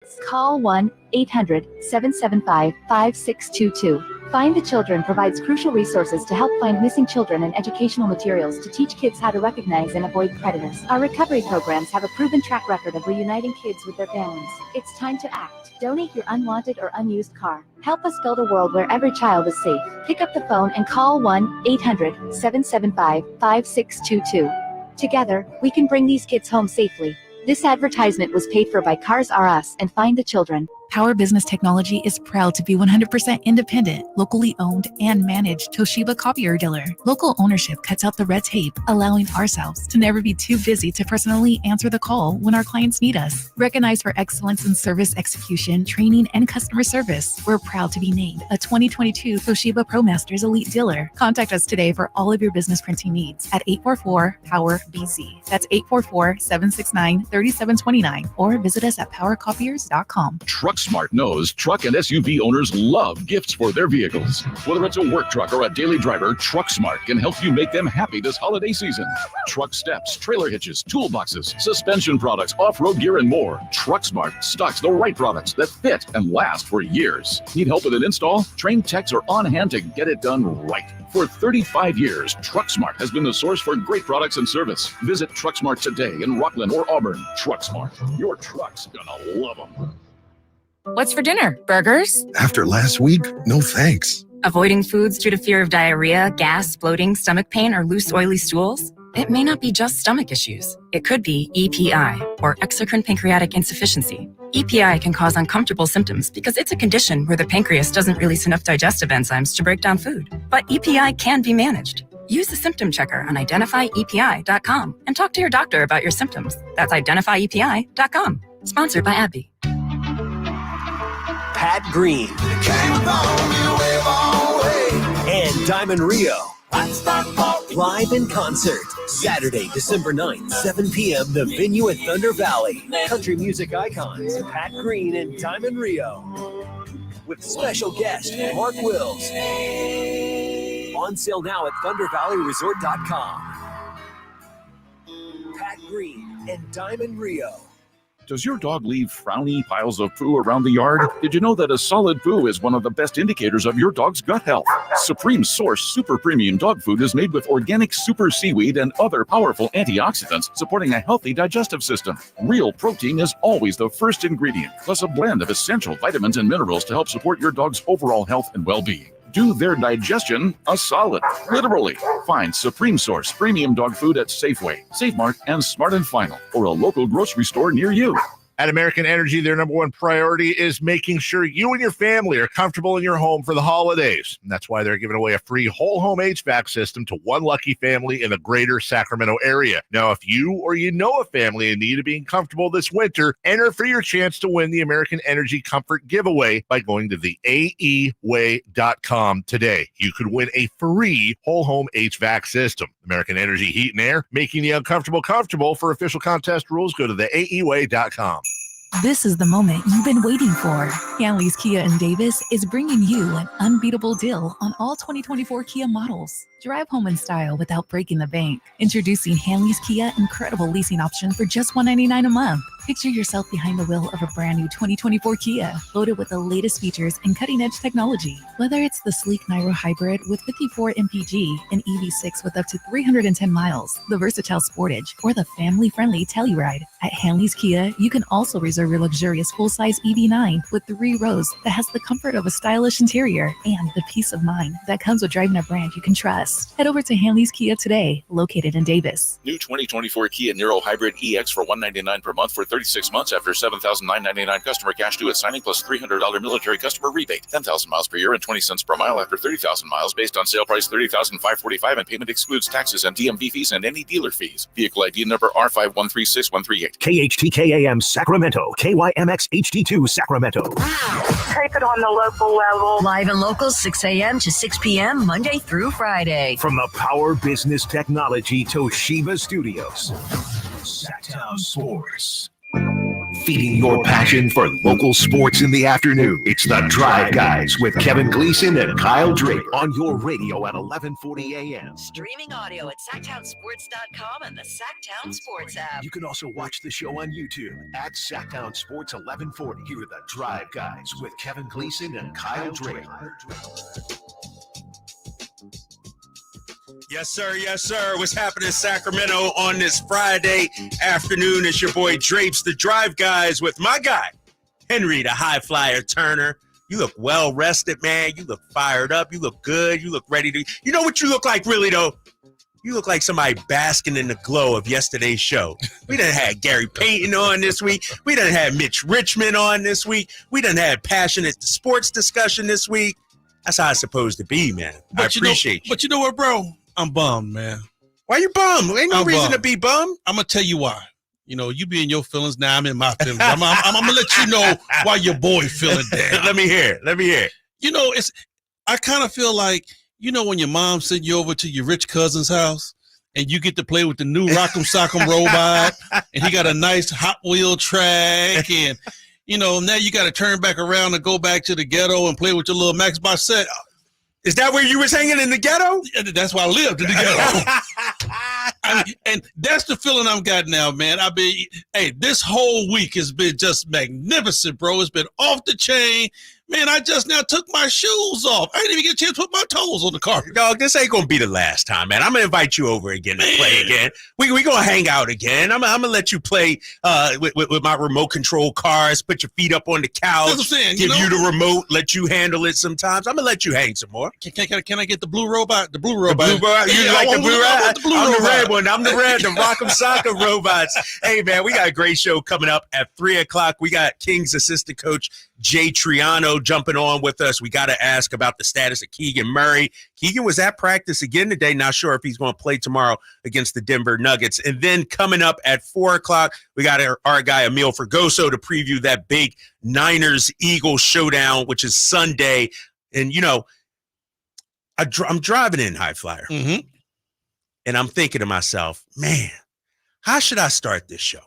kids. Call 1-800-775-5622. Find the Children provides crucial resources to help find missing children and educational materials to teach kids how to recognize and avoid predators. Our recovery programs have a proven track record of reuniting kids with their families. It's time to act. Donate your unwanted or unused car. Help us build a world where every child is safe. Pick up the phone and call 1-800-775-5622. Together, we can bring these kids home safely. This advertisement was paid for by Cars R Us and Find the Children. Power Business Technology is proud to be 100% independent, locally owned, and managed Toshiba copier dealer. Local ownership cuts out the red tape, allowing ourselves to never be too busy to personally answer the call when our clients need us. Recognized for excellence in service execution, training, and customer service, we're proud to be named a 2022 Toshiba ProMasters Elite Dealer. Contact us today for all of your business printing needs at 844-POWER-BZ. That's 844-769-3729, or visit us at powercopiers.com. TruckSmart knows truck and SUV owners love gifts for their vehicles. Whether it's a work truck or a daily driver, TruckSmart can help you make them happy this holiday season. Truck steps, trailer hitches, toolboxes, suspension products, off-road gear, and more. TruckSmart stocks the right products that fit and last for years. Need help with an install? Trained techs are on hand to get it done right. For 35 years, TruckSmart has been the source for great products and service. Visit TruckSmart today in Rockland or Auburn. TruckSmart, your truck's gonna love them. What's for dinner? Burgers? After last week, no thanks. Avoiding foods due to fear of diarrhea, gas, bloating, stomach pain, or loose, oily stools? It may not be just stomach issues. It could be EPI, or exocrine pancreatic insufficiency. EPI can cause uncomfortable symptoms because it's a condition where the pancreas doesn't release enough digestive enzymes to break down food. But EPI can be managed. Use the symptom checker on identifyepi.com and talk to your doctor about your symptoms. That's identifyepi.com. Sponsored by AbbVie. Pat Green and Diamond Rio live in concert Saturday, December 9th, 7 p.m. The venue at Thunder Valley. Country music icons Pat Green and Diamond Rio with special guest Mark Wills. On sale now at ThunderValleyResort.com. Pat Green and Diamond Rio. Does your dog leave frowny piles of poo around the yard? Did you know that a solid poo is one of the best indicators of your dog's gut health? Supreme Source Super Premium Dog Food is made with organic super seaweed and other powerful antioxidants, supporting a healthy digestive system. Real protein is always the first ingredient, plus a blend of essential vitamins and minerals to help support your dog's overall health and well-being. Do their digestion a solid, literally. Find Supreme Source Premium Dog Food at Safeway, Save Mart, and Smart & Final, or a local grocery store near you. At American Energy, their number one priority is making sure you and your family are comfortable in your home for the holidays. And that's why they're giving away a free whole home HVAC system to one lucky family in the greater Sacramento area. Now, if you or you know a family in need of being comfortable this winter, enter for your chance to win the American Energy Comfort Giveaway by going to the AEway.com today. You could win a free whole home HVAC system. American Energy Heat and Air, making the uncomfortable comfortable. For official contest rules, go to the AEway.com. This is the moment you've been waiting for. Hanley's Kia in Davis is bringing you an unbeatable deal on all 2024 Kia models. Drive home in style without breaking the bank. Introducing Hanley's Kia incredible leasing option for just $199 a month. Picture yourself behind the wheel of a brand new 2024 Kia, loaded with the latest features and cutting-edge technology. Whether it's the sleek Niro Hybrid with 54 mpg, an EV6 with up to 310 miles, the versatile Sportage, or the family-friendly Telluride, at Hanley's Kia, you can also reserve your luxurious full-size EV9 with 3 rows that has the comfort of a stylish interior and the peace of mind that comes with driving a brand you can trust. Head over to Hanley's Kia today, located in Davis. New 2024 Kia Niro Hybrid EX for $199 per month for 36 months after $7,999 customer cash due at signing plus $300 military customer rebate. 10,000 miles per year and 20 cents per mile after 30,000 miles based on sale price $30,545 and payment excludes taxes and DMV fees and any dealer fees. Vehicle ID number R5136138. KHTKAM Sacramento. KYMX HD2 Sacramento. Take it on the local level. Live and local, 6 a.m. to 6 p.m. Monday through Friday. From the Power Business Technology Toshiba Studios. Sactown Sports. feeding your passion for local sports in the afternoon. It's the Drive Guys with Kevin Gleason and Kyle Draper on your radio at 1140 a.m. Streaming audio at SactownSports.com and the Sactown Sports app. You can also watch the show on YouTube at Sactown Sports 1140. Here are the Drive Guys with Kevin Gleason and Kyle Draper. Yes, sir. Yes, sir. What's happening in Sacramento on this Friday afternoon? It's your boy Drapes, the Drive Guys, with my guy, Henry, the High Flyer Turner. You look well rested, man. You look fired up. You look good. You look ready to. You know what you look like, really, though? You look like somebody basking in the glow of yesterday's show. We done had Gary Payton on this week. We done had Mitch Richmond on this week. We done had passionate sports discussion this week. That's how it's supposed to be, man. I appreciate you. But you know what, bro? I'm bummed, man. Why you bummed? Ain't no reason to be bummed. I'm going to tell you why. You know, you be in your feelings, now I'm in my feelings. I'm going to let you know why your boy feeling down. Let me hear it. You know, I kind of feel like, you know, when your mom sent you over to your rich cousin's house and you get to play with the new Rock'em Sock'em robot and he got a nice Hot Wheel track and, you know, now you got to turn back around and go back to the ghetto and play with your little Max Bossett. Is that where you was hanging in the ghetto? That's why I lived in the ghetto. And that's the feeling I'm got now, man. This whole week has been just magnificent, bro. It's been off the chain. Man, I just now took my shoes off. I didn't even get a chance to put my toes on the carpet. Dog, this ain't going to be the last time, man. I'm going to invite you over again to play again. We going to hang out again. I'm going to let you play with my remote control cars, put your feet up on the couch, give you the remote, let you handle it sometimes. I'm going to let you hang some more. Can I get the blue robot? The blue robot. You like the blue robot? I'm the red one. I'm the red, the Rock'em Sock'em robots. Hey, man, we got a great show coming up at 3 o'clock. We got Kings assistant coach Jay Triano jumping on with us. We got to ask about the status of Keegan Murray. Keegan was at practice again today. Not sure if he's going to play tomorrow against the Denver Nuggets. And then coming up at 4 o'clock, we got our guy Emil Fergoso to preview that big Niners-Eagles showdown, which is Sunday. And, you know, I'm driving in, High Flyer, and I'm thinking to myself, man, how should I start this show?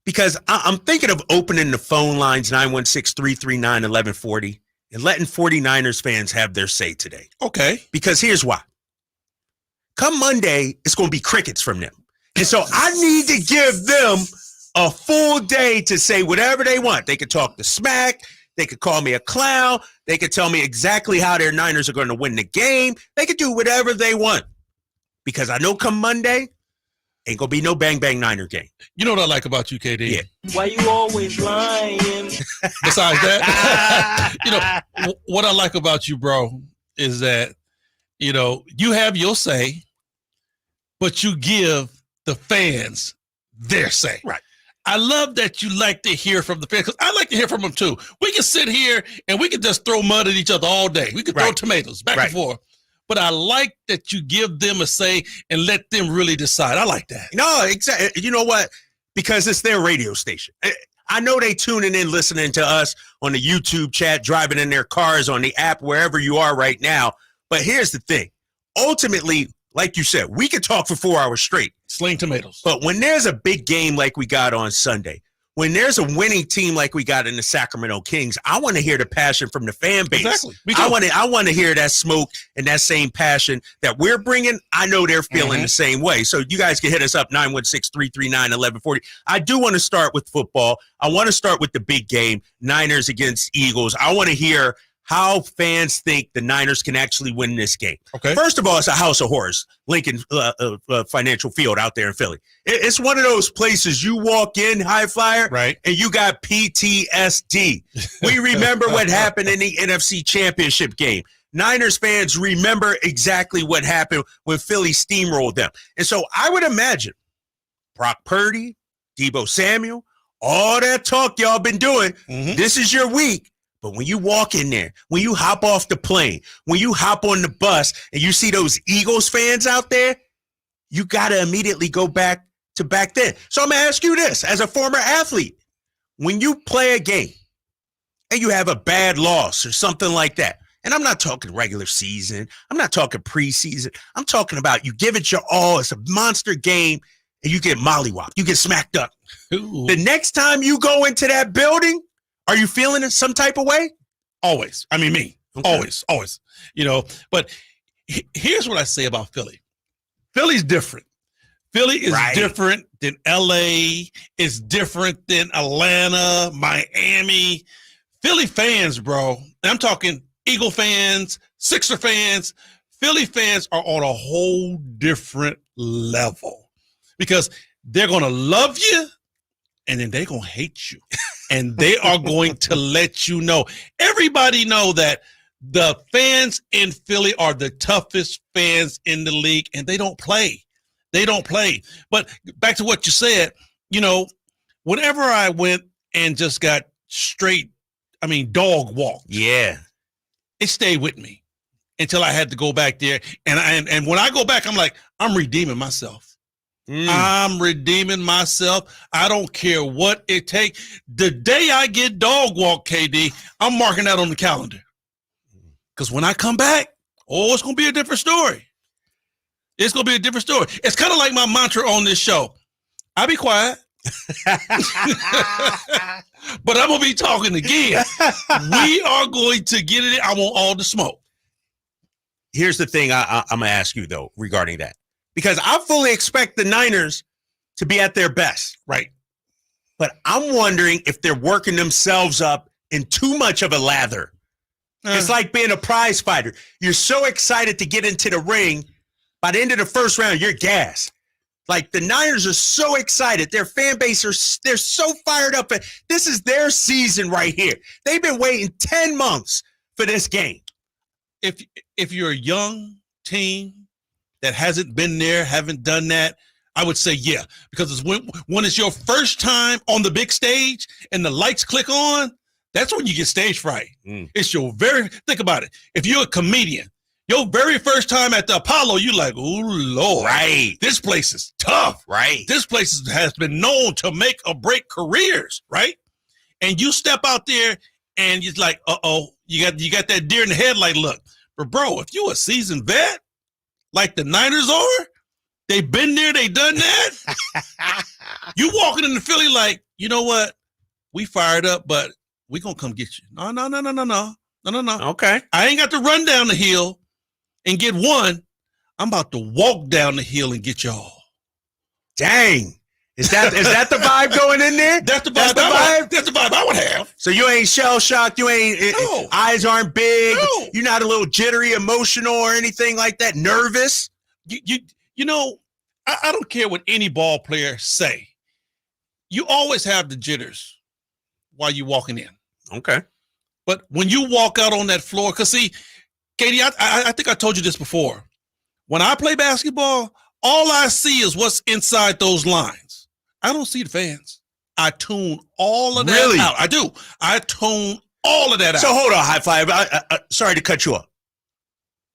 Because I'm thinking of opening the phone lines, 916-339-1140, and letting 49ers fans have their say today. Okay. Because here's why. Come Monday, it's going to be crickets from them. And so I need to give them a full day to say whatever they want. They could talk the smack. They could call me a clown. They could tell me exactly how their Niners are going to win the game. They could do whatever they want. Because I know come Monday, ain't gonna be no bang bang Niner game. You know what I like about you, KD? Yeah. Why you always lying? Besides that, you know, what I like about you, bro, is that, you know, you have your say, but you give the fans their say. Right. I love that you like to hear from the fans, because I like to hear from them too. We can sit here and we can just throw mud at each other all day. We can throw tomatoes back and forth. But I like that you give them a say and let them really decide. I like that. No, exactly. You know what? Because it's their radio station. I know they tuning in, listening to us on the YouTube chat, driving in their cars, on the app, wherever you are right now. But here's the thing. Ultimately, like you said, we could talk for 4 hours straight. Sling tomatoes. But when there's a big game like we got on Sunday, when there's a winning team like we got in the Sacramento Kings, I want to hear the passion from the fan base. Exactly. I want to hear that smoke and that same passion that we're bringing. I know they're feeling the same way. So you guys can hit us up, 916-339-1140. I do want to start with football. I want to start with the big game, Niners against Eagles. I want to hear how fans think the Niners can actually win this game. Okay. First of all, it's a house of horrors, Lincoln Financial Field out there in Philly. It's one of those places you walk in, High Flyer, right, and you got PTSD. We remember what happened in the NFC Championship game. Niners fans remember exactly what happened when Philly steamrolled them. And so I would imagine Brock Purdy, Deebo Samuel, all that talk y'all been doing, this is your week. But when you walk in there, when you hop off the plane, when you hop on the bus and you see those Eagles fans out there, you got to immediately go back to back then. So I'm going to ask you this, as a former athlete, when you play a game and you have a bad loss or something like that, and I'm not talking regular season, I'm not talking preseason, I'm talking about you give it your all, it's a monster game, and you get mollywopped. You get smacked up. Ooh. The next time you go into that building, are you feeling in some type of way? Always. I mean, me. Okay. Always. But here's what I say about Philly. Philly's different. Philly is different than LA. It's different than Atlanta, Miami. Philly fans, bro. And I'm talking Eagle fans, Sixer fans. Philly fans are on a whole different level because they're going to love you and then they're going to hate you. And they are going to let you know. Everybody know that the fans in Philly are the toughest fans in the league, and they don't play. They don't play. But back to what you said, whenever I went and just got dog walked. Yeah. It stayed with me until I had to go back there. And when I go back, I'm like, I'm redeeming myself. I'm redeeming myself. I don't care what it takes. The day I get dog walk, KD, I'm marking that on the calendar. Because when I come back, it's going to be a different story. It's going to be a different story. It's kind of like my mantra on this show. I'll be quiet. But I'm going to be talking again. We are going to get it. I want all the smoke. Here's the thing I'm going to ask you, though, regarding that. Because I fully expect the Niners to be at their best. Right. But I'm wondering if they're working themselves up in too much of a lather. It's like being a prize fighter. You're so excited to get into the ring. By the end of the first round, you're gassed. Like the Niners are so excited. Their fan base they're so fired up. This is their season right here. They've been waiting 10 months for this game. If you're a young team that hasn't been there, haven't done that, I would say yeah. Because it's when it's your first time on the big stage and the lights click on, that's when you get stage fright. It's think about it. If you're a comedian, your very first time at the Apollo, you like, oh, Lord. Right. This place is tough. Right. This place has been known to make or break careers, right? And you step out there and you're like, you got that deer in the headlight look. But, bro, if you a seasoned vet, like the Niners are, they been there, they done that. You walking in the Philly like, you know what? We fired up, but we gonna come get you. No. Okay. I ain't got to run down the hill and get one. I'm about to walk down the hill and get y'all. Dang. Is that the vibe going in there? That's the vibe. That's the vibe I would have. So you ain't shell shocked. You ain't eyes aren't big. No. You're not a little jittery, emotional, or anything like that. Nervous. I don't care what any ball player say. You always have the jitters while you're walking in. Okay. But when you walk out on that floor, because see, Katie, I think I told you this before. When I play basketball, all I see is what's inside those lines. I don't see the fans. I tune all of that out. I do. I tune all of that out. So hold on, High Five. Sorry to cut you off.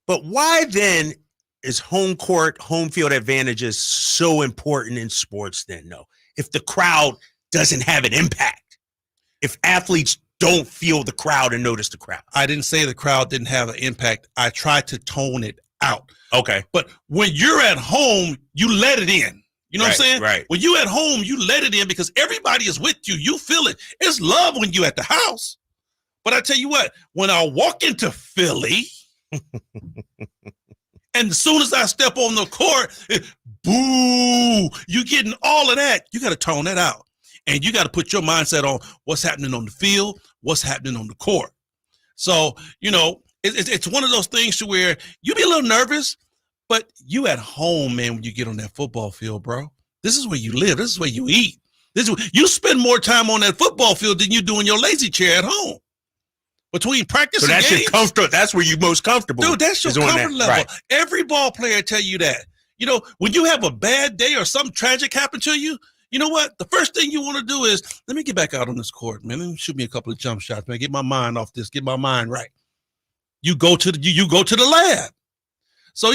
But why then is home court, home field advantages so important in sports then, though? If the crowd doesn't have an impact. If athletes don't feel the crowd and notice the crowd. I didn't say the crowd didn't have an impact. I tried to tone it out. Okay. But when you're at home, you let it in. You know what I'm saying? Right. When you at home, you let it in because everybody is with you. You feel it. It's love when you at the house. But I tell you what, when I walk into Philly, and as soon as I step on the court, boo, you getting all of that. You got to tone that out. And you got to put your mindset on what's happening on the field, what's happening on the court. So, it's one of those things to where you be a little nervous, but you at home, man, when you get on that football field, bro. This is where you live. This is where you eat. You spend more time on that football field than you do in your lazy chair at home. Between practice and games. So that's your comfort. That's where you're most comfortable. Dude, that's your comfort level. Right. Every ball player tell you that. When you have a bad day or something tragic happen to you, you know what? The first thing you want to do is, let me get back out on this court, man. Let me shoot me a couple of jump shots, man. Get my mind off this. Get my mind right. You go to the lab. So,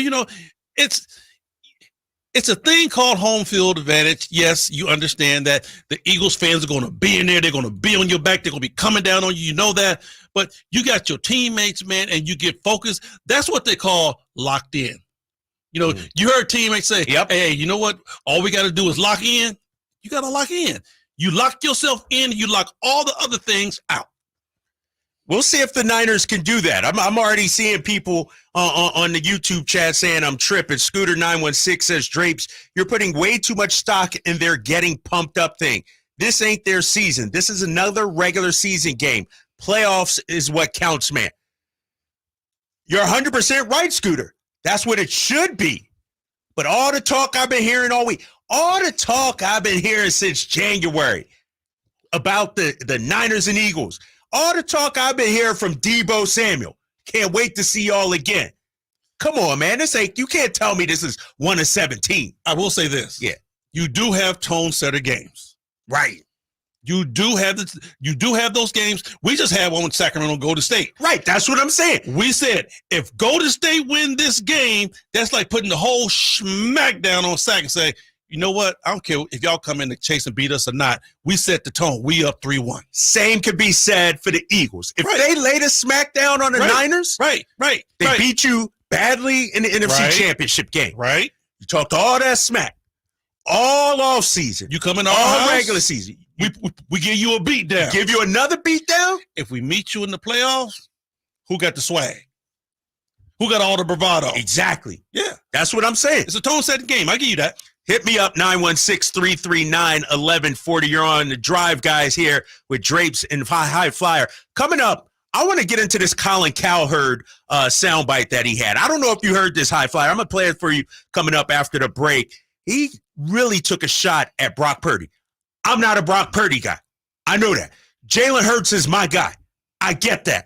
it's a thing called home field advantage. Yes, you understand that the Eagles fans are going to be in there. They're going to be on your back. They're going to be coming down on you. You know that. But you got your teammates, man, and you get focused. That's what they call locked in. You know, you heard teammates say, hey, you know what? All we got to do is lock in. You got to lock in. You lock yourself in, you lock all the other things out. We'll see if the Niners can do that. I'm already seeing people on the YouTube chat saying I'm tripping. Scooter916 says, Drapes, you're putting way too much stock in their getting pumped up thing. This ain't their season. This is another regular season game. Playoffs is what counts, man. You're 100% right, Scooter. That's what it should be. But all the talk I've been hearing all week, all the talk I've been hearing since January about the Niners and Eagles, all the talk I've been hearing from Deebo Samuel. Can't wait to see y'all again. Come on, man. You can't tell me this is 1 of 17. I will say this. Yeah. You do have tone setter games. Right. You do have those games. We just had one with Sacramento Golden State. Right. That's what I'm saying. We said if Golden State win this game, that's like putting the whole smackdown on Sac and say, you know what? I don't care if y'all come in to chase and beat us or not. We set the tone. We up 3-1. Same could be said for the Eagles. If they laid a smackdown on the Niners, they beat you badly in the NFC Championship game. Right. You talked all that smack all off season. You come in all regular season. We give you a beat down. Give you another beat down? If we meet you in the playoffs, who got the swag? Who got all the bravado? Exactly. Yeah. That's what I'm saying. It's a tone-setting game. I give you that. Hit me up, 916-339-1140. You're on the Drive, guys, here with Drapes and High Flyer. Coming up, I want to get into this Colin Cowherd soundbite that he had. I don't know if you heard this, High Flyer. I'm going to play it for you coming up after the break. He really took a shot at Brock Purdy. I'm not a Brock Purdy guy. I know that. Jalen Hurts is my guy. I get that.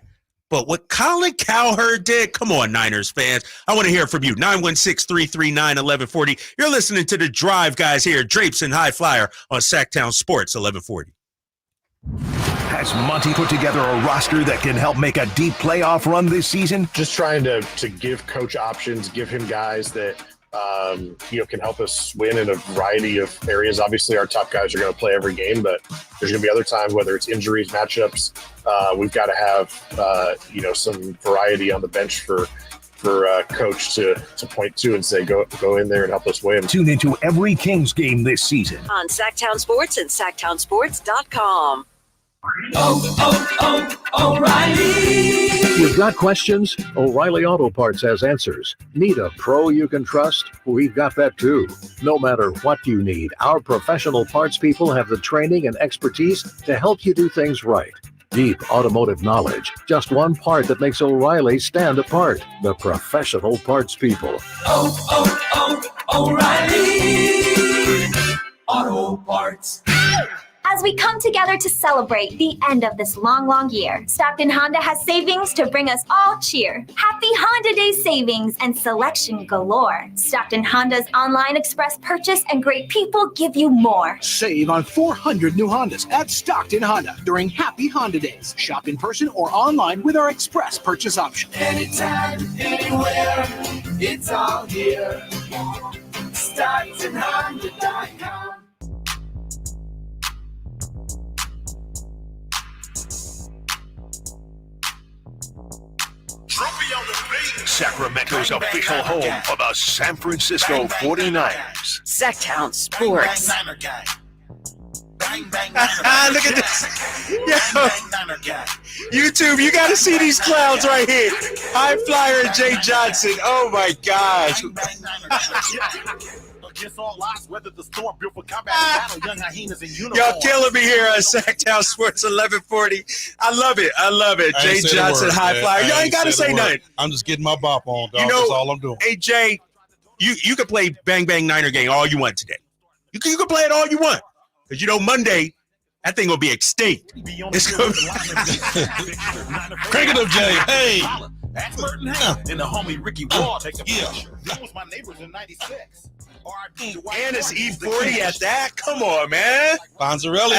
But what Colin Cowherd did, come on, Niners fans. I want to hear from you. 916-339-1140. You're listening to The Drive, guys, here. Drapes and High Flyer on Sactown Sports 1140. Has Monty put together a roster that can help make a deep playoff run this season? Just trying to give coach options, give him guys that can help us win in a variety of areas. Obviously, our top guys are going to play every game, but there's going to be other times, whether it's injuries, matchups, we've got to have some variety on the bench for coach to point to and say, go in there and help us win. Tune into every Kings game this season on Sactown Sports and SactownSports.com. O'Reilly. You've got questions? O'Reilly Auto Parts has answers. Need a pro you can trust? We've got that too. No matter what you need, our professional parts people have the training and expertise to help you do things right. Deep automotive knowledge. Just one part that makes O'Reilly stand apart. The professional parts people. O'Reilly Auto Parts. As we come together to celebrate the end of this long year, Stockton Honda has savings to bring us all cheer. Happy Honda Day savings and selection galore. Stockton Honda's online express purchase and great people give you more. Save on 400 new Hondas at Stockton Honda during Happy Honda Days. Shop in person or online with our express purchase option. Anytime, anywhere, it's all here. StocktonHonda.com. Sacramento's official home for the San Francisco 49ers. Sactown Sports. Look at this. Yo, YouTube, you got to see these clowns right here. High Flyer and Jay Johnson. Oh, my gosh. Y'all killing me here on Sactown Sports 1140. I love it. Jay Johnson, High Flyer. Y'all ain't got to say nothing. I'm just getting my bop on, dog. You know, that's all I'm doing. Hey, Jay, you can play Bang Bang Niner game all you want today. You can play it all you want. Because, Monday, that thing will be extinct. It's going to be... Crank it up, Jay. Hey. And the homie Ricky Wall. Take a picture. That was my neighbors in 96. And it's E40 at that? Come on, man. Bonzarelli,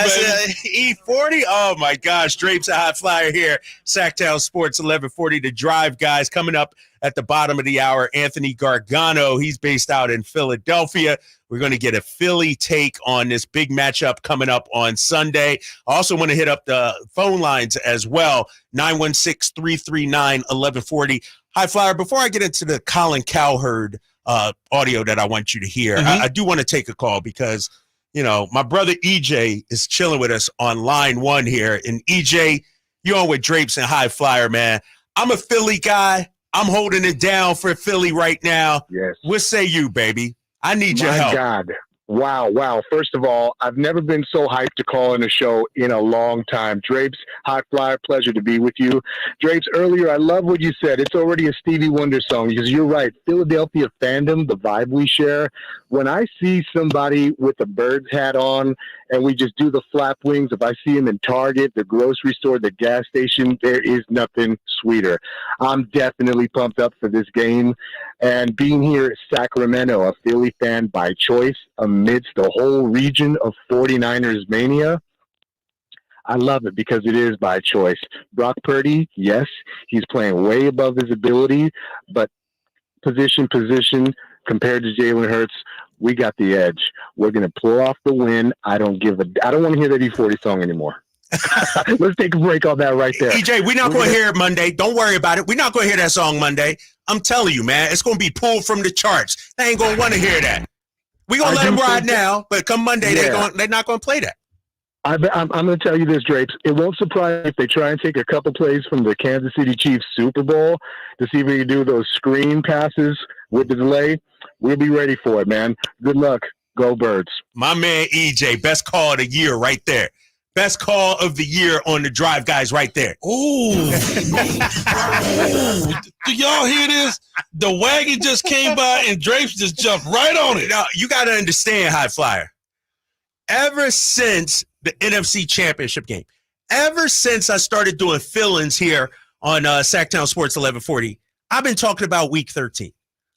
baby. E40? Oh, my gosh. Drapes a High Flyer here. Sactown Sports 1140. The Drive, guys. Coming up at the bottom of the hour, Anthony Gargano. He's based out in Philadelphia. We're going to get a Philly take on this big matchup coming up on Sunday. I also want to hit up the phone lines as well, 916-339-1140. High Flyer, before I get into the Colin Cowherd audio that I want you to hear. Mm-hmm. I do want to take a call because, my brother EJ is chilling with us on line 1 here. And EJ, you're on with Drapes and High Flyer, man. I'm a Philly guy. I'm holding it down for Philly right now. Yes. What say you, baby? I need your help. My God. Wow. First of all, I've never been so hyped to call in a show in a long time. Drapes, High Flyer, pleasure to be with you. Drapes, earlier, I love what you said. It's already a Stevie Wonder song because you're right. Philadelphia fandom, the vibe we share. When I see somebody with a Birds hat on and we just do the flap wings, if I see him in Target, the grocery store, the gas station, there is nothing sweeter. I'm definitely pumped up for this game. And being here at Sacramento, a Philly fan by choice, amidst the whole region of 49ers mania, I love it because it is by choice. Brock Purdy, yes, he's playing way above his ability, but position compared to Jalen Hurts, we got the edge. We're going to pull off the win. I don't want to hear that E40 song anymore. Let's take a break on that right there. EJ, we're not going to hear it Monday. Don't worry about it. We're not going to hear that song Monday. I'm telling you, man, it's going to be pulled from the charts. They ain't going to want to hear that. We're going to let them ride now, but come Monday, they're not going to play that. I'm going to tell you this, Drapes. It won't surprise me if they try and take a couple plays from the Kansas City Chiefs Super Bowl to see if we can do those screen passes with the delay. We'll be ready for it, man. Good luck. Go Birds. My man EJ, best call of the year right there. Best call of the year on the Drive Guys right there. Ooh. Do y'all hear this? The wagon just came by and Drapes just jumped right on it. Now, you got to understand, High Flyer. Ever since the NFC Championship game, ever since I started doing fill-ins here on Sactown Sports 1140, I've been talking about Week 13.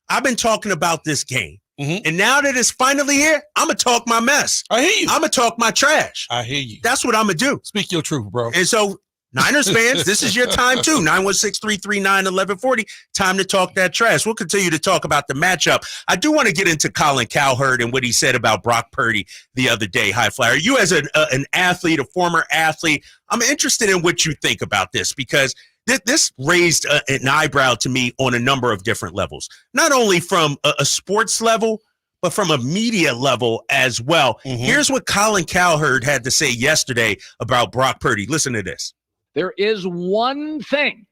I've been talking about this game. Mm-hmm. And now that it's finally here, I'm going to talk my mess. I hear you. I'm going to talk my trash. I hear you. That's what I'm going to do. Speak your truth, bro. And so, Niners fans, this is your time too. 916-339-1140. Time to talk that trash. We'll continue to talk about the matchup. I do want to get into Colin Cowherd and what he said about Brock Purdy the other day, High Flyer. You as an athlete, a former athlete, I'm interested in what you think about this because this raised an eyebrow to me on a number of different levels, not only from a sports level, but from a media level as well. Mm-hmm. Here's what Colin Cowherd had to say yesterday about Brock Purdy. Listen to this. There is one thing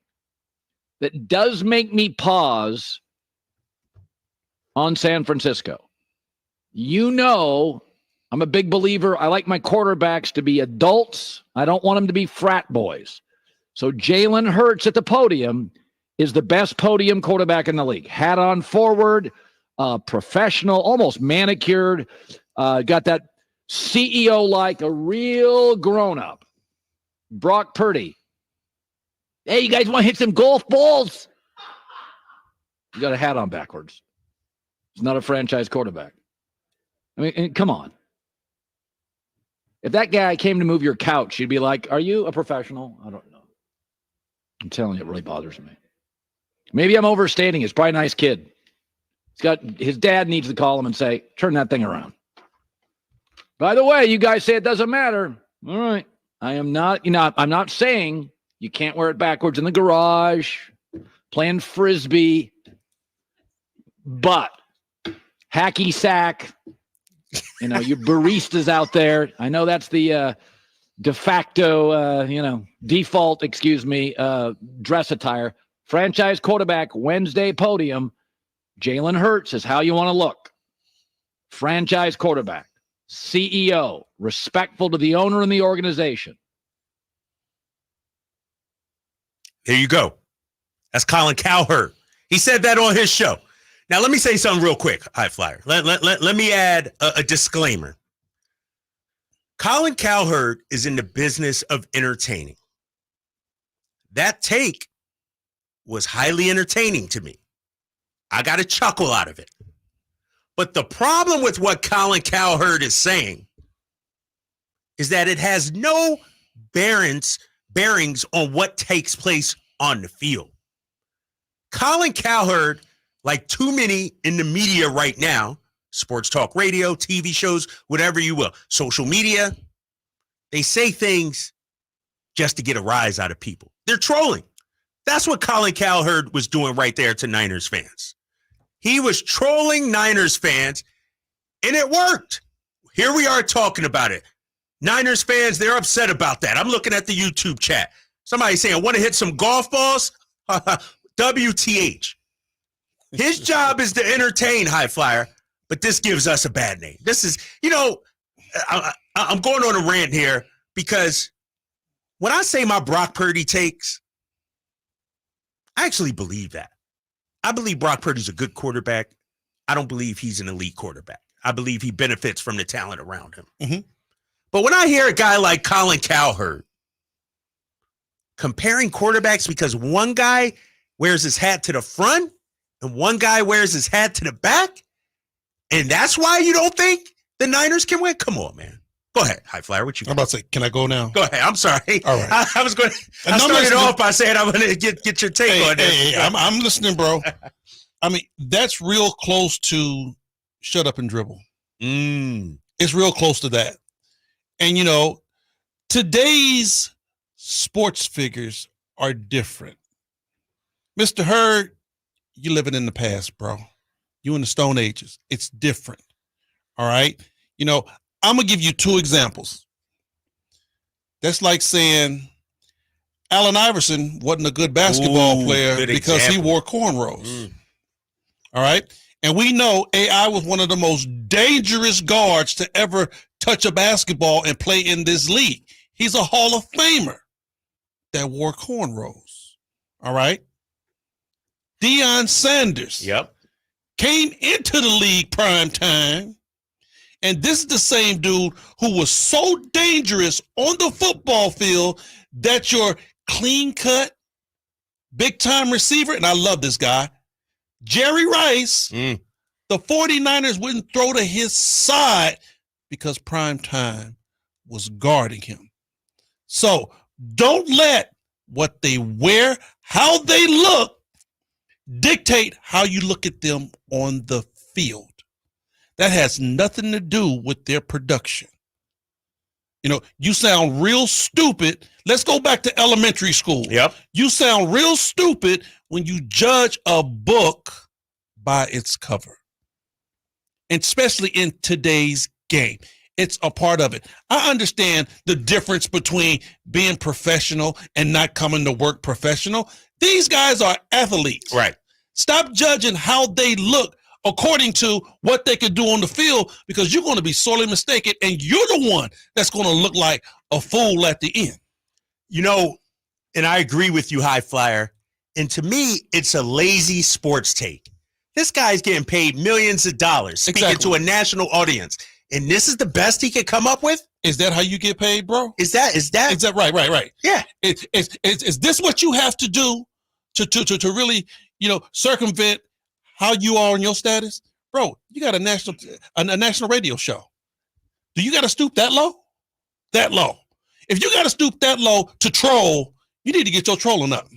that does make me pause on San Francisco. I'm a big believer. I like my quarterbacks to be adults. I don't want them to be frat boys. So Jalen Hurts at the podium is the best podium quarterback in the league. Hat on forward, professional, almost manicured, got that CEO like a real grown-up. Brock Purdy. Hey, you guys want to hit some golf balls? You got a hat on backwards. He's not a franchise quarterback. I mean, come on. If that guy came to move your couch, you'd be like, are you a professional? I don't know. I'm telling you, it really bothers me. Maybe I'm overstating. He's probably a nice kid. His dad needs to call him and say, turn that thing around. By the way, you guys say it doesn't matter. All right. I'm not saying you can't wear it backwards in the garage, playing Frisbee, but hacky sack, your baristas out there. I know that's the de facto, default, dress attire. Franchise quarterback, Wednesday podium. Jalen Hurts is how you want to look. Franchise quarterback, CEO, respectful to the owner and the organization. There you go. That's Colin Cowherd. He said that on his show. Now, let me say something real quick, High Flyer. Let me add a disclaimer. Colin Cowherd is in the business of entertaining. That take was highly entertaining to me. I got a chuckle out of it. But the problem with what Colin Cowherd is saying is that it has no bearings on what takes place on the field. Colin Cowherd, like too many in the media right now, sports talk radio, TV shows, whatever you will, social media, they say things just to get a rise out of people. They're trolling. That's what Colin Cowherd was doing right there to Niners fans. He was trolling Niners fans, and it worked. Here we are talking about it. Niners fans, they're upset about that. I'm looking at the YouTube chat. Somebody saying, want to hit some golf balls? WTH. His job is to entertain, High Flyer, but this gives us a bad name. This is, I'm going on a rant here because when I say my Brock Purdy takes, I actually believe that. I believe Brock Purdy's a good quarterback. I don't believe he's an elite quarterback. I believe he benefits from the talent around him. Mm-hmm. But when I hear a guy like Colin Cowherd comparing quarterbacks because one guy wears his hat to the front and one guy wears his hat to the back, and that's why you don't think the Niners can win? Come on, man. Go ahead, High Flyer. What you got? I'm about to say, can I go now? Go ahead. I'm sorry. All right. I was going. I started off by saying I'm going to get your take on this. Hey, I'm listening, bro. I mean, that's real close to shut up and dribble. It's real close to that. And today's sports figures are different. Mr. Hurd, you're living in the past, bro. You in the Stone Ages. It's different. All right. I'm going to give you two examples. That's like saying Allen Iverson wasn't a good basketball player because he wore cornrows. All right. And we know AI was one of the most dangerous guards to ever touch a basketball and play in this league. He's a Hall of Famer that wore cornrows. All right. Deion Sanders came into the league prime time. And this is the same dude who was so dangerous on the football field that your clean-cut, big-time receiver, and I love this guy, Jerry Rice, the 49ers wouldn't throw to his side because prime time was guarding him. So don't let what they wear, how they look, dictate how you look at them on the field. That has nothing to do with their production. You sound real stupid. Let's go back to elementary school. You sound real stupid when you judge a book by its cover. And especially in today's game. It's a part of it. I understand the difference between being professional and not coming to work professional. These guys are athletes. Right. Stop judging how they look according to what they can do on the field, because you're going to be sorely mistaken, and you're the one that's going to look like a fool at the end. And I agree with you, High Flyer. And to me, it's a lazy sports take. This guy's getting paid millions of dollars speaking to a national audience. And this is the best he could come up with? Is that how you get paid, bro? Is that right? Yeah. Is this what you have to do to really, circumvent how you are in your status? Bro, you got a national radio show. Do you got to stoop that low? That low. If you got to stoop that low to troll, you need to get your trolling up.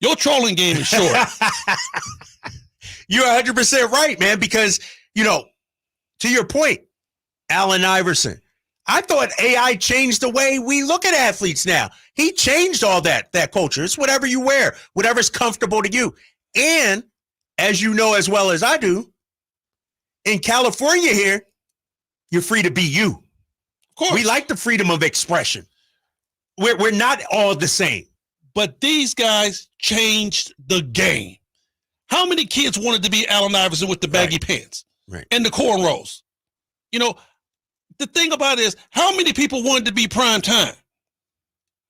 Your trolling game is short. You're 100% right, man, because, to your point, Allen Iverson, I thought AI changed the way we look at athletes now. He changed all that culture. It's whatever you wear, whatever's comfortable to you. And as you know as well as I do, in California here, you're free to be you. Of course. We like the freedom of expression. We're not all the same. But these guys changed the game. How many kids wanted to be Allen Iverson with the baggy pants and the cornrows? The thing about it is, how many people wanted to be prime time?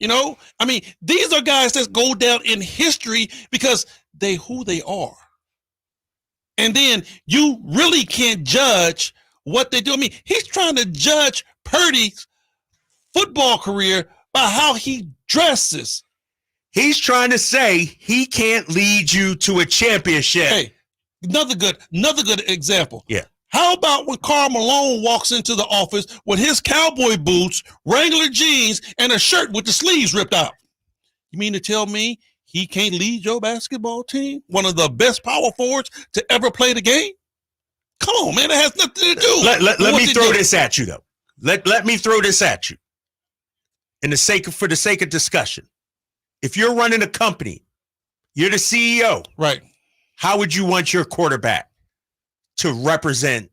These are guys that go down in history because who they are. And then you really can't judge what they do. He's trying to judge Purdy's football career by how he dresses. He's trying to say he can't lead you to a championship. Hey, another good example. Yeah. How about when Karl Malone walks into the office with his cowboy boots, Wrangler jeans, and a shirt with the sleeves ripped out? You mean to tell me he can't lead your basketball team? One of the best power forwards to ever play the game? Come on, man. It has nothing to do. Let me throw this at you, though. Let me throw this at you. For the sake of discussion. If you're running a company, you're the CEO. Right. how would you want your quarterback to represent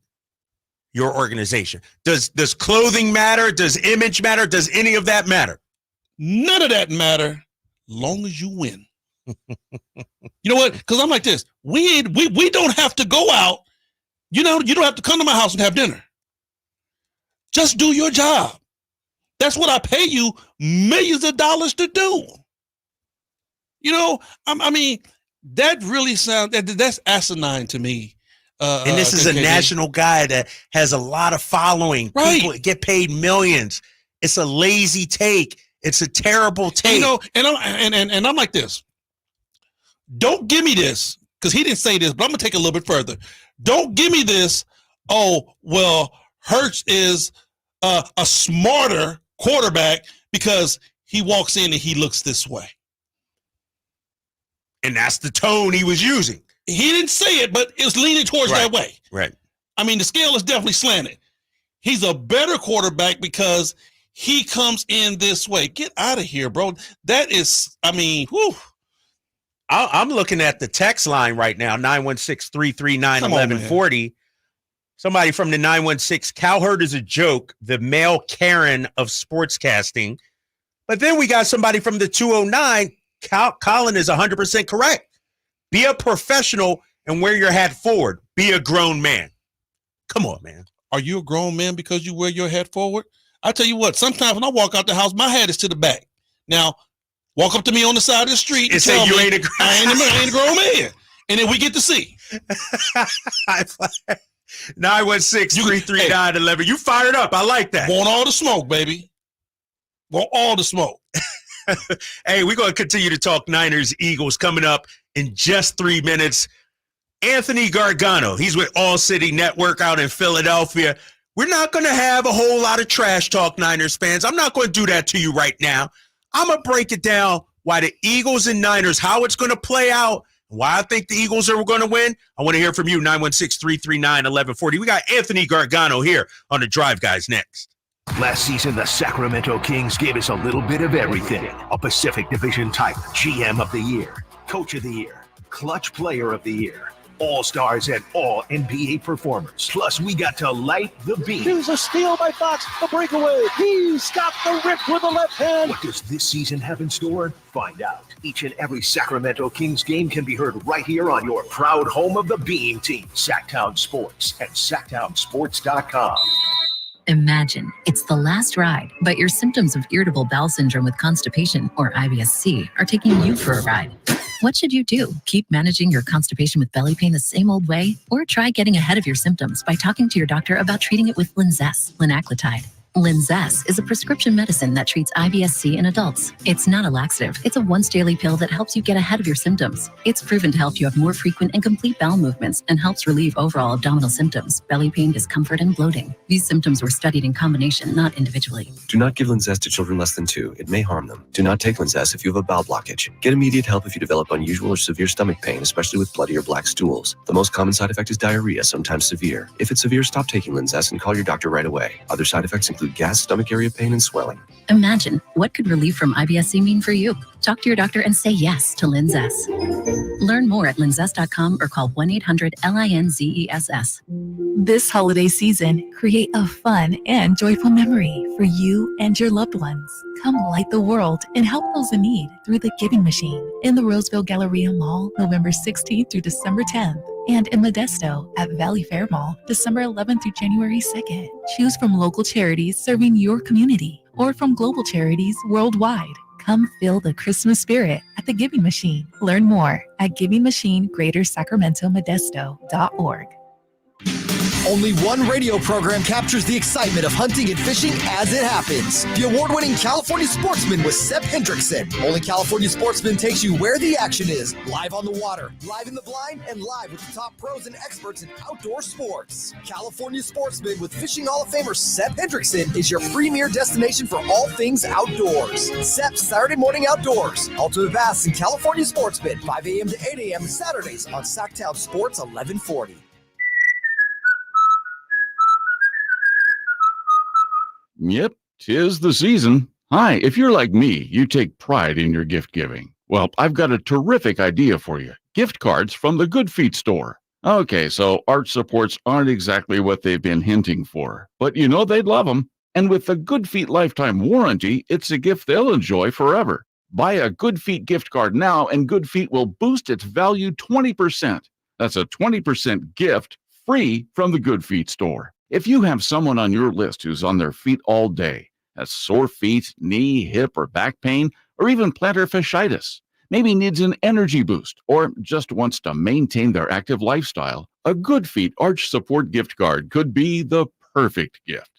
your organization? Does clothing matter? Does image matter? Does any of that matter? None of that matter, long as you win. You know what? Because I'm like this. We don't have to go out. You don't have to come to my house and have dinner. Just do your job. That's what I pay you millions of dollars to do. I mean, that really sounds, that's asinine to me. And this is a national guy that has a lot of following. Right. People get paid millions. It's a lazy take. It's a terrible take. And I'm like this. Don't give me this, because he didn't say this, but I'm going to take it a little bit further. Don't give me this, oh, well, Hurts is a smarter quarterback because he walks in and he looks this way. And that's the tone he was using. He didn't say it, but it was leaning towards that way. Right. I mean, the scale is definitely slanted. He's a better quarterback because he comes in this way. Get out of here, bro. That is, I mean, whew. I'm looking at the text line right now, 916-339-1140. Somebody from the 916, Cowherd is a joke, the male Karen of sportscasting. But then we got somebody from the 209, Colin is 100% correct. Be a professional and wear your hat forward. Be a grown man. Come on, man. Are you a grown man because you wear your hat forward? I tell you what, sometimes when I walk out the house, my hat is to the back. Now, walk up to me on the side of the street and tell me I ain't a grown man. And then we get to see. 916-339-11. You fired up. I like that. Want all the smoke, baby. Want all the smoke. Hey, we're going to continue to talk Niners, Eagles coming up in just 3 minutes. Anthony Gargano, he's with All City Network out in Philadelphia. We're not going to have a whole lot of trash talk, Niners fans. I'm not going to do that to you right now. I'm going to break it down why the Eagles and Niners, how it's going to play out, why I think the Eagles are going to win. I want to hear from you, 916-339-1140. We got Anthony Gargano here on the Drive Guys next. Last season, the Sacramento Kings gave us a little bit of everything. A Pacific Division type, GM of the Year, Coach of the Year, Clutch Player of the Year, All-Stars and All-NBA performers. Plus, we got to light the beam. Here's a steal by Fox, the breakaway. He's got the rip with the left hand. What does this season have in store? Find out. Each and every Sacramento Kings game can be heard right here on your proud home of the Beam Team, Sactown Sports at SactownSports.com. Imagine it's the last ride, but your symptoms of irritable bowel syndrome with constipation, or IBS-C, are taking you for a ride. What should you do? Keep managing your constipation with belly pain the same old way? Or try getting ahead of your symptoms by talking to your doctor about treating it with Linzess, linaclotide. Linzess is a prescription medicine that treats IBS-C in adults. It's not a laxative. It's a once-daily pill that helps you get ahead of your symptoms. It's proven to help you have more frequent and complete bowel movements and helps relieve overall abdominal symptoms, belly pain, discomfort, and bloating. These symptoms were studied in combination, not individually. Do not give Linzess to children less than 2. It may harm them. Do not take Linzess if you have a bowel blockage. Get immediate help if you develop unusual or severe stomach pain, especially with bloody or black stools. The most common side effect is diarrhea, sometimes severe. If it's severe, stop taking Linzess and call your doctor right away. Other side effects include gas, stomach area pain, and swelling. Imagine, what could relief from IBS-C mean for you? Talk to your doctor and say yes to Linzess. Learn more at linzess.com or call 1-800-LINZESS. This holiday season, create a fun and joyful memory for you and your loved ones. Come light the world and help those in need through the Giving Machine in the Roseville Galleria Mall, November 16th through December 10th. And in Modesto at Valley Fair Mall, December 11th through January 2nd. Choose from local charities serving your community or from global charities worldwide. Come feel the Christmas spirit at the Giving Machine. Learn more at givingmachine.greatersacramento-modesto.org. Only one radio program captures the excitement of hunting and fishing as it happens. The award-winning California Sportsman with Sep Hendrickson. Only California Sportsman takes you where the action is. Live on the water, live in the blind, and live with the top pros and experts in outdoor sports. California Sportsman with Fishing Hall of Famer Sep Hendrickson is your premier destination for all things outdoors. Sep's Saturday Morning Outdoors. Ultimate Bass and California Sportsman, 5 a.m. to 8 a.m. Saturdays on Sactown Sports 1140. Yep, 'tis the season. Hi, if you're like me, you take pride in your gift giving. Well, I've got a terrific idea for you. Gift cards from the Good Feet store. Okay, so arch supports aren't exactly what they've been hinting for, but you know they'd love them. And with the Good Feet lifetime warranty, it's a gift they'll enjoy forever. Buy a Good Feet gift card now, and Good Feet will boost its value 20%. That's a 20% gift free from the Good Feet store. If you have someone on your list who's on their feet all day, has sore feet, knee, hip, or back pain, or even plantar fasciitis, maybe needs an energy boost, or just wants to maintain their active lifestyle, a Good Feet arch support gift card could be the perfect gift.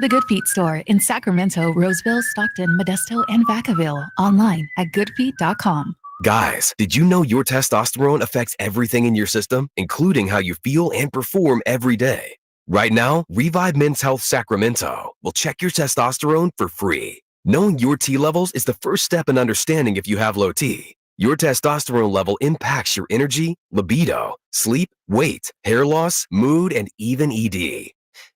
The Good Feet store in Sacramento, Roseville, Stockton, Modesto, and Vacaville. Online at goodfeet.com. Guys, did you know your testosterone affects everything in your system, including how you feel and perform every day? Right now, Revive Men's Health Sacramento will check your testosterone for free. Knowing your T levels is the first step in understanding if you have low T. Your testosterone level impacts your energy, libido, sleep, weight, hair loss, mood, and even ED.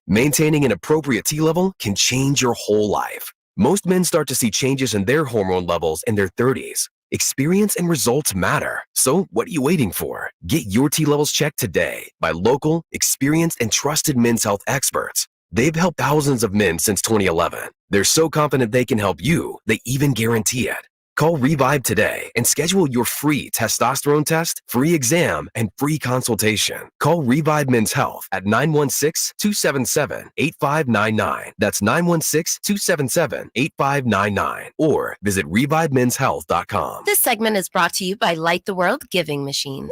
Maintaining an appropriate T level can change your whole life. Most men start to see changes in their hormone levels in their 30s. Experience and results matter. So what are you waiting for? Get your T levels checked today by local, experienced, and trusted men's health experts. They've helped thousands of men since 2011. They're so confident they can help you, they even guarantee it. Call Revive today and schedule your free testosterone test, free exam, and free consultation. Call Revive Men's Health at 916-277-8599. That's 916-277-8599. Or visit revivemenshealth.com. This segment is brought to you by Light the World Giving Machine.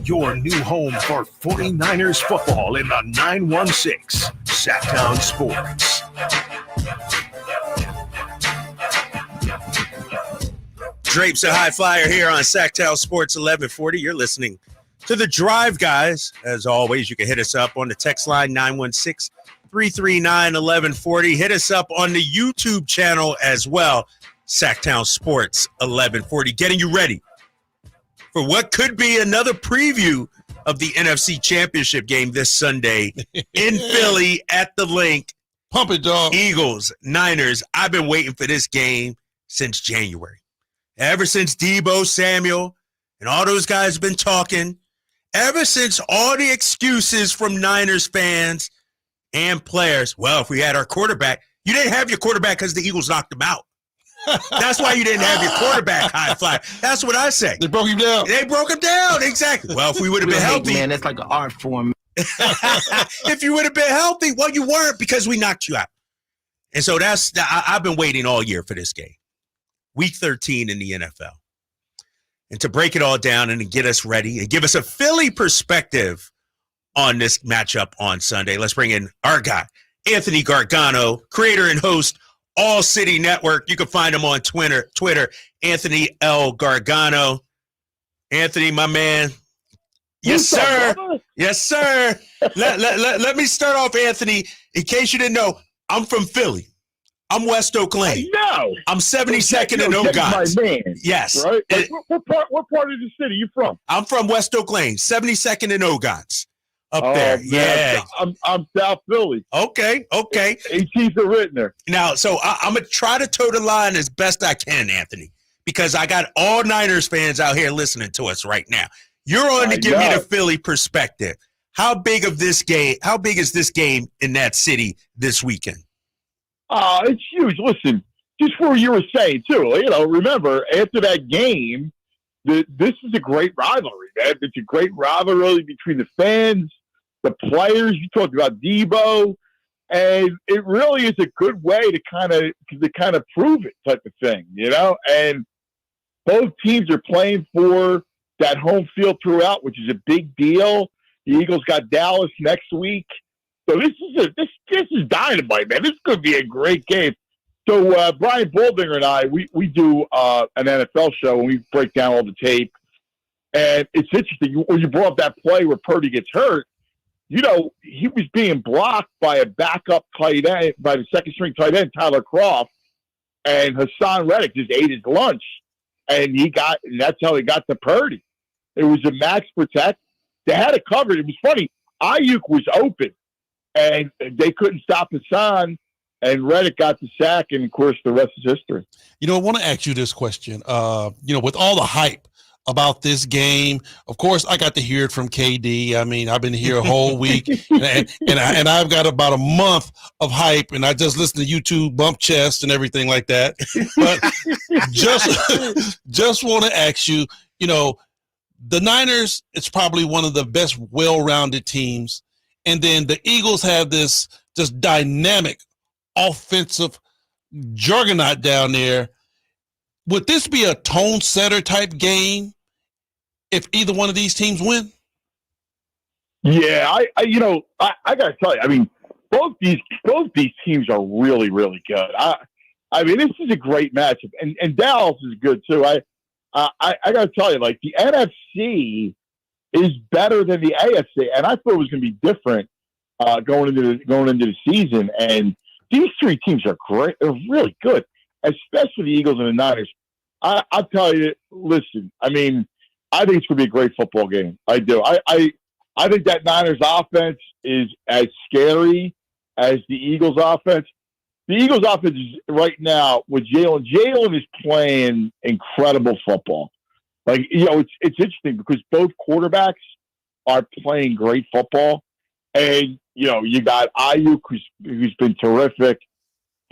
Your new home for 49ers football in the 916 Sactown Sports. Drape's a high flyer here on Sactown Sports 1140. You're listening to The Drive, guys. As always, you can hit us up on the text line 916-339-1140. Hit us up on the YouTube channel as well, Sactown Sports 1140. Getting you ready for what could be another preview of the NFC Championship game this Sunday in Philly at the Link. Pump it, dog. Eagles, Niners. I've been waiting for this game since January. Ever since Debo Samuel and all those guys have been talking, ever since all the excuses from Niners fans and players, well, if we had our quarterback, you didn't have your quarterback because the Eagles knocked him out. That's why you didn't have your quarterback high fly. That's what I say. They broke him down. They broke him down. Exactly. Well, if we would have been healthy. Man, that's like an art form. If you would have been healthy, well, you weren't because we knocked you out. And so I've been waiting all year for this game. Week 13 in the NFL. And to break it all down and to get us ready and give us a Philly perspective on this matchup on Sunday, let's bring in our guy, Anthony Gargano, creator and host, All City Network. You can find him on Twitter, Anthony L. Gargano. Anthony, my man. Yes, sir. Yes, sir. Let me start off, Anthony. In case you didn't know, I'm from Philly. I'm West Oak Lane. No. I'm 72nd and Ogontz. My man. Yes. Right? What part of the city you from? I'm from West Oak Lane, 72nd and Ogontz. Up there. Man. Yeah. I'm South Philly. Okay. 18th of Rittner. Now, so I'm going to try to toe the line as best I can, Anthony, because I got all Niners fans out here listening to us right now. You're on to give me the Philly perspective. How big is this game in that city this weekend? It's huge. Listen, just for what you were saying, too, remember, after that game, this is a great rivalry, man. It's a great rivalry between the fans, the players. You talked about Debo, and it really is a good way to kind of prove it type of thing, And both teams are playing for that home field throughout, which is a big deal. The Eagles got Dallas next week. So this is dynamite, man. This could be a great game. So Brian Boldinger and I, we do an NFL show and we break down all the tape. And it's interesting when you brought up that play where Purdy gets hurt. He was being blocked by a backup tight end, by the second string tight end, Tyler Kroft. and Hassan Reddick just ate his lunch, and that's how he got to Purdy. It was a max protect. They had it covered. It was funny. Ayuk was open, and they couldn't stop Hassan, and Reddick got the sack, and of course the rest is history. I want to ask you this question. With all the hype about this game, of course, I got to hear it from KD. I mean, I've been here a whole week, and I've got about a month of hype, and I just listened to YouTube bump chest and everything like that. But just want to ask you, the Niners, it's probably one of the best well-rounded teams. And then the Eagles have this just dynamic offensive juggernaut down there. Would this be a tone setter type game if either one of these teams win? Yeah, I got to tell you, I mean, both these teams are really, really good. I mean, this is a great matchup, and Dallas is good too. I got to tell you, like, the NFC is better than the AFC, and I thought it was going to be different going into the season. And these three teams are great; they're really good, especially the Eagles and the Niners. I'll tell you, listen, I mean, I think it's going to be a great football game. I do. I think that Niners offense is as scary as the Eagles offense. The Eagles offense is right now with Jalen. Jalen is playing incredible football. Like, it's interesting because both quarterbacks are playing great football. And, you got Ayuk, who's been terrific,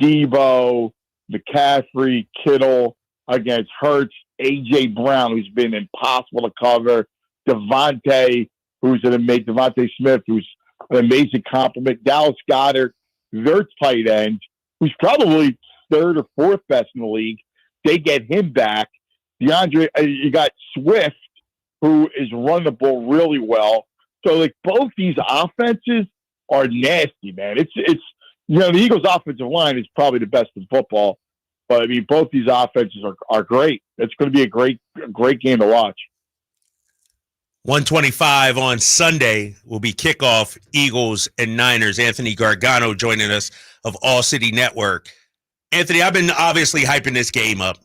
Debo, McCaffrey, Kittle against Hurts, A.J. Brown, who's been impossible to cover, Devontae Smith, who's an amazing compliment, Dallas Goedert, their tight end, who's probably third or fourth best in the league. They get him back. You got Swift, who is running the ball really well. So, like, both these offenses are nasty, man. It's the Eagles' offensive line is probably the best in football. But, I mean, both these offenses are great. It's going to be a great game to watch. 1:25 on Sunday will be kickoff, Eagles and Niners. Anthony Gargano joining us of All City Network. Anthony, I've been obviously hyping this game up,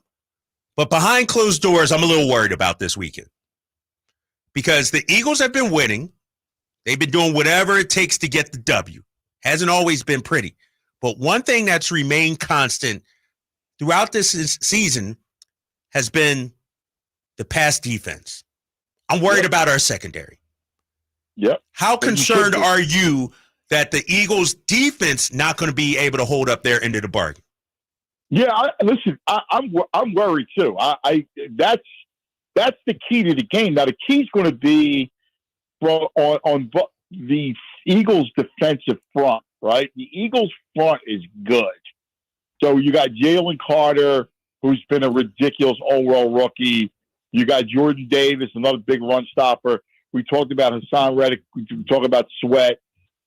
but behind closed doors, I'm a little worried about this weekend because the Eagles have been winning. They've been doing whatever it takes to get the W. Hasn't always been pretty, but one thing that's remained constant throughout this season has been the pass defense. I'm worried about our secondary. Yep. How concerned are you that the Eagles' defense not going to be able to hold up their end of the bargain? Yeah, I'm worried too. That's the key to the game. Now the key's going to be on the Eagles' defensive front, right? The Eagles' front is good. So you got Jalen Carter, who's been a ridiculous all-world rookie. You got Jordan Davis, another big run stopper. We talked about Hassan Reddick. We talked about Sweat.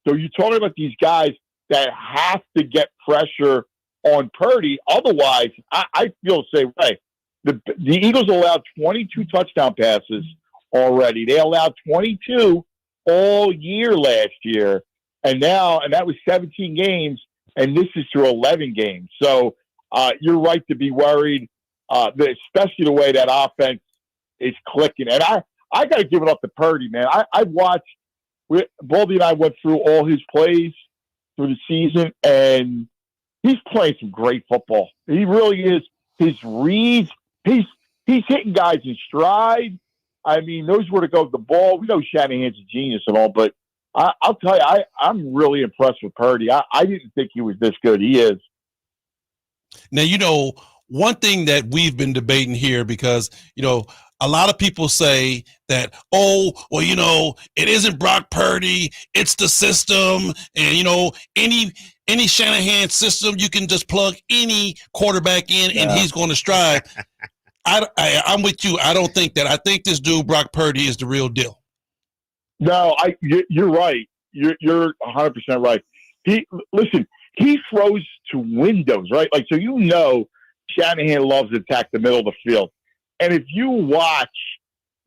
So you're talking about these guys that have to get pressure on Purdy. Otherwise, I feel the same way. The Eagles allowed 22 touchdown passes already. They allowed 22 all year last year. And that was 17 games, and this is through 11 games. So you're right to be worried, especially the way that offense is clicking. And I got to give it up to Purdy, man. I watched, Baldy and I went through all his plays through the season, and he's playing some great football. He really is. His reads, he's hitting guys in stride. I mean, knows where to go with the ball. We know Shanahan's a genius and all, but I'll tell you, I'm really impressed with Purdy. I didn't think he was this good. He is. Now, one thing that we've been debating here, because, a lot of people say that, it isn't Brock Purdy, it's the system. And, any Shanahan system, you can just plug any quarterback in and he's going to stride. I'm with you. I don't think that. I think this dude, Brock Purdy, is the real deal. No, you're right. You're 100% right. He throws to windows, right? Like, so Shanahan loves to attack the middle of the field. And if you watch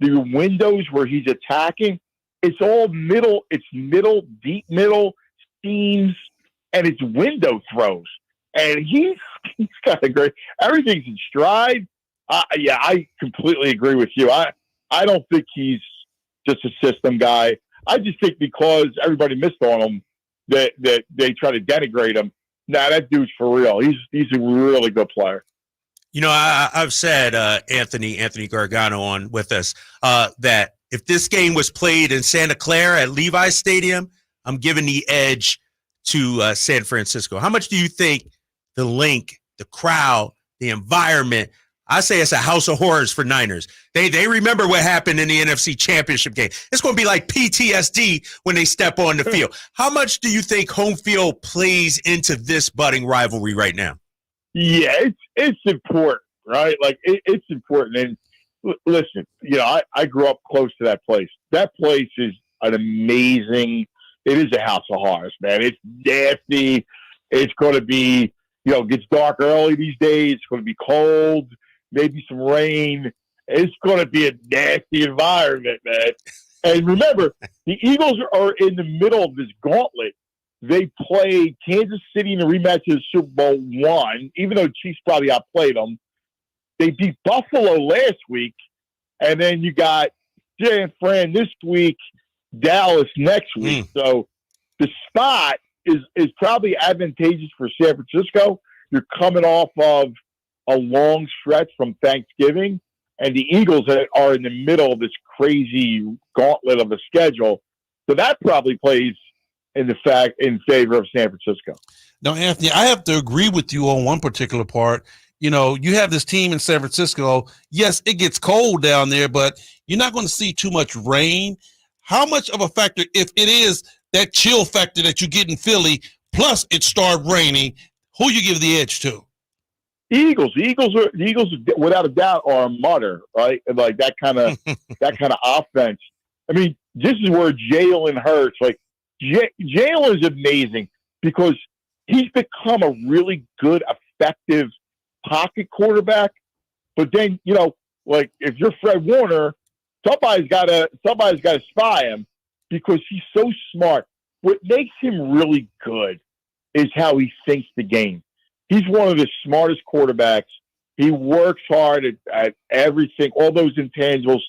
the windows where he's attacking, it's all middle, deep middle, seams, and it's window throws. and he's got a great. Everything's in stride. I completely agree with you. I don't think he's just a system guy. I just think because everybody missed on him that they try to denigrate him. Nah, that dude's for real. He's a really good player. You know, I've said, Anthony Gargano on with us, that if this game was played in Santa Clara at Levi's Stadium, I'm giving the edge to San Francisco. How much do you think the link, the crowd, the environment, I say it's a house of horrors for Niners. They remember what happened in the NFC Championship game. It's going to be like PTSD when they step on the field. How much do you think home field plays into this budding rivalry right now? Yeah, it's important, right? Like it's important. And listen, you know, I grew up close to that place. That place is an amazing. It is a house of horrors, man. It's nasty. It's going to be, you know, it gets dark early these days. It's going to be cold, maybe some rain. It's going to be a nasty environment, man. And remember, the Eagles are in the middle of this gauntlet. They played Kansas City in the rematch of the Super Bowl I, even though Chiefs probably outplayed them. They beat Buffalo last week, and then you got San Fran this week, Dallas next week. So the spot is probably advantageous for San Francisco. You're coming off of a long stretch from Thanksgiving, and the Eagles are in the middle of this crazy gauntlet of a schedule. So that probably plays in favor of San Francisco. Now, Anthony, I have to agree with you on one particular part. You know, you have this team in San Francisco. Yes, it gets cold down there, but you're not going to see too much rain. How much of a factor, if it is that chill factor that you get in Philly, plus it started raining, who you give the edge to? Eagles, without a doubt, are a mutter, right? Like that kind of offense. I mean, this is where Jalen Hurts, like Jalen is amazing because he's become a really good, effective pocket quarterback. But then, you know, like if you're Fred Warner, somebody's got to spy him because he's so smart. What makes him really good is how he thinks the game. He's one of the smartest quarterbacks. He works hard at everything, all those intangibles,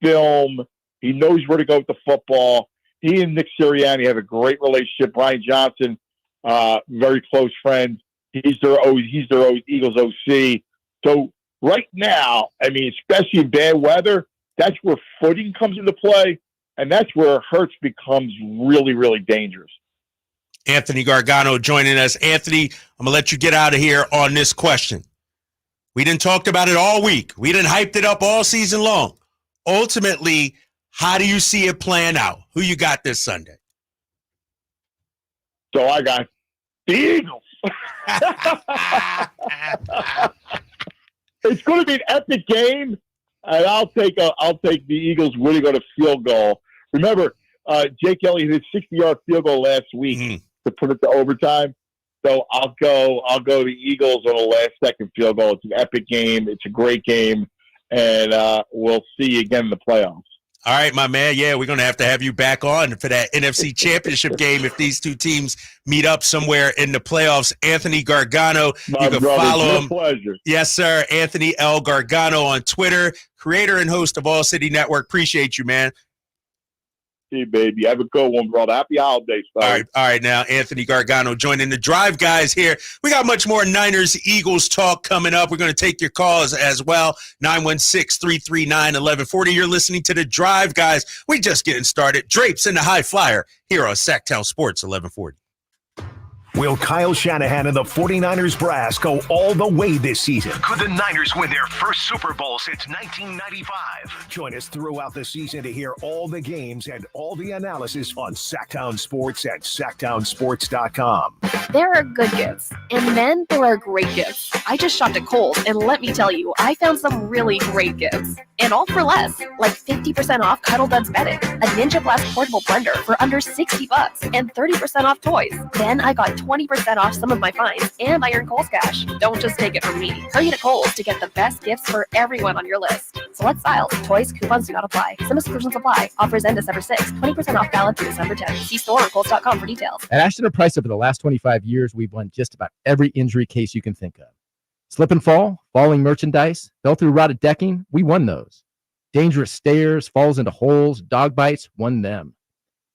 film. He knows where to go with the football. He and Nick Sirianni have a great relationship. Brian Johnson, very close friend. He's their Eagles OC. So right now, I mean, especially in bad weather, that's where footing comes into play, and that's where Hurts becomes really, really dangerous. Anthony Gargano joining us. Anthony, I'm going to let you get out of here on this question. We didn't talk about it all week. We didn't hyped it up all season long. Ultimately, how do you see it playing out? Who you got this Sunday? So I got the Eagles. It's going to be an epic game, and I'll take the Eagles winning on a field goal. Remember, Jake Elliott hit a 60-yard field goal last week to put it to overtime. So I'll go the Eagles on a last-second field goal. It's an epic game. It's a great game, and we'll see you again in the playoffs. All right, my man. Yeah, we're going to have you back on for that NFC Championship game if these two teams meet up somewhere in the playoffs. Anthony Gargano, you can follow him. Pleasure. Yes, sir. Anthony L. Gargano on Twitter, creator and host of All City Network. Appreciate you, man. Hey, baby. Have a good one, brother. Happy holidays, fellas. All right. Now, Anthony Gargano joining the Drive guys here. We got much more Niners-Eagles talk coming up. We're going to take your calls as well. 916-339-1140. You're listening to the Drive guys. We just getting started. Drapes in the High Flyer here on Sactown Sports 1140. Will Kyle Shanahan and the 49ers brass go all the way this season? Could the Niners win their first Super Bowl since 1995? Join us throughout the season to hear all the games and all the analysis on Sactown Sports at SactownSports.com. There are good gifts, and then there are great gifts. I just shopped at Kohl's, and let me tell you, I found some really great gifts. And all for less, like 50% off Cuddle Duds bedding, a Ninja Blast portable blender for under $60, and 30% off toys. Then I got 20% off some of my finds, and I earn Kohl's Cash. Don't just take it from me. Hurry to Kohl's to get the best gifts for everyone on your list. Select styles, toys, coupons do not apply. Some exclusions apply. Offers end December 6th. 20% off valid through December 10th. See store or Kohl's.com for details. At Ashton & Price, over the last 25 years, we've won just about every injury case you can think of. Slip and fall, falling merchandise, fell through rotted decking, we won those. Dangerous stairs, falls into holes, dog bites, won them.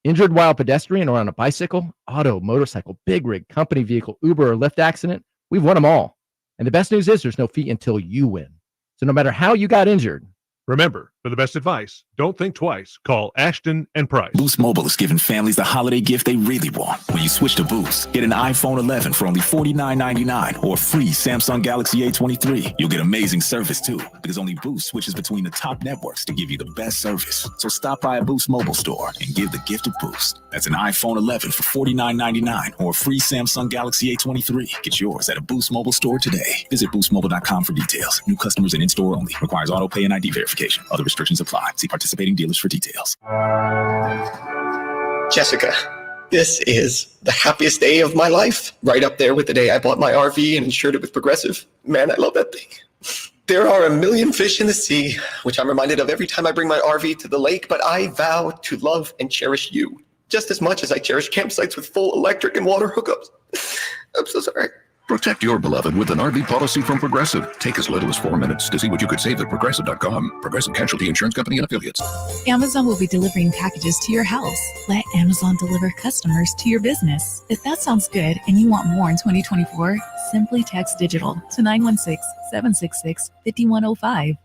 Injured while pedestrian or on a bicycle, auto, motorcycle, big rig, company vehicle, Uber, or Lyft accident, we've won them all. And the best news is there's no fee until you win. So no matter how you got injured, remember, for the best advice, don't think twice. Call Ashton & Price. Boost Mobile is giving families the holiday gift they really want. When you switch to Boost, get an iPhone 11 for only $49.99 or a free Samsung Galaxy A23. You'll get amazing service too, because only Boost switches between the top networks to give you the best service. So stop by a Boost Mobile store and give the gift of Boost. That's an iPhone 11 for $49.99 or a free Samsung Galaxy A23. Get yours at a Boost Mobile store today. Visit boostmobile.com for details. New customers and in-store only. Requires auto pay and ID verification. Other restrictions apply. See participating dealers for details. Jessica, this is the happiest day of my life. Right up there with the day I bought my RV and insured it with Progressive. Man, I love that thing. There are a million fish in the sea, which I'm reminded of every time I bring my RV to the lake, but I vow to love and cherish you just as much as I cherish campsites with full electric and water hookups. I'm so sorry. Protect your beloved with an RV policy from Progressive. Take as little as 4 minutes to see what you could save at Progressive.com. Progressive Casualty Insurance Company and Affiliates. Amazon will be delivering packages to your house. Let Amazon deliver customers to your business. If that sounds good and you want more in 2024, simply text digital to 916-766-5105.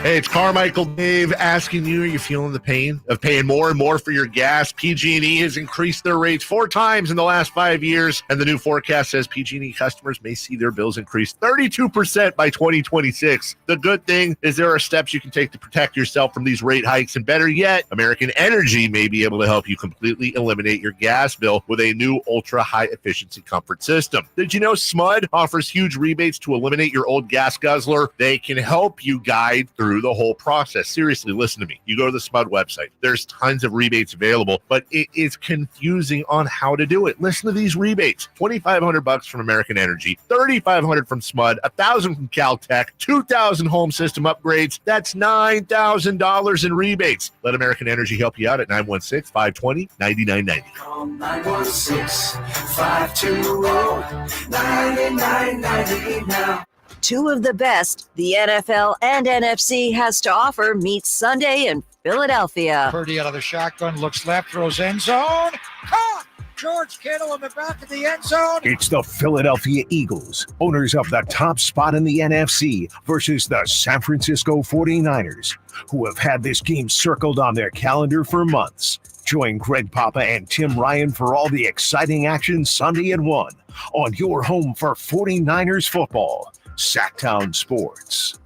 Hey, it's Carmichael Dave asking you, are you feeling the pain of paying more and more for your gas? PG&E has increased their rates 4 times in the last 5 years, and the new forecast says PG&E customers may see their bills increase 32% by 2026. The good thing is there are steps you can take to protect yourself from these rate hikes, and better yet, American Energy may be able to help you completely eliminate your gas bill with a new ultra-high efficiency comfort system. Did you know SMUD offers huge rebates to eliminate your old gas guzzler? They can help you guide through the whole process. Seriously, listen to me. You go to the SMUD website. There's tons of rebates available, but it is confusing on how to do it. Listen to these rebates. $2,500 from American Energy, $3,500 from SMUD, $1,000 from Caltech, $2,000 home system upgrades. That's $9,000 in rebates. Let American Energy help you out at 916-520-9990. Call 916-520-9990 now. Two of the best the NFL and NFC has to offer meet Sunday in Philadelphia. Purdy out of the shotgun, looks left, throws end zone. Caught! George Kittle in the back of the end zone. It's the Philadelphia Eagles, owners of the top spot in the NFC, versus the San Francisco 49ers, who have had this game circled on their calendar for months. Join Greg Papa and Tim Ryan for all the exciting action Sunday at 1 on your home for 49ers football. Sactown Sports.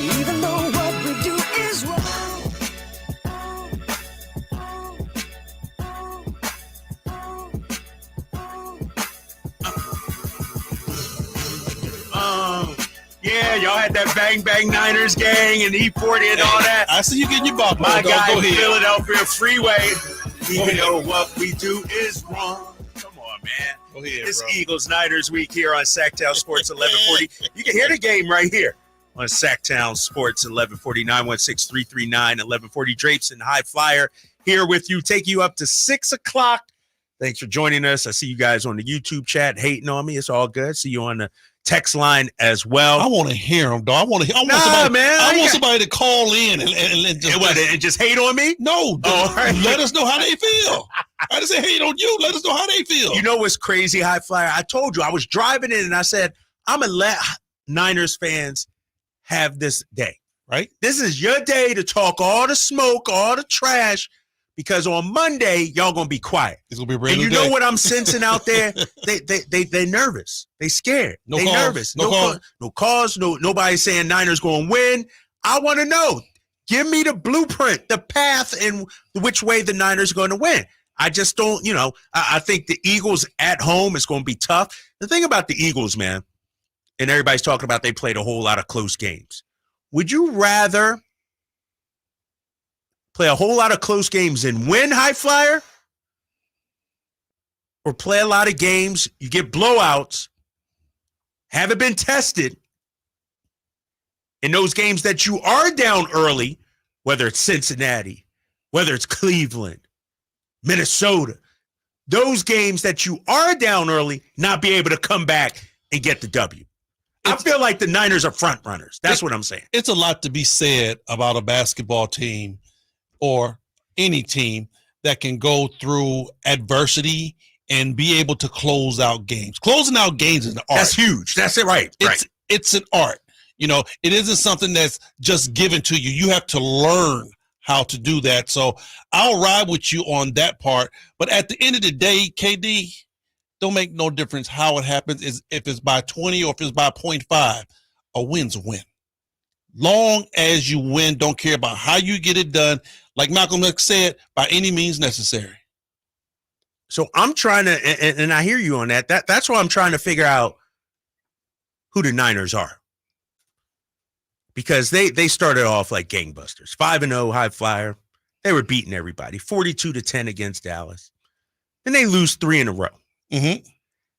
Even though what we do is wrong. Yeah, y'all had that Bang Bang Niners gang and E40 and all that. I see you getting your ball. My Go guy, ahead. Philadelphia Freeway. Even though what we do is wrong. Come on, man. Go ahead, It's bro. Eagles Niners week here on Sactown Sports 1140. You can hear the game right here on Sactown Sports 1140, 916-339-1140. Drapes and High Flyer here with you, take you up to 6 o'clock. Thanks for joining us. I see you guys on the YouTube chat hating on me. It's all good. See you on the text line as well. I want to hear them, dog. I want somebody to call in and just hate on me. No, let us know how they feel. I just say hate on you. Let us know how they feel. You know what's crazy, High Flyer? I told you I was driving in and I said I'm gonna let Niners fans have this day. Right? This is your day to talk all the smoke, all the trash. Because on Monday, y'all gonna be quiet. It's gonna be a brand and new you know day. what I'm sensing out there? They nervous. They scared. No they calls. nervous. No calls. No calls. Nobody saying Niners gonna win. I want to know. Give me the blueprint, the path, and which way the Niners are going to win. I just don't. I think the Eagles at home is going to be tough. The thing about the Eagles, man, and everybody's talking about they played a whole lot of close games. Would you rather play a whole lot of close games and win, High Flyer? Or play a lot of games, you get blowouts, haven't been tested, in those games that you are down early, whether it's Cincinnati, whether it's Cleveland, Minnesota, those games that you are down early, not be able to come back and get the W. I feel like the Niners are front runners. That's what I'm saying. It's a lot to be said about a basketball team or any team that can go through adversity and be able to close out games. Closing out games is an art. That's huge. That's it, right. It's an art. You know, it isn't something that's just given to you. You have to learn how to do that. So I'll ride with you on that part. But at the end of the day, KD, don't make no difference how it happens, is if it's by 20 or if it's by 0.5. A win's a win. Long as you win, don't care about how you get it done. Like Malcolm X said, by any means necessary. So I'm trying to, and I hear you on that. That's why I'm trying to figure out who the Niners are. Because they started off like gangbusters. 5-0 High Flyer. They were beating everybody. 42-10 against Dallas. Then they lose 3 in a row. Mm-hmm.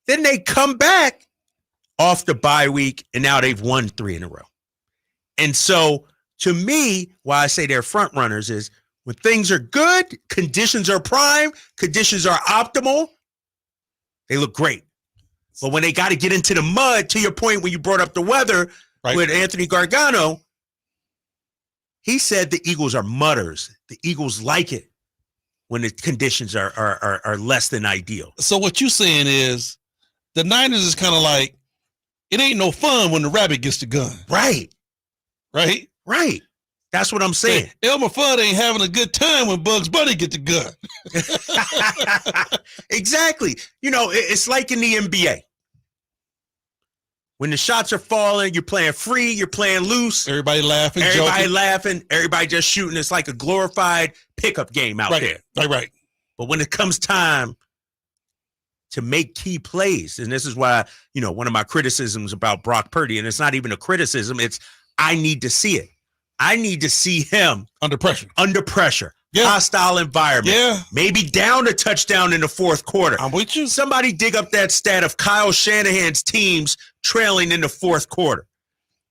Then they come back off the bye week, and now they've won 3 in a row. And so, to me, why I say they're front runners is when things are good, conditions are prime, conditions are optimal, they look great. But when they got to get into the mud, to your point when you brought up the weather with Anthony Gargano, he said the Eagles are mudders. The Eagles like it when the conditions are less than ideal. So what you're saying is the Niners is kind of like, it ain't no fun when the rabbit gets the gun. Right. Right? Right. That's what I'm saying. Elmer Fudd ain't having a good time when Bugs Bunny get the gun. Exactly. You know, it's like in the NBA. When the shots are falling, you're playing free, you're playing loose. Everybody laughing, everybody joking. laughing, everybody just shooting. It's like a glorified pickup game out there. Right. But when it comes time to make key plays, and this is why, you know, one of my criticisms about Brock Purdy, and it's not even a criticism, it's I need to see it. I need to see him under pressure. Hostile environment. Yeah. Maybe down a touchdown in the fourth quarter. I'm with you. Somebody dig up that stat of Kyle Shanahan's teams trailing in the fourth quarter.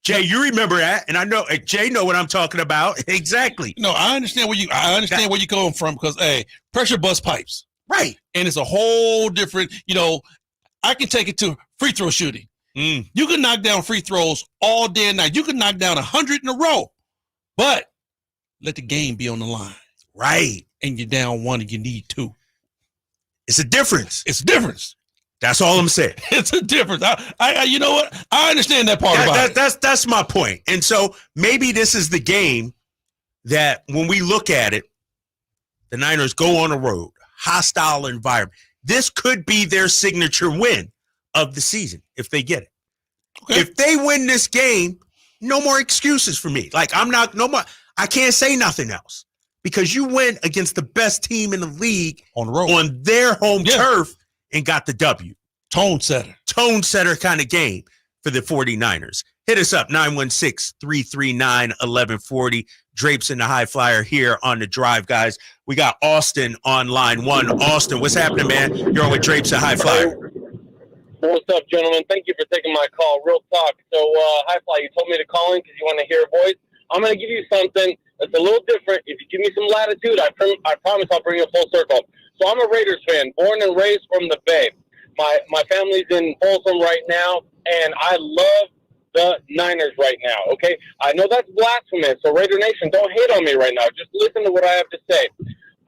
Jay, you remember that, and I know Jay know what I'm talking about. Exactly. No, I understand where you're coming from because pressure bust pipes. Right. And it's a whole different, I can take it to free throw shooting. You can knock down free throws all day and night. You can knock down 100 in a row, but let the game be on the line. Right. And you're down 1 and you need 2. It's a difference. It's a difference. That's all I'm saying. It's a difference. I you know what? I understand that part about it. That's my point. And so maybe this is the game that when we look at it, the Niners go on the road, hostile environment. This could be their signature win of the season if they get it. Okay. If they win this game, no more excuses for me. Like I can't say nothing else because you went against the best team in the league on the road, on their home turf and got the W. Tone setter kind of game for the 49ers. Hit us up, 916-339-1140. Drapes in the High Flyer here on The Drive, guys. We got Austin on line 1. Austin, what's happening, man? You're on with Drapes and High Flyer. What's up, gentlemen? Thank you for taking my call. Real talk. So, High Flyer, you told me to call in because you want to hear a voice. I'm going to give you something that's a little different. If you give me some latitude, I promise I'll bring you full circle. So I'm a Raiders fan, born and raised from the Bay. My family's in Folsom right now, and I love the Niners right now, okay? I know that's blasphemous, so Raider Nation, don't hate on me right now. Just listen to what I have to say.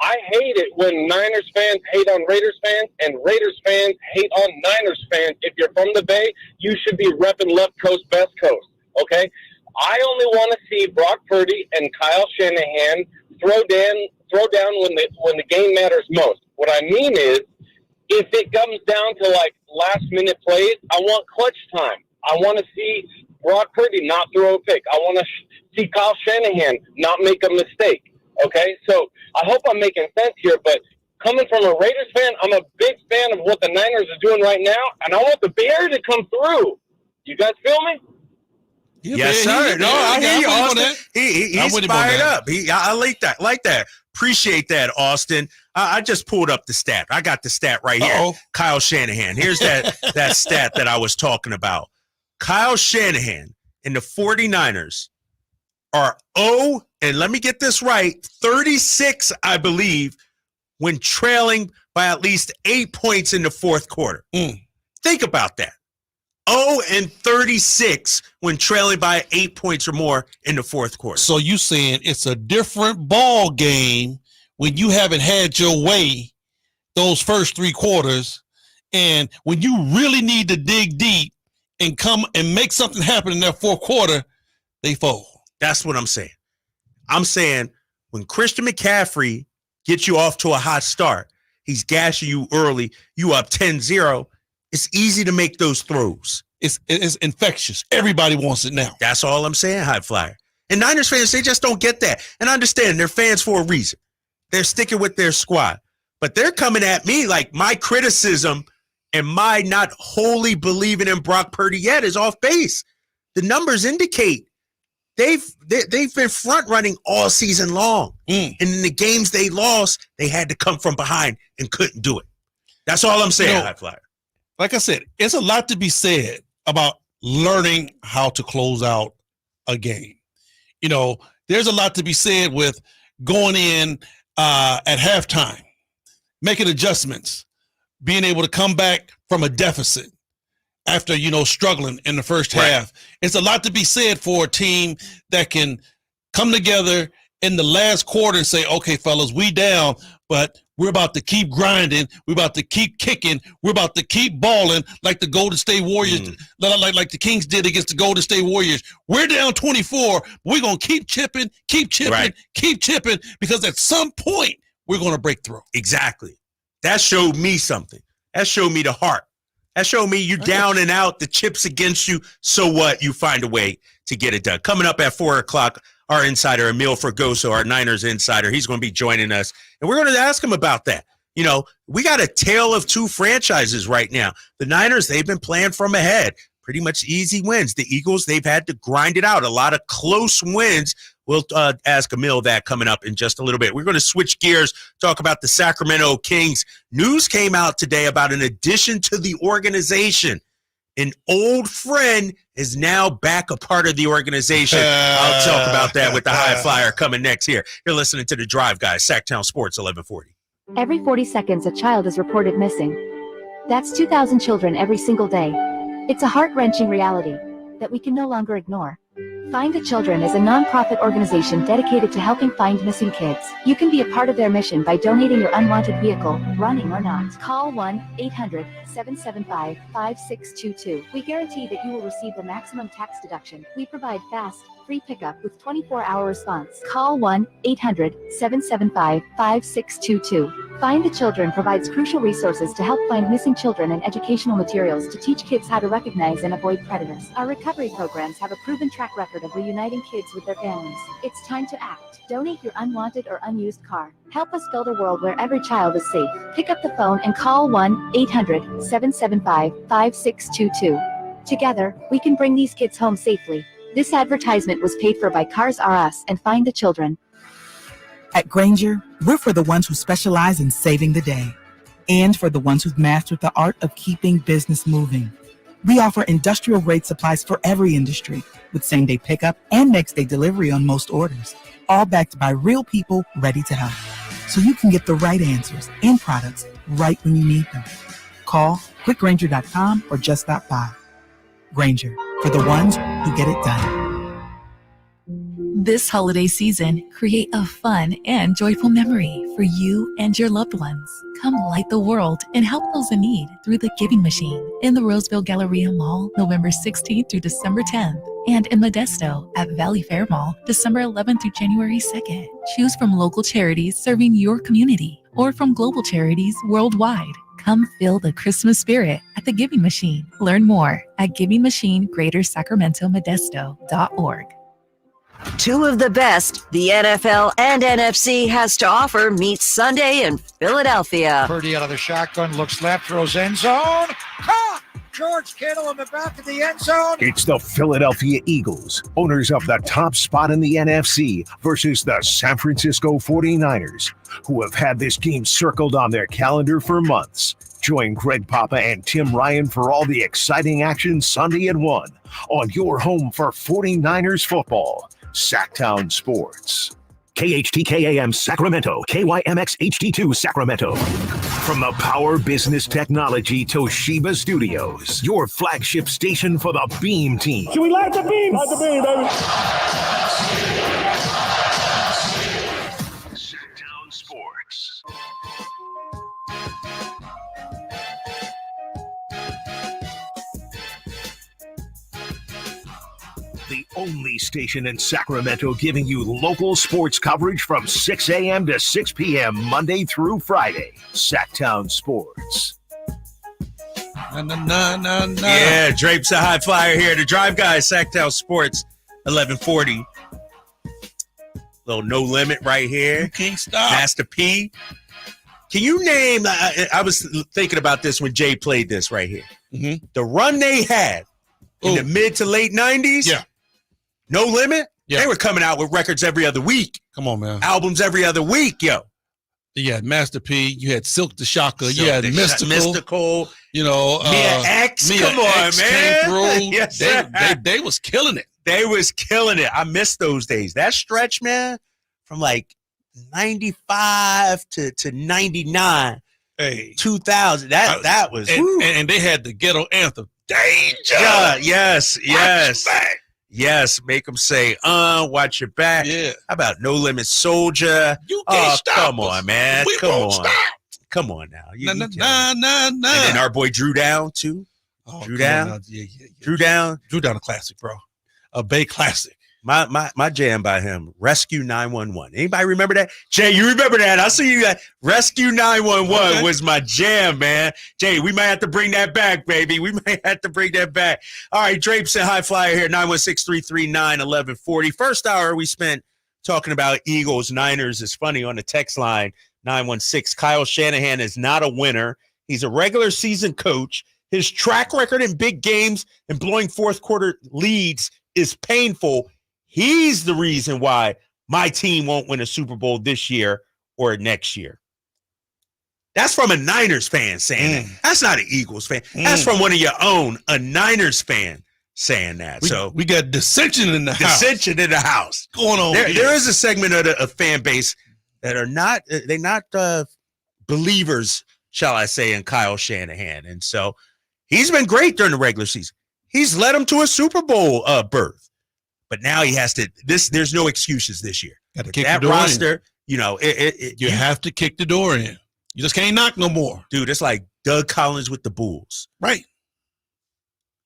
I hate it when Niners fans hate on Raiders fans, and Raiders fans hate on Niners fans. If you're from the Bay, you should be repping left coast, best coast, okay? I only want to see Brock Purdy and Kyle Shanahan throw down when the game matters most. What I mean is, if it comes down to like last-minute plays, I want clutch time. I want to see Brock Purdy not throw a pick. I want to see Kyle Shanahan not make a mistake. Okay, so I hope I'm making sense here, but coming from a Raiders fan, I'm a big fan of what the Niners are doing right now, and I want the Bears to come through. You guys feel me? Yes, sir. No, I hear you, Austin. He's fired up. I like that. Like that. Appreciate that, Austin. I just pulled up the stat. I got the stat right here. Kyle Shanahan. Here's that stat that I was talking about. Kyle Shanahan and the 49ers are 0, and let me get this right, 36, I believe, when trailing by at least 8 points in the fourth quarter. Think about that. 0-36 when trailing by 8 points or more in the fourth quarter. So you saying it's a different ball game when you haven't had your way those first 3 quarters, and when you really need to dig deep and come and make something happen in that fourth quarter, they fold. That's what I'm saying. I'm saying when Christian McCaffrey gets you off to a hot start, he's gashing you early, you up 10-0, it's easy to make those throws. It's infectious. Everybody wants it now. That's all I'm saying, High Flyer. And Niners fans, they just don't get that. And I understand they're fans for a reason. They're sticking with their squad. But they're coming at me like my criticism and my not wholly believing in Brock Purdy yet is off base. The numbers indicate they've been front running all season long. And in the games they lost, they had to come from behind and couldn't do it. That's all I'm saying, High Flyer. Like I said, it's a lot to be said about learning how to close out a game. You know, there's a lot to be said with going in at halftime, making adjustments, being able to come back from a deficit after, struggling in the first half. It's a lot to be said for a team that can come together in the last quarter and say, okay, fellas, we down, but we're about to keep grinding. We're about to keep kicking. We're about to keep balling like the Golden State Warriors, like the Kings did against the Golden State Warriors. We're down 24. We're going to keep chipping, keep chipping, because at some point we're going to break through. Exactly. That showed me something. That showed me the heart. That showed me you down and out, the chips against you. So what? You find a way to get it done. Coming up at 4 o'clock, our insider, Emil Fergoso, our Niners insider, he's going to be joining us. And we're going to ask him about that. We got a tale of two franchises right now. The Niners, they've been playing from ahead. Pretty much easy wins. The Eagles, they've had to grind it out. A lot of close wins. We'll ask Emil that coming up in just a little bit. We're going to switch gears, talk about the Sacramento Kings. News came out today about an addition to the organization. An old friend is now back a part of the organization. I'll talk about that with the High Flyer coming next here. You're listening to The Drive, guys. Sactown Sports 1140. Every 40 seconds, a child is reported missing. That's 2,000 children every single day. It's a heart-wrenching reality that we can no longer ignore. Find the Children is a non-profit organization dedicated to helping find missing kids. You can be a part of their mission by donating your unwanted vehicle, running or not. Call 1-800-775-5622. We guarantee that you will receive the maximum tax deduction. We provide fast, free pickup with 24-hour response. Call 1-800-775-5622. Find the Children provides crucial resources to help find missing children and educational materials to teach kids how to recognize and avoid predators. Our recovery programs have a proven track record of reuniting kids with their families. It's time to act. Donate your unwanted or unused car. Help us build a world where every child is safe. Pick up the phone and call 1-800-775-5622. Together, we can bring these kids home safely. This advertisement was paid for by Cars R Us and Find the Children. At Grainger, we're for the ones who specialize in saving the day and for the ones who've mastered the art of keeping business moving. We offer industrial-grade supplies for every industry with same-day pickup and next-day delivery on most orders, all backed by real people ready to help. So you can get the right answers and products right when you need them. Call quickgrainger.com or just stop by. Grainger, for the ones who get it done. This holiday season, create a fun and joyful memory for you and your loved ones. Come light the world and help those in need through the Giving Machine in the Roseville Galleria Mall, November 16th through December 10th, and in Modesto at Valley Fair Mall, December 11th through January 2nd. Choose from local charities serving your community or from global charities worldwide. Come feel the Christmas spirit at the Giving Machine. Learn more at givingmachine.greatersacramentomodesto.org. Two of the best the NFL and NFC has to offer meet Sunday in Philadelphia. Purdy out of the shotgun, looks left, throws end zone. Caught! George Kittle in the back of the end zone. It's the Philadelphia Eagles, owners of the top spot in the NFC, versus the San Francisco 49ers, who have had this game circled on their calendar for months. Join Greg Papa and Tim Ryan for all the exciting action Sunday at 1 on your home for 49ers football, Sactown Sports. KHTKAM Sacramento, KYMX HD2 Sacramento. From the Power Business Technology Toshiba Studios, your flagship station for the Beam Team. Should we light the beam? Light the beam, baby. Sactown Sports. The only station in Sacramento giving you local sports coverage from 6 a.m. to 6 p.m. Monday through Friday. Sactown Sports. Yeah, Drape's a high flyer here. The Drive Guys, Sactown Sports, 1140. Little No Limit right here. You can't stop. Master P. Can you name, I was thinking about this when Jay played this right here. Mm-hmm. The run they had in the mid to late 90s. Yeah. No Limit. Yeah. They were coming out with records every other week. Come on, man. Albums every other week, yo. You had Master P. You had Silk the Shocker. Silk You had the Mystical. You know, Mia X. Mia Come on, X man. Came through. Yes, they was killing it. They was killing it. I miss those days. That stretch, man, from like 95 to 99, hey, 2000. That was. And they had the ghetto anthem. Danger. Yeah, yes. Yes, make them say, watch your back. Yeah. How about No Limit Soldier? You can't stop come us. on, man. We Come won't on. stop. Come on now. Nah. And then our boy Drew Down, too. Oh, Drew come Down. on now. Yeah. Drew Down. Drew Down a classic, bro. A Bay classic. My jam by him, Rescue 911. Anybody remember that? Jay, you remember that? I see you. Rescue 911 was my jam, man. Jay, we might have to bring that back, baby. We might have to bring that back. All right, Drapes and High Flyer here, 916-339-1140. First hour we spent talking about Eagles, Niners. Is funny on the text line, 916. Kyle Shanahan is not a winner. He's a regular season coach. His track record in big games and blowing fourth quarter leads is painful. He's the reason why my team won't win a Super Bowl this year or next year. That's from a Niners fan saying that. That's not an Eagles fan. That's from one of your own, a Niners fan saying that. We got dissension in the house. Dissension in the house. Going on here. There is a segment of the fan base that are not, they're not believers, shall I say, in Kyle Shanahan. And so he's been great during the regular season. He's led them to a Super Bowl berth. But now he has to. There's no excuses this year. Got to kick that the door roster, in. you know, you have to kick the door in. You just can't knock no more, dude. It's like Doug Collins with the Bulls, right?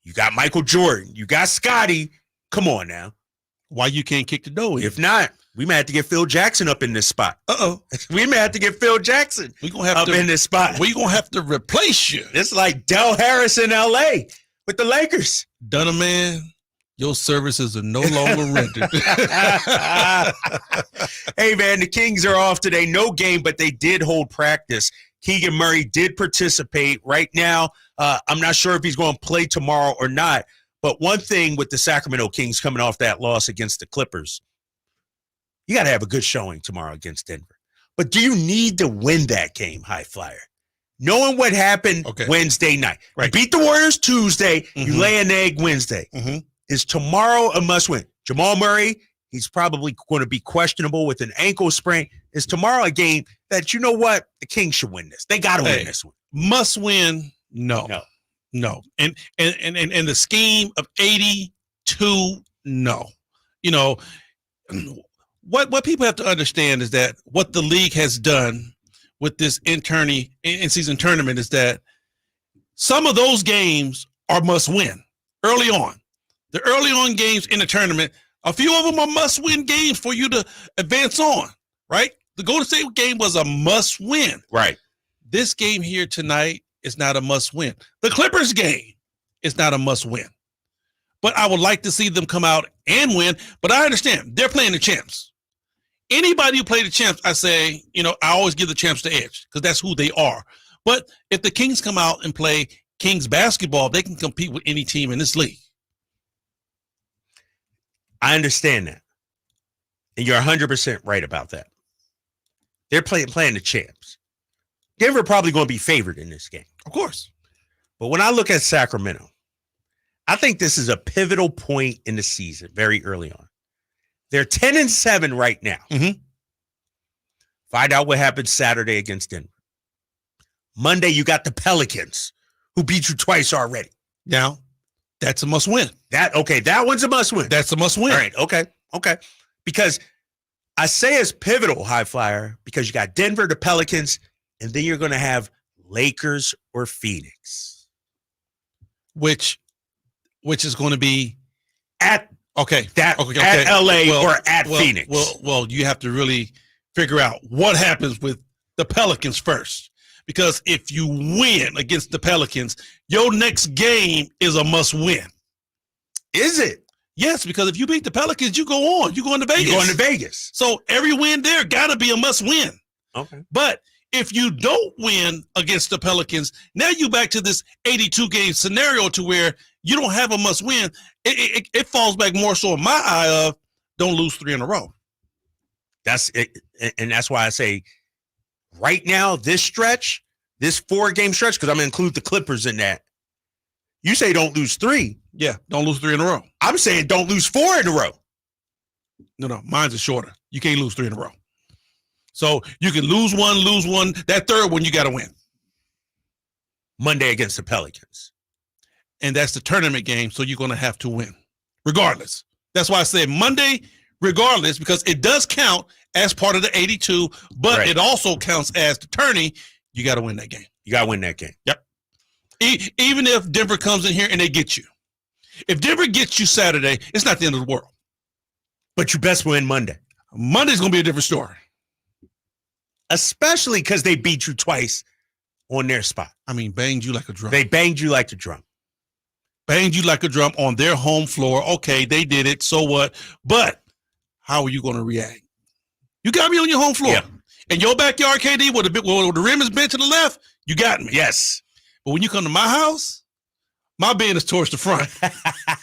You got Michael Jordan, you got Scotty. Come on now, why you can't kick the door in? If not, we may have to get Phil Jackson up in this spot. We may have to get Phil Jackson. We gonna have up in this spot. We gonna have to replace you. It's like Del Harris in L.A. with the Lakers. Done a man. Your services are no longer rented. Hey, man, the Kings are off today. No game, but they did hold practice. Keegan Murray did participate. Right now, I'm not sure if he's going to play tomorrow or not. But one thing with the Sacramento Kings coming off that loss against the Clippers, you got to have a good showing tomorrow against Denver. But do you need to win that game, High Flyer? Knowing what happened Wednesday night. Right. You beat the Warriors Tuesday. You lay an egg Wednesday. Is tomorrow a must-win? Jamal Murray, he's probably going to be questionable with an ankle sprain. Is tomorrow a game that, you know what, the Kings should win this? They got to win this one. Must win? No. And the scheme of 82, no. You know, what people have to understand is that what the league has done with this in-season tournament is that some of those games are must-win early on. The early on games in the tournament, a few of them are must-win games for you to advance on, right? The Golden State game was a must-win. Right. This game here tonight is not a must-win. The Clippers game is not a must-win. But I would like to see them come out and win. But I understand they're playing the champs. Anybody who played the champs, I say, I always give the champs the edge because that's who they are. But if the Kings come out and play Kings basketball, they can compete with any team in this league. I understand that. And you're 100% right about that. They're playing the champs. Denver probably going to be favored in this game. Of course. But when I look at Sacramento, I think this is a pivotal point in the season very early on. They're 10-7 right now. Mm-hmm. Find out what happens Saturday against Denver. Monday, you got the Pelicans, who beat you twice already. Now, that's a must-win. That one's a must-win. That's a must-win. All right, okay. Because I say it's pivotal, High Flyer, because you got Denver, the Pelicans, and then you're going to have Lakers or Phoenix. Which is going to be at at LA or at Phoenix. Well, you have to really figure out what happens with the Pelicans first. Because if you win against the Pelicans, your next game is a must-win. Is it? Yes, because if you beat the Pelicans, you go on. You go into Vegas. You're going to Vegas. So every win there got to be a must-win. Okay. But if you don't win against the Pelicans, now you back to this 82-game scenario to where you don't have a must-win. It falls back more so in my eye of don't lose 3 in a row. That's it, and that's why I say right now, this stretch, this 4-game stretch, because I'm going to include the Clippers in that. You say don't lose 3. Yeah, don't lose 3 in a row. I'm saying don't lose 4 in a row. No, mine's is shorter. You can't lose 3 in a row. So you can lose one. That third one, you got to win. Monday against the Pelicans. And that's the tournament game, so you're going to have to win, regardless. That's why I said Monday, regardless, because it does count as part of the 82, but It also counts as the tourney. You got to win that game. You got to win that game. Yep. Even if Denver comes in here and they get you. If Denver gets you Saturday, it's not the end of the world. But you best win Monday. Monday's going to be a different story. Especially because they beat you twice on their spot. I mean, banged you like a drum. They banged you like a drum. Banged you like a drum on their home floor. Okay, they did it. So what? But how are you going to react? You got me on your home floor. Yeah. In your backyard, KD, where the rim is bent to the left, you got me. Yes. But when you come to my house, my bed is towards the front.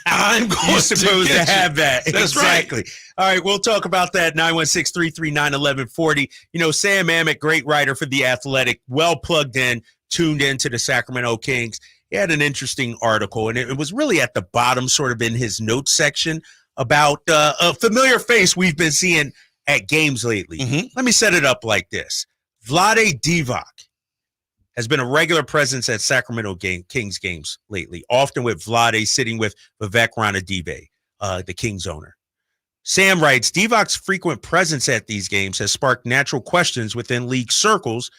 I'm going You're supposed to have that. That's exactly. Right. All right, we'll talk about that. 916-339-1140. You know, Sam Amick, great writer for The Athletic, well plugged in, tuned into the Sacramento Kings. He had an interesting article, and it was really at the bottom, sort of in his notes section, about a familiar face we've been seeing at games lately. Mm-hmm. Let me set it up like this. Vlade Divac has been a regular presence at Sacramento Kings games lately, often with Vlade sitting with Vivek Ranadive, the Kings owner. Sam writes, Divac's frequent presence at these games has sparked natural questions within league circles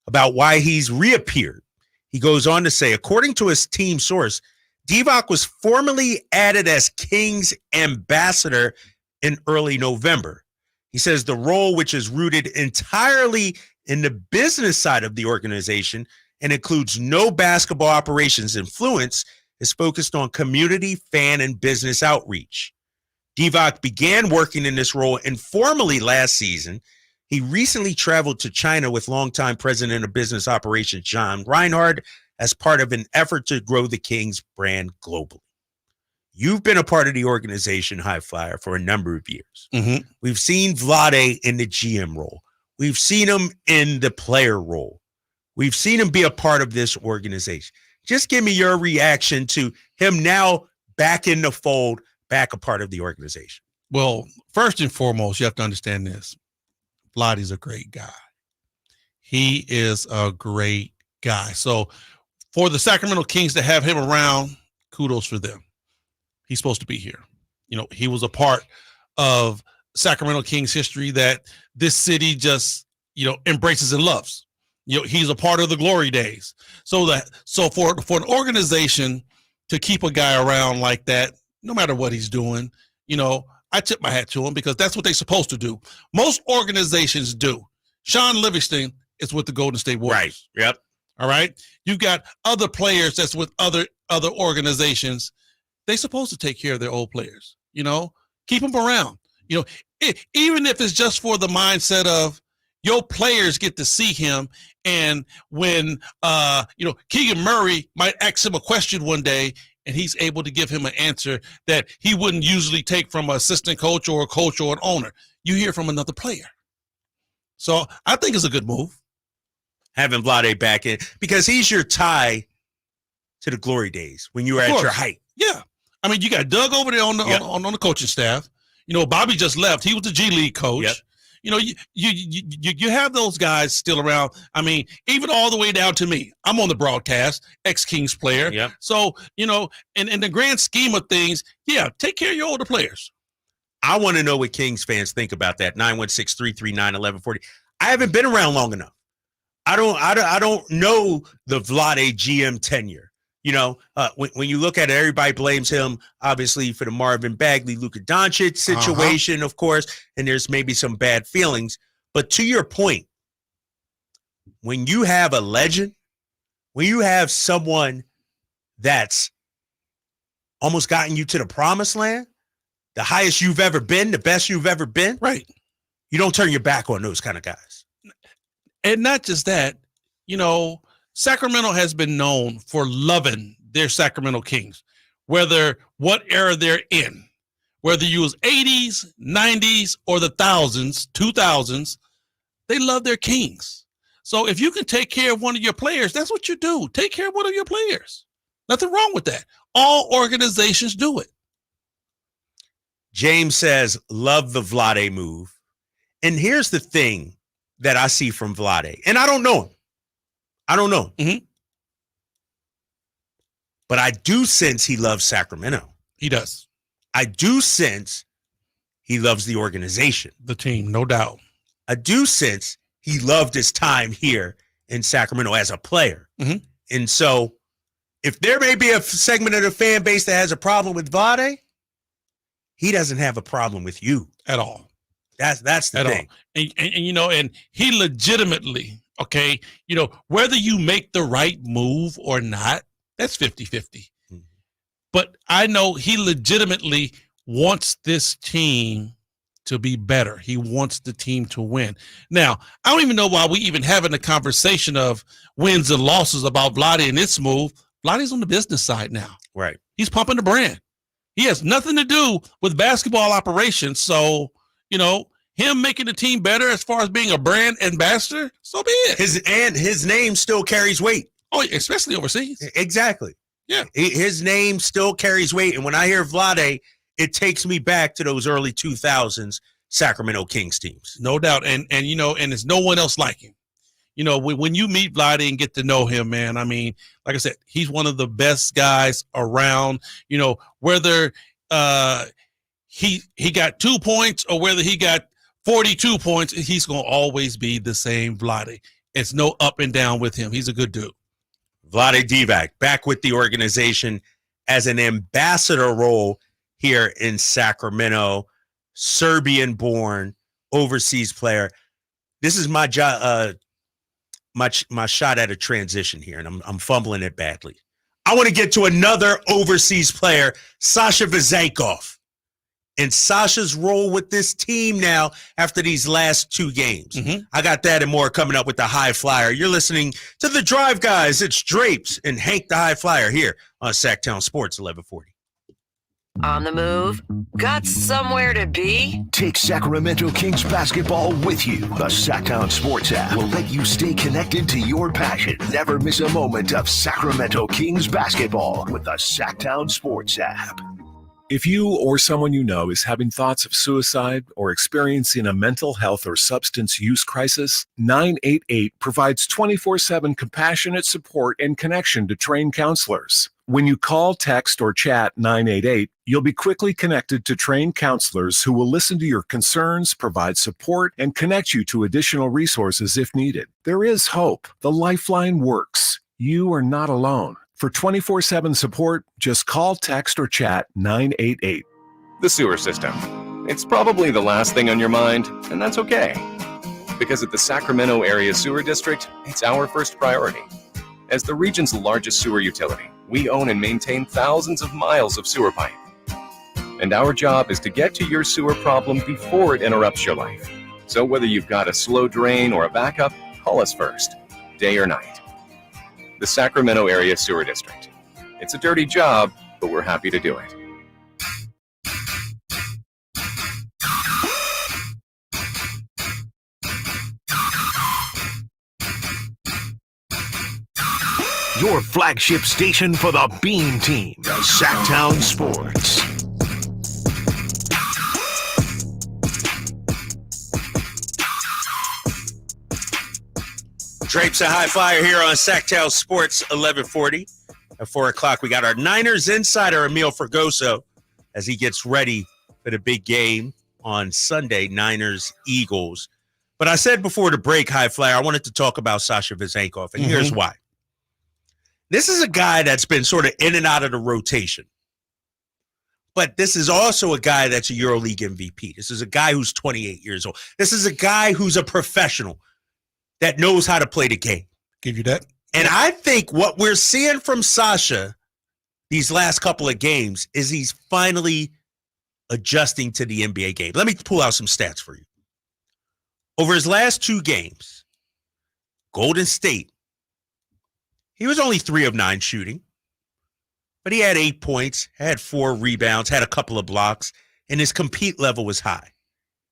about why he's reappeared. He goes on to say, according to his team source, Divac was formally added as Kings ambassador in early November. He says the role, which is rooted entirely in the business side of the organization and includes no basketball operations influence, is focused on community, fan, and business outreach. Divac began working in this role informally last season. He recently traveled to China with longtime president of business operations John Reinhardt as part of an effort to grow the Kings brand globally. You've been a part of the organization, High Flyer, for a number of years. Mm-hmm. We've seen Vlade in the GM role. We've seen him in the player role. We've seen him be a part of this organization. Just give me your reaction to him now back in the fold, back a part of the organization. Well, first and foremost, you have to understand this. Vlade's a great guy. He is a great guy. So for the Sacramento Kings to have him around, kudos for them. He's supposed to be here. You know, he was a part of Sacramento Kings history that this city just, you know, embraces and loves. You know, he's a part of the glory days. So for an organization to keep a guy around like that, no matter what he's doing, you know, I tip my hat to him because that's what they're supposed to do. Most organizations do. Sean Livingston is with the Golden State Warriors. Right. Yep. All right. You've got other players that's with other organizations. They're supposed to take care of their old players, you know, keep them around, you know, even if it's just for the mindset of, your players get to see him. And when, Keegan Murray might ask him a question one day and he's able to give him an answer that he wouldn't usually take from an assistant coach or a coach or an owner. You hear from another player. So I think it's a good move. Having Vlade back in, because he's your tie to the glory days when you were at your height. Yeah. I mean, you got Doug over there on the coaching staff. Bobby just left. He was the G League coach. Yep. You have those guys still around. I mean, even all the way down to me. I'm on the broadcast, ex-Kings player. Yep. So, in the grand scheme of things, take care of your older players. I want to know what Kings fans think about that. 916-339-1140. I haven't been around long enough. I don't know the Vlade GM tenure. When you look at it, everybody blames him, obviously, for the Marvin Bagley, Luka Doncic situation, of course, and there's maybe some bad feelings. But to your point, when you have a legend, when you have someone that's almost gotten you to the promised land, the highest you've ever been, the best you've ever been, right? You don't turn your back on those kind of guys. And not just that, Sacramento has been known for loving their Sacramento Kings, whether what era they're in, whether you was 80s, 90s, or the 2000s, they love their Kings. So if you can take care of one of your players, that's what you do. Take care of one of your players. Nothing wrong with that. All organizations do it. James says, love the Vlade move. And here's the thing that I see from Vlade, and I don't know him. Mm-hmm. But I do sense he loves Sacramento. He does. I do sense he loves the organization. The team, no doubt. I do sense he loved his time here in Sacramento as a player. Mm-hmm. And so if there may be a segment of the fan base that has a problem with Vlade, he doesn't have a problem with you. At all. That's the thing. And he legitimately, whether you make the right move or not, that's 50-50. Mm-hmm. But I know he legitimately wants this team to be better. He wants the team to win. Now, I don't even know why we even having a conversation of wins and losses about Vlade and its move. Vlade's on the business side now. Right. He's pumping the brand. He has nothing to do with basketball operations. So, him making the team better as far as being a brand ambassador, so be it. His name still carries weight. Oh, especially overseas. Exactly. Yeah. His name still carries weight. And when I hear Vlade, it takes me back to those early 2000s Sacramento Kings teams. No doubt. And there's no one else like him. When you meet Vlade and get to know him, man, I mean, like I said, he's one of the best guys around, whether he got 2 points or whether he got 42 points, he's going to always be the same Vlade. It's no up and down with him. He's a good dude. Vlade Divac back with the organization as an ambassador role here in Sacramento, Serbian-born overseas player. This is my my shot at a transition here, and I'm fumbling it badly. I want to get to another overseas player, Sasha Vezenkov. And Sasha's role with this team now after these last 2 games. Mm-hmm. I got that and more coming up with the High Flyer. You're listening to The Drive Guys. It's Drapes and Hank the High Flyer here on Sactown Sports 1140. On the move? Got somewhere to be? Take Sacramento Kings basketball with you. The Sactown Sports app will let you stay connected to your passion. Never miss a moment of Sacramento Kings basketball with the Sactown Sports app. If you or someone you know is having thoughts of suicide or experiencing a mental health or substance use crisis, 988 provides 24/7 compassionate support and connection to trained counselors. When you call, text, or chat 988, you'll be quickly connected to trained counselors who will listen to your concerns, provide support, and connect you to additional resources if needed. There is hope. The Lifeline works. You are not alone. For 24/7 support, just call, text, or chat 988. The sewer system. It's probably the last thing on your mind, and that's okay. Because at the Sacramento Area Sewer District, it's our first priority. As the region's largest sewer utility, we own and maintain thousands of miles of sewer pipe. And our job is to get to your sewer problem before it interrupts your life. So whether you've got a slow drain or a backup, call us first, day or night. The Sacramento Area Sewer District. It's a dirty job, but we're happy to do it. Your flagship station for the Beam Team, Sactown Sports. Drapes a high flyer here on Sactown Sports 1140. At 4 o'clock, we got our Niners insider, Emil Fergoso, as he gets ready for the big game on Sunday, Niners-Eagles. But I said before the break, high flyer, I wanted to talk about Sasha Vezenkov, and here's why. This is a guy that's been sort of in and out of the rotation. But this is also a guy that's a EuroLeague MVP. This is a guy who's 28 years old. This is a guy who's a professional that knows how to play the game. Give you that. And I think what we're seeing from Sasha these last couple of games is he's finally adjusting to the NBA game. Let me pull out some stats for you. Over his last 2 games, Golden State, he was only 3 of 9 shooting, but he had 8 points, had 4 rebounds, had a couple of blocks, and his compete level was high.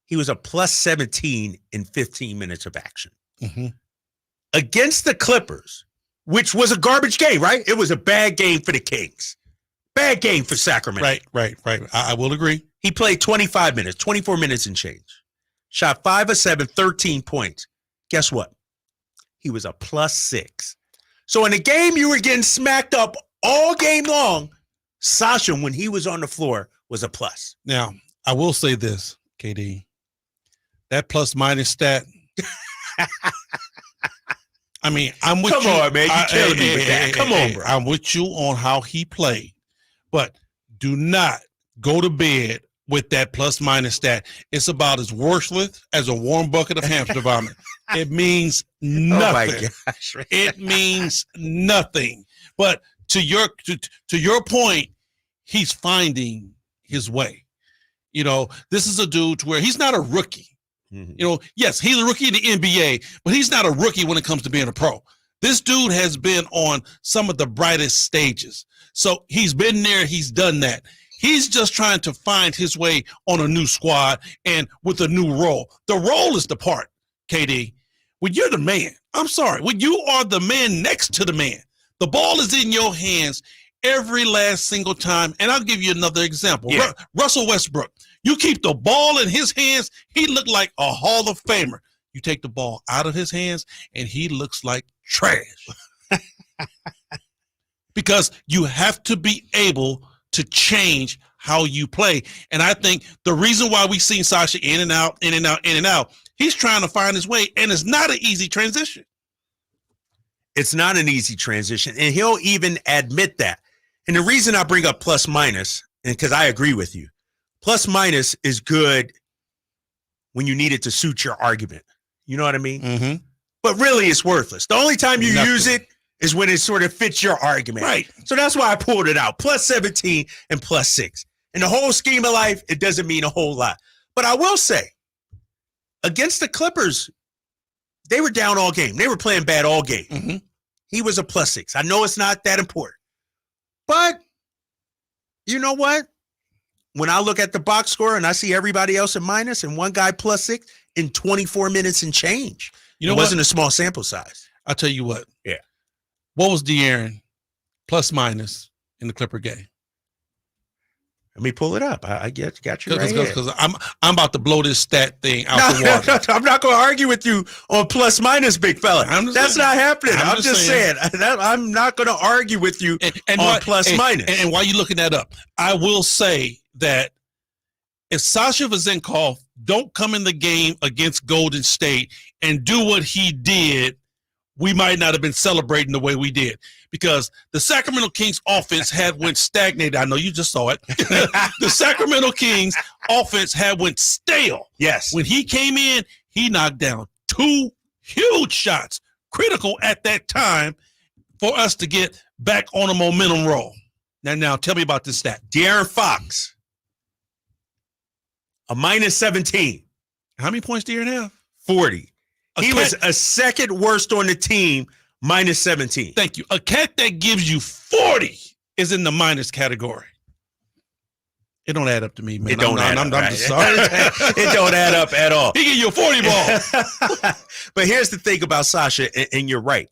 He was a plus 17 in 15 minutes of action. Against the Clippers, which was a garbage game, right? It was a bad game for the Kings. Bad game for Sacramento. Right. I will agree. He played 25 minutes, 24 minutes and change. Shot 5 of 7, 13 points. Guess what? He was a plus 6. So in a game you were getting smacked up all game long, Sasha, when he was on the floor, was a plus. Now, I will say this, KD. That plus minus stat. I mean, I'm with you. Come on, man. You're killing me with that. Come on, bro. I'm with you on how he played. But do not go to bed with that plus minus stat. It's about as worthless as a warm bucket of hamster vomit. It means nothing. Oh, my gosh. It means nothing. But to your point, he's finding his way. You know, this is a dude to where he's not a rookie. You know, yes, he's a rookie in the NBA, but he's not a rookie when it comes to being a pro. This dude has been on some of the brightest stages. So he's been there. He's done that. He's just trying to find his way on a new squad and with a new role. The role is the part, KD. When you're the man, I'm sorry, when you are the man next to the man, the ball is in your hands every last single time. And I'll give you another example. Yeah. Russell Westbrook. You keep the ball in his hands, he looked like a Hall of Famer. You take the ball out of his hands, and he looks like trash. Because you have to be able to change how you play. And I think the reason why we've seen Sasha in and out, he's trying to find his way, and it's not an easy transition. It's not an easy transition, and he'll even admit that. And the reason I bring up plus minus, and because I agree with you, plus minus is good when you need it to suit your argument. You know what I mean? But really, it's worthless. The only time you use it is when it sort of fits your argument. Right. So that's why I pulled it out. Plus 17 and plus 6. In the whole scheme of life, it doesn't mean a whole lot. But I will say, against the Clippers, they were down all game. They were playing bad all game. He was a plus 6. I know it's not that important. But you know what? When I look at the box score and I see everybody else in minus and one guy plus 6 in 24 minutes and change, you know, it wasn't a small sample size. I'll tell you what. Yeah. What was De'Aaron plus minus in the Clipper game? Let me pull it up. I got you right here. Because I'm about to blow this stat thing out the water. No, I'm not going to argue with you on plus minus, big fella. That's not happening. I'm just saying. I'm not going to argue with you on plus minus. And while you're looking that up, I will say that if Sasha Vezenkov don't come in the game against Golden State and do what he did, we might not have been celebrating the way we did, because the Sacramento Kings offense had went stagnated. I know you just saw it. The Sacramento Kings offense had went stale. Yes. When he came in, he knocked down 2 huge shots, critical at that time for us to get back on a momentum roll. Now tell me about this stat. De'Aaron Fox, a minus 17. How many points do you have? 40. He was a second worst on the team, minus 17. Thank you. A cat that gives you 40 is in the minus category. It don't add up to me, man. It don't add up. I'm just sorry. It don't add up at all. He give you a 40 ball. But here's the thing about Sasha, and you're right.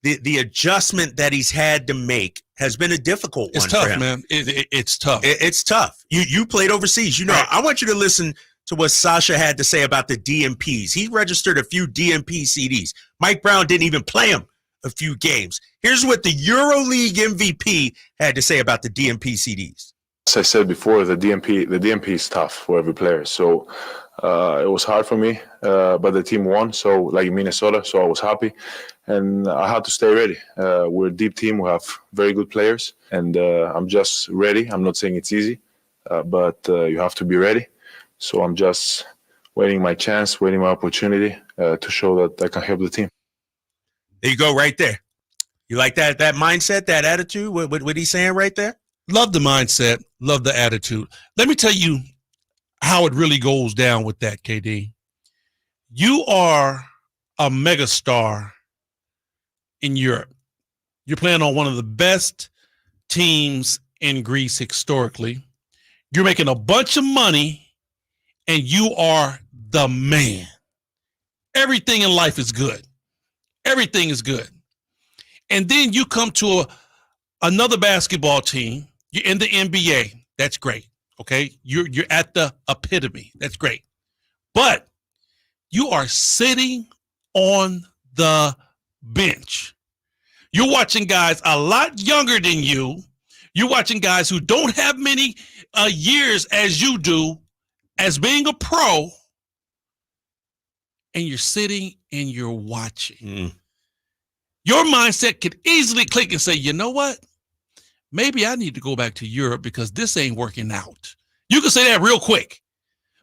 The adjustment that he's had to make has been a difficult one. It's tough, for him. man. It's tough. It's tough. You played overseas. You know, Right. I want you to listen to what Sasha had to say about the DMPs. He registered a few DMP CDs. Mike Brown didn't even play him a few games. Here's what the EuroLeague MVP had to say about the DMP CDs. As I said before, the DMP is tough for every player. So it was hard for me, but the team won. So like Minnesota, so I was happy, and I had to stay ready. We're a deep team. We have very good players, and I'm just ready. I'm not saying it's easy, but you have to be ready. So I'm just waiting my chance, waiting my opportunity to show that I can help the team. There you go, right there. You like that mindset, that attitude? What he's saying right there? Love the mindset. Love the attitude. Let me tell you how it really goes down with that, KD. You are a megastar in Europe. You're playing on one of the best teams in Greece historically. You're making a bunch of money, and you are the man. Everything in life is good. Everything is good. And then you come to another basketball team. You're in the NBA. That's great. Okay. You're at the epitome. That's great. But you are sitting on the bench. You're watching guys a lot younger than you. You're watching guys who don't have many years as you do as being a pro. And you're sitting and you're watching. Your mindset could easily click and say, you know what? Maybe I need to go back to Europe because this ain't working out. You can say that real quick.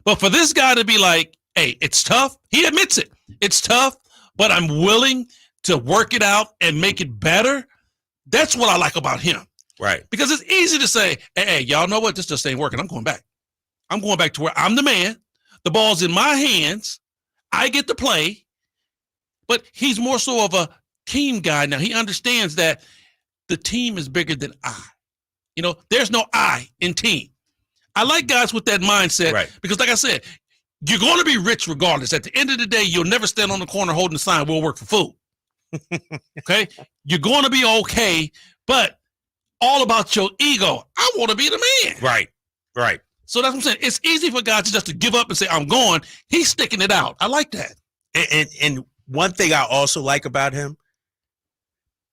But for this guy to be like, hey, it's tough. He admits it. It's tough, but I'm willing to work it out and make it better. That's what I like about him. Right. Because it's easy to say, hey, y'all know what? This just ain't working. I'm going back. I'm going back to where I'm the man. The ball's in my hands. I get to play. But he's more so of a team guy now. He understands that the team is bigger than I. You know, there's no I in team. I like guys with that mindset, right? Because like I said, you're going to be rich regardless. At the end of the day, you'll never stand on the corner holding a sign, we'll work for food. Okay? You're going to be okay, but all about your ego. I want to be the man. Right, right. So that's what I'm saying. It's easy for guys just to give up and say, I'm going. He's sticking it out. I like that. And one thing I also like about him,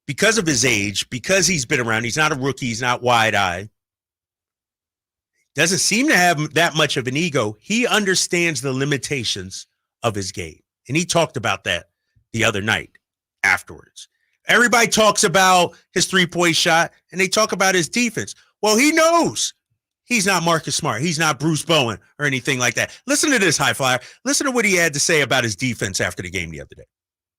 because of his age, because he's been around, he's not a rookie, he's not wide-eyed, doesn't seem to have that much of an ego. He understands the limitations of his game. And he talked about that the other night afterwards. Everybody talks about his three-point shot, and they talk about his defense. Well, he knows he's not Marcus Smart. He's not Bruce Bowen or anything like that. Listen to this, High Flyer. Listen to what he had to say about his defense after the game the other day.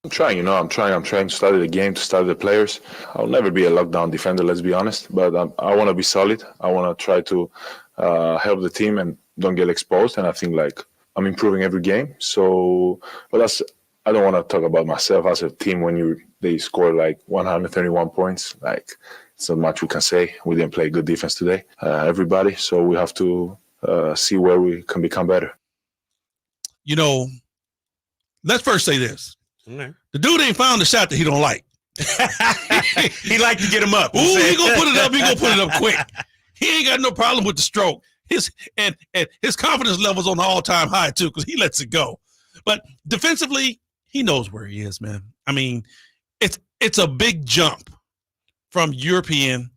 I'm trying to study the game, to study the players. I'll never be a lockdown defender, let's be honest, but I want to be solid. I want to try to help the team and don't get exposed. And I think like I'm improving every game. So, but I don't want to talk about myself as a team when they score like 131 points. Like it's not much we can say. We didn't play good defense today, everybody. So we have to see where we can become better. You know, let's first say this. The dude ain't found the shot that he don't like. He like to get him up. Ooh, he gonna put it up. He gonna put it up quick. He ain't got no problem with the stroke. His confidence level's on the all-time high too, because he lets it go. But defensively, he knows where he is, man. I mean, it's a big jump from European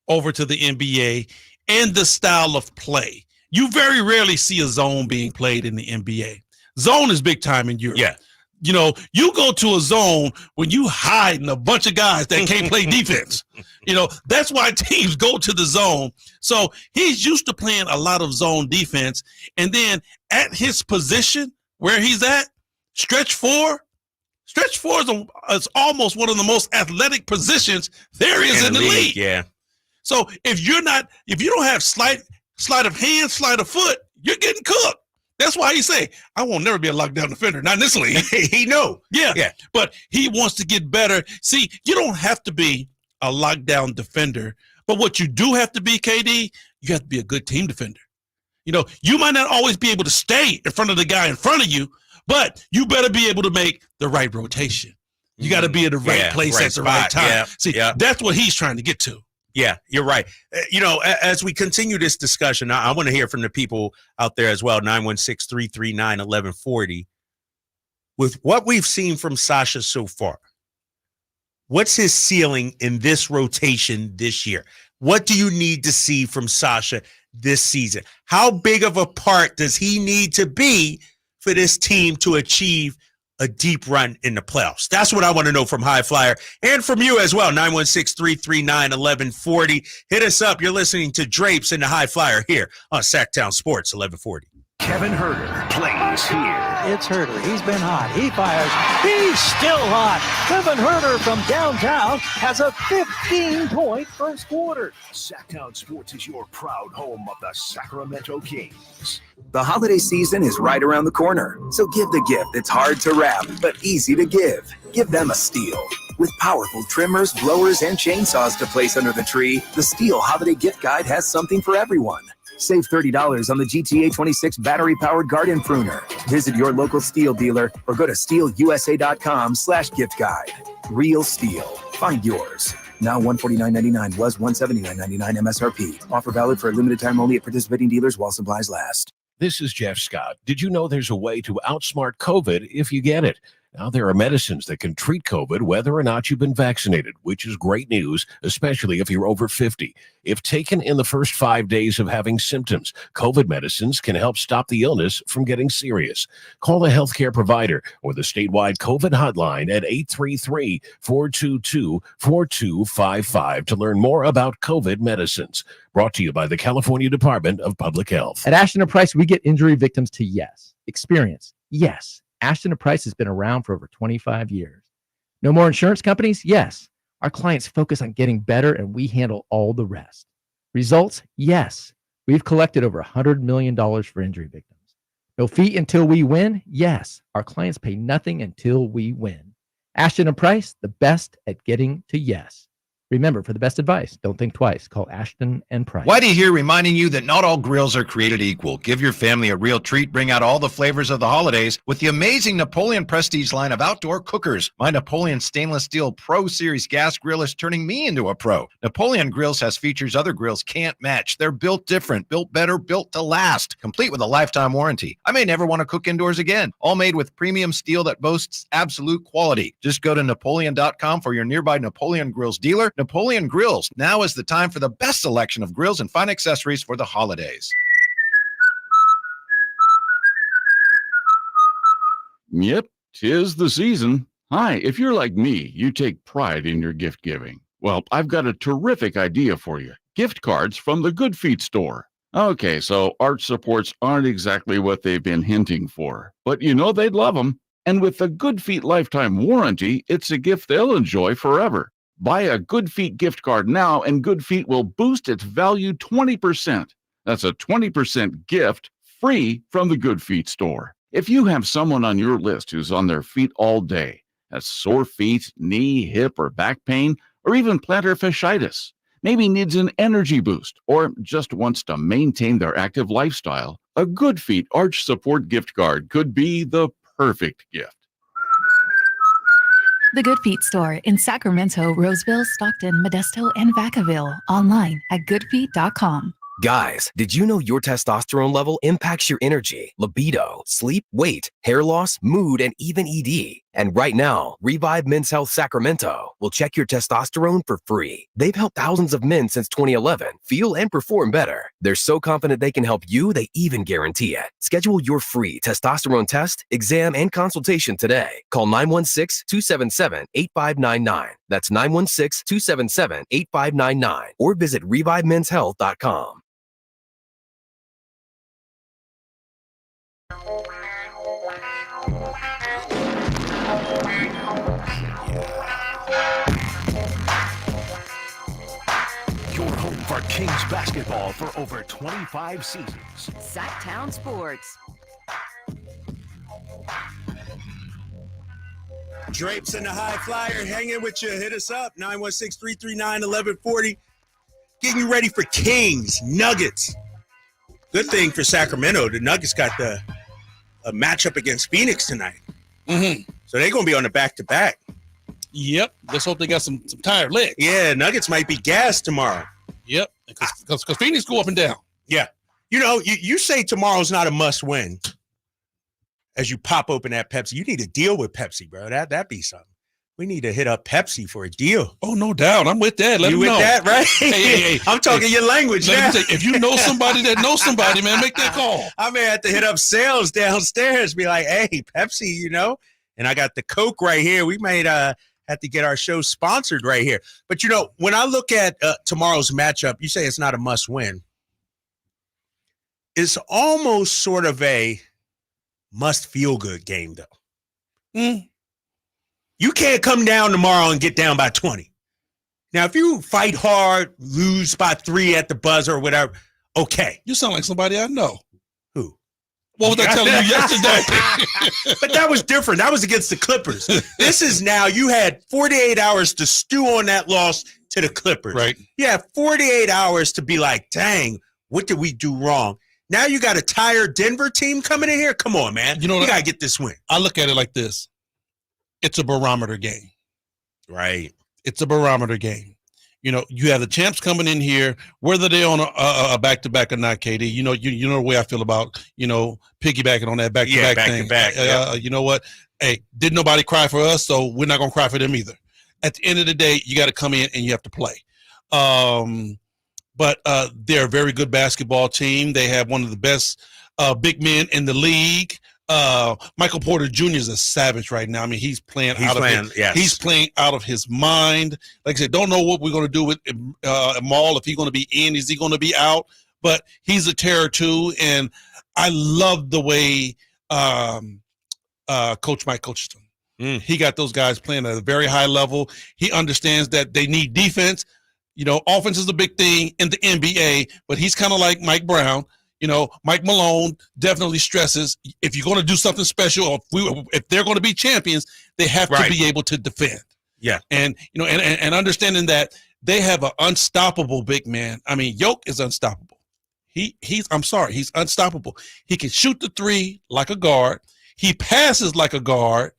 over to the NBA and the style of play. You very rarely see a zone being played in the NBA. Zone is big time in Europe. Yeah. You know, you go to a zone when you hiding a bunch of guys that can't play defense. You know, that's why teams go to the zone. So he's used to playing a lot of zone defense. And then at his position where he's at, stretch four is almost one of the most athletic positions there is in the league. Yeah. So if you don't have sleight of hand, sleight of foot, you're getting cooked. That's why he say, I won't never be a lockdown defender. Not in this league. He know. Yeah. But he wants to get better. See, you don't have to be a lockdown defender. But what you do have to be, KD, you have to be a good team defender. You know, you might not always be able to stay in front of the guy in front of you, but you better be able to make the right rotation. You got to be in the right place at the right time. Yeah. See, that's what he's trying to get to. Yeah, you're right. You know, as we continue this discussion, I want to hear from the people out there as well, 916-339-1140. With what we've seen from Sasha so far, what's his ceiling in this rotation this year? What do you need to see from Sasha this season? How big of a part does he need to be for this team to achieve a deep run in the playoffs? That's what I want to know from High Flyer and from you as well. 916-339-1140. Hit us up. You're listening to Drapes in the High Flyer here on Sactown Sports 1140. Kevin Herter plays here. It's Herter. He's been hot. He fires. He's still hot. Kevin Herter from downtown has a 15-point first quarter. Sactown Sports is your proud home of the Sacramento Kings. The holiday season is right around the corner, so give the gift that's hard to wrap but easy to give. Give them a Steel. With powerful trimmers, blowers, and chainsaws to place under the tree, the Steel Holiday Gift Guide has something for everyone. Save $30 on the GTA 26 battery-powered garden pruner. Visit your local Steel dealer or go to steelusa.com/gift guide. Real Steel. Find yours. Now $149.99 was $179.99 MSRP. Offer valid for a limited time only at participating dealers while supplies last. This is Jeff Scott. Did you know there's a way to outsmart COVID if you get it? Now, there are medicines that can treat COVID whether or not you've been vaccinated, which is great news, especially if you're over 50. If taken in the first 5 days of having symptoms, COVID medicines can help stop the illness from getting serious. Call a healthcare provider or the statewide COVID hotline at 833-422-4255 to learn more about COVID medicines. Brought to you by the California Department of Public Health. At Ashton & Price, we get injury victims to yes. Experience, yes. Ashton & Price has been around for over 25 years. No more insurance companies? Yes. Our clients focus on getting better and we handle all the rest. Results? Yes. We've collected over $100 million for injury victims. No fee until we win? Yes. Our clients pay nothing until we win. Ashton & Price, the best at getting to yes. Remember, for the best advice, don't think twice. Call Ashton & Price. Whitey here reminding you that not all grills are created equal. Give your family a real treat. Bring out all the flavors of the holidays with the amazing Napoleon Prestige line of outdoor cookers. My Napoleon Stainless Steel Pro Series gas grill is turning me into a pro. Napoleon Grills has features other grills can't match. They're built different, built better, built to last, complete with a lifetime warranty. I may never want to cook indoors again. All made with premium steel that boasts absolute quality. Just go to Napoleon.com for your nearby Napoleon Grills dealer. Napoleon Grills. Now is the time for the best selection of grills and fine accessories for the holidays. Yep, 'tis the season. Hi, if you're like me, you take pride in your gift giving. Well, I've got a terrific idea for you. Gift cards from the Good Feet store. Okay, so arch supports aren't exactly what they've been hinting for, but you know they'd love them. And with the Good Feet lifetime warranty, it's a gift they'll enjoy forever. Buy a Good Feet gift card now, and Good Feet will boost its value 20%. That's a 20% gift free from the Good Feet store. If you have someone on your list who's on their feet all day, has sore feet, knee, hip, or back pain, or even plantar fasciitis, maybe needs an energy boost, or just wants to maintain their active lifestyle, a Good Feet Arch Support gift card could be the perfect gift. The Good Feet store in Sacramento, Roseville, Stockton, Modesto, and Vacaville. Online at goodfeet.com. Guys, did you know your testosterone level impacts your energy, libido, sleep, weight, hair loss, mood, and even ED? And right now, Revive Men's Health Sacramento will check your testosterone for free. They've helped thousands of men since 2011 feel and perform better. They're so confident they can help you, they even guarantee it. Schedule your free testosterone test, exam, and consultation today. Call 916-277-8599. That's 916-277-8599. Or visit ReviveMen'sHealth.com. Your home for Kings basketball for over 25 seasons. Sactown Sports. Drapes in the high flyer, hanging with you. Hit us up, 916-339-1140. Getting you ready for Kings, Nuggets. Good thing for Sacramento. The Nuggets got a matchup against Phoenix tonight. Mm-hmm. So they're going to be on the back-to-back. Yep. Let's hope they got some tired legs. Yeah, Nuggets might be gassed tomorrow. Yep. Because Phoenix go up and down. Yeah. You know, you say tomorrow's not a must-win. As you pop open that Pepsi, you need to deal with Pepsi, bro. That'd be something. We need to hit up Pepsi for a deal. Oh, no doubt. I'm with that. Let you them with know. that, right? Hey. I'm talking your language now. If you know somebody that knows somebody, man, make that call. I may have to hit up sales downstairs, be like, hey, Pepsi, you know, and I got the Coke right here. We might have to get our show sponsored right here. But, you know, when I look at tomorrow's matchup, you say it's not a must-win. It's almost sort of a must-feel-good game, though. You can't come down tomorrow and get down by 20. Now, if you fight hard, lose by 3 at the buzzer or whatever, okay. You sound like somebody I know. Who? What was I telling you yesterday? But that was different. That was against the Clippers. This is now you had 48 hours to stew on that loss to the Clippers. Right. You have 48 hours to be like, dang, what did we do wrong? Now you got a tired Denver team coming in here? Come on, man. You got to get this win. I look at it like this. It's a barometer game. Right. It's a barometer game. You know, you have the champs coming in here, whether they're on a back-to-back or not, KD. You know the way I feel about, you know, piggybacking on that back-to-back thing. Back-to-back. You know what? Hey, didn't nobody cry for us, so we're not going to cry for them either. At the end of the day, you got to come in and you have to play. But they're a very good basketball team. They have one of the best big men in the league. Michael Porter Jr. is a savage right now. I mean, he's playing out of his mind. Like I said, don't know what we're going to do with Maul, if he's going to be in, is he going to be out? But he's a terror too, and I love the way Coach Mike coaches them. He got those guys playing at a very high level. He understands that they need defense. You know, offense is a big thing in the NBA, but he's kind of like Mike Brown. You know, Mike Malone definitely stresses if you're going to do something special, or if they're going to be champions, they have to be able to defend. Yeah. And, you know, and understanding that they have an unstoppable big man. I mean, Yoke is unstoppable. He's unstoppable. He can shoot the three like a guard. He passes like a guard.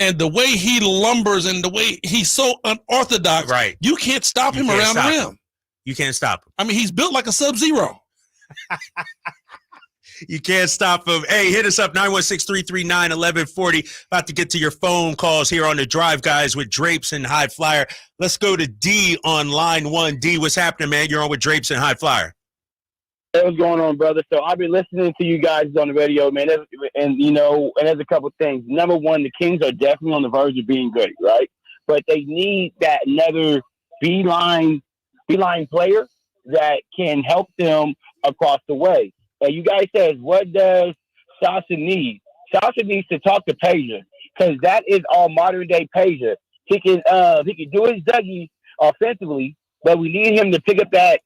And the way he lumbers and the way he's so unorthodox, you can't stop him around the rim. You can't stop him. I mean, he's built like a Sub-Zero. You can't stop him. Hey, hit us up, 916-339-1140. About to get to your phone calls here on the Drive, guys, with Drapes and High Flyer. Let's go to D on line 1. D, what's happening, man? You're on with Drapes and High Flyer. Hey, what's going on, brother? So I've been listening to you guys on the radio, man, and there's a couple things. Number one, the Kings are definitely on the verge of being good, right? But they need that another beeline player that can help them across the way. And you guys said, what does Sasha need? Sasha needs to talk to Peja, because that is all modern day Peja. He can do his Dougie offensively, but we need him to pick up that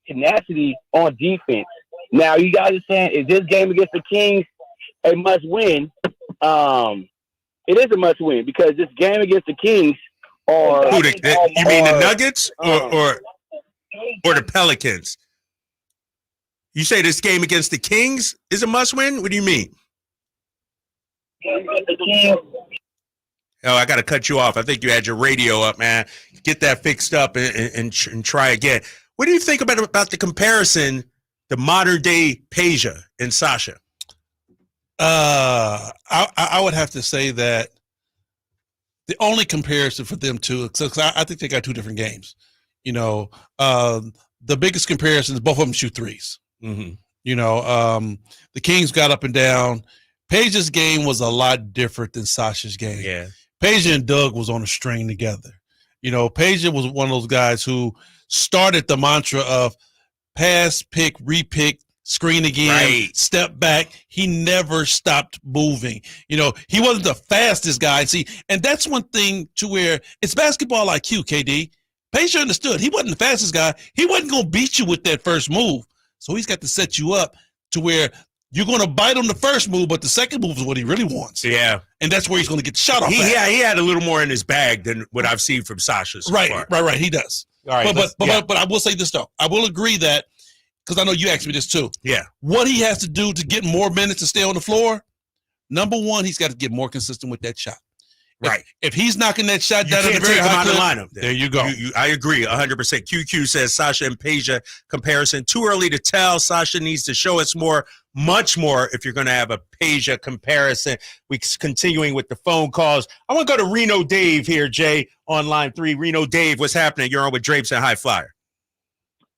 tenacity on defense. Now, you guys are saying, is this game against the Kings a must win? It is a must win, because this game against the Kings are. You mean the Nuggets or the Pelicans? You say this game against the Kings is a must win? What do you mean? Oh, I got to cut you off. I think you had your radio up, man. Get that fixed up and try again. What do you think about the comparison, the modern day Peja and Sasha? I would have to say that the only comparison for them two, because I think they got two different games. You know, the biggest comparison is both of them shoot threes. Mm-hmm. You know, the Kings got up and down. Peja's game was a lot different than Sasha's game. Yeah. Peja and Doug was on a string together. You know, Peja was one of those guys who started the mantra of pass, pick, repick, screen again, step back. He never stopped moving. You know, he wasn't the fastest guy. See, and that's one thing to where it's basketball IQ, KD. Peja understood. He wasn't the fastest guy. He wasn't going to beat you with that first move. So he's got to set you up to where You're going to bite on the first move, but the second move is what he really wants. Yeah. And that's where he's going to get the shot off. He had a little more in his bag than what I've seen from Sasha so far. Right. He does. All right. But I will say this, though. I will agree that, because I know you asked me this too. Yeah. What he has to do to get more minutes to stay on the floor, number one, he's got to get more consistent with that shot. Right. If he's knocking that shot down you at can't the very take him high out of the clip, lineup. there you go. I agree 100%. QQ says Sasha and Peja comparison. Too early to tell. Sasha needs to show us more, much more, if you're going to have a Peja comparison. We're continuing with the phone calls. I want to go to Reno Dave here, Jay, on line 3. Reno Dave, what's happening? You're on with Drapes and High Flyer.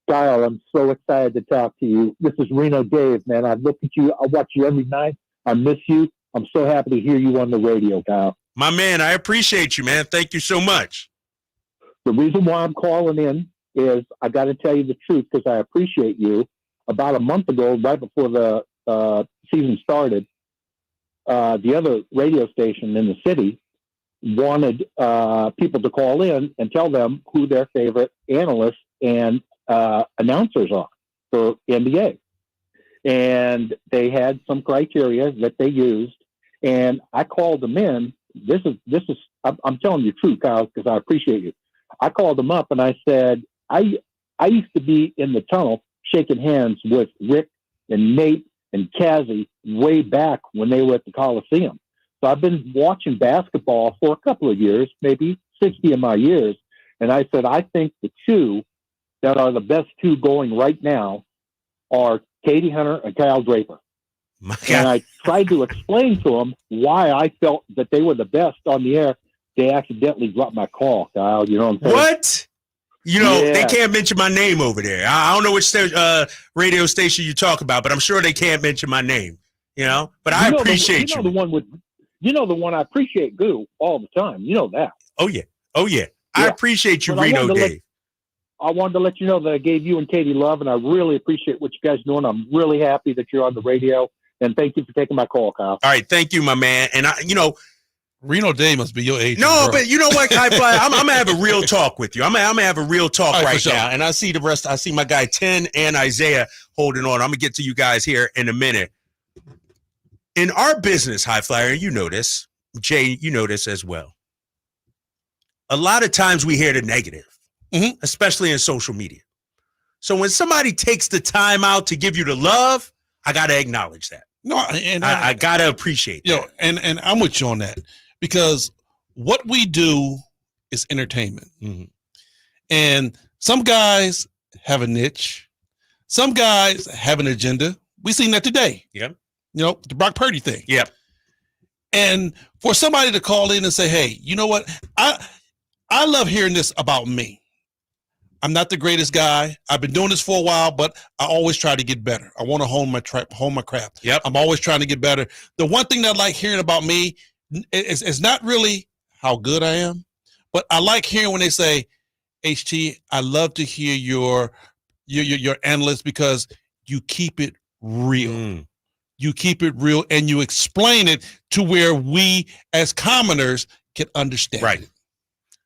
Kyle, I'm so excited to talk to you. This is Reno Dave, man. I look at you. I watch you every night. I miss you. I'm so happy to hear you on the radio, Kyle. My man, I appreciate you, man. Thank you so much. The reason why I'm calling in is I got to tell you the truth because I appreciate you. About a month ago, right before the season started, the other radio station in the city wanted people to call in and tell them who their favorite analysts and announcers are for NBA. And they had some criteria that they used, and I called them in. This is I'm telling you the truth, Kyle, because I appreciate you. I called them up and I said, I used to be in the tunnel shaking hands with Rick and Nate and Kazzy way back when they were at the Coliseum. So I've been watching basketball for a couple of years, maybe 60 of my years. And I said, I think the two that are the best two going right now are Katie Hunter and Kyle Draper. And I tried to explain to them why I felt that they were the best on the air. They accidentally dropped my call, Kyle. You know what I'm saying? What? You know, They can't mention my name over there. I don't know which radio station you talk about, but I'm sure they can't mention my name, you know? But I appreciate you. The one I appreciate Goo all the time. You know that. Oh, yeah. I appreciate you, Reno Dave. I wanted to let you know that I gave you and Katie love, and I really appreciate what you guys are doing. I'm really happy that you're on the radio, and thank you for taking my call, Kyle. All right, thank you, my man. And Reno Day must be your age. No, bro. but you know what, Kai Fly? I'm gonna have a real talk with you. I'm gonna have a real talk right now. And I see the rest. I see my guy 10 and Isaiah holding on. I'm gonna get to you guys here in a minute. In our business, High Flyer, you know this, Jay, you know this as well. A lot of times we hear the negative, especially in social media. So when somebody takes the time out to give you the love, I gotta acknowledge that. No, and I gotta appreciate that. And I'm with you on that. Because what we do is entertainment. And some guys have a niche. Some guys have an agenda. We seen that today. Yep. You know, the Brock Purdy thing. Yep. And for somebody to call in and say, hey, you know what? I love hearing this about me. I'm not the greatest guy. I've been doing this for a while, but I always try to get better. I want to hone my craft. Yep. I'm always trying to get better. The one thing that I like hearing about me is not really how good I am, but I like hearing when they say, HT, I love to hear your analyst because you keep it real. You keep it real and you explain it to where we as commoners can understand. Right. It.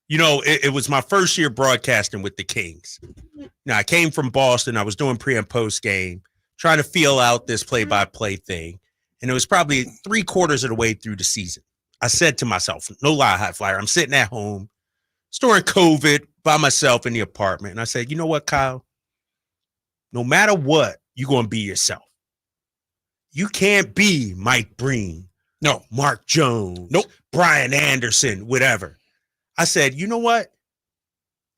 You know, it was my first year broadcasting with the Kings. Now, I came from Boston. I was doing pre and post game, trying to feel out this play-by-play thing. And it was probably 3/4 of the way through the season. I said to myself, no lie, High Flyer, I'm sitting at home. It's during COVID by myself in the apartment. And I said, you know what, Kyle? No matter what, you're going to be yourself. You can't be Mike Breen. No. Mark Jones. Nope. Brian Anderson, whatever. I said, you know what?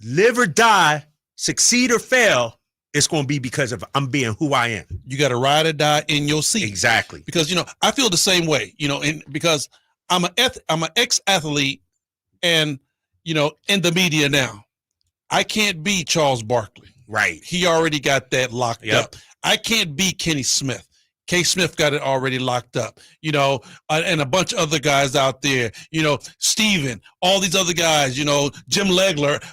Live or die, succeed or fail, it's going to be because of I'm being who I am. You got to ride or die in your seat. Exactly. Because, you know, I feel the same way, you know, because I'm an ex-athlete and, you know, in the media now. I can't be Charles Barkley. Right. He already got that locked up. I can't be Kenny Smith. K. Smith got it already locked up, you know, and a bunch of other guys out there, you know, Steven, all these other guys, you know, Jim Legler.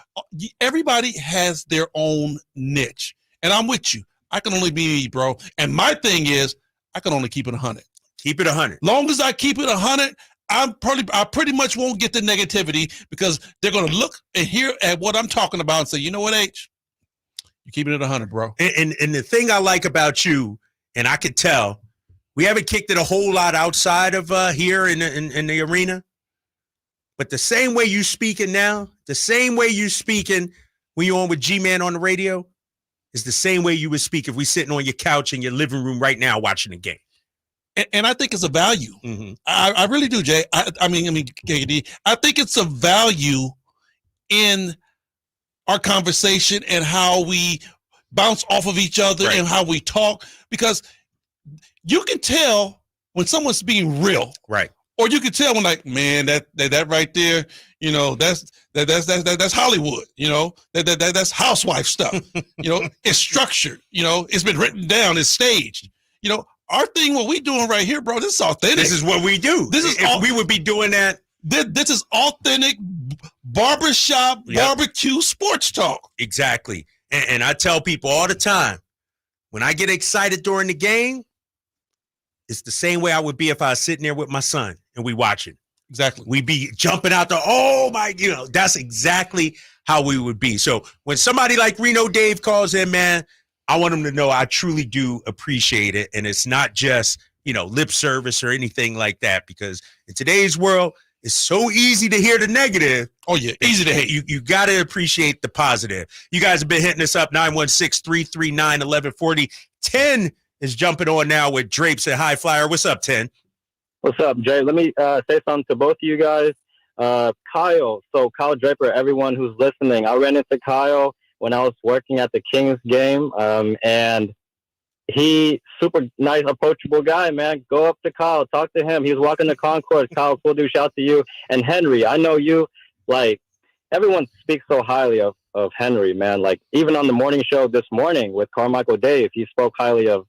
Everybody has their own niche. And I'm with you. I can only be me, bro. And my thing is, I can only keep it 100. Keep it 100. Long as I keep it 100, I pretty much won't get the negativity because they're going to look and hear at what I'm talking about and say, you know what, H? You're keeping it 100, bro. And the thing I like about you, and I could tell We haven't kicked it a whole lot outside of here in the arena. But the same way you speaking now, the same way you speaking when you're on with G-Man on the radio is the same way you would speak if we sitting on your couch in your living room right now watching the game. And I think it's a value. Mm-hmm. I really do, Jay. I mean, KD. I think it's a value in our conversation and how we bounce off of each other and how we talk, because you can tell when someone's being real, right? Or you can tell when, like, man, that right there, you know, that's Hollywood, you know, that's housewife stuff, you know, it's structured, you know, it's been written down, it's staged, you know. Our thing, what we doing right here, bro, this is authentic. This is what we do. This is if we would be doing that. This is authentic barbershop, barbecue, sports talk. Exactly. And I tell people all the time, when I get excited during the game, it's the same way I would be if I was sitting there with my son and we watching. Exactly. We'd be jumping out the, that's exactly how we would be. So when somebody like Reno Dave calls in, man, I want them to know I truly do appreciate it. And it's not just, lip service or anything like that, because in today's world, it's so easy to hear the negative. Oh, yeah, easy to hate. You got to appreciate the positive. You guys have been hitting us up, 916-339-1140. 10 is jumping on now with Drapes and High Flyer. What's up, 10? What's up, Jay? Let me say something to both of you guys. Kyle Draper, everyone who's listening, I ran into Kyle when I was working at the Kings game, and he super nice, approachable guy, man. Go up to Kyle, talk to him. He was walking the concourse. Kyle, cool dude, shout to you. And Henry, I know you, like, everyone speaks so highly of Henry, man. Like, even on the morning show this morning with Carmichael Dave, he spoke highly of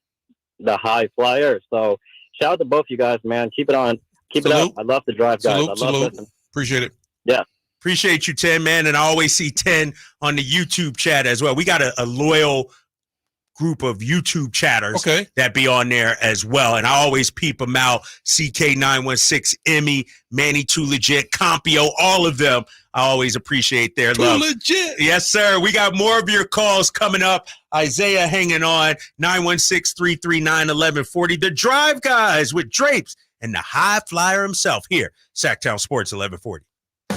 the High Flyer. So shout out to both you guys, man. Keep it on. Keep it up. I love the drive, guys. I love listening. Appreciate it. Yeah. Appreciate you, 10, man. And I always see 10 on the YouTube chat as well. We got a loyal group of YouTube chatters that be on there as well. And I always peep them out. CK916, Emmy, Manny Too Legit, Compio, all of them. I always appreciate their love. Too legit. Yes, sir. We got more of your calls coming up. Isaiah hanging on, 916-339-1140. The Drive Guys with Drapes and the High Flyer himself here, Sactown Sports 1140.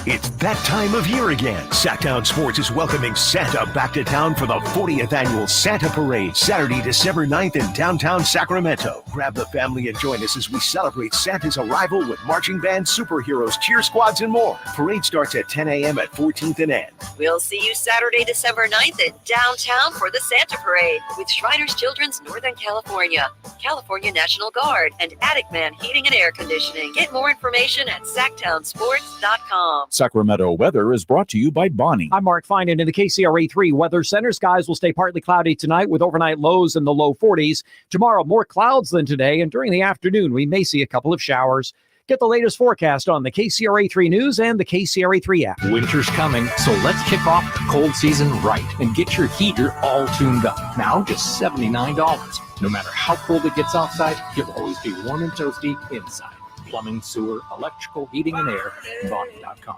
It's that time of year again. Sactown Sports is welcoming Santa back to town for the 40th annual Santa Parade, Saturday, December 9th in downtown Sacramento. Grab the family and join us as we celebrate Santa's arrival with marching bands, superheroes, cheer squads, and more. Parade starts at 10 a.m. at 14th and N. We'll see you Saturday, December 9th in downtown for the Santa Parade with Shriners Children's Northern California, California National Guard, and Attic Man Heating and Air Conditioning. Get more information at SactownSports.com. Sacramento weather is brought to you by Bonnie. I'm Mark Finan in the KCRA 3 Weather Center. Skies will stay partly cloudy tonight with overnight lows in the low 40s. Tomorrow, more clouds than today, and during the afternoon, we may see a couple of showers. Get the latest forecast on the KCRA 3 News and the KCRA 3 app. Winter's coming, so let's kick off the cold season right and get your heater all tuned up. Now, just $79. No matter how cold it gets outside, you'll always be warm and toasty inside. Plumbing, sewer, electrical, heating, and air, Bonnie.com.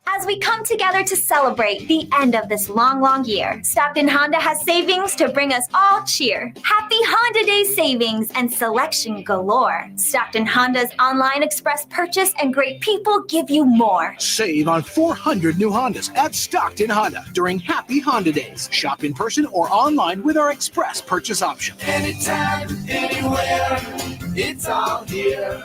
As we come together to celebrate the end of this long, long year, Stockton Honda has savings to bring us all cheer. Happy Honda Day savings and selection galore. Stockton Honda's online express purchase and great people give you more. Save on 400 new Hondas at Stockton Honda during Happy Honda Days. Shop in person or online with our express purchase option. Anytime, anywhere, it's all here.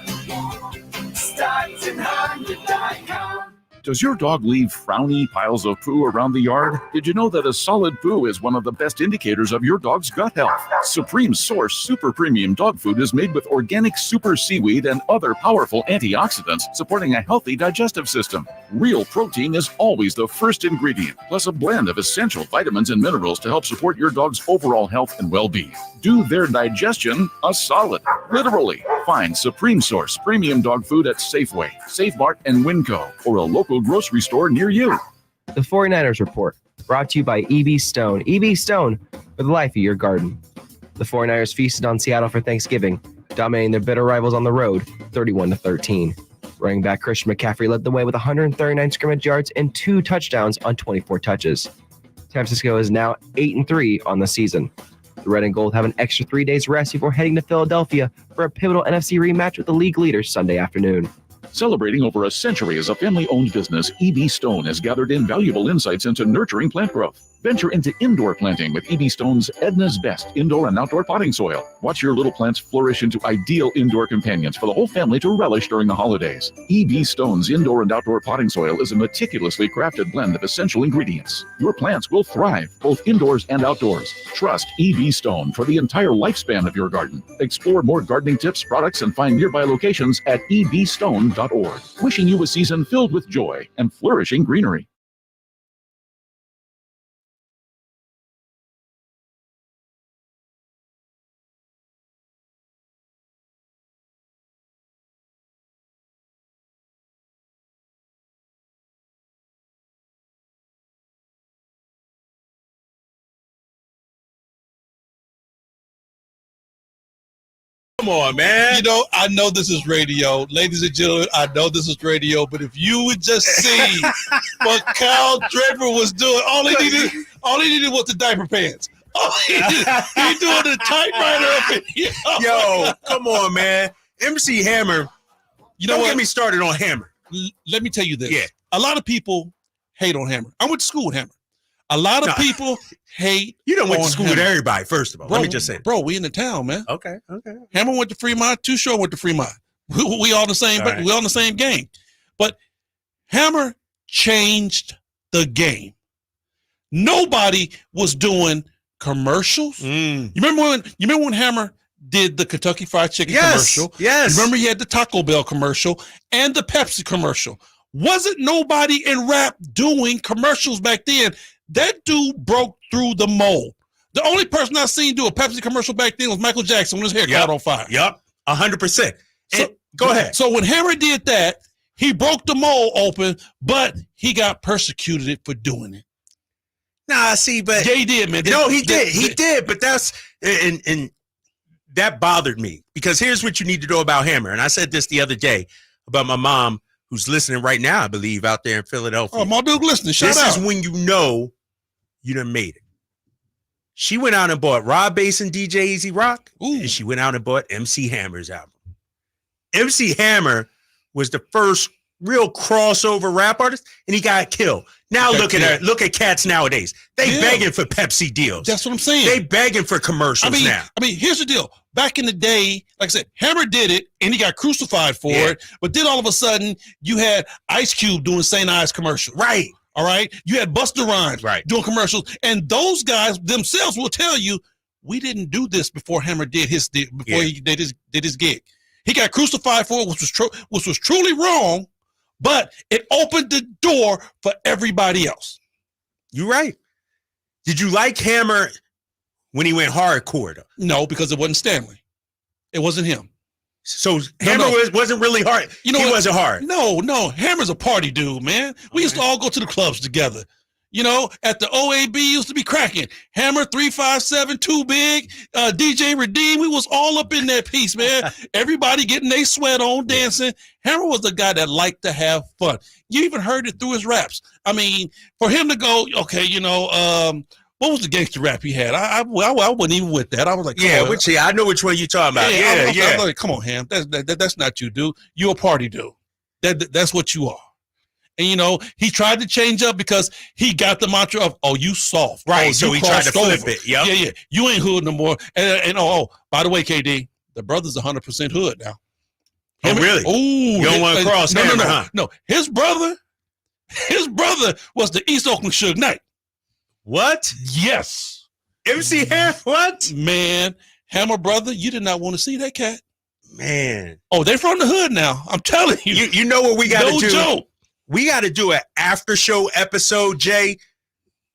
StocktonHonda.com. Does your dog leave frowny piles of poo around the yard? Did you know that a solid poo is one of the best indicators of your dog's gut health? Supreme Source Super Premium Dog Food is made with organic super seaweed and other powerful antioxidants, supporting a healthy digestive system. Real protein is always the first ingredient, plus a blend of essential vitamins and minerals to help support your dog's overall health and well-being. Do their digestion a solid, literally. Find Supreme Source Premium Dog Food at Safeway, Safe Mart, and Winco, or a local grocery store near you. The 49ers Report, brought to you by E.B. Stone. E.B. Stone, for the life of your garden. The 49ers feasted on Seattle for Thanksgiving, dominating their bitter rivals on the road, 31-13. Running back Christian McCaffrey led the way with 139 scrimmage yards and 2 touchdowns on 24 touches. San Francisco is now 8-3 on the season. The Red and Gold have an extra 3 days rest before heading to Philadelphia for a pivotal NFC rematch with the league leaders Sunday afternoon. Celebrating over a century as a family-owned business, E.B. Stone has gathered invaluable insights into nurturing plant growth. Venture into indoor planting with E.B. Stone's Edna's Best indoor and outdoor potting soil. Watch your little plants flourish into ideal indoor companions for the whole family to relish during the holidays. E.B. Stone's indoor and outdoor potting soil is a meticulously crafted blend of essential ingredients. Your plants will thrive both indoors and outdoors. Trust E.B. Stone for the entire lifespan of your garden. Explore more gardening tips, products, and find nearby locations at ebstone.org. Wishing you a season filled with joy and flourishing greenery. Come on, man. You know, I know this is radio. Ladies and gentlemen, I know this is radio, but if you would just see what Kyle Draper was doing, all he needed was the diaper pants. He doing the typewriter up in here. Yo, come on, man. MC Hammer. You know Don't what? get me started on Hammer. Let me tell you this. Yeah. A lot of people hate on Hammer. I went to school with Hammer. A lot of people hate. You don't went to on school with Hammer. everybody, first of all. Bro, Let me just say that. Bro, we in the town, man. Okay. Hammer went to Fremont. Too Short went to Fremont. We all the same. All right. We all in the same game. But Hammer changed the game. Nobody was doing commercials. You remember when Hammer did the Kentucky Fried Chicken commercial? Yes. Remember he had the Taco Bell commercial and the Pepsi commercial. Wasn't nobody in rap doing commercials back then. That dude broke through the mold. The only person I seen do a Pepsi commercial back then was Michael Jackson when his hair caught on fire. Yep, 100%. Go ahead. So when Hammer did that, he broke the mold open, but he got persecuted for doing it. Nah, see, but yeah, he did, man. No, he did. He did, but that's and that bothered me because here's what you need to know about Hammer. And I said this the other day about my mom, who's listening right now, I believe, out there in Philadelphia. Oh, my dude, listening. Shout out. This is when you know you done made it. She went out and bought Rob Bass and DJ Easy Rock, and she went out and bought MC Hammer's album. MC Hammer was the first real crossover rap artist, and he got killed. Now look at her. Look at cats nowadays. They begging for Pepsi deals. That's what I'm saying. They begging for commercials now. I mean, here's the deal. Back in the day, like I said, Hammer did it, and he got crucified for it. But then all of a sudden, you had Ice Cube doing St. Ives commercials. Right. All right. You had Busta Rhymes doing commercials, and those guys themselves will tell you, we didn't do this before Hammer did he did his gig. He got crucified for it, which was truly wrong, but it opened the door for everybody else. You're right. Did you like Hammer when he went hardcore, though? No, because it wasn't Stanley. It wasn't him. So Hammer wasn't really hard. You know he wasn't hard. No. Hammer's a party dude, man. We used to all go to the clubs together. You know, at the OAB used to be cracking. Hammer 357, Too Big, DJ Redeem. We was all up in that piece, man. Everybody getting their sweat on, dancing. Hammer was the guy that liked to have fun. You even heard it through his raps. I mean, for him to go, okay, you know, what was the gangster rap he had? I wasn't even with that. I was like, I know which one you're talking about. I was like, come on, Ham. That's not you, dude. You're a party dude. That's what you are. And, you know, he tried to change up because he got the mantra of, oh, you soft. Right, oh, so he tried to flip it. Yep. Yeah. You ain't hood no more. And by the way, KD, the brother's 100% hood now. Oh, really? Oh, you don't want to cross Hammer, huh? No, his brother was the East Oakland Suge Knight. What? Yes. MC Hammer, what? Man, Hammer brother, you did not want to see that cat. Man. Oh, they from the hood now. I'm telling you. You know what we got to do? No joke. We got to do an after show episode, Jay,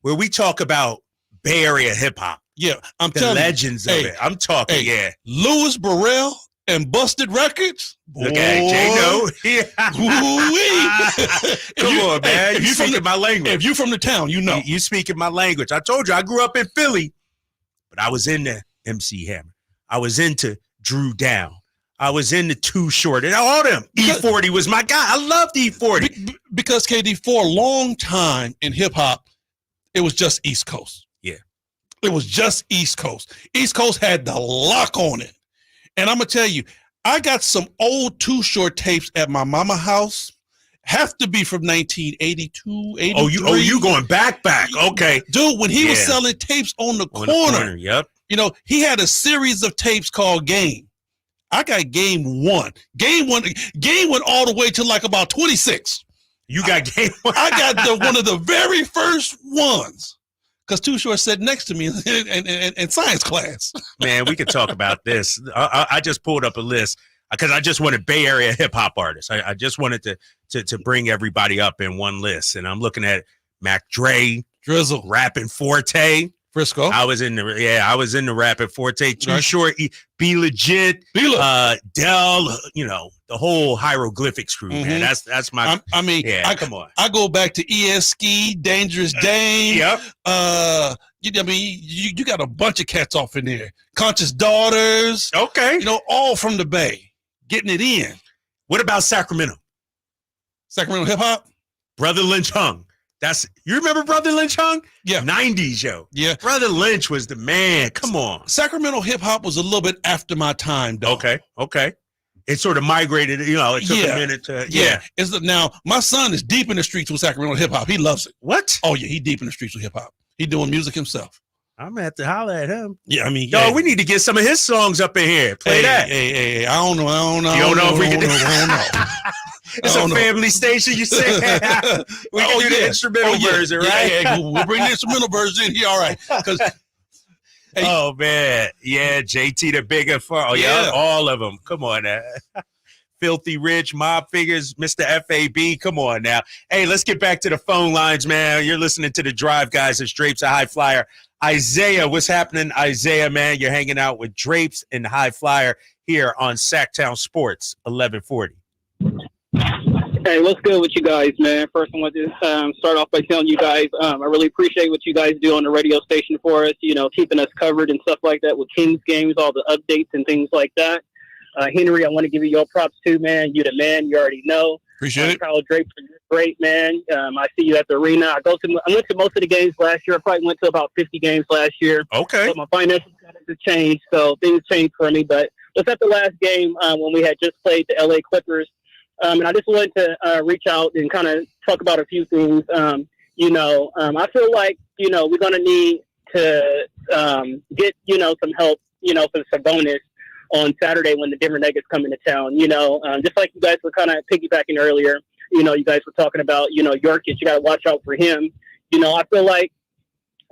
where we talk about Bay Area hip hop. Yeah, I'm the telling legends you. of it. I'm talking, Louis Burrell and Busted Records. Look at Jay, no. Come on, man. You speaking my language. If you from the town, you know. You speaking my language. I told you I grew up in Philly, but I was into MC Hammer. I was into Drew Down. I was into Too Short and all them. E40 was my guy. I loved E40. Because, KD, for a long time in hip-hop, it was just East Coast. Yeah. It was just East Coast. East Coast had the lock on it. And I'm going to tell you, I got some old Too Short tapes at my mama house. Have to be from 1982, 83. Oh, you going back. Okay. Dude, when he was selling tapes on the corner, yep. You know, he had a series of tapes called Game. I got Game 1. Game went all the way to like about 26. You got Game 1. I got one of the very first ones. Because Too Short sat next to me in science class. Man, we could talk about this. I just pulled up a list because I just wanted Bay Area hip hop artists. I just wanted to bring everybody up in one list. And I'm looking at Mac Dre, Drizzle, Rapping Forte, Frisco. I was in the Rapping Forte, Too Short, Be Legit, Dell, you know, the whole hieroglyphics crew, man. That's my come on. I go back to ESK, Dangerous Dame. Yep. You got a bunch of cats off in there. Conscious Daughters. Okay. You know, all from the Bay. Getting it in. What about Sacramento? Sacramento hip hop? Brother Lynch Hung. You remember Brother Lynch Hung? Yeah. 90s, yo. Yeah. Brother Lynch was the man. Come on. Sacramento hip hop was a little bit after my time, though. Okay. It sort of migrated, you know, it took a minute to Now, my son is deep in the streets with Sacramento hip hop. He loves it. What? Oh yeah, he deep in the streets with hip hop. He doing music himself. I'm gonna have to holler at him. Yeah, I mean, we need to get some of his songs up in here. Play that. Hey, I don't know. You don't know if we can do It's a know. family station, you say? We can do the instrumental version, right? Yeah, we'll bring the instrumental version in here, all right. Oh, man. Yeah, JT the Bigger Fun. Oh, yeah, all of them. Come on now. Filthy Rich, Mob Figures, Mr. FAB. Come on now. Hey, let's get back to the phone lines, man. You're listening to The Drive, guys. It's Drapes, a High Flyer. Isaiah, what's happening, Isaiah, man? You're hanging out with Drapes and High Flyer here on Sactown Sports, 1140. Hey, what's good with you guys, man? First, I want to start off by telling you guys I really appreciate what you guys do on the radio station for us, you know, keeping us covered and stuff like that with Kings games, all the updates and things like that. Henry, I want to give you your props too, man. You the man, you already know. Appreciate it. Kyle Draper, you're great, man. I see you at the arena. I went to most of the games last year. I probably went to about 50 games last year. Okay. But my finances have changed, so things changed for me. But was at the last game when we had just played the LA Clippers. And I just wanted to reach out and kind of talk about a few things. I feel like, we're going to need to get, some help, for Sabonis on Saturday when the Denver Nuggets come into town. Just like you guys were kind of piggybacking earlier, you guys were talking about, Jokic, you got to watch out for him. I feel like,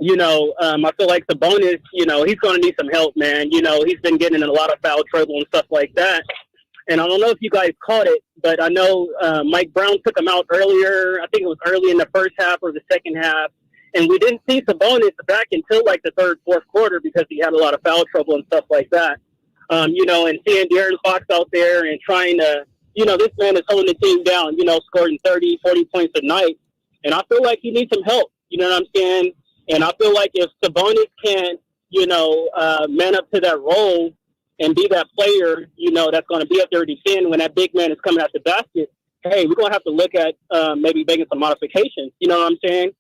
Sabonis, he's going to need some help, man. He's been getting in a lot of foul trouble and stuff like that. And I don't know if you guys caught it, but I know Mike Brown took him out earlier. I think it was early in the first half or the second half. And we didn't see Sabonis back until like the third, fourth quarter because he had a lot of foul trouble and stuff like that. And seeing De'Aaron Fox out there and trying to, this man is holding the team down, scoring 30, 40 points a night. And I feel like he needs some help. You know what I'm saying? And I feel like if Sabonis can't, man up to that role, and be that player, that's going to be up there defending when that big man is coming out the basket, hey, we're going to have to look at maybe making some modifications. You know what I'm saying?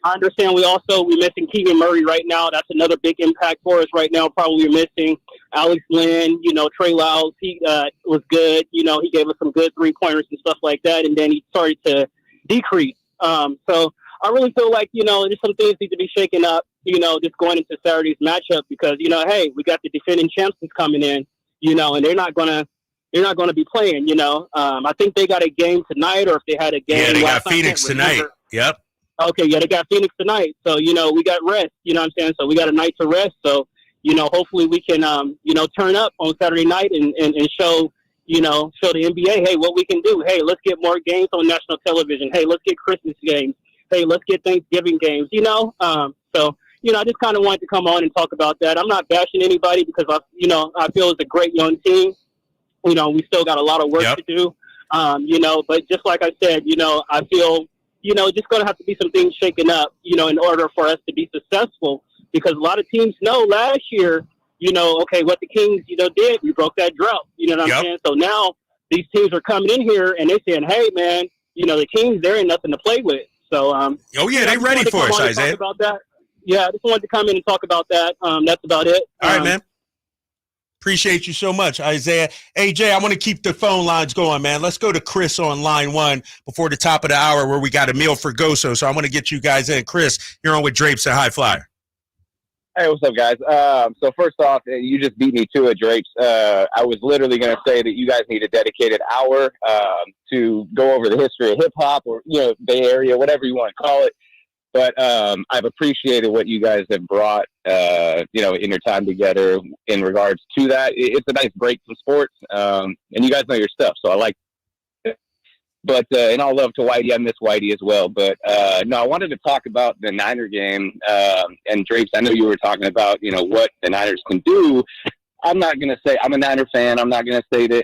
I understand we're missing Keegan Murray right now. That's another big impact for us right now. Probably we're missing Alex Lynn, Trey Lyles. He was good. He gave us some good three-pointers and stuff like that, and then he started to decrease. So I really feel like, there's some things need to be shaken up, just going into Saturday's matchup because, hey, we got the defending champions coming in, and they're not going to be playing, I think they got a game tonight or if they had a game. Yeah, they got Phoenix tonight. Yep. Okay. Yeah, they got Phoenix tonight. So, we got rest, you know what I'm saying? So we got a night to rest. So, hopefully we can, turn up on Saturday night and show, show the NBA, hey, what we can do. Hey, let's get more games on national television. Hey, let's get Christmas games. Hey, let's get Thanksgiving games, So, I just kind of wanted to come on and talk about that. I'm not bashing anybody because, I feel it's a great young team. We still got a lot of work to do, but just like I said, I feel, just going to have to be some things shaken up, in order for us to be successful because a lot of teams know last year, okay, what the Kings, did, we broke that drought, you know what I'm saying? So now these teams are coming in here and they're saying, hey, man, the Kings, there ain't nothing to play with. So, they ready for us, Isaiah. About that. Yeah, I just wanted to come in and talk about that. That's about it. All right, man. Appreciate you so much, Isaiah. Hey, Jay, I want to keep the phone lines going, man. Let's go to Chris on line 1 before the top of the hour where we got a meal for Goso. So I want to get you guys in. Chris, you're on with Drapes and High Flyer. Hey, what's up, guys? So first off, you just beat me to it, Drapes. I was literally going to say that you guys need a dedicated hour to go over the history of hip-hop or, Bay Area, whatever you want to call it. But I've appreciated what you guys have brought, in your time together in regards to that. It's a nice break from sports, and you guys know your stuff, so I like it. But in all love to Whitey, I miss Whitey as well. But no, I wanted to talk about the Niner game. And Drapes, I know you were talking about, what the Niners can do. I'm not going to say I'm a Niner fan. I'm not going to say that,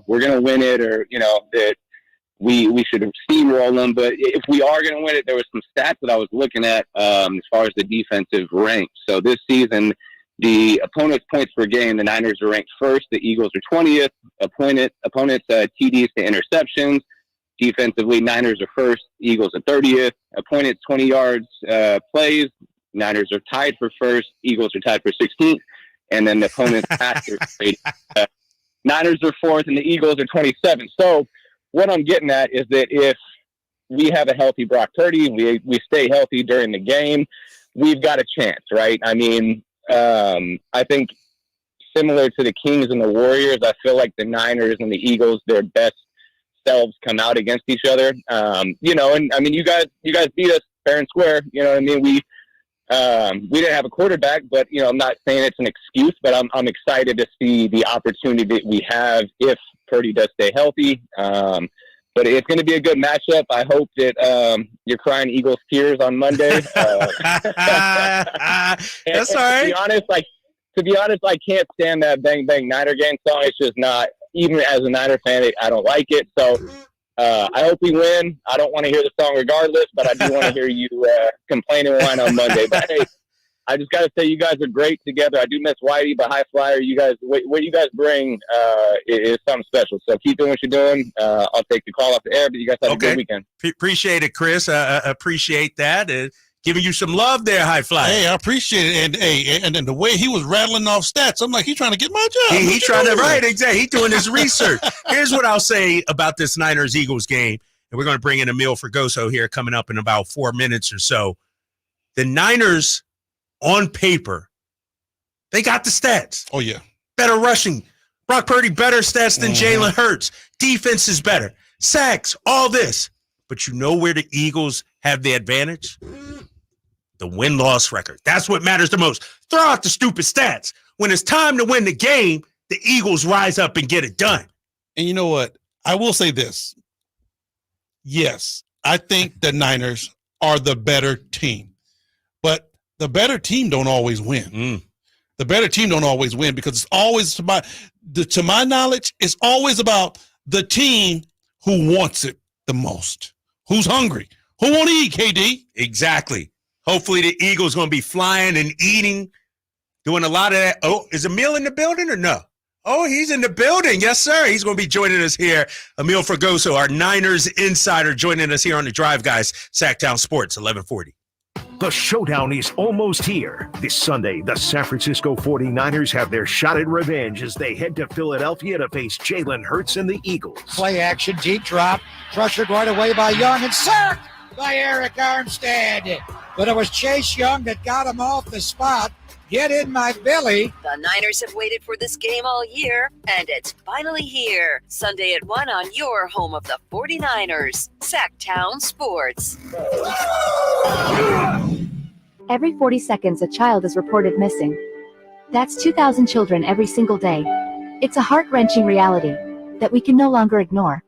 we're going to win it or, that we should steamroll them. But if we are going to win it, there was some stats that I was looking at as far as the defensive rank. So this season, the opponent's points per game, the Niners are ranked first. The Eagles are 20th. Opponents TDs to interceptions. Defensively, Niners are first. Eagles are 30th. Opponents 20 yards plays. Niners are tied for first. Eagles are tied for 16th. And then the opponent's passer rate. Niners are fourth, and the Eagles are 27th. So what I'm getting at is that if we have a healthy Brock Purdy, we stay healthy during the game, we've got a chance, right? I mean, I think similar to the Kings and the Warriors, I feel like the Niners and the Eagles, their best selves come out against each other. And I mean, you guys beat us fair and square. You know what I mean? We didn't have a quarterback, but I'm not saying it's an excuse, but I'm excited to see the opportunity that we have if Purdy does stay healthy. But it's going to be a good matchup. I hope that you're crying Eagles tears on Monday. That's all right. To be honest, I can't stand that Bang Bang Niner Gang song. It's just not, even as a Niner fan, I don't like it. So I hope we win. I don't want to hear the song regardless, but I do want to hear you complain and whine on Monday. But hey, I just got to say you guys are great together. I do miss Whitey, but High Flyer, you guys, what you guys bring is something special. So keep doing what you're doing. I'll take the call off the air, but you guys have a good weekend. Appreciate it, Chris. Appreciate that. Giving you some love there, High Flyer. Hey, I appreciate it. And then the way he was rattling off stats, I'm like, he's trying to get my job. He's trying to, right, exactly. He's doing his research. Here's what I'll say about this Niners-Eagles game, and we're going to bring in Emil Fergoso here coming up in about 4 minutes or so. The Niners, on paper, they got the stats. Oh, yeah. Better rushing. Brock Purdy, better stats than Jalen Hurts. Defense is better. Sacks, all this. But you know where the Eagles have the advantage? The win-loss record. That's what matters the most. Throw out the stupid stats. When it's time to win the game, the Eagles rise up and get it done. And you know what? I will say this. Yes, I think the Niners are the better team. But the better team don't always win. The better team don't always win because it's always, to my knowledge, it's always about the team who wants it the most. Who's hungry? Who won't eat, KD? Exactly. Hopefully the Eagles going to be flying and eating, doing a lot of that. Oh, is Emil in the building or no? Oh, he's in the building. Yes, sir. He's going to be joining us here. Emil Fergoso, our Niners insider, joining us here on the Drive, guys. Sactown Sports, 1140. The showdown is almost here. This Sunday, the San Francisco 49ers have their shot at revenge as they head to Philadelphia to face Jalen Hurts and the Eagles. Play action, deep drop, pressured right away by Young and sacked by Eric Armstead. But it was Chase Young that got him off the spot. Get in my belly. The Niners have waited for this game all year, and it's finally here. Sunday at 1 on your home of the 49ers, Sactown Sports. Every 40 seconds, a child is reported missing. That's 2,000 children every single day. It's a heart-wrenching reality that we can no longer ignore.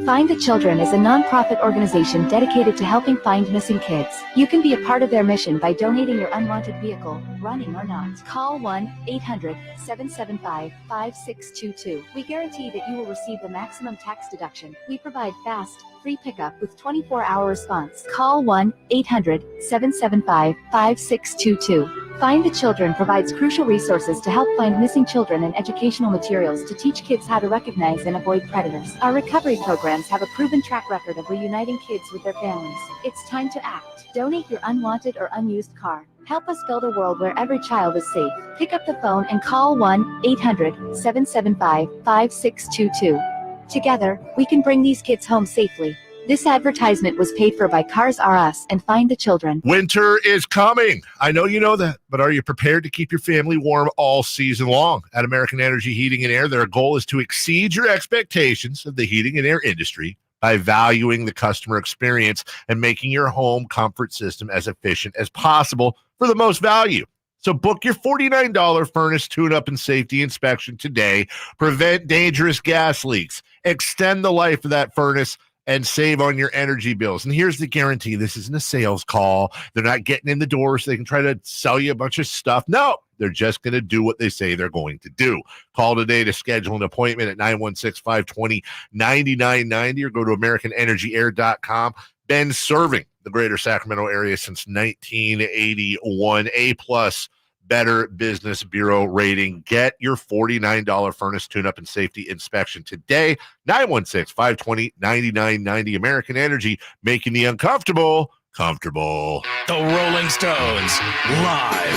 Find the Children is a non-profit organization dedicated to helping find missing kids. You can be a part of their mission by donating your unwanted vehicle, running or not. Call 1-800-775-5622. We guarantee that you will receive the maximum tax deduction. We provide fast, free pickup with 24-hour response. Call 1-800-775-5622. Find the Children provides crucial resources to help find missing children and educational materials to teach kids how to recognize and avoid predators. Our recovery programs have a proven track record of reuniting kids with their families. It's time to act. Donate your unwanted or unused car, Help us build a world where every child is safe. Pick up the phone and call 1-800-775-5622. Together, we can bring these kids home safely. This advertisement was paid for by Cars R Us and Find the Children. Winter is coming. I know you know that, but are you prepared to keep your family warm all season long? At American Energy Heating and Air, their goal is to exceed your expectations of the heating and air industry by valuing the customer experience and making your home comfort system as efficient as possible for the most value. So book your $49 furnace tune-up and safety inspection today. Prevent dangerous gas leaks. Extend the life of that furnace and save on your energy bills. And here's the guarantee. This isn't a sales call. They're not getting in the door so they can try to sell you a bunch of stuff. No, they're just going to do what they say they're going to do. Call today to schedule an appointment at 916-520-9990 or go to AmericanEnergyAir.com. Been serving the greater Sacramento area since 1981. A-plus Better Business Bureau rating. Get your $49 furnace tune-up and safety inspection today. 916-520-9990. American Energy, making the uncomfortable comfortable. The Rolling Stones, live.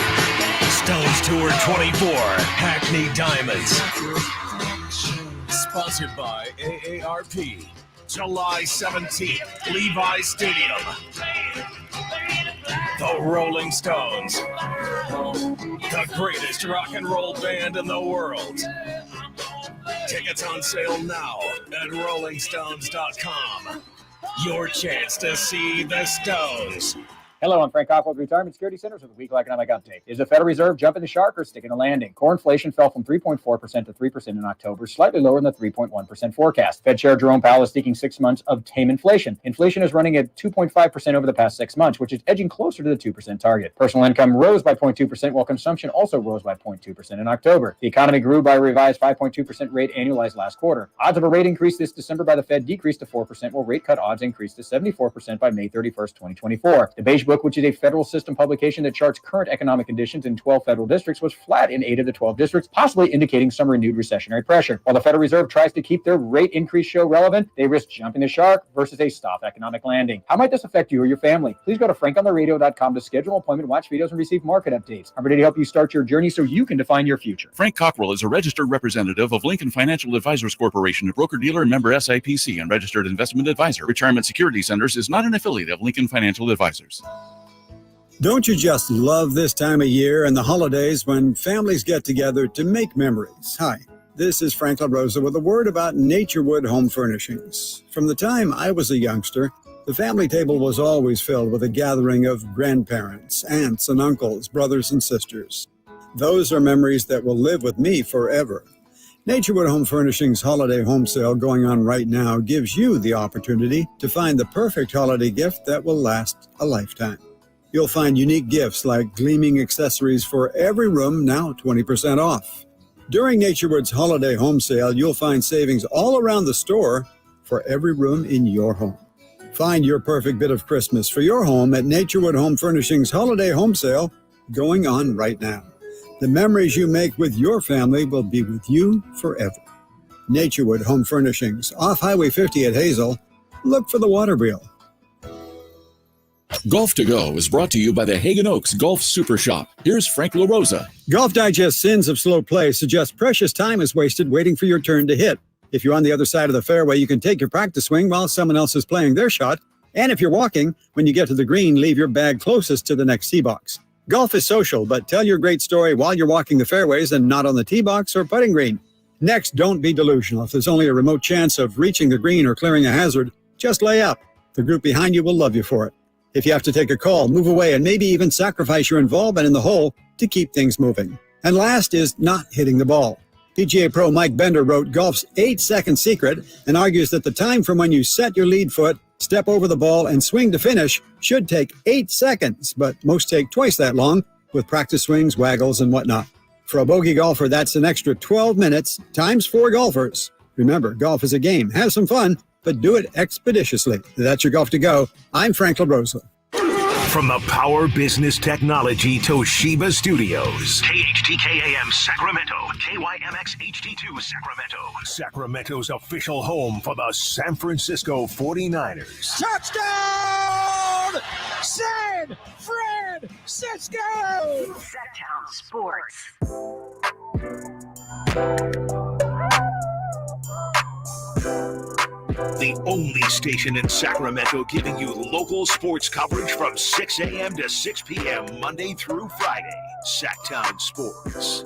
Stones Tour 24, Hackney Diamonds. Sponsored by AARP. July 17th, Levi Stadium. The Rolling Stones, the greatest rock and roll band in the world. Tickets on sale now at rollingstones.com. Your chance to see the Stones. Hello, I'm Frank Cockrell with Retirement Security Centers with a weekly economic update. Is the Federal Reserve jumping the shark or sticking the landing? Core inflation fell from 3.4% to 3% in October, slightly lower than the 3.1% forecast. Fed Chair Jerome Powell is seeking 6 months of tame inflation. Inflation is running at 2.5% over the past 6 months, which is edging closer to the 2% target. Personal income rose by 0.2%, while consumption also rose by 0.2% in October. The economy grew by a revised 5.2% rate annualized last quarter. Odds of a rate increase this December by the Fed decreased to 4%, while rate cut odds increased to 74% by May 31st, 2024. The Beige Book, which is a federal system publication that charts current economic conditions in 12 federal districts, was flat in 8 of the 12 districts, possibly indicating some renewed recessionary pressure. While the Federal Reserve tries to keep their rate increase show relevant, they risk jumping the shark versus a soft economic landing. How might this affect you or your family? Please go to frankontheradio.com to schedule an appointment, watch videos, and receive market updates. I'm ready to help you start your journey so you can define your future. Frank Cockrell is a registered representative of Lincoln Financial Advisors Corporation, a broker-dealer and member SIPC and registered investment advisor. Retirement Security Centers is not an affiliate of Lincoln Financial Advisors. Don't you just love this time of year and the holidays when families get together to make memories? Hi, this is Frank LaRosa with a word about Naturewood Home Furnishings. From the time I was a youngster, the family table was always filled with a gathering of grandparents, aunts and uncles, brothers and sisters. Those are memories that will live with me forever. Naturewood Home Furnishings Holiday Home Sale going on right now gives you the opportunity to find the perfect holiday gift that will last a lifetime. You'll find unique gifts like gleaming accessories for every room, now 20% off. During Naturewood's Holiday Home Sale, you'll find savings all around the store for every room in your home. Find your perfect bit of Christmas for your home at Naturewood Home Furnishings Holiday Home Sale going on right now. The memories you make with your family will be with you forever. Naturewood Home Furnishings, off Highway 50 at Hazel. Look for the water wheel. Golf to Go is brought to you by the Hagen Oaks Golf Super Shop. Here's Frank LaRosa. Golf Digest Sins of Slow Play suggests precious time is wasted waiting for your turn to hit. If you're on the other side of the fairway, you can take your practice swing while someone else is playing their shot. And if you're walking, when you get to the green, leave your bag closest to the next tee box. Golf is social, but tell your great story while you're walking the fairways and not on the tee box or putting green. Next, don't be delusional. If there's only a remote chance of reaching the green or clearing a hazard, just lay up. The group behind you will love you for it. If you have to take a call, move away, and maybe even sacrifice your involvement in the hole to keep things moving. And last is not hitting the ball. PGA Pro Mike Bender wrote Golf's 8-second secret and argues that the time from when you set your lead foot, step over the ball, and swing to finish should take 8 seconds, but most take twice that long with practice swings, waggles, and whatnot. For a bogey golfer, that's an extra 12 minutes times 4 golfers. Remember, golf is a game. Have some fun, but do it expeditiously. That's your Golf to Go. I'm Frank LaRosa. From the Power Business Technology Toshiba Studios. KHTK-AM Sacramento. KYMX HD2 Sacramento. Sacramento's official home for the San Francisco 49ers. Touchdown! San Francisco! Sactown Sports. The only station in Sacramento giving you local sports coverage from 6 a.m. to 6 p.m. Monday through Friday. Sactown Sports.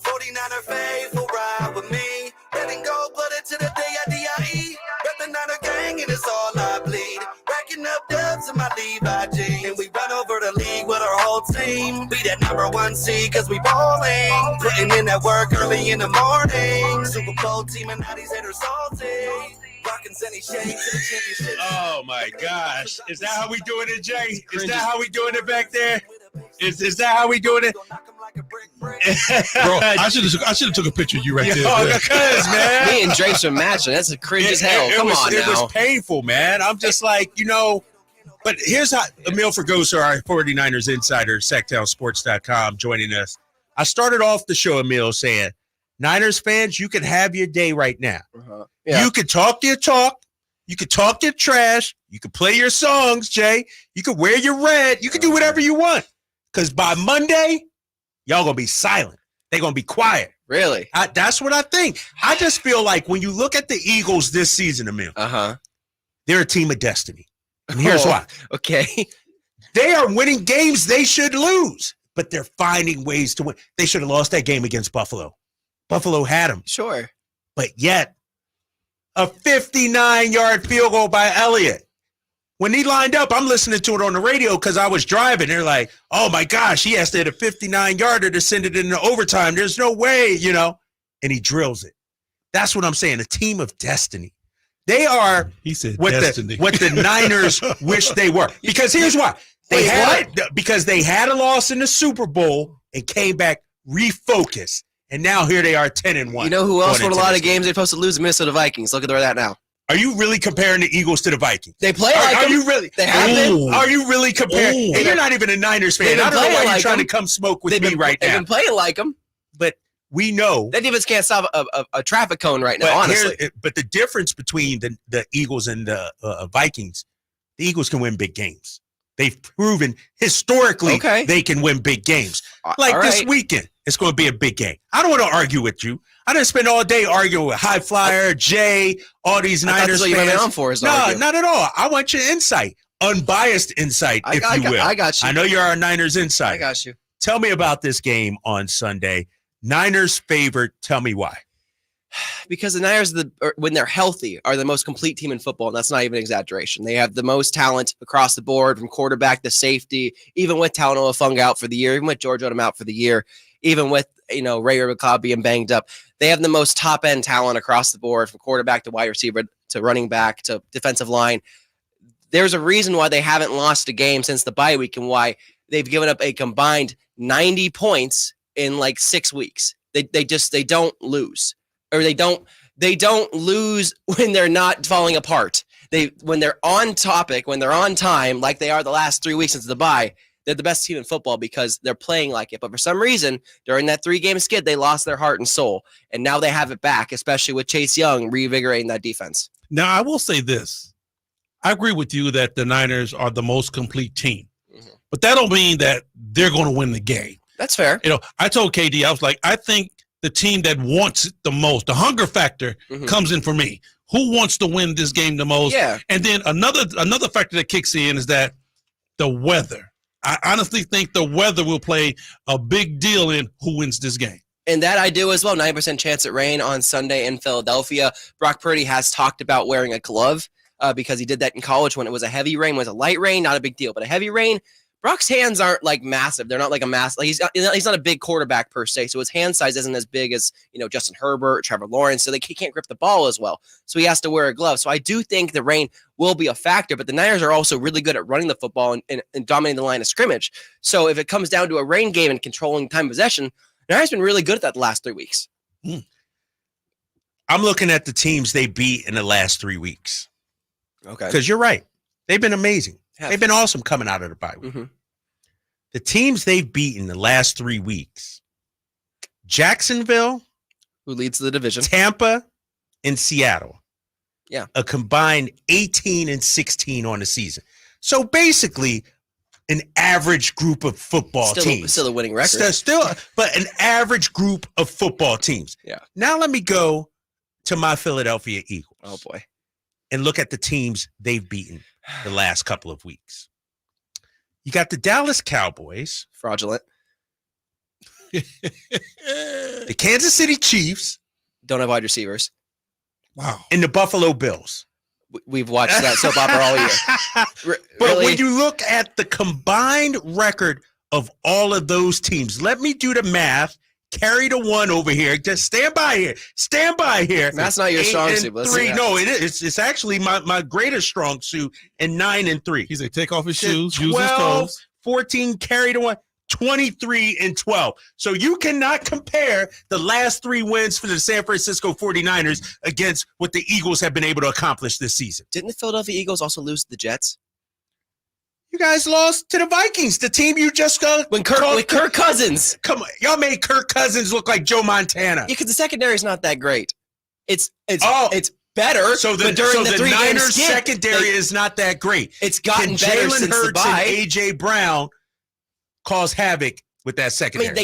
49er faithful ride with me. Red and gold blooded to the day I D.I.E. Rep the Niner gang and it's all I bleed. Racking up dubs in my Levi jeans. And we run over the league with our whole team. Be that number 1 seed cause we ballin'. Putting in that work early in the morning. Super Bowl team and now these haters salty. Rockin' Zenny shades to the championship. Oh my gosh. Is that how we doing it, Jay? Is that how we doing it back there? Is that how we doing it? Bro, I should have took a picture of you right there. Because, man. Me and Draper are matching. That's a cringe as hell. Come on now. It was painful, man. I'm just like, but here's how Emil Fergosa, our 49ers insider, SactownSports.com, joining us. I started off the show, Emil, saying, Niners fans, you can have your day right now. Yeah. You can talk your talk. You can talk your trash. You can play your songs, Jay. You can wear your red. You can do whatever you want. Because by Monday, y'all going to be silent. They're going to be quiet. Really? That's what I think. I just feel like when you look at the Eagles this season, Emil, they're a team of destiny. And here's why. Okay. They are winning games they should lose, but they're finding ways to win. They should have lost that game against Buffalo. Buffalo had them. Sure. But yet, a 59-yard field goal by Elliott. When he lined up, I'm listening to it on the radio because I was driving. They're like, oh, my gosh, he has to hit a 59-yarder to send it into overtime. There's no way, and he drills it. That's what I'm saying, a team of destiny. They are he said what the Niners wish they were. Because here's why. Because they had a loss in the Super Bowl and came back refocused. And now here they are 10-1. You know who else won a lot of games they're supposed to lose? The Minnesota Vikings. Look at where they're at now. Are you really comparing the Eagles to the Vikings? They play like them. Are you really? They have been. Are you really comparing? And you're not even a Niners fan. I don't know why you're trying to come smoke with me right now. They've been playing like them. But we know. That defense can't stop a traffic cone right now, honestly. But the difference between the Eagles and the Vikings, the Eagles can win big games. They've proven historically they can win big games. Like this weekend, it's going to be a big game. I don't want to argue with you. I didn't spend all day arguing with High Flyer, Jay, all these Niners fans. What you on for is no, not at all. I want your insight, unbiased insight, if you will. I got you. I know you're our Niners insider. I got you. Tell me about this game on Sunday. Niners favored. Tell me why. Because the Niners, when they're healthy, are the most complete team in football, and that's not even an exaggeration. They have the most talent across the board, from quarterback to safety, even with Talanoa Funga out for the year, even with George Odom out for the year, even with Ray McLeod being banged up. They have the most top-end talent across the board, from quarterback to wide receiver to running back to defensive line. There's a reason why they haven't lost a game since the bye week and why they've given up a combined 90 points in like 6 weeks. They don't lose. Or they don't lose when they're not falling apart. When they're on topic, when they're on time, like they are the last 3 weeks since the bye, they're the best team in football because they're playing like it. But for some reason, during that 3-game skid, they lost their heart and soul. And now they have it back, especially with Chase Young reinvigorating that defense. Now, I will say this. I agree with you that the Niners are the most complete team. Mm-hmm. But that don't mean that they're going to win the game. That's fair. I told KD, I was like, I think the team that wants it the most, the hunger factor comes in for me. Who wants to win this game the most? Yeah. And then another factor that kicks in is that the weather. I honestly think the weather will play a big deal in who wins this game. And that I do as well. 9% chance at rain on Sunday in Philadelphia. Brock Purdy has talked about wearing a glove because he did that in college when it was a heavy rain. When it was a light rain, not a big deal. But a heavy rain, Brock's hands aren't like massive. They're not like a he's not a big quarterback per se. So his hand size isn't as big as, Justin Herbert, Trevor Lawrence. So he can't grip the ball as well. So he has to wear a glove. So I do think the rain will be a factor, but the Niners are also really good at running the football and dominating the line of scrimmage. So if it comes down to a rain game and controlling time of possession, the Niners been really good at that the last 3 weeks. I'm looking at the teams they beat in the last 3 weeks. Okay. Because you're right. They've been amazing. They've been awesome coming out of the bye week. The teams they've beaten the last 3 weeks: Jacksonville, who leads the division, Tampa, and Seattle. Yeah. A combined 18 and 16 on the season. So basically, an average group of football teams. Still a winning record. But an average group of football teams. Yeah. Now let me go to my Philadelphia Eagles. Oh, boy. And look at the teams they've beaten the last couple of weeks. You got the Dallas Cowboys. Fraudulent. The Kansas City Chiefs. Don't have wide receivers. Wow. And the Buffalo Bills. We've watched that soap opera all year. But when you look at the combined record of all of those teams, let me do the math. Carry the one over here. Just stand by here. Stand by here. That's not your strong suit. No, it is. It's actually my greatest strong suit. And 9 and 3. He said, take off his shoes, 12, use his toes. 14, carry the one. 23 and 12. So you cannot compare the last 3 wins for the San Francisco 49ers against what the Eagles have been able to accomplish this season. Didn't the Philadelphia Eagles also lose to the Jets? You guys lost to the Vikings, the team you just got. With Kirk Cousins. Come on. Y'all made Kirk Cousins look like Joe Montana. Yeah, because the secondary is not that great. It's better. So the Niners secondary is not that great. It's gotten better Jalen since Hurts the bye. and A.J. Brown cause havoc with that I secondary. mean,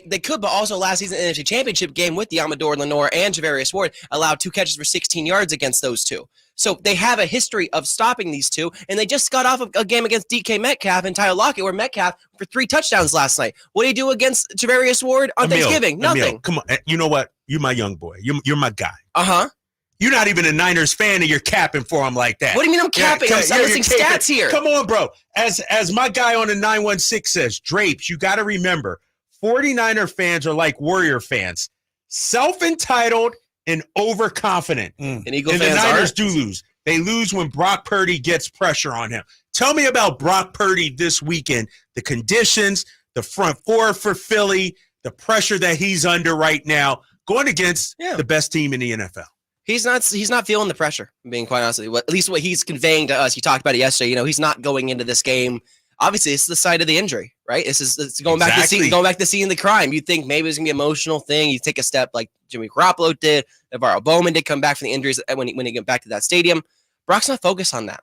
they could, but also last season in the NFC Championship game with the Amador Lenore and Javarius Ward allowed 2 catches for 16 yards against those two. So they have a history of stopping these two, and they just got off a game against DK Metcalf and Tyler Lockett, where Metcalf for 3 touchdowns last night. What do you do against Javarius Ward on Thanksgiving? Nothing. Come on. You know what? You're my young boy. You're my guy. Uh-huh. You're not even a Niners fan, and you're capping for him like that. What do you mean I'm capping? I'm listing stats here. Come on, bro. As my guy on the 916 says, Drapes, you got to remember, 49er fans are like Warrior fans. Self-entitled and overconfident. And Eagle and fans the Niners aren't. do lose. They lose when Brock Purdy gets pressure on him. Tell me about Brock Purdy this weekend. The conditions, the front four for Philly, the pressure that he's under right now, going against the best team in the NFL. He's not feeling the pressure, being quite honest with you. At least what he's conveying to us. He talked about it yesterday. He's not going into this game. Obviously, it's the site of the injury, right? It's going back to the scene of the crime. You'd think maybe it's gonna be an emotional thing. You take a step like Jimmy Garoppolo did. Navarro Bowman did come back from the injuries when he got back to that stadium. Brock's not focused on that.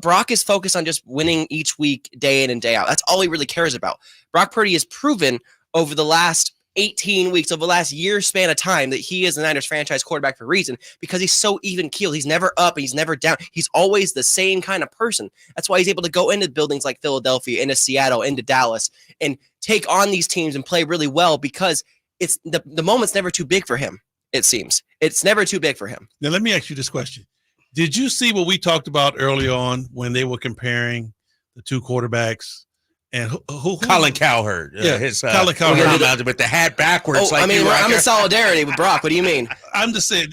Brock is focused on just winning each week, day in and day out. That's all he really cares about. Brock Purdy has proven over the last 18 weeks, over the last year span of time, that he is the Niners franchise quarterback for a reason, because he's so even keeled. He's never up and he's never down. He's always the same kind of person. That's why he's able to go into buildings like Philadelphia, into Seattle, into Dallas, and take on these teams and play really well, because it's the moment's never too big for him. It seems it's never too big for him. Now, let me ask you this question. Did you see what we talked about early on when they were comparing the 2 quarterbacks? And who Colin Cowherd. Colin Cowherd. With the hat backwards. I'm in solidarity with Brock. What do you mean? I'm just saying,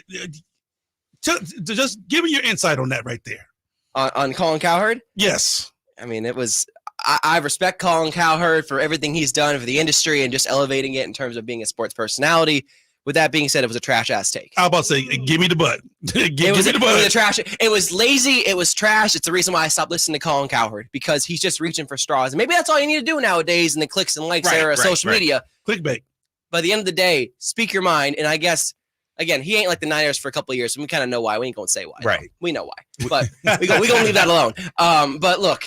just give me your insight on that right there. On Colin Cowherd? Yes. I mean, it was I respect Colin Cowherd for everything he's done for the industry and just elevating it in terms of being a sports personality. With that being said, it was a trash-ass take. How about say, give me the butt. give me the butt. It was a trash. It was lazy. It was trash. It's the reason why I stopped listening to Colin Cowherd, because he's just reaching for straws. And maybe that's all you need to do nowadays in the clicks and likes era of social media. Clickbait. By the end of the day, speak your mind. And I guess, again, he ain't like the Niners for a couple of years, so we kind of know why. We ain't going to say why. Right. We know why. But we're going to leave that alone. But look,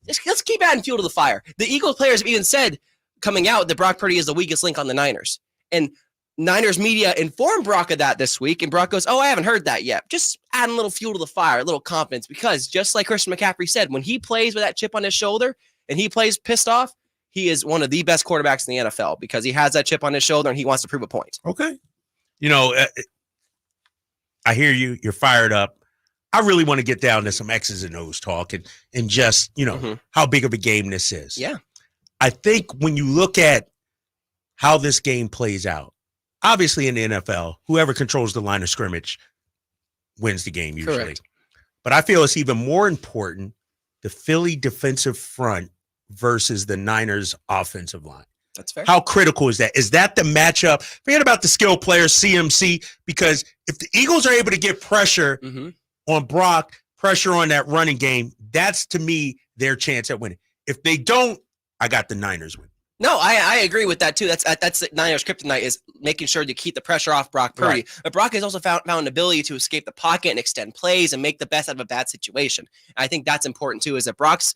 let's keep adding fuel to the fire. The Eagles players have even said coming out that Brock Purdy is the weakest link on the Niners. And Niners media informed Brock of that this week, and Brock goes, I haven't heard that yet. Just adding a little fuel to the fire, a little confidence, because just like Christian McCaffrey said, when he plays with that chip on his shoulder and he plays pissed off, he is one of the best quarterbacks in the NFL, because he has that chip on his shoulder and he wants to prove a point. Okay. I hear you. You're fired up. I really want to get down to some X's and O's talk and just, how big of a game this is. Yeah. I think when you look at how this game plays out, obviously in the NFL, whoever controls the line of scrimmage wins the game usually. Correct. But I feel it's even more important, the Philly defensive front versus the Niners offensive line. That's fair. How critical is that? Is that the matchup? Forget about the skill players, CMC, because if the Eagles are able to get pressure on Brock, pressure on that running game, that's, to me, their chance at winning. If they don't, I got the Niners winning. No, I agree with that too. That's the Niners' kryptonite is making sure to keep the pressure off Brock Purdy. Right. But Brock has also found an ability to escape the pocket and extend plays and make the best out of a bad situation. And I think that's important too. Is that Brock's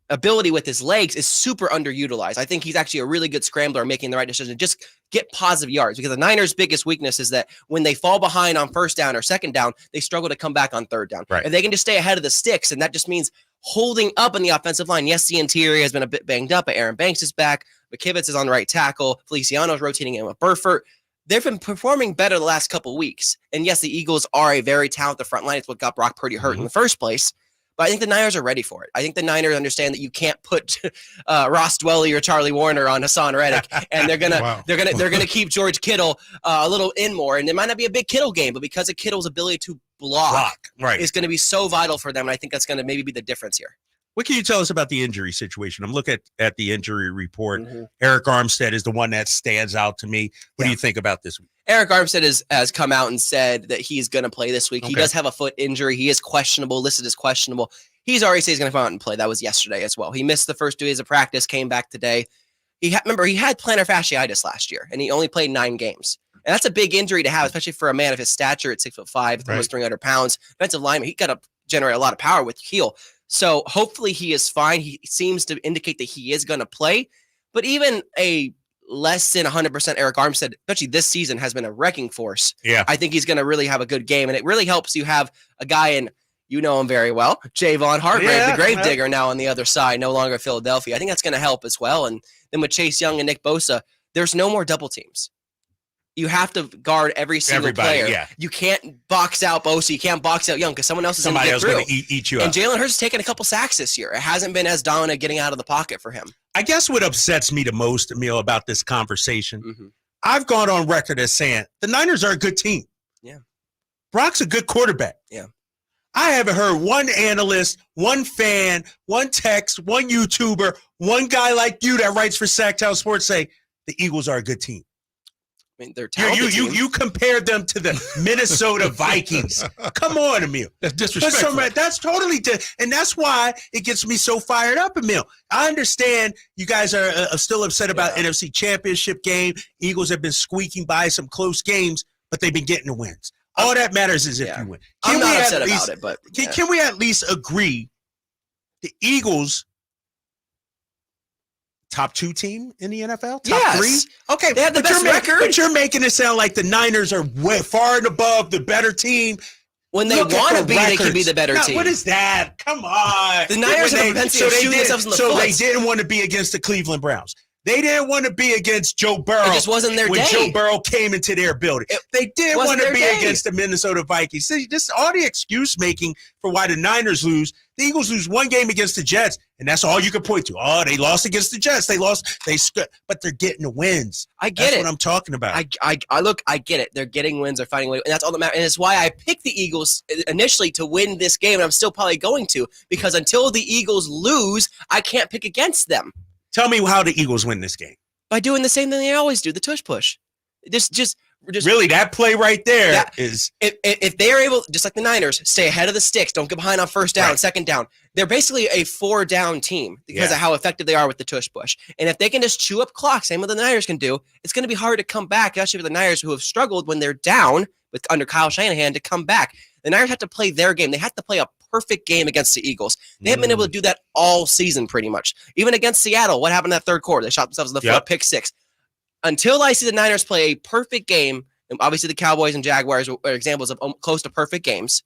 ability with his legs is super underutilized. I think he's actually a really good scrambler, making the right decision. Just get positive yards, because the Niners' biggest weakness is that when they fall behind on first down or second down, they struggle to come back on third down. Right. If they can just stay ahead of the sticks, and that just means holding up in the offensive line. Yes, the interior has been a bit banged up, but Aaron Banks is back. McKivitz is on the right tackle. Feliciano's rotating in with Burford. They've been performing better the last couple of weeks. And yes, the Eagles are a very talented front line. It's what got Brock Purdy hurt in the first place. But I think the Niners are ready for it. I think the Niners understand that you can't put Ross Dwelley or Charlie Warner on Hassan Reddick, and they're gonna keep George Kittle a little in more. And it might not be a big Kittle game, but because of Kittle's ability to block right. is going to be so vital for them, and I think that's going to maybe be the difference here. What can you tell us about the injury situation? I'm looking at the injury report. Eric Armstead is the one that stands out to me. What do you think about this week? Eric Armstead has come out and said that he's going to play this week. Okay. He does have a foot injury. He is questionable, listed as questionable. He's already said he's going to come out and play. That was yesterday as well. He missed the first 2 days of practice, came back today. Remember, he had plantar fasciitis last year, and he only played 9 games. And that's a big injury to have, especially for a man of his stature at 6'5", almost 300 pounds. Defensive lineman, he got to generate a lot of power with heel. So hopefully he is fine. He seems to indicate that he is going to play. But even a less than 100% Eric Armstead, especially this season, has been a wrecking force. Yeah. I think he's going to really have a good game. And it really helps you have a guy in, you know him very well, Javon Hargrave, the Gravedigger, now on the other side, no longer Philadelphia. I think that's going to help as well. And then with Chase Young and Nick Bosa, there's no more double teams. You have to guard every single player. Yeah. You can't box out Bosa. You can't box out Young because someone else is Somebody else going to eat you and up. Jalen Hurts has taken a couple sacks this year. It hasn't been as dominant getting out of the pocket for him. I guess what upsets me the most, Emil, about this conversation, I've gone on record as saying the Niners are a good team. Yeah. Brock's a good quarterback. Yeah. I haven't heard one analyst, one fan, one text, one YouTuber, one guy like you that writes for Sactown Sports say the Eagles are a good team. I mean, they're talented. You compared them to the Minnesota Vikings. Come on, Emil. That's disrespectful. That's totally and that's why it gets me so fired up, Emil. I understand you guys are still upset about NFC Championship game. Eagles have been squeaking by some close games, but they've been getting the wins. All that matters is if you win. I'm not upset about it, but can we at least agree the Eagles top 2 team in the NFL? Top 3? Okay. They have the best record. But you're making it sound like the Niners are way far and above the better team. When they want to be, they can be the better team. What is that? Come on. The Niners have a propensity of shooting themselves in the foot. So they didn't want to be against the Cleveland Browns. They didn't want to be against Joe Burrow. It just wasn't their when day. Joe Burrow came into their building. They didn't want to be day. against the Minnesota Vikings. See, this all the excuse making for why the Niners lose. The Eagles lose 1 game against the Jets, and that's all you can point to. Oh, they lost against the Jets. But they're getting the wins. I get that's it. What I'm talking about. I get it. They're getting wins. They're finding a way. And that's all that matters. And it's why I picked the Eagles initially to win this game, and I'm still probably going to, because until the Eagles lose, I can't pick against them. Tell me how the Eagles win this game. By doing the same thing they always do, the tush push. Just really, that play right there is if they are able, just like the Niners, stay ahead of the sticks, don't get behind on first down, second down. They're basically a 4-down team because of how effective they are with the tush push. And if they can just chew up clock, same what the Niners can do, it's going to be hard to come back, especially for the Niners who have struggled when they're down under Kyle Shanahan to come back. The Niners have to play their game. They have to play a perfect game against the Eagles. They haven't been able to do that all season pretty much. Even against Seattle, what happened in that third quarter? They shot themselves in the foot, pick 6. Until I see the Niners play a perfect game, and obviously the Cowboys and Jaguars are examples of close to perfect games,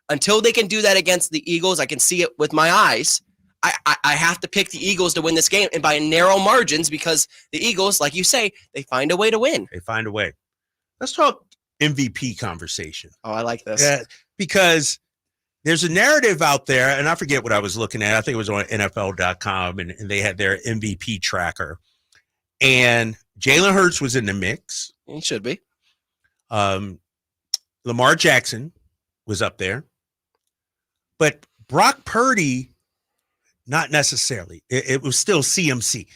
until they can do that against the Eagles, I can see it with my eyes. I have to pick the Eagles to win this game, and by narrow margins, because the Eagles, like you say, they find a way to win. They find a way. Let's talk MVP conversation. Oh, I like this. Because there's a narrative out there, and I forget what I was looking at. I think it was on NFL.com, and they had their MVP tracker. And Jalen Hurts was in the mix. He should be. Lamar Jackson was up there. But Brock Purdy, not necessarily. It was still CMC.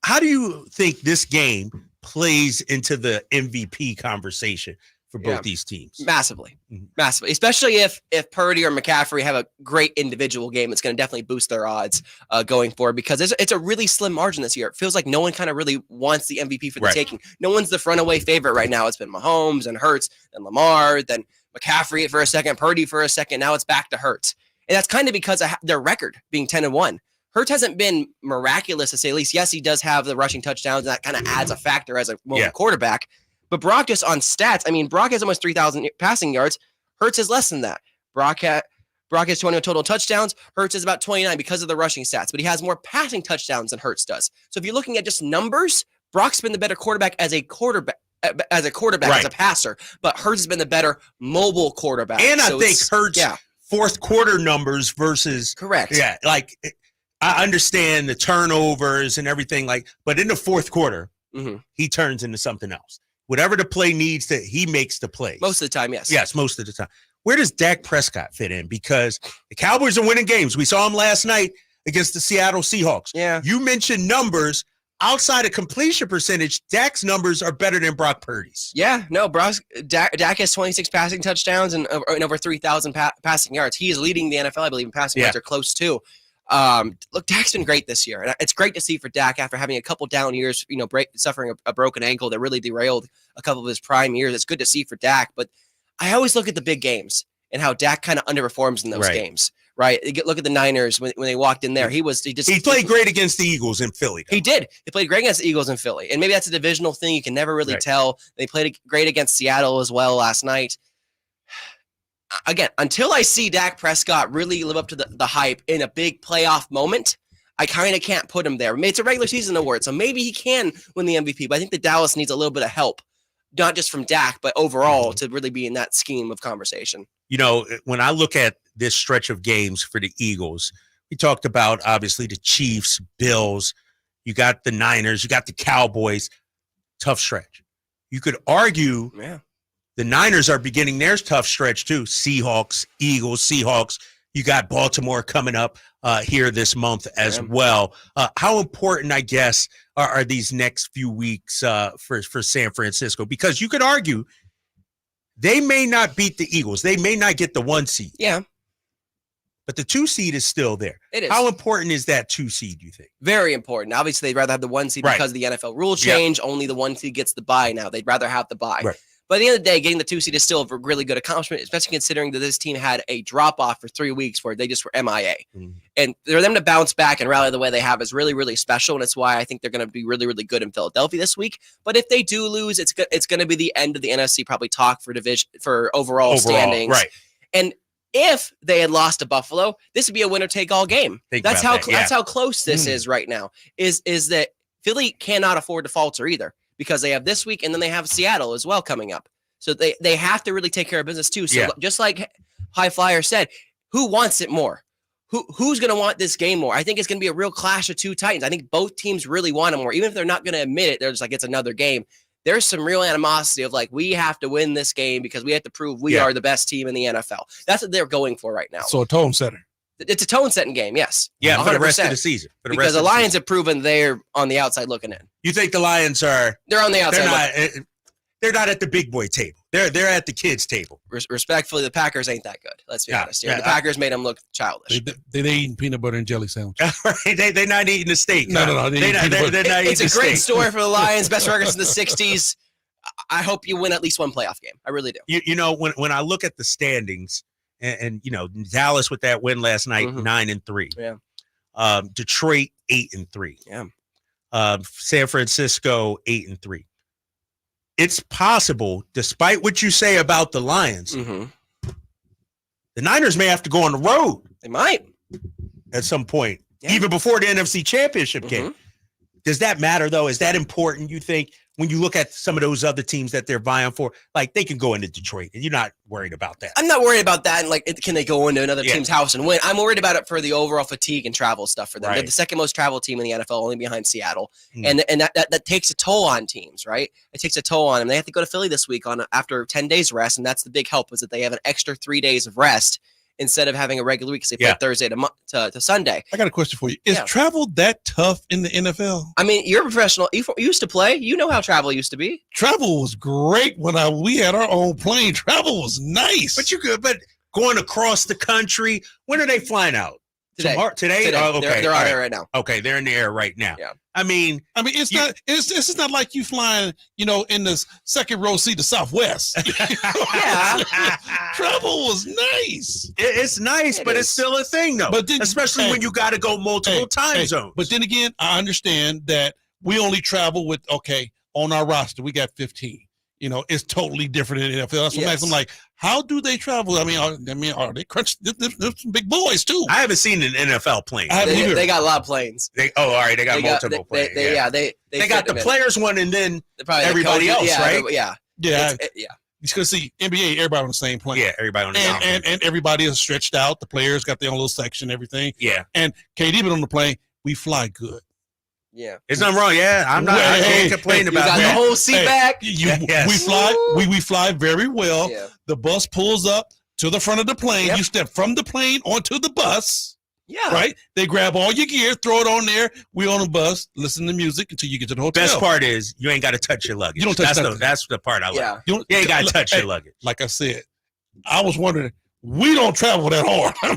How do you think this game plays into the MVP conversation for both these teams. Massively, especially if Purdy or McCaffrey have a great individual game. It's going to definitely boost their odds going forward because it's a really slim margin this year. It feels like no one kind of really wants the MVP for the taking. No one's the runaway favorite right now. It's been Mahomes and Hurts, then Lamar, then McCaffrey for a second, Purdy for a second. Now it's back to Hurts, and that's kind of because of their record being 10-1. Hurts hasn't been miraculous to say the least. Yes, he does have the rushing touchdowns, and that kind of adds a factor as a mobile quarterback. But Brock just on stats, I mean, Brock has almost 3,000 passing yards. Hurts is less than that. Brock has 21 total touchdowns. Hurts is about 29 because of the rushing stats, but he has more passing touchdowns than Hurts does. So if you're looking at just numbers, Brock's been the better quarterback as a as a passer, but Hurts has been the better mobile quarterback. And I think Hurts fourth quarter numbers versus Yeah, like I understand the turnovers and everything, but in the fourth quarter, he turns into something else. Whatever the play needs, he makes the plays. Most of the time, yes. Yes, most of the time. Where does Dak Prescott fit in? Because the Cowboys are winning games. We saw him last night against the Seattle Seahawks. Yeah. You mentioned numbers. Outside of completion percentage, Dak's numbers are better than Brock Purdy's. Yeah, no, Dak has 26 passing touchdowns and over 3,000 passing yards. He is leading the NFL, I believe, in passing yards, or close to. Look, Dak's been great this year, and it's great to see for Dak after having a couple down years, suffering a broken ankle that really derailed a couple of his prime years. It's good to see for Dak, but I always look at the big games and how Dak kind of underperforms in those games, right? Look at the Niners when they walked in there. He played great against the Eagles in Philly, though. He did. He played great against the Eagles in Philly, and maybe that's a divisional thing. You can never really tell. They played great against Seattle as well last night. Again, until I see Dak Prescott really live up to the hype in a big playoff moment, I kind of can't put him there. I mean, it's a regular season award, so maybe he can win the MVP, but I think the Dallas needs a little bit of help, not just from Dak, but overall to really be in that scheme of conversation. When I look at this stretch of games for the Eagles, we talked about, obviously, the Chiefs, Bills, you got the Niners, you got the Cowboys. Tough stretch. You could argue the Niners are beginning their tough stretch too. Seahawks, Eagles, Seahawks. You got Baltimore coming up here this month as well. How important, I guess, are these next few weeks for San Francisco? Because you could argue they may not beat the Eagles. They may not get the 1 seed. Yeah. But the 2 seed is still there. It is. How important is that 2 seed, you think? Very important. Obviously, they'd rather have the 1 seed because of the NFL rule change. Only the 1 seed gets the bye now. They'd rather have the bye. Right. But at the end of the day, getting the 2 seed is still a really good accomplishment, especially considering that this team had a drop-off for 3 weeks where they just were MIA. And for them to bounce back and rally the way they have is really, really special, and it's why I think they're going to be really, really good in Philadelphia this week. But if they do lose, it's going to be the end of the NFC probably talk for division for overall standings. Right. And if they had lost to Buffalo, this would be a winner-take-all game. That's how close this is right now, is that Philly cannot afford to falter either, because they have this week and then they have Seattle as well coming up. So they have to really take care of business too. So just like High Flyer said, who wants it more? Who's going to want this game more? I think it's going to be a real clash of two titans. I think both teams really want it more. Even if they're not going to admit it, they're just like, it's another game. There's some real animosity of like, we have to win this game because we have to prove we are the best team in the NFL. That's what they're going for right now. So a tone setter. It's a tone-setting game, yes. Yeah, 100%. For the rest of the season. Because the Lions have proven they're on the outside looking in. You think the Lions are... They're on the outside They're not at the big boy table. They're at the kids' table. Respectfully, the Packers ain't that good. Let's be honest here. The Packers made them look childish. They eating peanut butter and jelly sandwich. They're not eating the steak. No. It's a great story for the Lions. Best records in the 60s. I hope you win at least one playoff game. I really do. You know, when I look at the standings, and you know, Dallas with that win last night, 9-3. Yeah. Detroit 8-3. Yeah. San Francisco 8-3. It's possible, despite what you say about the Lions, the Niners may have to go on the road. They might at some point, even before the NFC Championship game. Does that matter though? Is that important? You think? When you look at some of those other teams that they're vying for, like they can go into Detroit and you're not worried about that. I'm not worried about that. And like, can they go into another team's house and win? I'm worried about it for the overall fatigue and travel stuff for them. They're the second most travel team in the NFL, only behind Seattle. And that takes a toll on teams, right? It takes a toll on them. They have to go to Philly this week after 10 days rest. And that's the big help, is that they have an extra 3 days of rest instead of having a regular week because they play Thursday to Sunday. I got a question for you. Is travel that tough in the NFL? I mean, you're a professional. You used to play. You know how travel used to be. Travel was great when we had our own plane. Travel was nice. But you could, but going across the country, when are they flying out? Today. Today? Oh, okay. They're on air right now. Okay, they're in the air right now. Yeah. I mean, it's not like you flying, in the second row seat to Southwest. Travel was nice. It's nice, but it's still a thing, though. But then, especially when you got to go multiple time zones. But then again, I understand that we only travel with on our roster we got 15. It's totally different in the NFL. That's what I'm like, how do they travel? I mean, are they crunch? They're some big boys too. I haven't seen an NFL plane. They got a lot of planes. All right. They got multiple planes. They got the players one and then everybody else, right? Yeah. You should see NBA, everybody on the same plane. Yeah, everybody on the same plane. And everybody is stretched out. The players got their own little section, everything. Yeah. And KD been on the plane. We fly good. Yeah, there's nothing wrong. Yeah, I can't complain about that. You got the whole seat back. We fly very well. Yeah. The bus pulls up to the front of the plane. You step from the plane onto the bus. Yeah. Right? They grab all your gear, throw it on there. We on the bus, listen to music until you get to the hotel. Best part is you ain't got to touch your luggage. You don't touch nothing. That's the part I like. You ain't got to touch your luggage. Like I said, I was wondering, we don't travel that hard. I mean,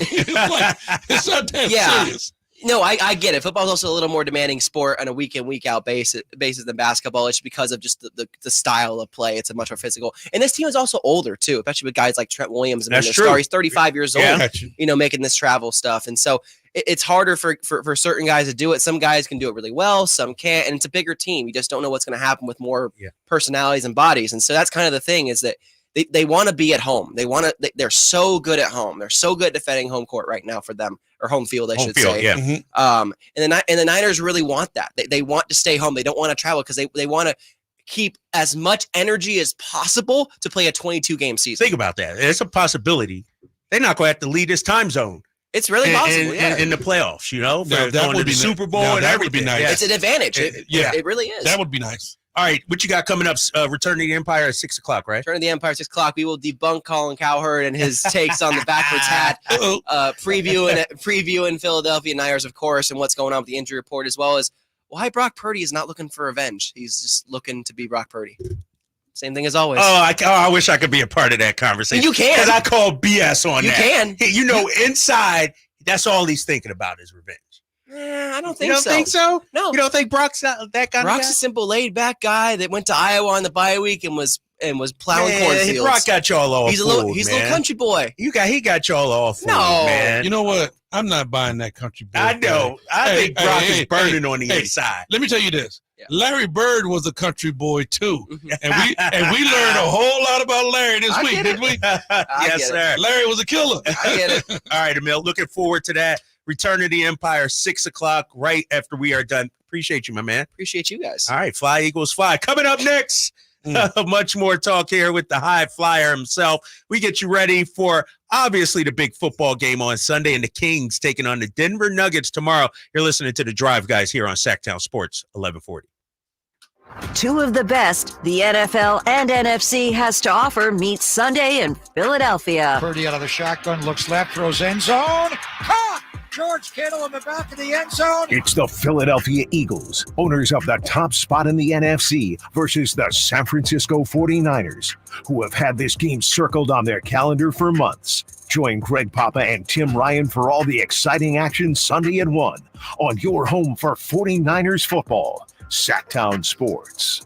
it's not that serious. No, I get it. Football is also a little more demanding sport on a week in, week out basis than basketball. It's because of just the style of play. It's a much more physical. And this team is also older too, especially with guys like Trent Williams. And That's true. He's 35 years old, making this travel stuff. And so it's harder for certain guys to do it. Some guys can do it really well, some can't. And it's a bigger team. You just don't know what's going to happen with more personalities and bodies. And so that's kind of the thing is that they want to be at home. They're so good at home. They're so good at defending home court right now for them, or home field, I should say. Yeah. And the Niners really want that. They want to stay home. They don't want to travel because they want to keep as much energy as possible to play a 22-game season. Think about that. It's a possibility. They're not going to have to leave this time zone. It's really possible, in the playoffs, for that going to the Super Bowl and that everything. would be nice. It's an advantage. It really is. That would be nice. All right, what you got coming up? Return to the Empire at 6 o'clock, right? Return to the Empire, 6 o'clock. We will debunk Colin Cowherd and his takes on the backwards hat. Previewing Philadelphia Niners, of course, and what's going on with the injury report, as well as why Brock Purdy is not looking for revenge. He's just looking to be Brock Purdy. Same thing as always. I wish I could be a part of that conversation. You can. Because I call BS on you that. You can. Inside, that's all he's thinking about is revenge. I don't think so. You don't think so? No. You don't think Brock's that kind of guy? Brock's a simple, laid-back guy that went to Iowa on the bye week and was plowing cornfields. Brock got y'all all He's a little country boy. He got y'all all fooled, man. You know what? I'm not buying that country boy. I know. I think Brock is burning on the inside. Let me tell you this. Yeah. Larry Bird was a country boy too, and we learned a whole lot about Larry this week, didn't we? Yes, sir. Larry was a killer. I get it. All right, Emil. Looking forward to that. Return to the Empire, 6 o'clock, right after we are done. Appreciate you, my man. Appreciate you guys. All right, Fly Eagles Fly. Coming up next, much more talk here with the high flyer himself. We get you ready for, obviously, the big football game on Sunday and the Kings taking on the Denver Nuggets tomorrow. You're listening to The Drive, guys, here on Sactown Sports 1140. Two of the best the NFL and NFC has to offer meet Sunday in Philadelphia. Purdy out of the shotgun, looks left, throws end zone. Caught! George Kittle in the back of the end zone. It's the Philadelphia Eagles, owners of the top spot in the NFC, versus the San Francisco 49ers, who have had this game circled on their calendar for months. Join Greg Papa and Tim Ryan for all the exciting action Sunday at 1 on your home for 49ers football, Sactown Sports.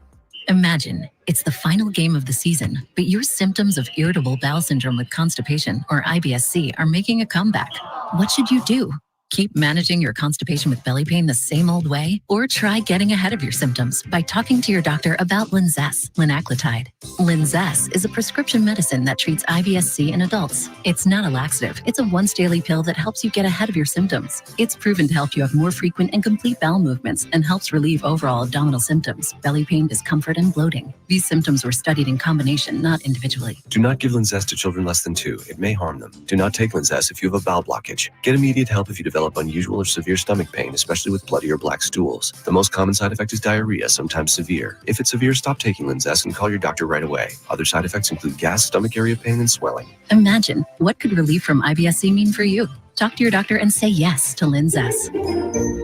Imagine it's the final game of the season, but your symptoms of irritable bowel syndrome with constipation, or IBS-C, are making a comeback. What should you do? Keep managing your constipation with belly pain the same old way? Or try getting ahead of your symptoms by talking to your doctor about Linzess, linaclotide. Linzess is a prescription medicine that treats IBS-C in adults. It's not a laxative. It's a once-daily pill that helps you get ahead of your symptoms. It's proven to help you have more frequent and complete bowel movements and helps relieve overall abdominal symptoms, belly pain, discomfort, and bloating. These symptoms were studied in combination, not individually. Do not give Linzess to children less than 2. It may harm them. Do not take Linzess if you have a bowel blockage. Get immediate help if you develop develop unusual or severe stomach pain, especially with bloody or black stools. The most common side effect is diarrhea, sometimes severe. If it's severe, stop taking Linzess and call your doctor right away. Other side effects include gas, stomach area pain, and swelling. Imagine, what could relief from IBS-C mean for you? Talk to your doctor and say yes to Linzess.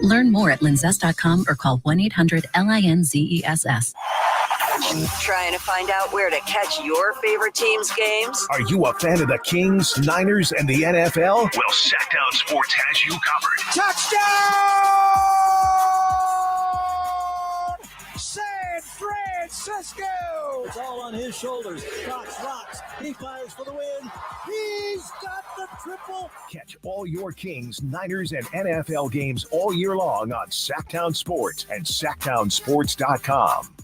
Learn more at linzess.com or call 1-800-LINZESS. Trying to find out where to catch your favorite team's games? Are you a fan of the Kings, Niners, and the NFL? Well, Sactown Sports has you covered. Touchdown! San Francisco! It's all on his shoulders. Fox rocks. He fires for the win. He's got the triple. Catch all your Kings, Niners, and NFL games all year long on Sactown Sports and SactownSports.com.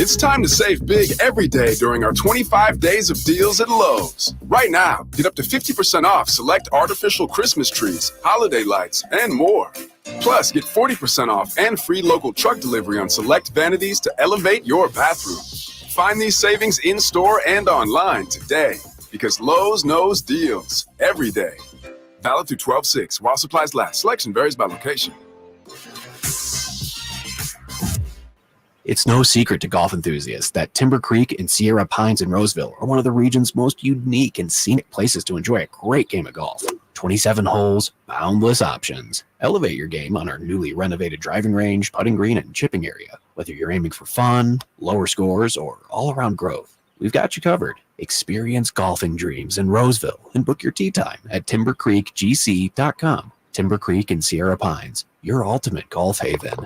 It's time to save big every day during our 25 days of deals at Lowe's. Right now, get up to 50% off select artificial Christmas trees, holiday lights, and more. Plus, get 40% off and free local truck delivery on select vanities to elevate your bathroom. Find these savings in-store and online today because Lowe's knows deals every day. Valid through 12/6 while supplies last. Selection varies by location. It's no secret to golf enthusiasts that Timber Creek and Sierra Pines in Roseville are one of the region's most unique and scenic places to enjoy a great game of golf. 27 holes, boundless options. Elevate your game on our newly renovated driving range, putting green, and chipping area. Whether you're aiming for fun, lower scores, or all-around growth, we've got you covered. Experience golfing dreams in Roseville and book your tee time at timbercreekgc.com. Timber Creek and Sierra Pines, your ultimate golf haven.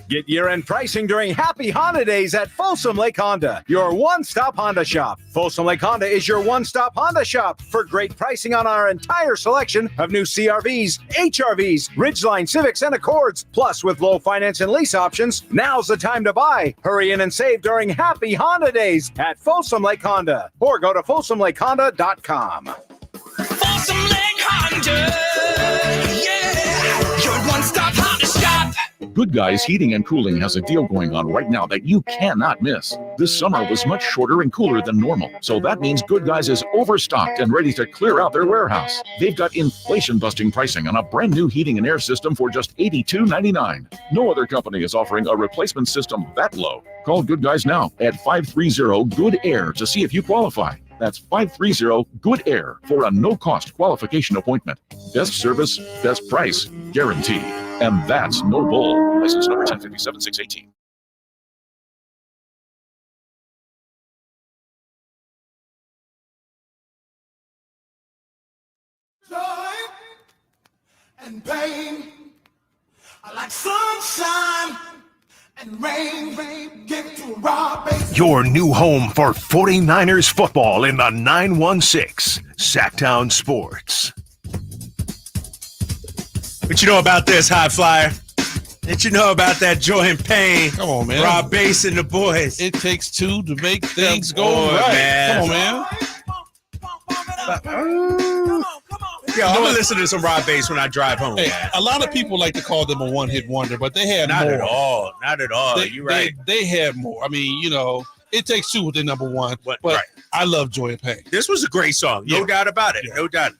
Get year-end pricing during Happy Honda Days at Folsom Lake Honda, your one-stop Honda shop. Folsom Lake Honda is your one-stop Honda shop for great pricing on our entire selection of new CRVs, HRVs, Ridgeline Civics, and Accords. Plus, with low finance and lease options, now's the time to buy. Hurry in and save during Happy Honda Days at Folsom Lake Honda, or go to folsomlakeHonda.com. Folsom Lake Honda, yeah, your one-stop Honda shop. Good Guys Heating and Cooling has a deal going on right now that you cannot miss. This summer was much shorter and cooler than normal, so that means Good Guys is overstocked and ready to clear out their warehouse. They've got inflation-busting pricing on a brand new heating and air system for just $82.99. No other company is offering a replacement system that low. Call Good Guys now at 530-GOOD-AIR to see if you qualify. That's 530-GOOD-AIR for a no-cost qualification appointment. Best service, best price, guarantee. And that's no bull. License number 1057618. Joy and pain are like sunshine and rain. Get to raw base. Your new home for 49ers football in the 916. Sactown Sports. What you know about this, High Flyer? What you know about that joy and pain? Come on, man. Rob Bass and the boys. It takes two to make things go Boy, right. man. Come on, man. Yo, I'm gonna listen to some Rob Bass when I drive home. Hey, man. a lot of people like to call them a one-hit wonder, but they had Not more. at all. Not at all. You're right. They had more. I mean, you know, it takes two with their number one. But right. I love Joy and Pain. This was a great song. No doubt about it. Yeah. No doubt.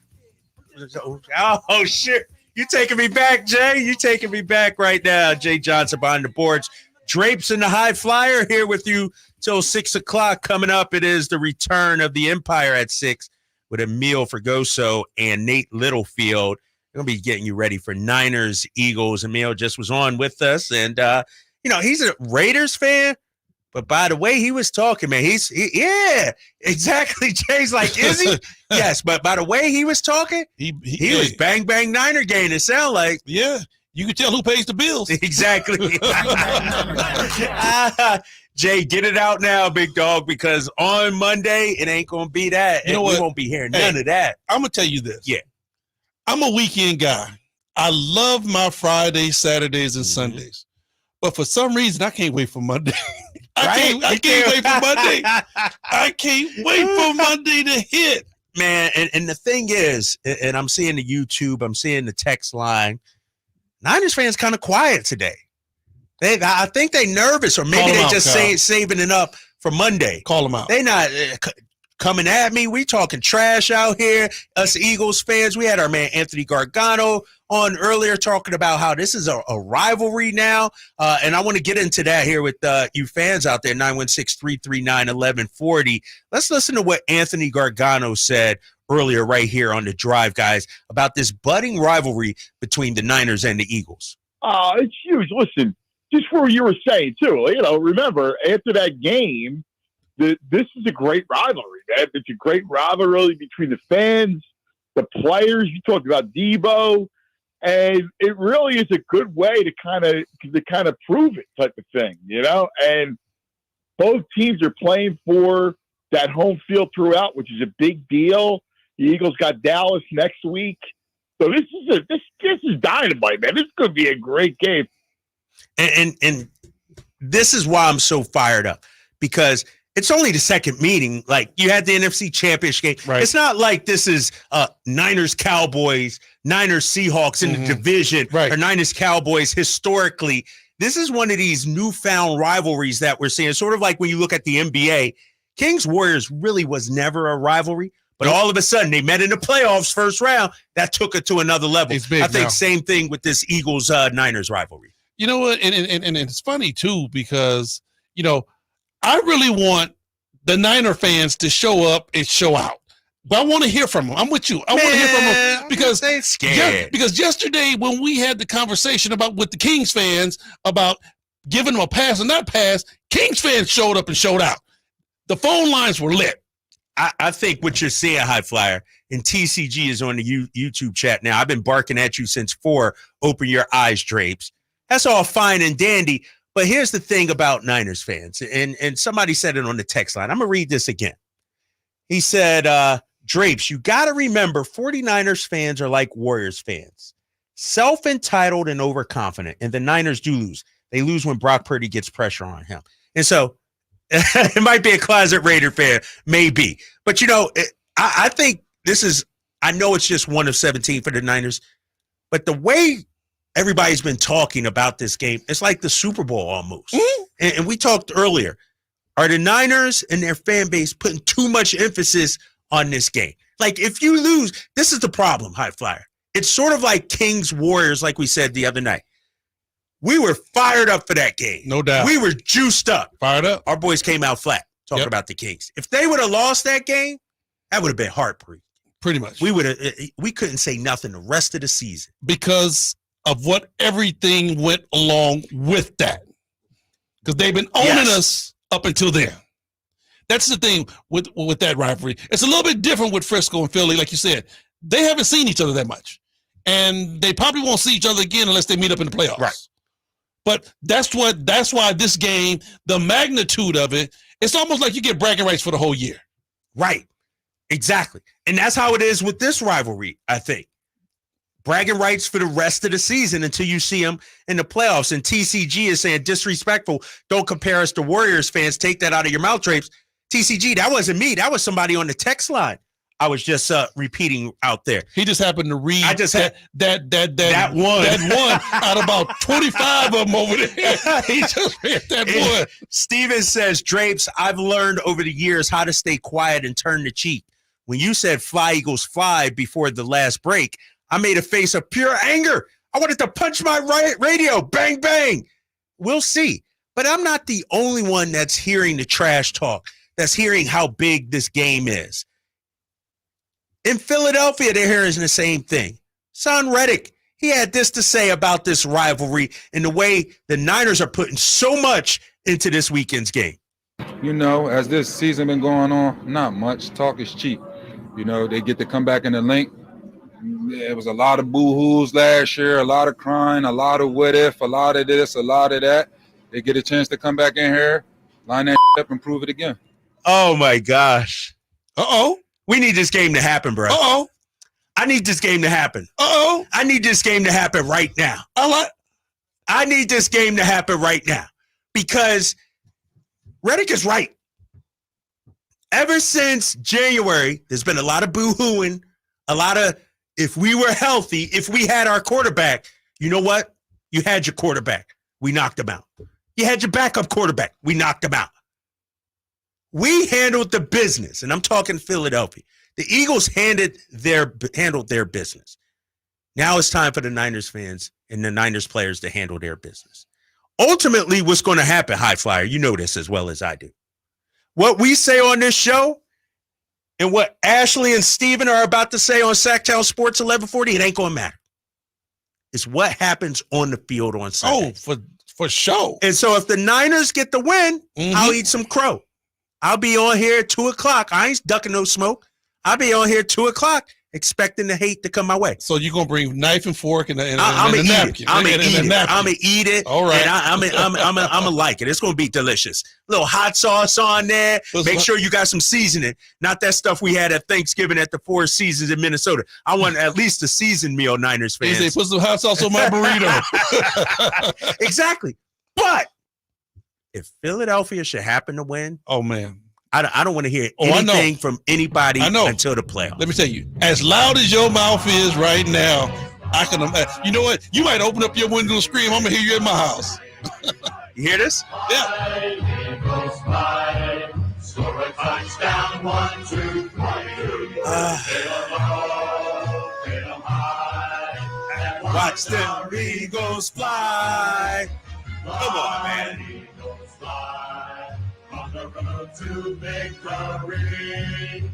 Oh, shit. You taking me back, Jay? You taking me back right now. Jay Johnson behind the boards. Drapes and the High Flyer here with you till 6 o'clock. Coming up, it is the return of the Empire at 6 with Emil Fergoso and Nate Littlefield. We're going to be getting you ready for Niners, Eagles. Emil just was on with us. And, you know, he's a Raiders fan. But by the way he was talking, man, yeah, exactly. Jay's like, is he? Yes, but by the way he was talking, he was bang, bang Niner game, it sound like. Yeah, you can tell who pays the bills. Exactly. Jay, get it out now, big dog, because on Monday, it ain't going to be that. You know what? We won't be hearing none of that. I'm going to tell you this. Yeah. I'm a weekend guy. I love my Fridays, Saturdays, and Sundays. But for some reason, I can't wait for Monday. I can't wait for Monday. I can't wait for Monday to hit. Man, and the thing is, and I'm seeing the YouTube, I'm seeing the text line, Niners fans kind of quiet today. I think they nervous, or maybe they just saving it up for Monday. Call them out. They not coming at me. We talking trash out here, us Eagles fans. We had our man Anthony Gargano on earlier talking about how this is a rivalry now. And I want to get into that here with you fans out there, 916-339-1140. Let's listen to what Anthony Gargano said earlier right here on The Drive, guys, about this budding rivalry between the Niners and the Eagles. It's huge. Listen, just for what you were saying, too, remember, after that game, this is a great rivalry, man. It's a great rivalry between the fans, the players. You talked about Debo, and it really is a good way to kind of prove it type of thing, And both teams are playing for that home field throughout, which is a big deal. The Eagles got Dallas next week. So this is dynamite, man. This could be a great game. And this is why I'm so fired up, because it's only the second meeting. Like, you had the NFC Championship game. Right. It's not like this is Niners Cowboys, Niners Seahawks in the division, or Niners Cowboys historically. This is one of these newfound rivalries that we're seeing. Sort of like when you look at the NBA, Kings Warriors really was never a rivalry. But all of a sudden, they met in the playoffs first round. That took it to another level. It's big I think now. same thing with this Eagles-Niners rivalry. You know what? And it's funny, too, because, I really want the Niner fans to show up and show out. But I want to hear from them. I'm with you. I want to hear from them because they scared. Because yesterday when we had the conversation with the Kings fans about giving them a pass or not pass, Kings fans showed up and showed out. The phone lines were lit. I think what you're seeing, High Flyer, and TCG is on the YouTube chat now. I've been barking at you since 4. Open your eyes, Drapes. That's all fine and dandy. But here's the thing about Niners fans, and somebody said it on the text line. I'm going to read this again. He said, Drapes, you got to remember 49ers fans are like Warriors fans. Self-entitled and overconfident, and the Niners do lose. They lose when Brock Purdy gets pressure on him. And so it might be a closet Raider fan, maybe. But, I think this is – I know it's just 1 of 17 for the Niners, but the way everybody's been talking about this game, it's like the Super Bowl almost. Mm-hmm. And we talked earlier. Are the Niners and their fan base putting too much emphasis on this game? Like, if you lose, this is the problem, High Flyer. It's sort of like Kings Warriors, like we said the other night. We were fired up for that game. No doubt. We were juiced up. Fired up. Our boys came out flat talking about the Kings. If they would have lost that game, that would have been heartbreaking. Pretty much. We couldn't say nothing the rest of the season. Because of what everything went along with that. Because they've been owning us up until then. That's the thing with that rivalry. It's a little bit different with Frisco and Philly, like you said. They haven't seen each other that much. And they probably won't see each other again unless they meet up in the playoffs. Right. But that's why this game, the magnitude of it, it's almost like you get bragging rights for the whole year. Right. Exactly. And that's how it is with this rivalry, I think. Bragging rights for the rest of the season until you see them in the playoffs. And TCG is saying disrespectful. Don't compare us to Warriors fans. Take that out of your mouth, Drapes. TCG, that wasn't me. That was somebody on the text line. I was just repeating out there. He just happened to read that one out of about 25 of them over there. He just read that one. Steven says, Drapes, I've learned over the years how to stay quiet and turn the cheek. When you said fly, Eagles, fly before the last break, I made a face of pure anger. I wanted to punch my radio. Bang, bang. We'll see. But I'm not the only one that's hearing the trash talk, that's hearing how big this game is. In Philadelphia, they're hearing the same thing. Son Reddick, he had this to say about this rivalry and the way the Niners are putting so much into this weekend's game. As this season been going on, not much. Talk is cheap. They get to come back in the link. There was a lot of boo-hoos last year, a lot of crying, a lot of what if, a lot of this, a lot of that. They get a chance to come back in here, line that up and prove it again. Oh, my gosh. Uh-oh. We need this game to happen, bro. Uh-oh. I need this game to happen. Uh-oh. I need this game to happen right now. I need this game to happen right now because Reddick is right. Ever since January, there's been a lot of boo-hooing, a lot of if we were healthy, if we had our quarterback, you know what? You had your quarterback. We knocked him out. You had your backup quarterback. We knocked him out. We handled the business, and I'm talking Philadelphia. The Eagles handled their business. Now it's time for the Niners fans and the Niners players to handle their business. Ultimately, what's going to happen, High Flyer, you know this as well as I do. What we say on this show and what Ashley and Steven are about to say on Sactown Sports 1140, it ain't going to matter. It's what happens on the field on Sunday. Oh, for sure. And so if the Niners get the win, I'll eat some crow. I'll be on here at 2 o'clock. I ain't ducking no smoke. I'll be on here at 2 o'clock expecting the hate to come my way. So you're going to bring knife and fork and a napkin. I'm going to eat it. All right. And I'm going to like it. It's going to be delicious. A little hot sauce on there. Make sure you got some seasoning. Not that stuff we had at Thanksgiving at the Four Seasons in Minnesota. I want at least a seasoned meal, Niners fans. They put some hot sauce on my burrito. Exactly. But if Philadelphia should happen to win, oh, man. I don't want to hear anything from anybody until the playoffs. Let me tell you, as loud as your mouth is right now, I can imagine. You know what? You might open up your window and scream, I'm going to hear you in my house. You hear this? Yeah. Score a touchdown, 1, 2, 3. Watch them Eagles fly. Come on, man. To victory.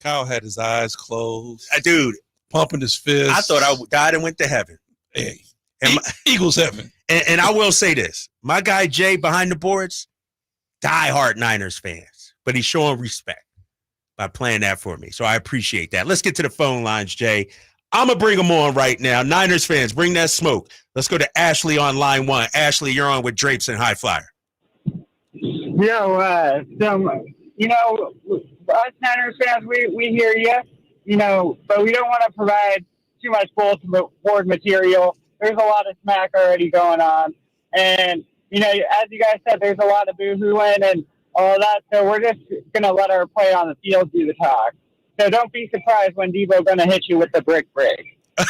Kyle had his eyes closed. Dude. Pumping his fist. I thought I died and went to heaven. Hey, Eagles heaven. And I will say this. My guy Jay behind the boards, diehard Niners fans. But he's showing respect by playing that for me. So I appreciate that. Let's get to the phone lines, Jay. I'm going to bring them on right now. Niners fans, bring that smoke. Let's go to Ashley on line 1. Ashley, you're on with Drapes and High Flyer. Yo, us Niners fans, we hear you, but we don't want to provide too much bulletin board material. There's a lot of smack already going on. And, as you guys said, there's a lot of boo-hooing and all that. So we're just going to let our play on the field do the talk. So don't be surprised when Debo's going to hit you with the brick. I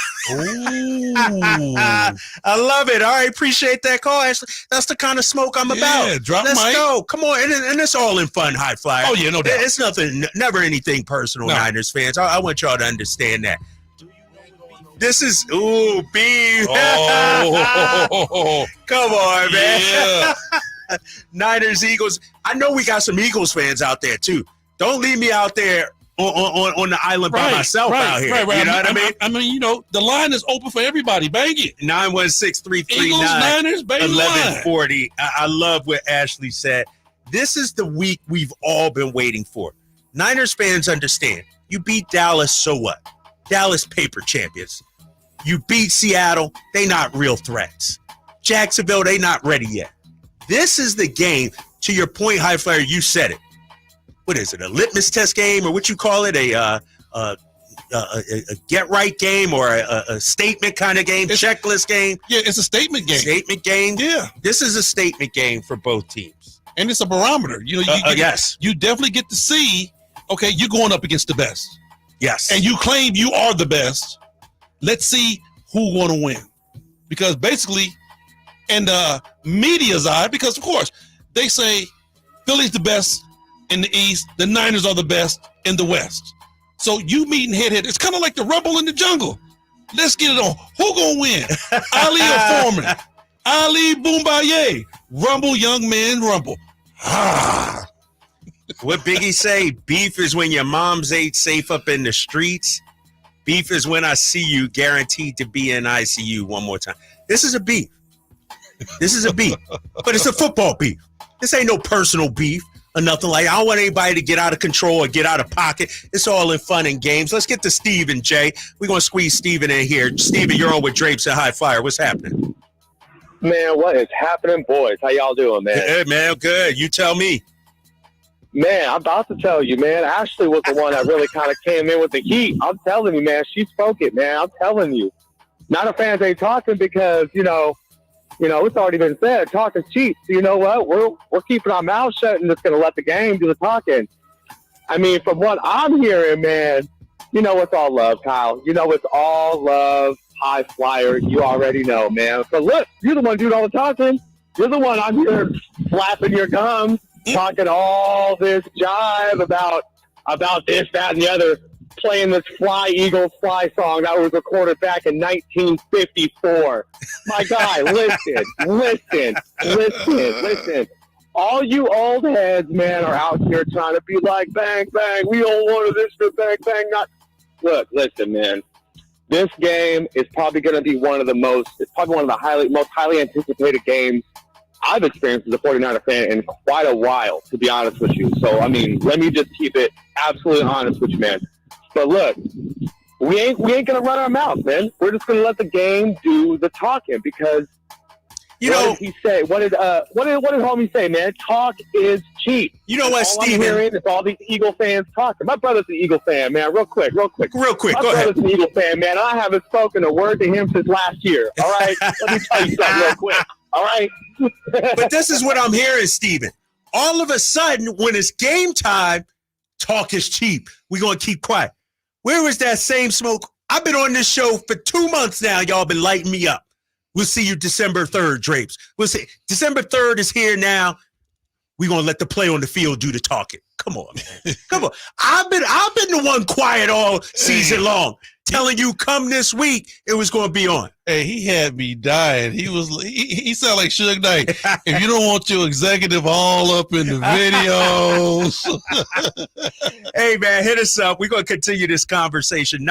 love it. All right, appreciate that call, Ashley. That's the kind of smoke I'm about. Let's go. Come on, and it's all in fun, High Flyer. Oh yeah, no doubt. It's nothing, never anything personal, Niners fans. I want y'all to understand that. This is beef. Oh, come on, man. Yeah. Niners, Eagles. I know we got some Eagles fans out there too. Don't leave me out there on the island by myself out here. Right. You know what I mean? I mean, the line is open for everybody. Bang it. 916-339-1140. I love what Ashley said. This is the week we've all been waiting for. Niners fans understand. You beat Dallas, so what? Dallas paper champions. You beat Seattle, they not real threats. Jacksonville, they not ready yet. This is the game. To your point, High Flyer, you said it. What is it, a litmus test game, or what you call it, a get right game, or a statement kind of game, checklist game? Yeah, it's a statement game. Statement game? Yeah. This is a statement game for both teams. And it's a barometer. Yes. You definitely get to see, okay, you're going up against the best. Yes. And you claim you are the best. Let's see who want to win. Because basically, in the media's eye, because of course, they say Philly's the best in the East, the Niners are the best in the West. So you meeting head-to-head. It's kind of like the rumble in the jungle. Let's get it on. Who gonna win? Ali or Foreman? Ali Boombaye. Rumble, young man, rumble. What Biggie say? Beef is when your mom's ain't safe up in the streets. Beef is when I see you guaranteed to be in ICU one more time. This is a beef. This is a beef. But it's a football beef. This ain't no personal beef or nothing like that. I don't want anybody to get out of control or get out of pocket. It's all in fun and games. Let's get to Steven, Jay. We're going to squeeze Steven in here. Steven, you're on with Drapes and High Flyer. What's happening? Man, what is happening, boys? How y'all doing, man? Good, man. Good. You tell me. Man, I'm about to tell you, man. Ashley was the one that really kind of came in with the heat. I'm telling you, man. She spoke it, man. I'm telling you. Not a fans ain't talking because, it's already been said. Talk is cheap. So you know what? We're keeping our mouths shut and just going to let the game do the talking. I mean, from what I'm hearing, man, it's all love, Kyle. It's all love, High Flyer. You already know, man. So look, you're the one doing all the talking. You're the one I'm here flapping your gums. talking all this jive about this, that, and the other, playing this Fly Eagles Fly song that was recorded back in 1954. My guy, listen. All you old heads, man, are out here trying to be like, bang, bang, we all wanted this to bang, bang, not. Look, listen, man. This game is probably going to be one of the most highly anticipated games I've experienced as a 49er fan in quite a while, to be honest with you. So, I mean, let me just keep it absolutely honest with you, man. But look, we ain't going to run our mouth, man. We're just going to let the game do the talking because what did he say? What did homie say, man? Talk is cheap. You know what, Steven? I'm hearing is all these Eagle fans talking. My brother's an Eagle fan, man. Real quick. My go ahead. brother's an Eagle fan, man. I haven't spoken a word to him since last year. All right? Let me tell you something real quick. All right? But this is what I'm hearing, Steven. All of a sudden, when it's game time, talk is cheap. We're going to keep quiet. Where was that same smoke? I've been on this show for 2 months now. Y'all been lighting me up. We'll see you December 3rd, Drapes. We'll see. December 3rd is here now. We're going to let the play on the field do the talking. Come on, man. Come on. I've been the one quiet all season long, telling you come this week, it was going to be on. Hey, he had me dying. He sounded like Suge Knight. If you don't want your executive all up in the videos. Hey, man, hit us up. We're going to continue this conversation.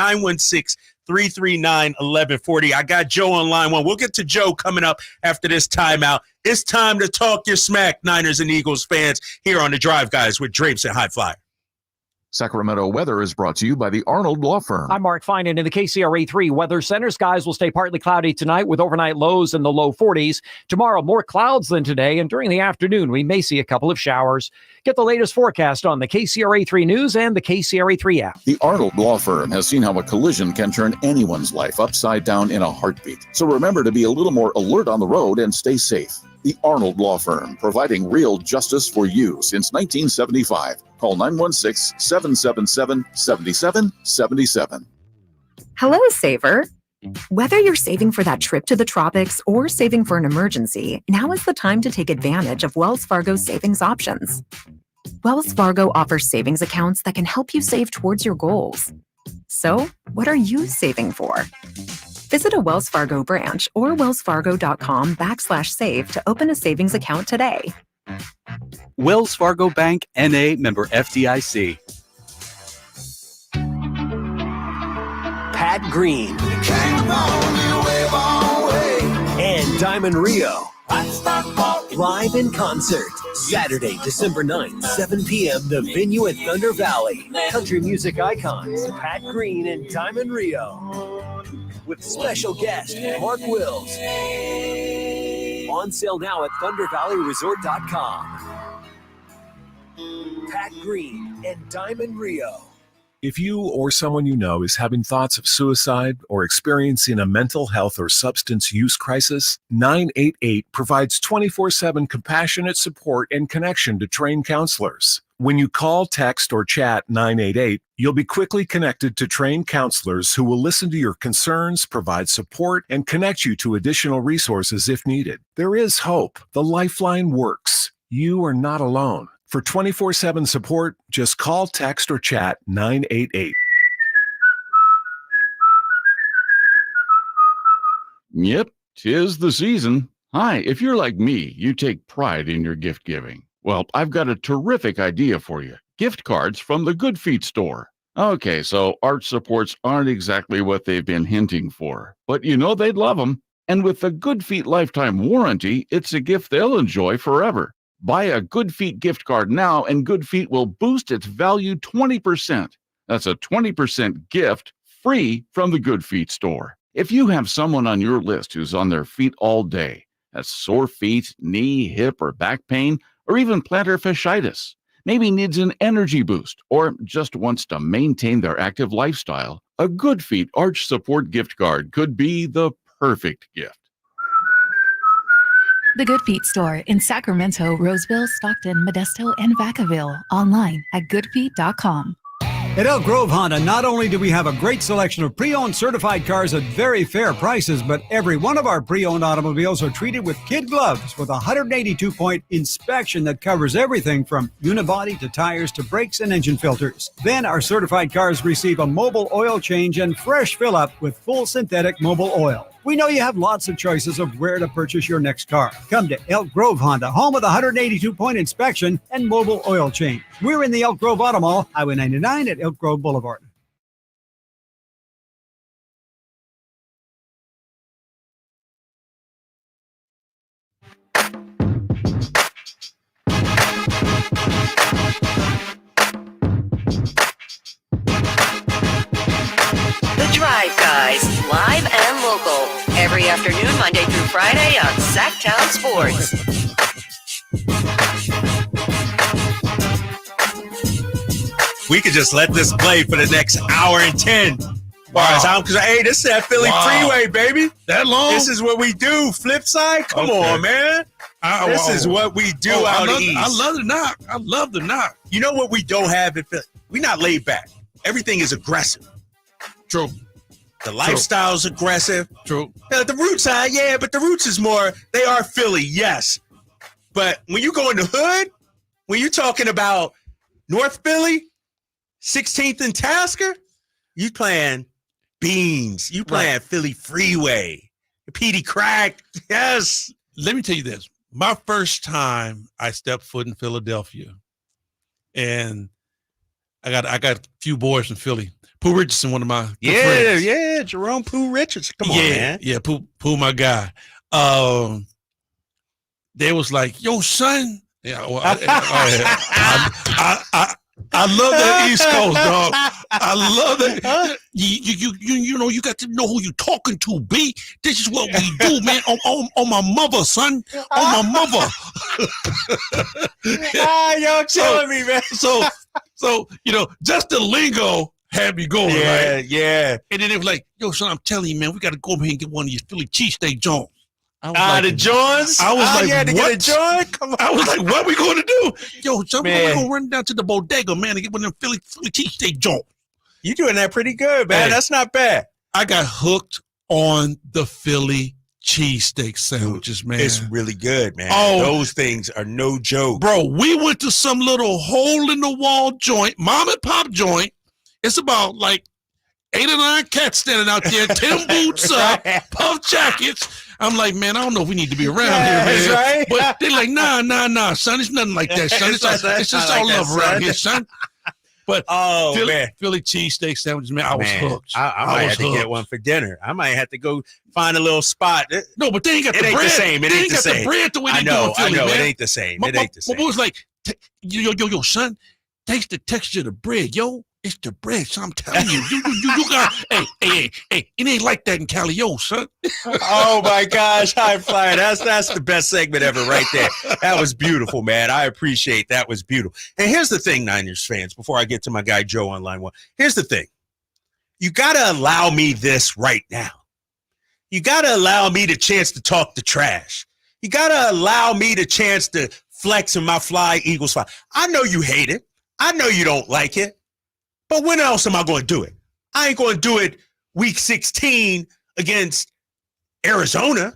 916-339-1140. I got Joe on line one. We'll get to Joe coming up after this timeout. It's time to talk your smack, Niners and Eagles fans, here on The Drive Guys with Drapes and High Flyer. Sacramento weather is brought to you by the Arnold Law Firm. I'm Mark Finan in the KCRA3 Weather Center. Skies will stay partly cloudy tonight with overnight lows in the low 40s. Tomorrow, more clouds than today, and during the afternoon, we may see a couple of showers. Get the latest forecast on the KCRA3 News and the KCRA3 app. The Arnold Law Firm has seen how a collision can turn anyone's life upside down in a heartbeat. So remember to be a little more alert on the road and stay safe. The Arnold Law Firm, providing real justice for you since 1975. Call 916-777-7777. Hello, Saver. Whether you're saving for that trip to the tropics or saving for an emergency, now is the time to take advantage of Wells Fargo's savings options. Wells Fargo offers savings accounts that can help you save towards your goals. So, what are you saving for? Visit a Wells Fargo branch or wellsfargo.com/save to open a savings account today. Wells Fargo Bank, N.A., member FDIC. Pat Green and Diamond Rio live in concert Saturday, December 9th, 7 p.m. The venue at Thunder Valley. Country music icons Pat Green and Diamond Rio with special guest Mark Wills. On sale now at ThunderValleyResort.com. Pat Green and Diamond Rio. If you or someone you know is having thoughts of suicide or experiencing a mental health or substance use crisis, 988 provides 24/7 compassionate support and connection to trained counselors. When you call, text, or chat 988, you'll be quickly connected to trained counselors who will listen to your concerns, provide support, and connect you to additional resources if needed. There is hope. The Lifeline works. You are not alone. For 24/7 support, just call, text, or chat 988. Yep, 'tis the season. Hi, if you're like me, you take pride in your gift giving. Well, I've got a terrific idea for you. Gift cards from the Good Feet store. Okay, so arch supports aren't exactly what they've been hinting for, but you know they'd love them. And with the Good Feet lifetime warranty, it's a gift they'll enjoy forever. Buy a Good Feet gift card now, and Good Feet will boost its value 20%. That's a 20% gift free from the Good Feet store. If you have someone on your list who's on their feet all day, has sore feet, knee, hip, or back pain, or even plantar fasciitis, maybe needs an energy boost, or just wants to maintain their active lifestyle, a Good Feet Arch Support gift card could be the perfect gift. The Good Feet store in Sacramento, Roseville, Stockton, Modesto, and Vacaville. Online at goodfeet.com. At Elk Grove Honda, not only do we have a great selection of pre-owned certified cars at very fair prices, but every one of our pre-owned automobiles are treated with kid gloves with a 182-point inspection that covers everything from unibody to tires to brakes and engine filters. Then our certified cars receive a mobile oil change and fresh fill-up with full synthetic mobile oil. We know you have lots of choices of where to purchase your next car. Come to Elk Grove Honda, home of the 182-point inspection and mobile oil change. We're in the Elk Grove Auto Mall, Highway 99 at Elk Grove Boulevard. The Drive Guys, live and local, every afternoon, Monday through Friday on Sactown Sports. We could just let this play for the next hour and 10. Wow. Hey, this is that Philly Freeway, baby. That long? This is what we do. Flip side? Come on, man. This is what we do out east. I love the knock. I love the knock. You know what we don't have in Philly? We're not laid back. Everything is aggressive. True. The lifestyle's aggressive. True. The roots side, yeah, but the roots is more, they are Philly, yes. But when you go in the hood, when you're talking about North Philly, 16th and Tasker, you playing Beans. You playing Philly Freeway. Petey Crack, yes. Let me tell you this. My first time I stepped foot in Philadelphia, and I got a few boys from Philly. Pooh Richardson, one of my good friends. Yeah, Jerome Pooh Richardson. Come on, man. Yeah, Pooh, my guy. They was like, yo, son. Yeah, well, I love that East Coast, dog. I love that. You know, you got to know who you talking to, B. This is what we do, man. On my mother, son. On my mother. Y'all killing me, man. So, you know, just the lingo had me going, right? Yeah. And then it was like, yo, son, I'm telling you, man, we got to go over here and get one of these Philly cheesesteak joints. The Jones? I was like, you had to what? get a joint? Come on. I was like, what are we going to do? Yo, son, we're going to run down to the bodega, man, and get one of them Philly cheesesteak joints. You're doing that pretty good, man. Hey, that's not bad. I got hooked on the Philly cheesesteak sandwiches, man. It's really good, man. Oh, those things are no joke. Bro, we went to some little hole-in-the-wall joint, mom-and-pop joint. It's about like 8 or 9 cats standing out there, 10 boots up, puff jackets. I'm like, man, I don't know if we need to be around here, man. Right? But they're like, nah, son. It's nothing like that, son. It's just all love around here, son. But Philly cheesesteak sandwiches, man, I was hooked. I might have to get one for dinner. I might have to go find a little spot. No, but they ain't got the bread. It ain't the same. They ain't got the bread the way they do in Philly, man. It ain't the same. It ain't the same. My boy was like, yo, son, taste the texture of the bread, yo. It's the bread, son. I'm telling you. You got, hey, it ain't like that in Cali, yo, son. Oh, my gosh. High flyer. That's the best segment ever right there. That was beautiful, man. I appreciate that. Was beautiful. And here's the thing, Niners fans, before I get to my guy Joe on line one. Here's the thing. You got to allow me this right now. You got to allow me the chance to talk the trash. You got to allow me the chance to flex in my fly Eagles fly. I know you hate it. I know you don't like it. But when else am I going to do it? I ain't going to do it week 16 against Arizona.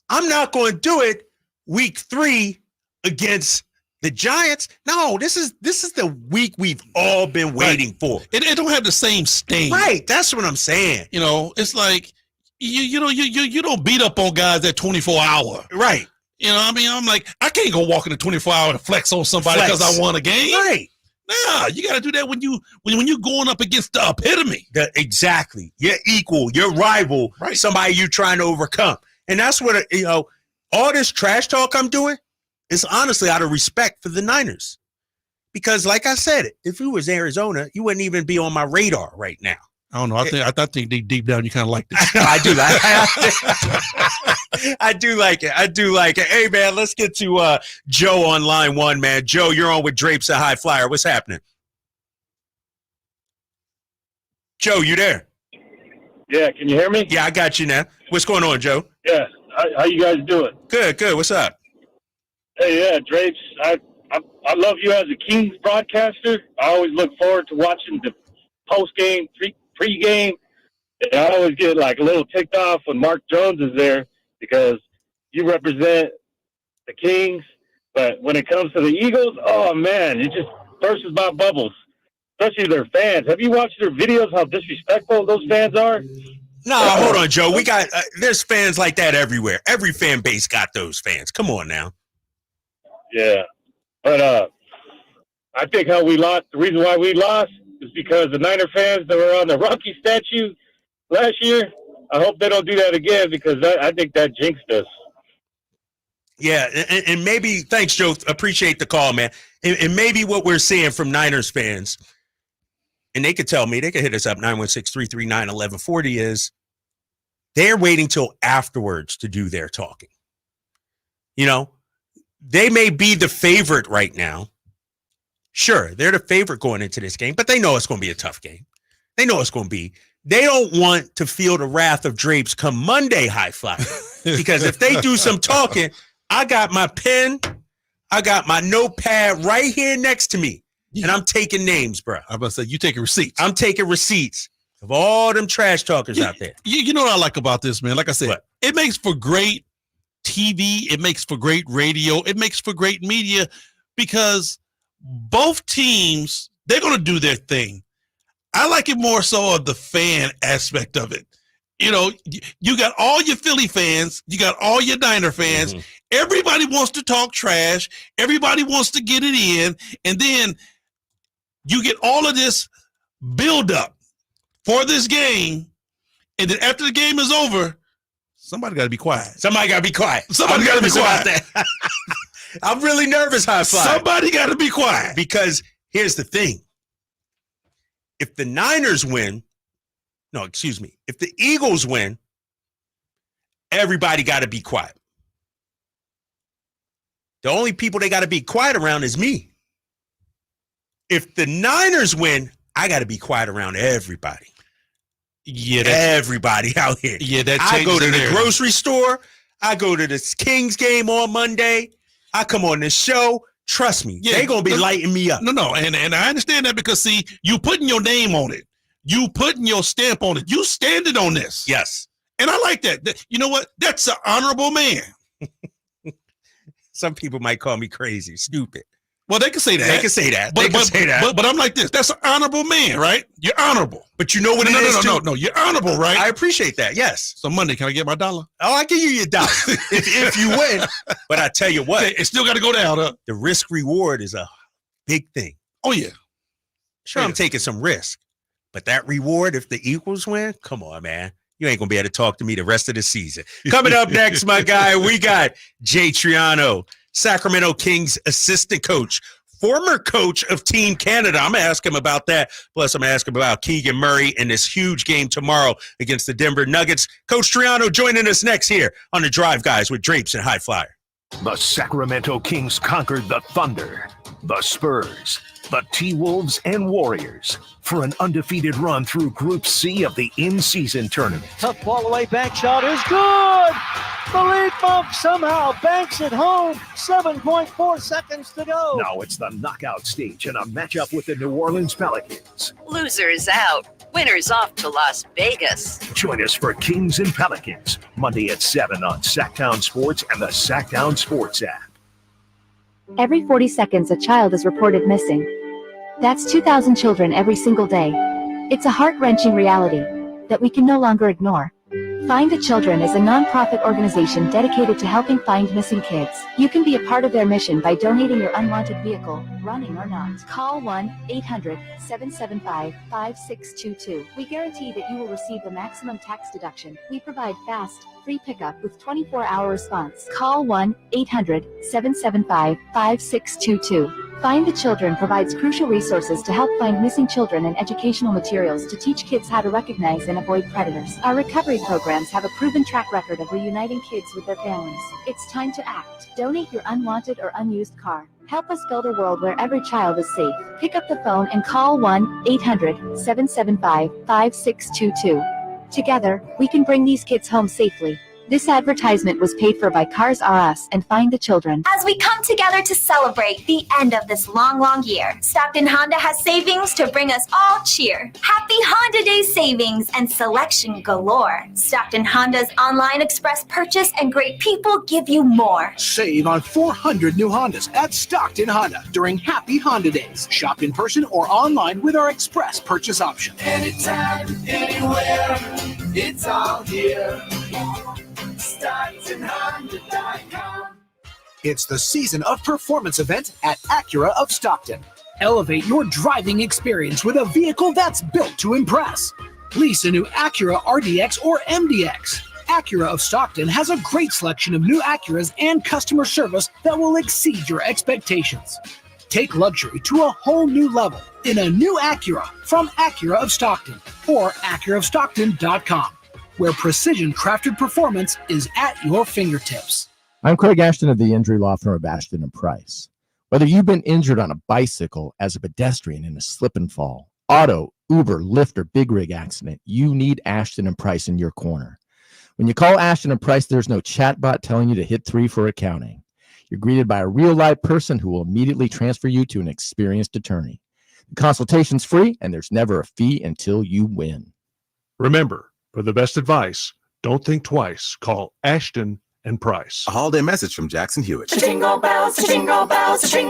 I'm not going to do it week 3 against the Giants. No, this is the week we've all been waiting for. It don't have the same sting. Right. That's what I'm saying. You know, it's like you don't beat up on guys at 24 hour. Right. You know what I mean? I'm like, I can't go walk in the 24 hour and flex on somebody because I won a game. Right. Nah, you got to do that when you're going up against the epitome. Exactly. Your equal, your rival, right. Somebody you're trying to overcome. And that's what, all this trash talk I'm doing is honestly out of respect for the Niners. Because like I said, if it was Arizona, you wouldn't even be on my radar right now. I don't know. I think deep down you kind of like this. I do like it. I do like it. Hey, man, let's get to Joe on line one, man. Joe, you're on with Drapes at High Flyer. What's happening? Joe, you there? Yeah, can you hear me? Yeah, I got you now. What's going on, Joe? Yeah, how you guys doing? Good. What's up? Hey, yeah, Drapes. I love you as a Kings broadcaster. I always look forward to watching the post-game, pre-game. And I always get like a little ticked off when Mark Jones is there because you represent the Kings. But when it comes to the Eagles, oh, man, it just bursts my bubbles, especially their fans. Have you watched their videos, how disrespectful those fans are? No, hold on, Joe. We got there's fans like that everywhere. Every fan base got those fans. Come on now. Yeah. But I think how we lost, the reason why we lost is because the Niner fans that were on the Rocky statue last year, I hope they don't do that again because I think that jinxed us. Yeah, and maybe, thanks, Joe. Appreciate the call, man. And maybe what we're seeing from Niners fans, and they could tell me, they could hit us up, 916-339-1140, is they're waiting till afterwards to do their talking. You know, they may be the favorite right now. Sure, they're the favorite going into this game, but they know it's going to be a tough game. They know it's going to be. They don't want to feel the wrath of drapes come Monday, High Flyer. Because if they do some talking, I got my pen, I got my notepad right here next to me, and I'm taking names, bro. I'm about to say, you taking receipts. I'm taking receipts of all them trash talkers out there. You know what I like about this, man? Like I said, it makes for great TV. It makes for great radio. It makes for great media because both teams, they're going to do their thing. I like it more so of the fan aspect of it. You know, you got all your Philly fans, you got all your Niner fans. Mm-hmm. Everybody wants to talk trash. Everybody wants to get it in. And then you get all of this build-up for this game. And then after the game is over, somebody got to be quiet. Somebody got to be quiet. Somebody got to be quiet. I'm really nervous, High Fly. Somebody got to be quiet. Because here's the thing. If the Niners win, if the Eagles win, everybody got to be quiet. The only people they got to be quiet around is me. If the Niners win, I got to be quiet around everybody. Yeah, everybody out here. Yeah, that I go to the narrative. grocery store. I go to the Kings game on Monday. I come on this show. Trust me, they're going to be lighting me up. No, and I understand that because, see, you putting your name on it. You putting your stamp on it. You standing on this. Yes. And I like that. You know what? That's an honorable man. Some people might call me crazy, stupid. Well, they can say that. They can say that. But I'm like this. That's an honorable man, right? You're honorable. But you know what it is, No. You're honorable, right? I appreciate that, yes. So Monday, can I get my $1? Oh, I give you your dollar if you win. But I tell you what. It still got to go down, huh? The risk reward is a big thing. Oh, yeah. Sure, I'm taking some risk. But that reward, if the Eagles win, come on, man. You ain't going to be able to talk to me the rest of the season. Coming up next, my guy, we got Jay Triano, Sacramento Kings assistant coach, former coach of Team Canada. I'm going to ask him about that. Plus, I'm going to ask him about Keegan Murray and this huge game tomorrow against the Denver Nuggets. Coach Triano joining us next here on The Drive Guys with Drapes and High Flyer. The Sacramento Kings conquered the Thunder, the Spurs, the T-Wolves, and Warriors for an undefeated run through Group C of the in-season tournament. Tough ball away, back shot is good. The lead bump somehow banks it home. 7.4 seconds to go. Now it's the knockout stage and a matchup with the New Orleans Pelicans. Losers out. Winners off to Las Vegas. Join us for Kings and Pelicans, Monday at 7 on Sactown Sports and the Sactown Sports app. Every 40 seconds, a child is reported missing. That's 2,000 children every single day. It's a heart-wrenching reality that we can no longer ignore. Find the Children is a non-profit organization dedicated to helping find missing kids. You can be a part of their mission by donating your unwanted vehicle, running or not. Call 1-800-775-5622. We guarantee that you will receive the maximum tax deduction. We provide fast, free pickup with 24-hour response. Call 1-800-775-5622. Find the Children provides crucial resources to help find missing children and educational materials to teach kids how to recognize and avoid predators. Our recovery programs have a proven track record of reuniting kids with their families. It's time to act. Donate your unwanted or unused car. Help us build a world where every child is safe. Pick up the phone and call 1-800-775-5622. Together, we can bring these kids home safely. This advertisement was paid for by Cars R Us and Find the Children. As we come together to celebrate the end of this long, long year, Stockton Honda has savings to bring us all cheer. Happy Honda Day savings and selection galore. Stockton Honda's online express purchase and great people give you more. Save on 400 new Hondas at Stockton Honda during Happy Honda Days. Shop in person or online with our express purchase option. Anytime, anywhere, it's all here. StocktonHonda.com. It's the season of performance event at Acura of Stockton. Elevate your driving experience with a vehicle that's built to impress. Lease a new Acura RDX or MDX. Acura of Stockton has a great selection of new Acuras and customer service that will exceed your expectations. Take luxury to a whole new level in a new Acura from Acura of Stockton or AcuraofStockton.com, where precision-crafted performance is at your fingertips. I'm Craig Ashton of the injury law firm of Ashton & Price. Whether you've been injured on a bicycle, as a pedestrian in a slip and fall, auto, Uber, Lyft, or big rig accident, you need Ashton & Price in your corner. When you call Ashton & Price, there's no chatbot telling you to hit 3 for accounting. You're greeted by a real-life person who will immediately transfer you to an experienced attorney. The consultation's free, and there's never a fee until you win. Remember, for the best advice, don't think twice. Call Ashton & Price. A holiday message from Jackson Hewitt. Jingle bells, jingle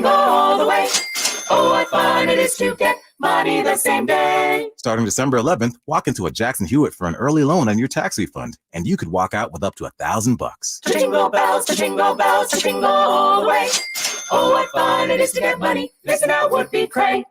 all the way. Oh, what fun it is to get money the same day. Starting December 11th, walk into a Jackson Hewitt for an early loan on your tax refund, and you could walk out with up to $1,000. Jingle bells, jingle all the way. Oh, what fun it is to get money. Listen out, would be great.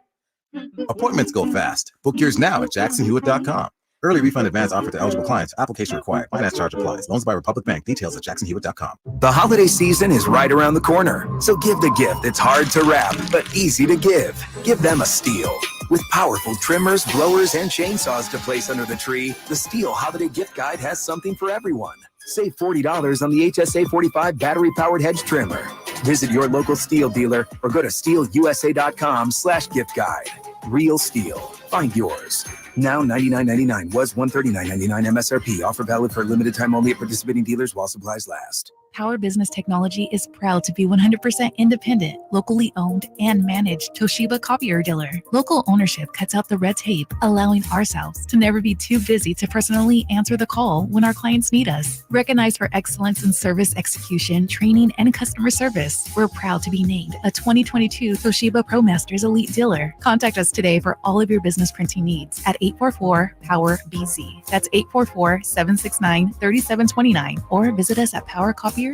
Appointments go fast. Book yours now at jacksonhewitt.com. Early refund advance offered to eligible clients. Application required. Finance charge applies. Loans by Republic Bank. Details at jacksonhewitt.com. The holiday season is right around the corner, so give the gift that's hard to wrap but easy to give. Give them a Steel. With powerful trimmers, blowers, and chainsaws to place under the tree, the Steel Holiday Gift Guide has something for everyone. Save $40 on the HSA 45 battery-powered hedge trimmer. Visit your local Steel dealer or go to steelusa.com/gift guide. Real Steel. Find yours. Now $99.99 was $139.99 MSRP. Offer valid for a limited time only at participating dealers while supplies last. Power Business Technology is proud to be 100% independent, locally owned, and managed Toshiba copier dealer. Local ownership cuts out the red tape, allowing ourselves to never be too busy to personally answer the call when our clients need us. Recognized for excellence in service execution, training, and customer service, we're proud to be named a 2022 Toshiba ProMasters Elite Dealer. Contact us today for all of your business printing needs at 844-POWER-BZ. That's 844-769-3729, or visit us at PowerCopier.com. At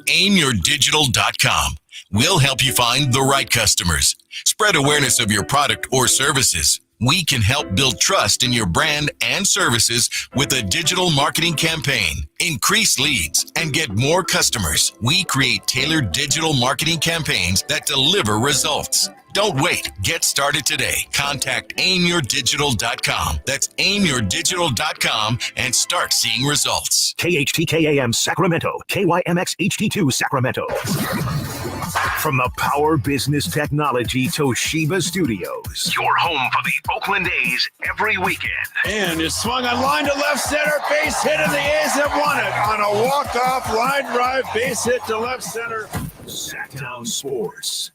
aimyourdigital.com, we'll help you find the right customers. Spread awareness of your product or services. We can help build trust in your brand and services with a digital marketing campaign. Increase leads and get more customers. We create tailored digital marketing campaigns that deliver results. Don't wait. Get started today. Contact aimyourdigital.com. That's aimyourdigital.com and start seeing results. KHTKAM Sacramento, KYMX HD2 Sacramento. From the Power Business Technology Toshiba Studios, your home for the Oakland A's every weekend. And it's swung on line to left center, base hit, and the A's have won it on a walk-off line drive, base hit to left center. Sactown Sports.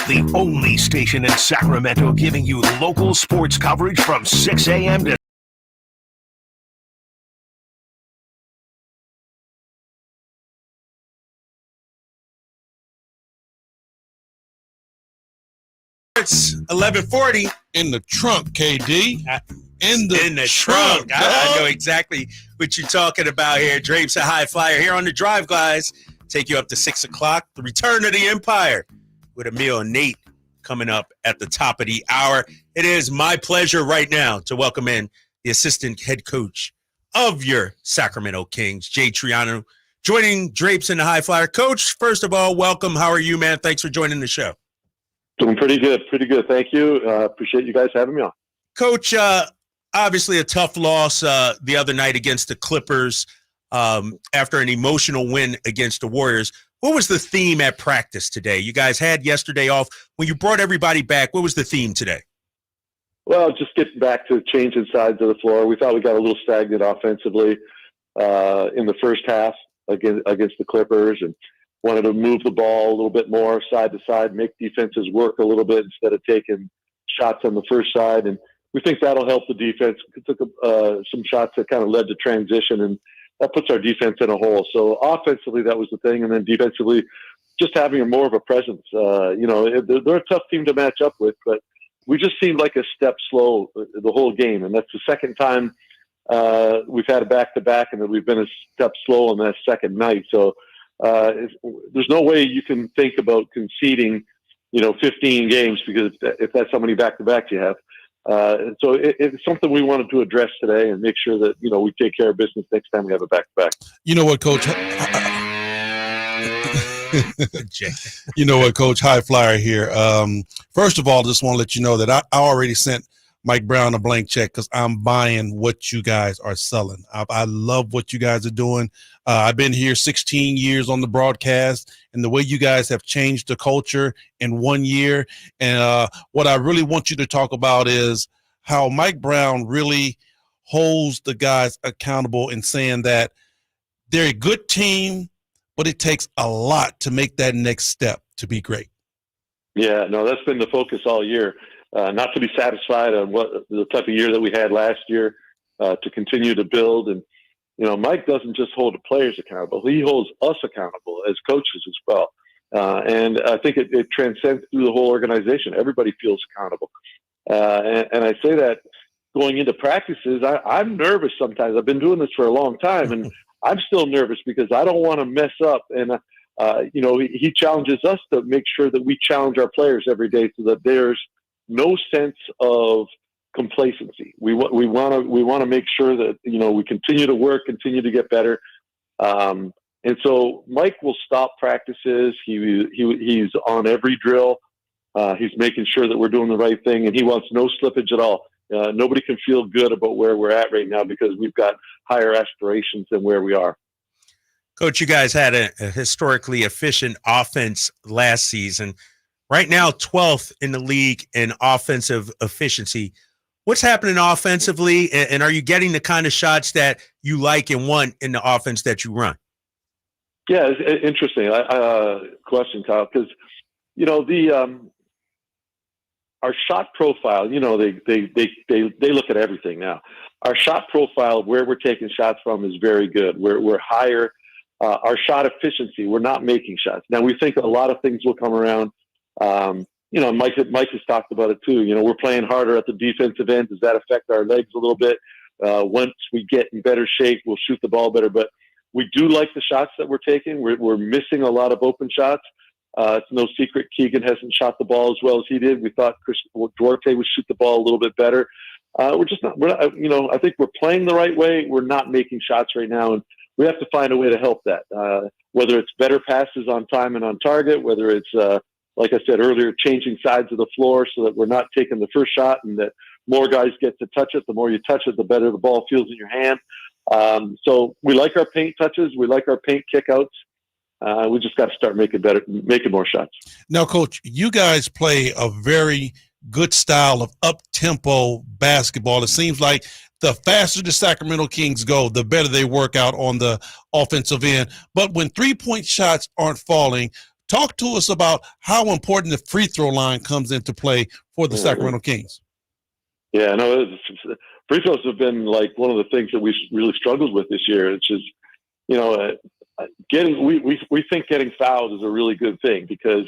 The only station in Sacramento giving you local sports coverage from 6 a.m. to It's 11:40 in the trunk, KD. In the trunk. I know exactly what you're talking about here. Drape's a high flyer here on the drive, guys. Take you up to 6 o'clock. The return of the Empire with Emil and Nate coming up at the top of the hour. It is my pleasure right now to welcome in the assistant head coach of your Sacramento Kings, Jay Triano, joining Drapes in the high flyer. Coach, first of all, welcome. How are you, man? Thanks for joining the show. Doing pretty good. Thank you. Appreciate you guys having me on. Coach, obviously a tough loss the other night against the Clippers after an emotional win against the Warriors. What was the theme at practice today? You guys had yesterday off. When you brought everybody back, what was the theme today? Well, just getting back to changing sides of the floor. We thought we got a little stagnant offensively in the first half against the Clippers, and wanted to move the ball a little bit more side to side, make defenses work a little bit instead of taking shots on the first side. And we think that'll help the defense. We took some shots that kind of led to transition, and that puts our defense in a hole. So offensively, that was the thing. And then defensively, just having more of a presence. They're a tough team to match up with, but we just seemed like a step slow the whole game. And that's the second time we've had a back-to-back and that we've been a step slow on that second night. So there's no way you can think about conceding, 15 games, because if that's how many back-to-backs you have. So it's something we wanted to address today and make sure that, we take care of business next time we have a back-to-back. You know what, Coach? You know what, Coach? High Flyer here. First of all, just want to let you know that I already sent Mike Brown a blank check because I'm buying what you guys are selling. I love what you guys are doing. I've been here 16 years on the broadcast, and the way you guys have changed the culture in 1 year. And what I really want you to talk about is how Mike Brown really holds the guys accountable in saying that they're a good team, but it takes a lot to make that next step to be great. Yeah, no, that's been the focus all year. Not to be satisfied on what the type of year that we had last year, to continue to build. And, Mike doesn't just hold the players accountable. He holds us accountable as coaches as well. And I think it transcends through the whole organization. Everybody feels accountable. And I say that going into practices, I'm nervous sometimes. I've been doing this for a long time, and I'm still nervous because I don't want to mess up. And, he challenges us to make sure that we challenge our players every day so that there's no sense of complacency. We want to make sure that, we continue to work, continue to get better. And so Mike will stop practices. He's on every drill. He's making sure that we're doing the right thing, and he wants no slippage at all. Nobody can feel good about where we're at right now because we've got higher aspirations than where we are. Coach, you guys had a historically efficient offense last season. Right now, 12th in the league in offensive efficiency. What's happening offensively, and are you getting the kind of shots that you like and want in the offense that you run? Yeah, it's interesting question, Kyle, because our shot profile. They look at everything now. Our shot profile, where we're taking shots from, is very good. We're higher. Our shot efficiency, we're not making shots. Now, we think a lot of things will come around. Mike has talked about it too. We're playing harder at the defensive end. Does that affect our legs a little bit? Once we get in better shape, we'll shoot the ball better. But we do like the shots that we're taking. We're missing a lot of open shots. It's no secret Keegan hasn't shot the ball as well as he did. We thought Draper would shoot the ball a little bit better. We're not. I think we're playing the right way. We're not making shots right now, and we have to find a way to help that. Whether it's better passes on time and on target, whether it's like I said earlier, changing sides of the floor so that we're not taking the first shot and that more guys get to touch it. The more you touch it, the better the ball feels in your hand. So we like our paint touches. We like our paint kickouts. We just got to start making more shots. Now, Coach, you guys play a very good style of up-tempo basketball. It seems like the faster the Sacramento Kings go, the better they work out on the offensive end. But when three-point shots aren't falling, talk to us about how important the free throw line comes into play for the Sacramento Kings. Yeah, no, free throws have been like one of the things that we really struggled with this year. It's just, we think getting fouled is a really good thing because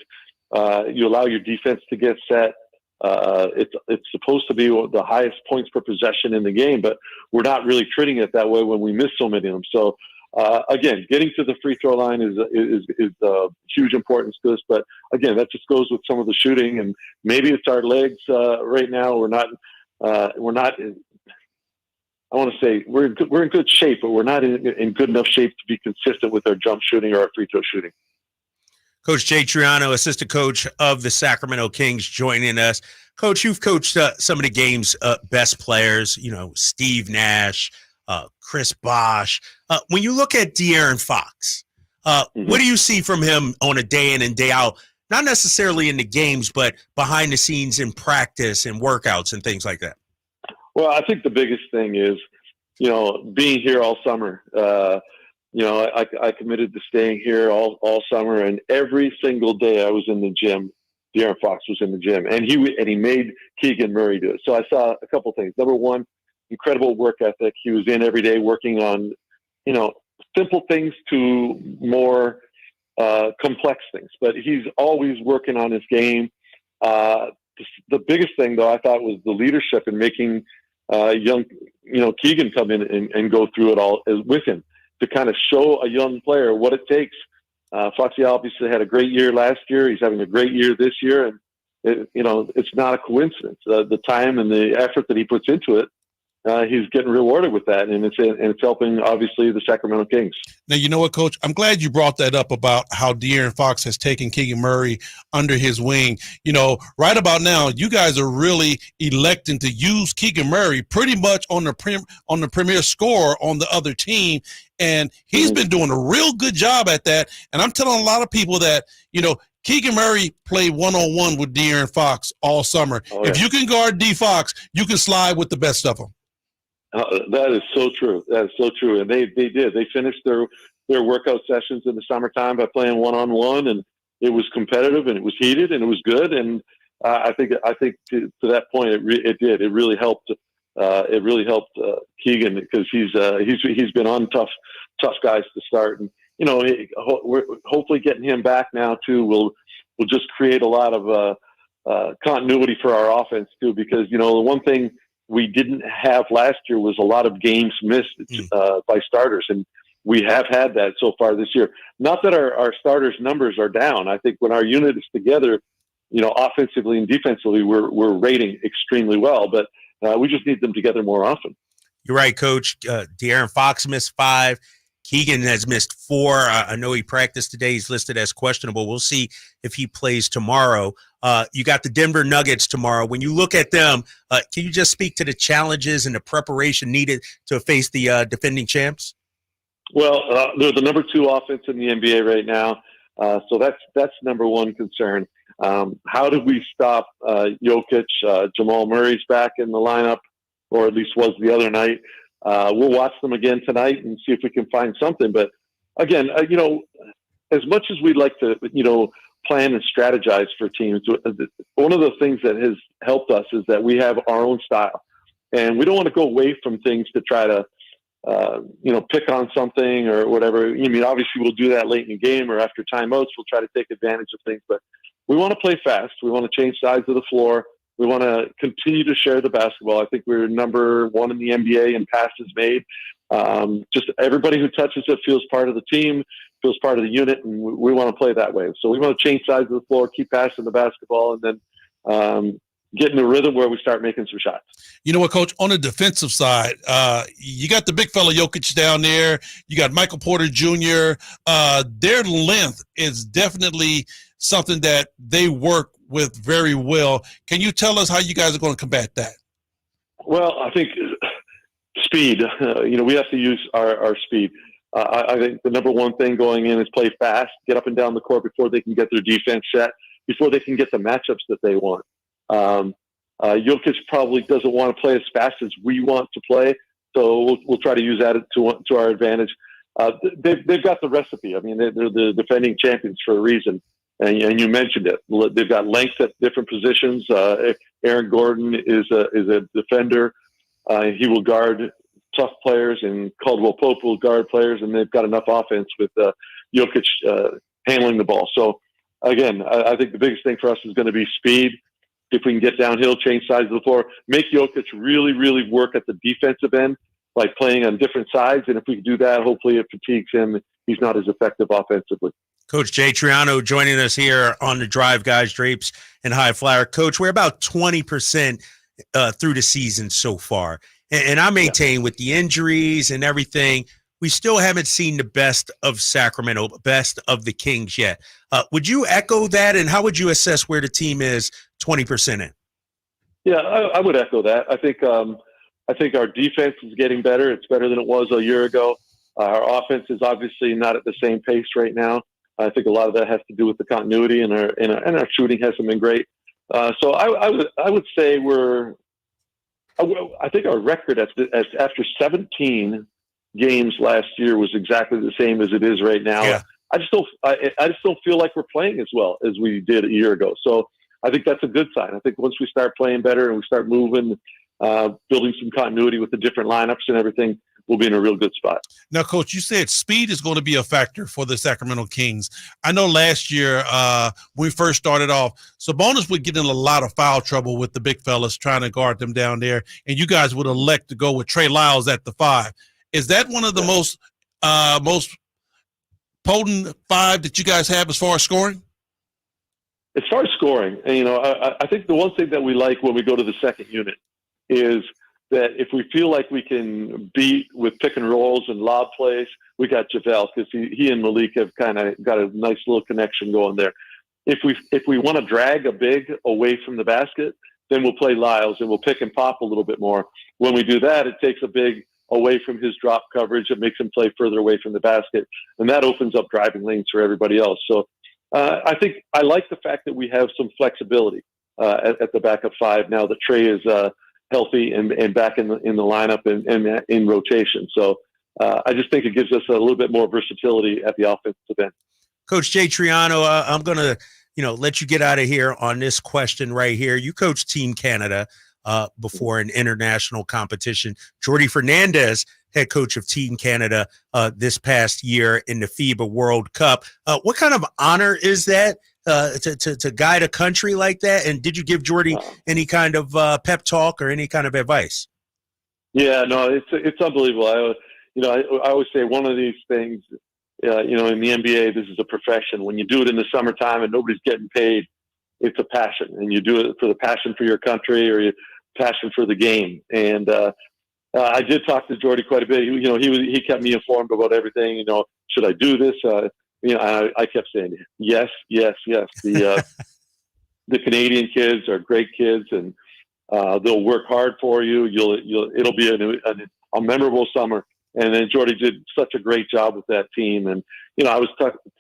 you allow your defense to get set. It's supposed to be the highest points per possession in the game, but we're not really treating it that way when we miss so many of them. So again, getting to the free throw line is huge importance to us. But again, that just goes with some of the shooting, and maybe it's our legs right now. We're not. I want to say we're in good shape, but we're not in good enough shape to be consistent with our jump shooting or our free throw shooting. Coach Jay Triano, assistant coach of the Sacramento Kings, joining us. Coach, you've coached some of the game's best players, Steve Nash, Chris Bosh. When you look at De'Aaron Fox, what do you see from him on a day in and day out not necessarily in the games, but behind the scenes in practice and workouts and things like that? Well, I think the biggest thing is, being here all summer. I committed to staying here all summer, and every single day I was in the gym. De'Aaron Fox was in the gym, and he made Keegan Murray do it. So I saw a couple things. Number one, incredible work ethic. He was in every day working on, simple things to more complex things, but he's always working on his game. The biggest thing, though, I thought was the leadership in making young, Keegan come in and go through it all with him to kind of show a young player what it takes. Foxy obviously had a great year last year. He's having a great year this year, and it's not a coincidence. The time and the effort that he puts into it, he's getting rewarded with that, and it's helping obviously the Sacramento Kings. Now, you know what, Coach? I'm glad you brought that up about how De'Aaron Fox has taken Keegan Murray under his wing. Right about now, you guys are really electing to use Keegan Murray pretty much on the premier scorer on the other team, and he's been doing a real good job at that. And I'm telling a lot of people that, Keegan Murray played one-on-one with De'Aaron Fox all summer. Oh, yeah. If you can guard D Fox, you can slide with the best of them. That is so true. That is so true. And they did. They finished their workout sessions in the summertime by playing one-on-one, and it was competitive and it was heated and it was good. And I think to that point, it did. It really helped. It really helped Keegan because he's been on tough guys to start. And we're hopefully getting him back now too. Will just create a lot of continuity for our offense too. Because the one thing we didn't have last year was a lot of games missed by starters, and we have had that so far this year. Not that our starters' numbers are down. I think when our unit is together, offensively and defensively, we're rating extremely well, but we just need them together more often. You're right, Coach. De'Aaron Fox missed 5. Keegan has missed 4. I know he practiced today. He's listed as questionable. We'll see if he plays tomorrow. You got the Denver Nuggets tomorrow. When you look at them, can you just speak to the challenges and the preparation needed to face the defending champs? Well, they're the number 2 offense in the NBA right now. So that's number one concern. How do we stop Jokic? Jamal Murray's back in the lineup, or at least was the other night. We'll watch them again tonight and see if we can find something. But again, as much as we'd like to, plan and strategize for teams, one of the things that has helped us is that we have our own style, and we don't want to go away from things to try to, pick on something or whatever. Obviously we'll do that late in the game or after timeouts. We'll try to take advantage of things, but we want to play fast. We want to change sides of the floor. We want to continue to share the basketball. I think we're number 1 in the NBA in passes made. Just everybody who touches it feels part of the team, feels part of the unit, and we want to play that way. So we want to change sides of the floor, keep passing the basketball, and then get in the rhythm where we start making some shots. You know what, Coach? On the defensive side, you got the big fella Jokic down there. You got Michael Porter Jr. Their length is definitely something that they work with very well. Can you tell us how you guys are going to combat that? Well, I think speed. We have to use our speed. I think the number one thing going in is play fast, get up and down the court before they can get their defense set, before they can get the matchups that they want. Jokic probably doesn't want to play as fast as we want to play, so we'll try to use that to our advantage. They've got the recipe. I mean, they're the defending champions for a reason. And you mentioned it. They've got length at different positions. Aaron Gordon is a defender. He will guard tough players, and Caldwell Pope will guard players, and they've got enough offense with Jokic handling the ball. So, again, I think the biggest thing for us is going to be speed. If we can get downhill, change sides of the floor, make Jokic really, really work at the defensive end, like playing on different sides. And if we can do that, hopefully it fatigues him. He's not as effective offensively. Coach Jay Triano joining us here on the Drive, guys, Drapes and High Flyer. Coach, we're about 20% through the season so far. And I maintain with the injuries and everything, we still haven't seen the best of Sacramento, best of the Kings yet. Would you echo that, and how would you assess where the team is 20% in? Yeah, I would echo that. I think our defense is getting better. It's better than it was a year ago. Our offense is obviously not at the same pace right now. I think a lot of that has to do with the continuity, and our shooting hasn't been great. So I would say I think our record after 17 games last year was exactly the same as it is right now. Yeah. I just don't feel like we're playing as well as we did a year ago. So I think that's a good sign. I think once we start playing better and we start moving, building some continuity with the different lineups and everything, we'll be in a real good spot. Now, Coach, you said speed is going to be a factor for the Sacramento Kings. I know last year when we first started off, Sabonis would get in a lot of foul trouble with the big fellas trying to guard them down there, and you guys would elect to go with Trey Lyles at the 5. Is that one of the most potent 5 that you guys have as far as scoring? As far as scoring, and, I think the one thing that we like when we go to the second unit is that if we feel like we can beat with pick and rolls and lob plays, we got JaVale, because he and Malik have kind of got a nice little connection going there. If we want to drag a big away from the basket, then we'll play Lyles and we'll pick and pop a little bit more. When we do that, it takes a big away from his drop coverage. It makes him play further away from the basket, and that opens up driving lanes for everybody else. So I think I like the fact that we have some flexibility at the backup 5 now that Trey is healthy and back in the lineup and in rotation. So I just think it gives us a little bit more versatility at the offensive end. Coach Jay Triano, I'm going to let you get out of here on this question right here. You coached Team Canada before an international competition. Jordy Fernandez, head coach of Team Canada this past year in the FIBA World Cup. What kind of honor is that to guide a country like that? And did you give Jordy any kind of pep talk or any kind of advice? Yeah, no, it's unbelievable. I always say one of these things, in the NBA, this is a profession. When you do it in the summertime and nobody's getting paid, it's a passion, and you do it for the passion for your country or your passion for the game. And I did talk to Jordy quite a bit. He kept me informed about everything. Should I do this? I kept saying yes. The Canadian kids are great kids, and they'll work hard for you. It'll be a memorable summer. And then Jordy did such a great job with that team. And I was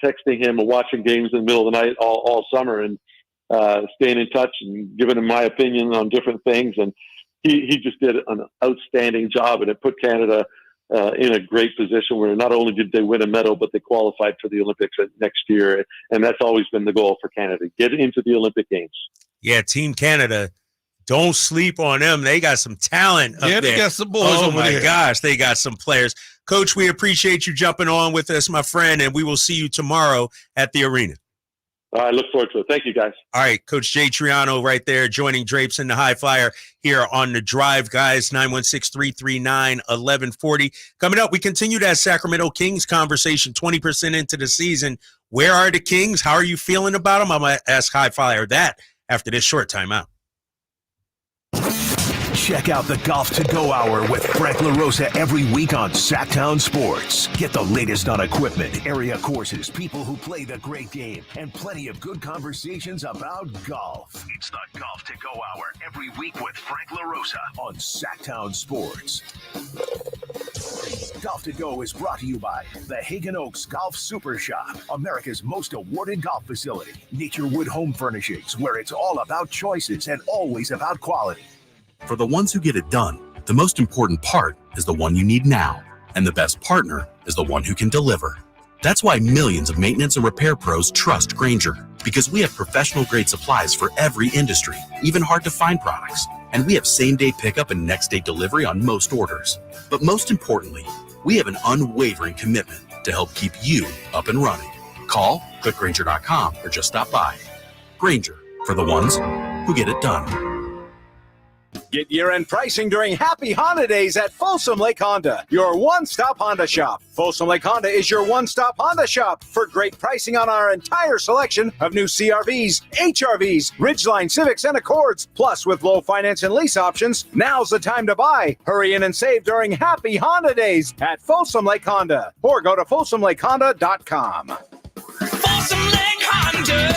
texting him and watching games in the middle of the night all summer, and staying in touch and giving him my opinion on different things. And he just did an outstanding job, and it put Canada in a great position where not only did they win a medal, but they qualified for the Olympics next year. And that's always been the goal for Canada, get into the Olympic Games. Yeah, Team Canada, don't sleep on them. They got some talent up there. They got some boys over there. Oh, my gosh, they got some players. Coach, we appreciate you jumping on with us, my friend, and we will see you tomorrow at the arena. I look forward to it. Thank you, guys. All right, Coach Jay Triano right there joining Drapes in the High Flyer here on The Drive, guys, 916-339-1140. Coming up, we continue that Sacramento Kings conversation 20% into the season. Where are the Kings? How are you feeling about them? I'm going to ask High Flyer that after this short timeout. Check out the Golf to Go Hour with Frank LaRosa every week on Sactown Sports. Get the latest on equipment, area courses, people who play the great game, and plenty of good conversations about golf. It's the Golf to Go Hour every week with Frank LaRosa on Sactown Sports. Golf to Go is brought to you by the Hagen Oaks Golf Super Shop, America's most awarded golf facility. Nature Wood Home Furnishings, where it's all about choices and always about quality. For the ones who get it done, the most important part is the one you need now. And the best partner is the one who can deliver. That's why millions of maintenance and repair pros trust Grainger. Because we have professional grade supplies for every industry, even hard to find products. And we have same-day pickup and next-day delivery on most orders. But most importantly, we have an unwavering commitment to help keep you up and running. Call, click Grainger.com, or just stop by. Grainger, for the ones who get it done. Get year-end pricing during Happy Honda Days at Folsom Lake Honda, your one-stop Honda shop. Folsom Lake Honda is your one-stop Honda shop for great pricing on our entire selection of new CRVs, HRVs, Ridgeline Civics, and Accords. Plus, with low finance and lease options, now's the time to buy. Hurry in and save during Happy Honda Days at Folsom Lake Honda, or go to folsomlakeHonda.com. Folsom Lake Honda,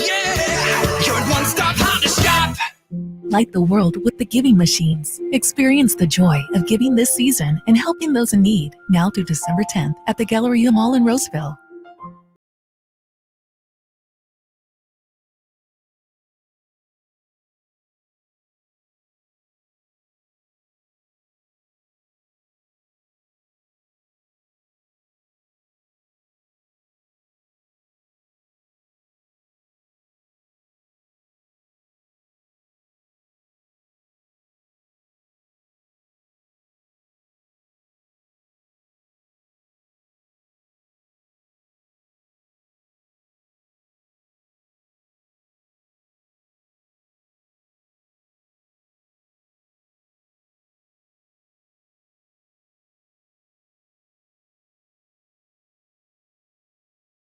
yeah, your one-stop Honda shop. Light the world with the giving machines. Experience the joy of giving this season and helping those in need now through December 10th at the Galleria Mall in Roseville.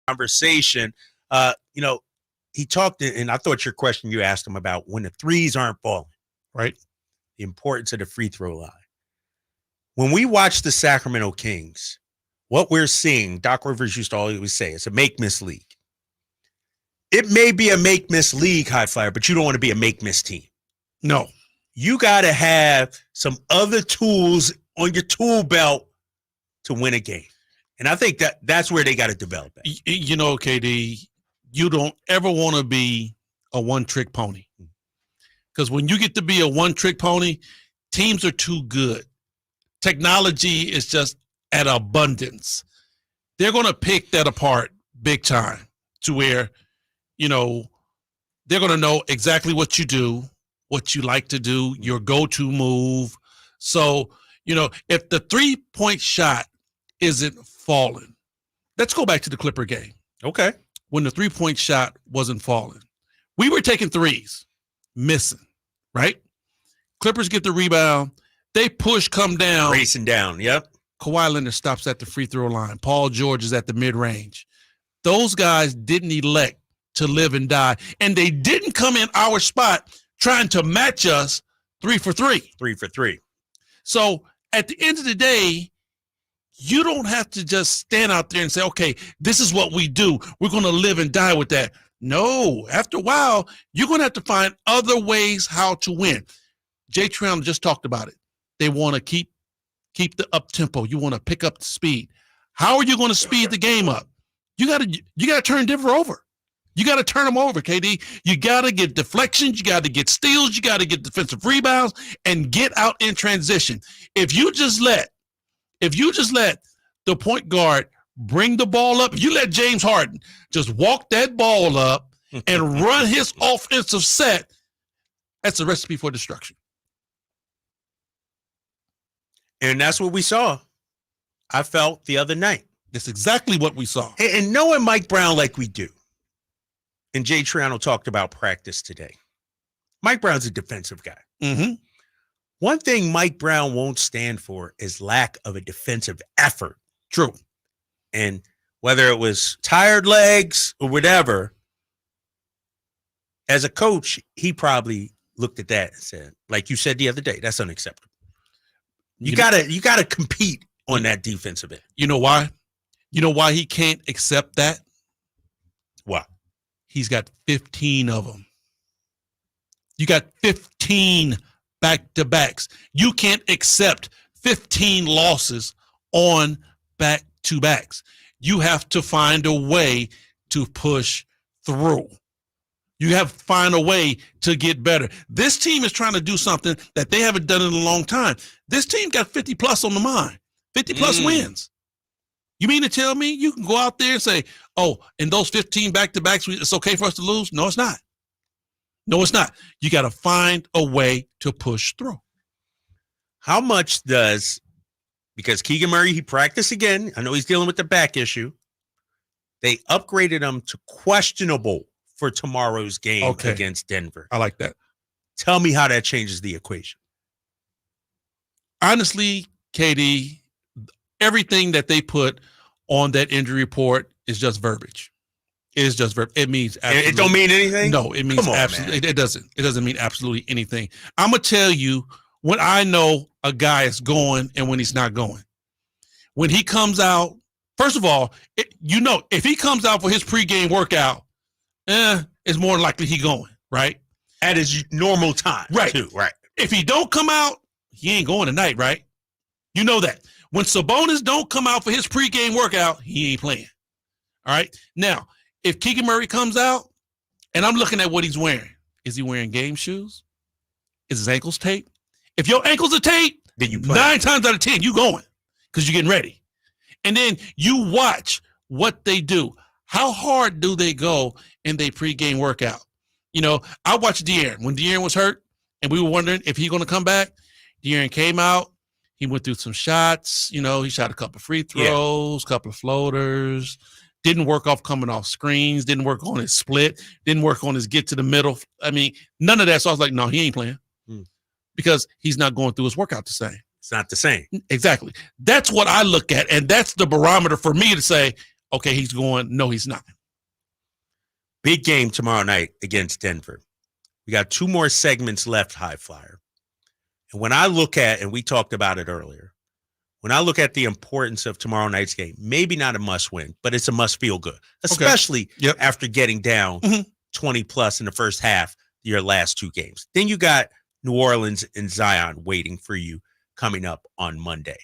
conversation. He talked, and I thought your question you asked him about when the threes aren't falling, right? The importance of the free throw line. When we watch the Sacramento Kings, what we're seeing, Doc Rivers used to always say, it's a make-miss league. It may be a make-miss league, High Flyer, but you don't want to be a make-miss team. No. You got to have some other tools on your tool belt to win a game. And I think that's where they got to develop it. KD, you don't ever want to be a one-trick pony. Because when you get to be a one-trick pony, teams are too good. Technology is just at abundance. They're going to pick that apart big time to where, they're going to know exactly what you do, what you like to do, your go-to move. So, if the three-point shot isn't falling, let's go back to the Clipper game. Okay. When the three-point shot wasn't falling, we were taking threes, missing, right? Clippers get the rebound. They push, come down. Racing down, yep. Kawhi Leonard stops at the free throw line. Paul George is at the mid-range. Those guys didn't elect to live and die, and they didn't come in our spot trying to match us 3 for 3. 3 for 3. So at the end of the day, you don't have to just stand out there and say, okay, this is what we do. We're going to live and die with that. No, after a while, you're going to have to find other ways how to win. Jay Triano just talked about it. They want to keep the up tempo. You want to pick up the speed. How are you going to speed the game up? You got to turn Denver over. You got to turn them over, KD. You got to get deflections. You got to get steals. You got to get defensive rebounds and get out in transition. If you just let the point guard bring the ball up, you let James Harden just walk that ball up and run his offensive set, that's a recipe for destruction. And that's what we saw. I felt the other night. That's exactly what we saw. And knowing Mike Brown like we do, and Jay Triano talked about practice today. Mike Brown's a defensive guy. Mm-hmm. One thing Mike Brown won't stand for is lack of a defensive effort. True. And whether it was tired legs or whatever, as a coach, he probably looked at that and said, like you said the other day, that's unacceptable. You gotta compete on that defensive end. You know why? You know why he can't accept that? Why? He's got 15 of them. You got 15 back-to-backs. You can't accept 15 losses on back-to-backs. You have to find a way to push through. You have to find a way to get better. This team is trying to do something that they haven't done in a long time. This team got 50-plus on the mind, 50-plus wins. You mean to tell me you can go out there and say, oh, in those 15 back-to-backs, it's okay for us to lose? No, it's not. No, it's not. You got to find a way to push through. How much because Keegan Murray, he practiced again. I know he's dealing with the back issue. They upgraded him to questionable for tomorrow's game against Denver. I like that. Tell me how that changes the equation. Honestly, KD, everything that they put on that injury report is just verbiage. It is just verbiage. It means absolutely. It don't mean anything? No, it means absolutely. It doesn't. It doesn't mean absolutely anything. I'm going to tell you when I know a guy is going and when he's not going. When he comes out, first of all, if he comes out for his pregame workout, it's more likely he going, right? At his normal time, right? Too, right. If he don't come out, he ain't going tonight, right? You know that. When Sabonis don't come out for his pregame workout, he ain't playing. All right? Now, if Keegan Murray comes out, and I'm looking at what he's wearing, is he wearing game shoes? Is his ankles taped? If your ankles are taped, then you play. 9 times out of 10, you going because you're getting ready. And then you watch what they do. How hard do they go in their pregame workout? I watched De'Aaron. When De'Aaron was hurt, and we were wondering if he's going to come back, De'Aaron came out. He went through some shots. He shot a couple of free throws, couple of floaters. Didn't work off coming off screens. Didn't work on his split. Didn't work on his get to the middle. I mean, none of that. So I was like, no, he ain't playing because he's not going through his workout the same. It's not the same. Exactly. That's what I look at, and that's the barometer for me to say, Okay, he's going. No, he's not. Big game tomorrow night against Denver. We got 2 more segments left, High Flyer. And when I look at, and we talked about it earlier, when I look at the importance of tomorrow night's game, maybe not a must win, but it's a must feel good, especially after getting down 20 plus in the first half of your last 2 games. Then you got New Orleans and Zion waiting for you coming up on Monday.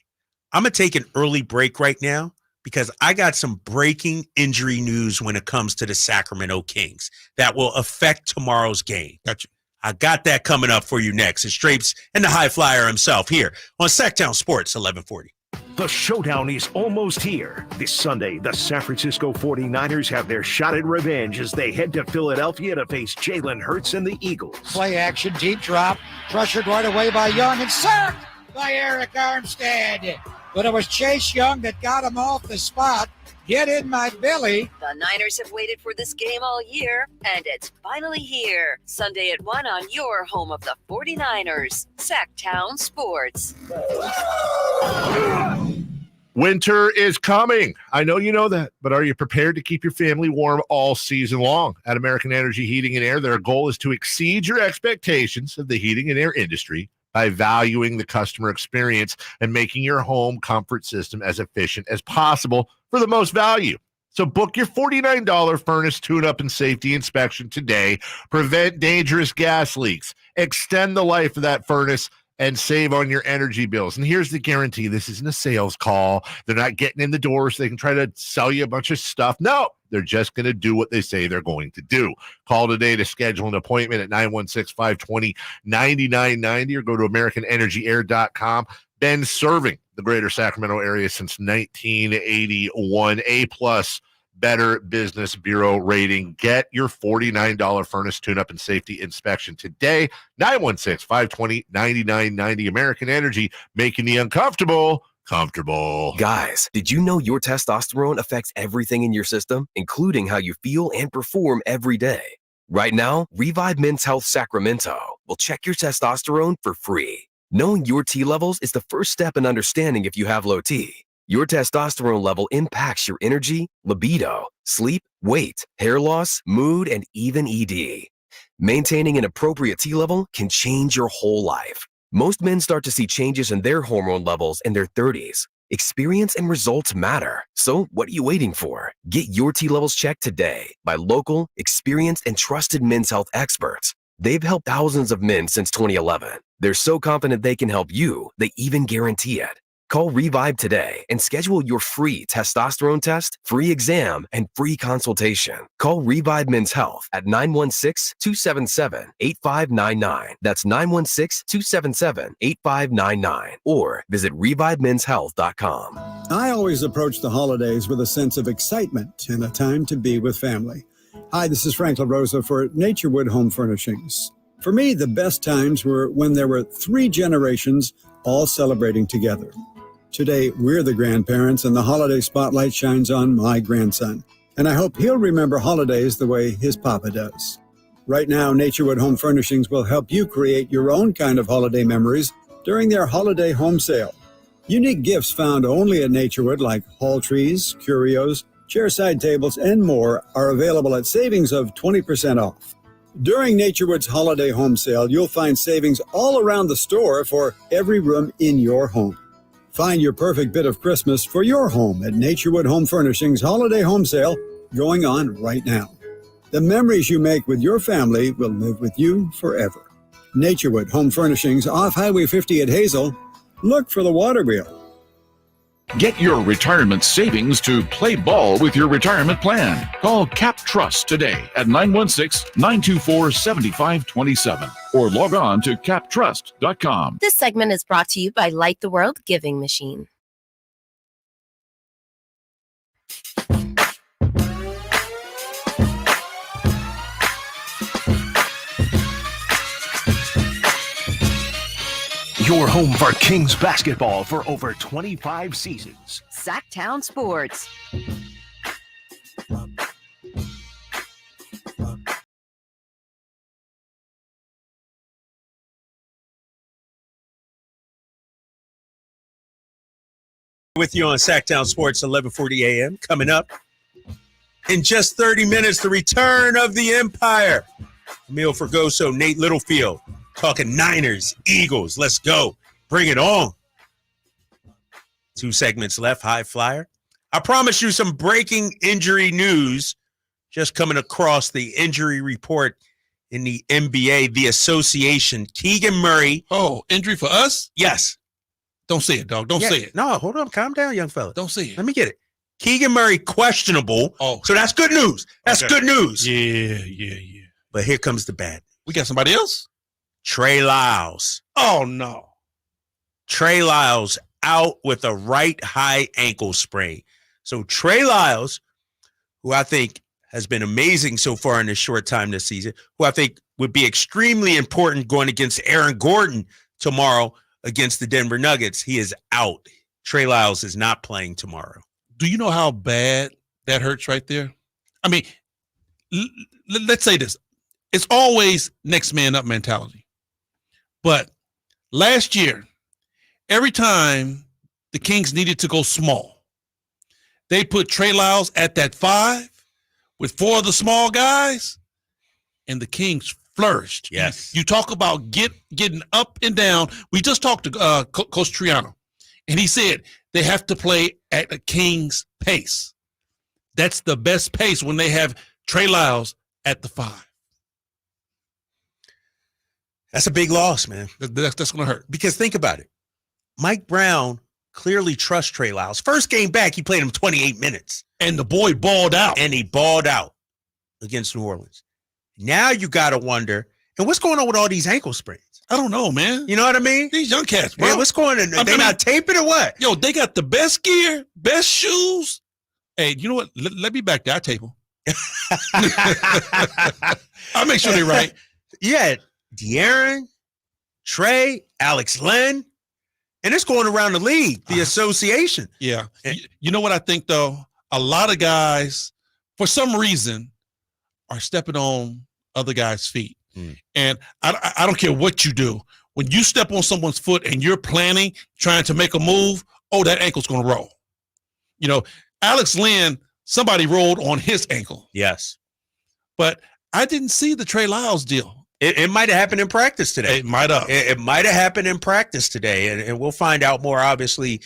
I'm going to take an early break right now because I got some breaking injury news when it comes to the Sacramento Kings that will affect tomorrow's game. Gotcha. I got that coming up for you next. It's Drapes and the High Flyer himself here on Sactown Sports 1140. The showdown is almost here. This Sunday, the San Francisco 49ers have their shot at revenge as they head to Philadelphia to face Jalen Hurts and the Eagles. Play action, deep drop, pressured right away by Young and sacked by Eric Armstead. But it was Chase Young that got him off the spot. Get in my belly. The Niners have waited for this game all year, and it's finally here. Sunday at 1 on your home of the 49ers, Sactown Sports. Winter is coming. I know you know that, but are you prepared to keep your family warm all season long? At American Energy Heating and Air, their goal is to exceed your expectations of the heating and air industry by valuing the customer experience and making your home comfort system as efficient as possible for the most value. So book your $49 furnace tune-up and safety inspection today. Prevent dangerous gas leaks. Extend the life of that furnace and save on your energy bills. And here's the guarantee. This isn't a sales call. They're not getting in the door so they can try to sell you a bunch of stuff. No, they're just going to do what they say they're going to do. Call today to schedule an appointment at 916-520-9990 or go to AmericanEnergyAir.com. Been serving the greater Sacramento area since 1981. A-plus Better Business Bureau rating. Get your $49 furnace tune-up and safety inspection today. 916-520-9990. American Energy, making the uncomfortable comfortable. Guys, did you know your testosterone affects everything in your system, including how you feel and perform every day? Right now, Revive Men's Health Sacramento will check your testosterone for free. Knowing your T levels is the first step in understanding if you have low T. Your testosterone level impacts your energy, libido, sleep, weight, hair loss, mood, and even ED. Maintaining an appropriate T level can change your whole life. Most men start to see changes in their hormone levels in their 30s. Experience and results matter. So what are you waiting for? Get your T levels checked today by local, experienced, and trusted men's health experts. They've helped thousands of men since 2011. They're so confident they can help you, they even guarantee it. Call Revive today and schedule your free testosterone test, free exam, and free consultation. Call Revive Men's Health at 916-277-8599. That's 916-277-8599. Or visit ReviveMen'sHealth.com. I always approach the holidays with a sense of excitement and a time to be with family. Hi, this is Frank LaRosa for Naturewood Home Furnishings. For me, the best times were when there were 3 generations all celebrating together. Today, we're the grandparents, and the holiday spotlight shines on my grandson. And I hope he'll remember holidays the way his papa does. Right now, Naturewood Home Furnishings will help you create your own kind of holiday memories during their holiday home sale. Unique gifts found only at Naturewood, like hall trees, curios, chairside tables, and more, are available at savings of 20% off. During Naturewood's holiday home sale, you'll find savings all around the store for every room in your home. Find your perfect bit of Christmas for your home at Naturewood Home Furnishings Holiday Home Sale going on right now. The memories you make with your family will live with you forever. Naturewood Home Furnishings off Highway 50 at Hazel. Look for the water wheel. Get your retirement savings to play ball with your retirement plan. Call Cap Trust today at 916-924-7527 or log on to captrust.com. This segment is brought to you by Light the World Giving Machine. Your home for Kings basketball for over 25 seasons. Sactown Sports. With you on Sactown Sports, 1140 a.m. Coming up, In just 30 minutes, the return of the Empire. Emil Fergoso, Nate Littlefield, talking Niners, Eagles. Let's go. Bring it on. 2 segments left, High Flyer. I promise you some breaking injury news just coming across the injury report in the NBA, the association. Keegan Murray. Oh, injury for us? Yes. Don't say it, dog. Don't say it. No, hold on. Calm down, young fella. Don't say it. Let me get it. Keegan Murray, questionable. Oh. So that's good news. That's good news. Yeah. But here comes the bad. We got somebody else? Trey Lyles. Oh, no. Trey Lyles out with a right high ankle sprain. So Trey Lyles, who I think has been amazing so far in this short time this season, who I think would be extremely important going against Aaron Gordon tomorrow against the Denver Nuggets, he is out. Trey Lyles is not playing tomorrow. Do you know how bad that hurts right there? I mean, let's say this. It's always next man up mentality. But last year, every time the Kings needed to go small, they put Trey Lyles at that 5 with 4 of the small guys, and the Kings flourished. Yes. You talk about getting up and down. We just talked to Coach Triano, and he said they have to play at a Kings pace. That's the best pace when they have Trey Lyles at the 5. That's a big loss, man. That's going to hurt. Because think about it. Mike Brown clearly trusts Trey Lyles. First game back, he played him 28 minutes. And the boy balled out. And he balled out against New Orleans. Now you got to wonder, and what's going on with all these ankle sprains? I don't know, man. You know what I mean? These young cats, bro. Yeah, what's going on? They not taping or what? Yo, they got the best gear, best shoes. Hey, you know what? Let me back there. I tape them. I'll make sure they're right. Yeah, De'Aaron, Trey, Alex Len, and it's going around the league, the association. Yeah. You know what I think, though? A lot of guys, for some reason, are stepping on other guys' feet. And I don't care what you do. When you step on someone's foot and you're planning, trying to make a move, that ankle's going to roll. You know, Alex Len, somebody rolled on his ankle. Yes. But I didn't see the Trey Lyles deal. It might have happened in practice today. It might have. It might have happened in practice today. And we'll find out more, obviously,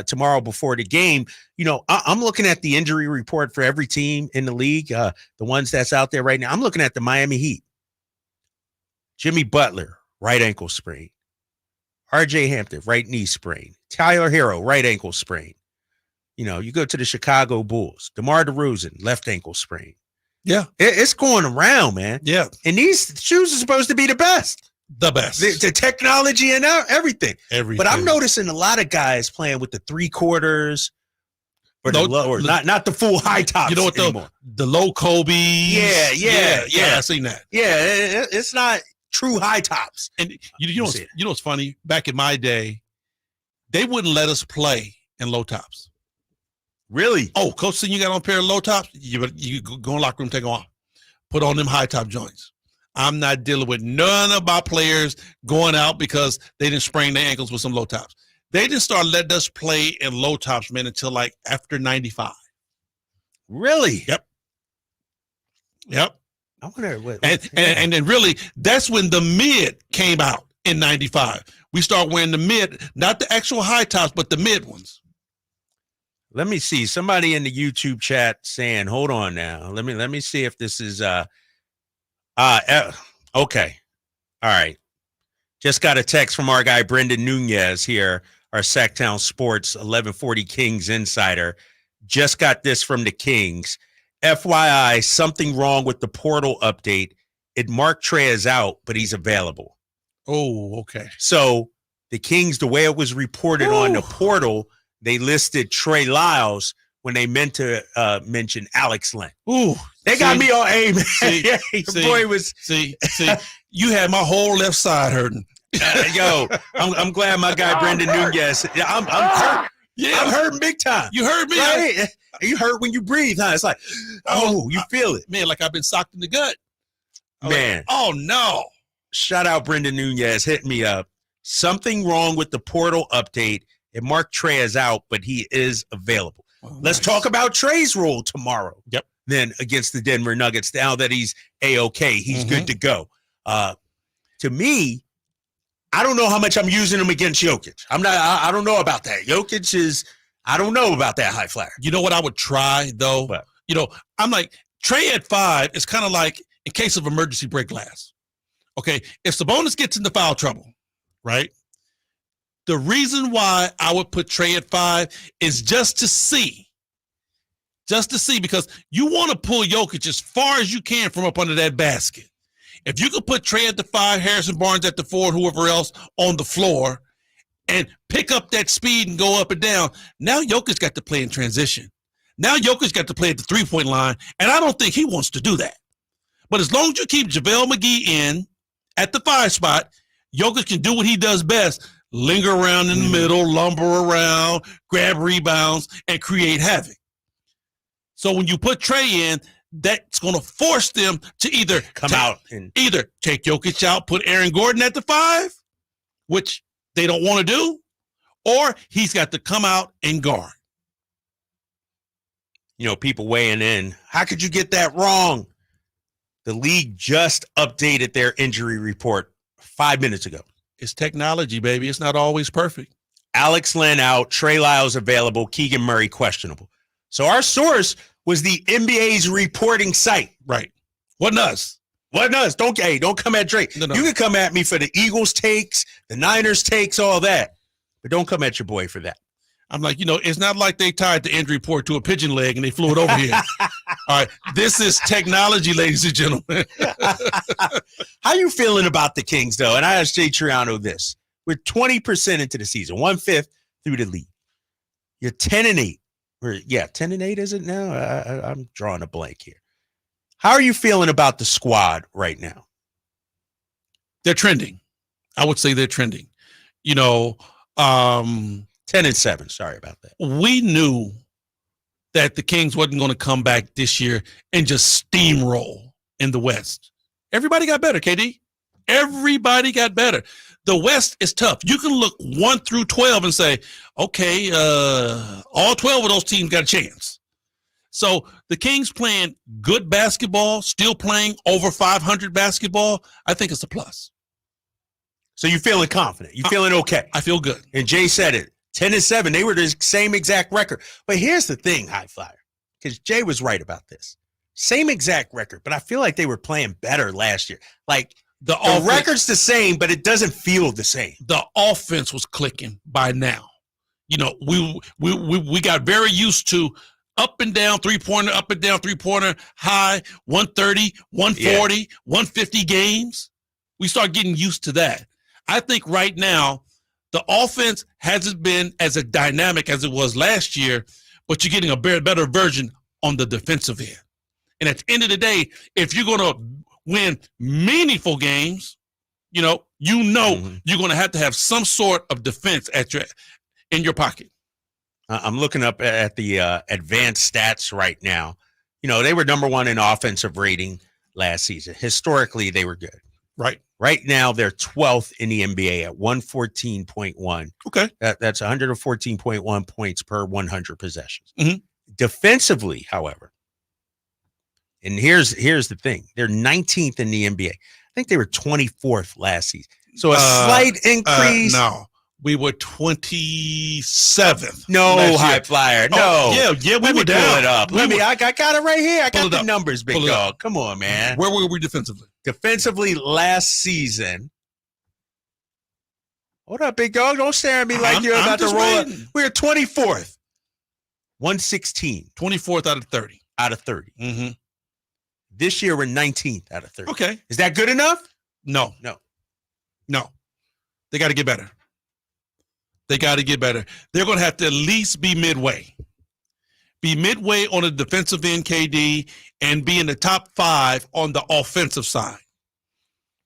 tomorrow before the game. You know, I'm looking at the injury report for every team in the league, the ones that's out there right now. I'm looking at the Miami Heat. Jimmy Butler, right ankle sprain. RJ Hampton, right knee sprain. Tyler Hero, right ankle sprain. You know, you go to the Chicago Bulls. DeMar DeRozan, left ankle sprain. Yeah. It's going around, man. Yeah. And these shoes are supposed to be the best. The best. The technology and everything. But I'm noticing a lot of guys playing with the 3/4 or the lower, not the full high tops. You know what, anymore. The low Kobe. Yeah. I seen that. Yeah, it's not true high tops. And you know what's funny? Back in my day, they wouldn't let us play in low tops. Really? Oh, coach said you got on a pair of low tops. You go in the locker room, take them off. Put on them high top joints. I'm not dealing with none of my players going out because they didn't sprain their ankles with some low tops. They didn't start letting us play in low tops, man, until like after 95. Really? Yep. I wonder what. And then really, that's when the mid came out in 95. We start wearing the mid, not the actual high tops, but the mid ones. Let me see. Somebody in the YouTube chat saying, hold on now. Let me see if this is okay. All right. Just got a text from our guy Brendan Nunez here, our Sactown Sports 1140 Kings insider. Just got this from the Kings. FYI, something wrong with the portal update. It marked Trey as out, but he's available. Oh, okay. So the Kings, the way it was reported on the portal, they listed Trey Lyles when they meant to mention Alex Len. Ooh, they got me on aim. Boy was see. You had my whole left side hurting. Yo, I'm glad my guy Brendan Nunez. I'm hurt. Yeah, I'm hurting big time. You heard me. Right? You hurt when you breathe, huh? It's like, you feel it, man. Like I've been socked in the gut, man. Like, oh no! Shout out Brendan Nunez, hit me up. Something wrong with the portal update. It marked Trey as out, but he is available. Let's talk about Trey's role tomorrow. Yep. than against the Denver Nuggets. Now that he's A-OK, he's good to go. To me, I don't know how much I'm using him against Jokic. I don't know about that. Jokic is, I don't know about that high flyer. You know what I would try, though? What? You know, I'm like, Trey at 5 is kind of like in case of emergency break glass. Okay, if Sabonis gets into foul trouble, right? The reason why I would put Trey at 5 is just to see, because you want to pull Jokic as far as you can from up under that basket. If you could put Trey at the 5, Harrison Barnes at the 4, and whoever else on the floor, and pick up that speed and go up and down, now Jokic got to play in transition. Now Jokic got to play at the 3-point line, and I don't think he wants to do that. But as long as you keep JaVale McGee in at the 5 spot, Jokic can do what he does best, linger around in the middle, lumber around, grab rebounds, and create havoc. So when you put Trey in, that's going to force them to either either take Jokic out, put Aaron Gordon at the 5, which they don't want to do, or he's got to come out and guard. You know, people weighing in. How could you get that wrong? The league just updated their injury report 5 minutes ago. It's technology, baby. It's not always perfect. Alex Len out, Trey Lyles available, Keegan Murray questionable. So our source was the NBA's reporting site. Right. Wasn't us. Don't come at Drake. No. You can come at me for the Eagles takes, the Niners takes, all that. But don't come at your boy for that. I'm like, it's not like they tied the injury report to a pigeon leg and they flew it over here. All right. This is technology, ladies and gentlemen. How you feeling about the Kings, though? And I asked Jay Triano this. We're 20% into the season, 1/5 through the lead. You're 10-8. 10-8 is it now? I'm drawing a blank here. How are you feeling about the squad right now? They're trending. I would say they're trending. 10-7. Sorry about that. We knew that the Kings wasn't going to come back this year and just steamroll in the West. Everybody got better, KD. Everybody got better. The West is tough. You can look 1 through 12 and say, okay, all 12 of those teams got a chance. So the Kings playing good basketball, still playing over 500 basketball, I think it's a plus. So you're feeling confident. You're feeling okay. I feel good. And Jay said it. 10-7. They were the same exact record. But here's the thing, High Flyer, because Jay was right about this. Same exact record, but I feel like they were playing better last year. Like the record's the same, but it doesn't feel the same. The offense was clicking by now. We got very used to up and down three-pointer, high, 130, 140, 150 games. We start getting used to that. I think right now, the offense hasn't been as a dynamic as it was last year, but you're getting a better version on the defensive end. And at the end of the day, if you're going to win meaningful games, you're going to have some sort of defense in your pocket. I'm looking up at the advanced stats right now. They were number 1 in offensive rating last season. Historically, they were good. Right. Right now, they're 12th in the NBA at 114.1. Okay. That's 114.1 points per 100 possessions. Mm-hmm. Defensively, however, and here's the thing. They're 19th in the NBA. I think they were 24th last season. So a slight increase. No. We were 27th. No, High Flyer. No. Oh, yeah, we were down. Pull it up. I got it right here. I got the numbers, big dog. Come on, man. Where were we defensively? Defensively last season. Hold up, big dog. Don't stare at me like you're about to roll up. We were 24th. 116. 24th out of 30. Out of 30. Mm-hmm. This year, we're 19th out of 30. Okay. Is that good enough? No. They got to get better. They're going to have to at least be midway. Be midway on the defensive end, KD, and be in the top 5 on the offensive side.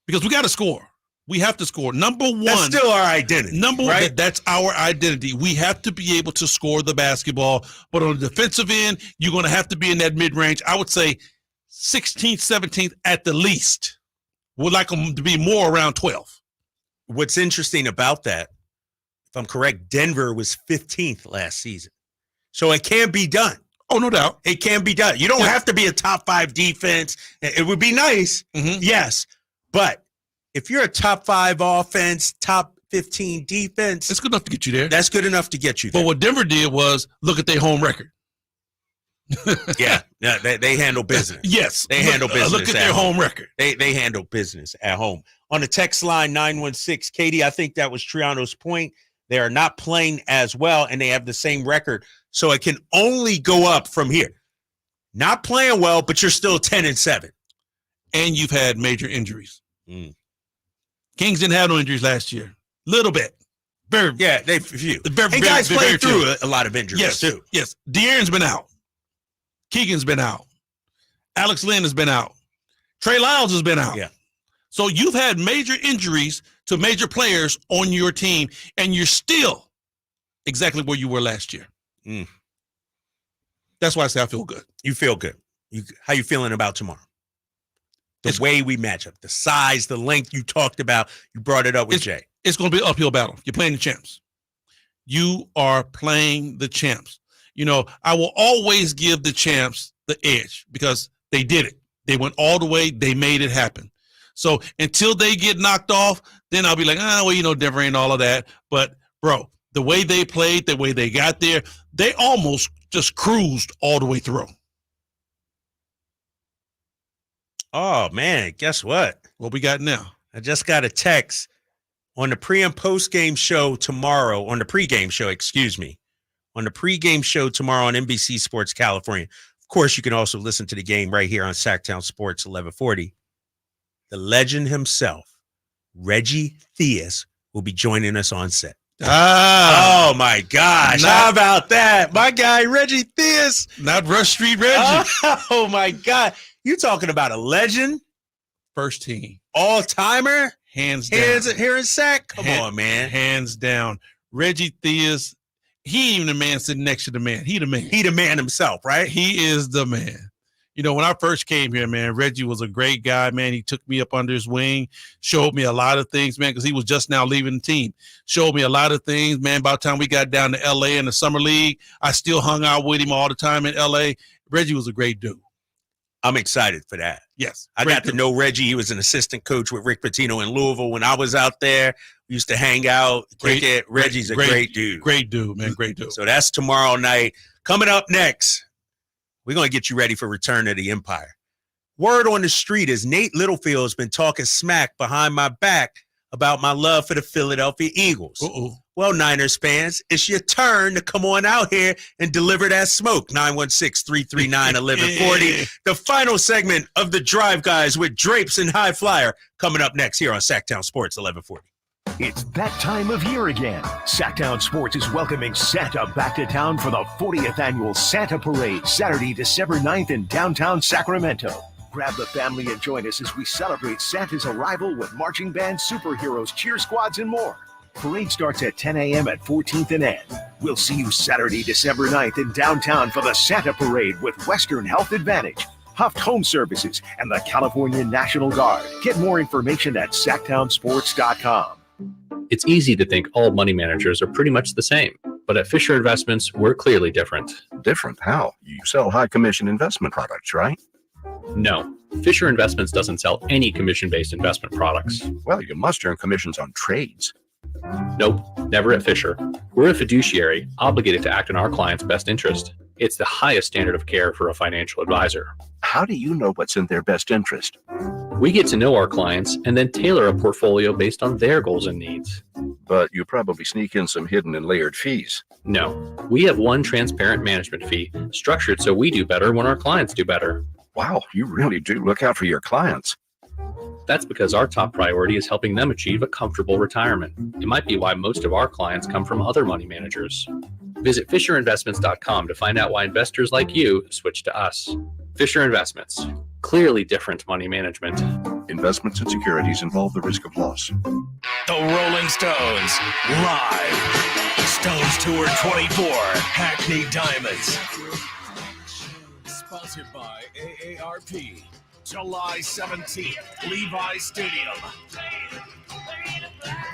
Because we got to score. We have to score. Number 1. That's still our identity. Right? That's our identity. We have to be able to score the basketball. But on the defensive end, you're going to have to be in that mid-range. I would say 16th, 17th at the least. Would like them to be more around 12. What's interesting about that, if I'm correct, Denver was 15th last season. So it can be done. Oh, no doubt. It can be done. You don't have to be a top 5 defense. It would be nice, yes. But if you're a top 5 offense, top 15 defense, it's good enough to get you there. That's good enough to get you there. But what Denver did was look at their home record. Yeah, they handle business. Yes. They handle business. Look at their home record. They handle business at home. On the text line 916, Katie, I think that was Triano's point. They are not playing as well, and they have the same record. So it can only go up from here. Not playing well, but you're still 10-7. And you've had major injuries. Kings didn't have no injuries last year. Little bit. Very. Yeah, they few. And guys played through a lot of injuries, too. Yes. De'Aaron's been out. Keegan's been out. Alex Lynn has been out. Trey Lyles has been out. Yeah. So you've had major injuries to major players on your team, and you're still exactly where you were last year. That's why I say I feel good. You feel good. How you feeling about tomorrow? The way we match up, the size, the length you talked about, you brought it up with Jay. It's going to be an uphill battle. You're playing the champs. You are playing the champs. You know, I will always give the champs the edge because they did it. They went all the way. They made it happen. So until they get knocked off, then I'll be like, well, you know, Denver ain't all of that. But, bro, the way they played, the way they got there, they almost just cruised all the way through. Oh, man, guess what? What we got now? I just got a text on the pre- and post-game show tomorrow, on the pregame show, on the pregame show tomorrow on NBC Sports California. Of course, you can also listen to the game right here on Sactown Sports 1140. The legend himself, Reggie Theus, will be joining us on set. Oh, my gosh. How about that? My guy, Reggie Theus. Not Rush Street Reggie. Oh, my God. You talking about a legend? First team. All-timer? Hands down. Here in Sac? Come on, man. Hands down. Reggie Theus, he ain't even the man sitting next to the man. He the man. He the man himself, right? He is the man. You know, when I first came here, man, Reggie was a great guy, man. He took me up under his wing, showed me a lot of things, man, because he was just now leaving the team. Showed me a lot of things, man. By the time we got down to L.A. in the summer league, I still hung out with him all the time in L.A. Reggie was a great dude. I'm excited for that. Yes. I got to know Reggie. He was an assistant coach with Rick Pitino in Louisville. When I was out there, we used to hang out. Reggie's a great dude. Great dude, man. Great dude. So that's tomorrow night. Coming up next, we're going to get you ready for Return of the Empire. Word on the street is Nate Littlefield's been talking smack behind my back about my love for the Philadelphia Eagles. Well, Niners fans, it's your turn to come on out here and deliver that smoke. 916-339-1140. The final segment of the Drive Guys with Drapes and High Flyer coming up next here on Sactown Sports 1140. It's that time of year again. Sactown Sports is welcoming Santa back to town for the 40th annual Santa Parade, Saturday, December 9th in downtown Sacramento. Grab the family and join us as we celebrate Santa's arrival with marching bands, superheroes, cheer squads, and more. Parade starts at 10 a.m. at 14th and N. We'll see you Saturday, December 9th in downtown for the Santa Parade with Western Health Advantage, Huft Home Services, and the California National Guard. Get more information at SactownSports.com. It's easy to think all money managers are pretty much the same, but at Fisher Investments, we're clearly different. Different? How? You sell high commission investment products, right? No, Fisher Investments doesn't sell any commission-based investment products. Well, you must earn commissions on trades. Nope, never at Fisher. We're a fiduciary, obligated to act in our client's best interest. It's the highest standard of care for a financial advisor. How do you know what's in their best interest? We get to know our clients and then tailor a portfolio based on their goals and needs. But you probably sneak in some hidden and layered fees. No, we have one transparent management fee, structured so we do better when our clients do better. Wow, you really do look out for your clients. That's because our top priority is helping them achieve a comfortable retirement. It might be why most of our clients come from other money managers. Visit FisherInvestments.com to find out why investors like you switch to us. Fisher Investments. Clearly different money management. Investments and securities involve the risk of loss. The Rolling Stones, live. Stones Tour 24, Hackney Diamonds. Sponsored by AARP. July 17th, Levi Stadium.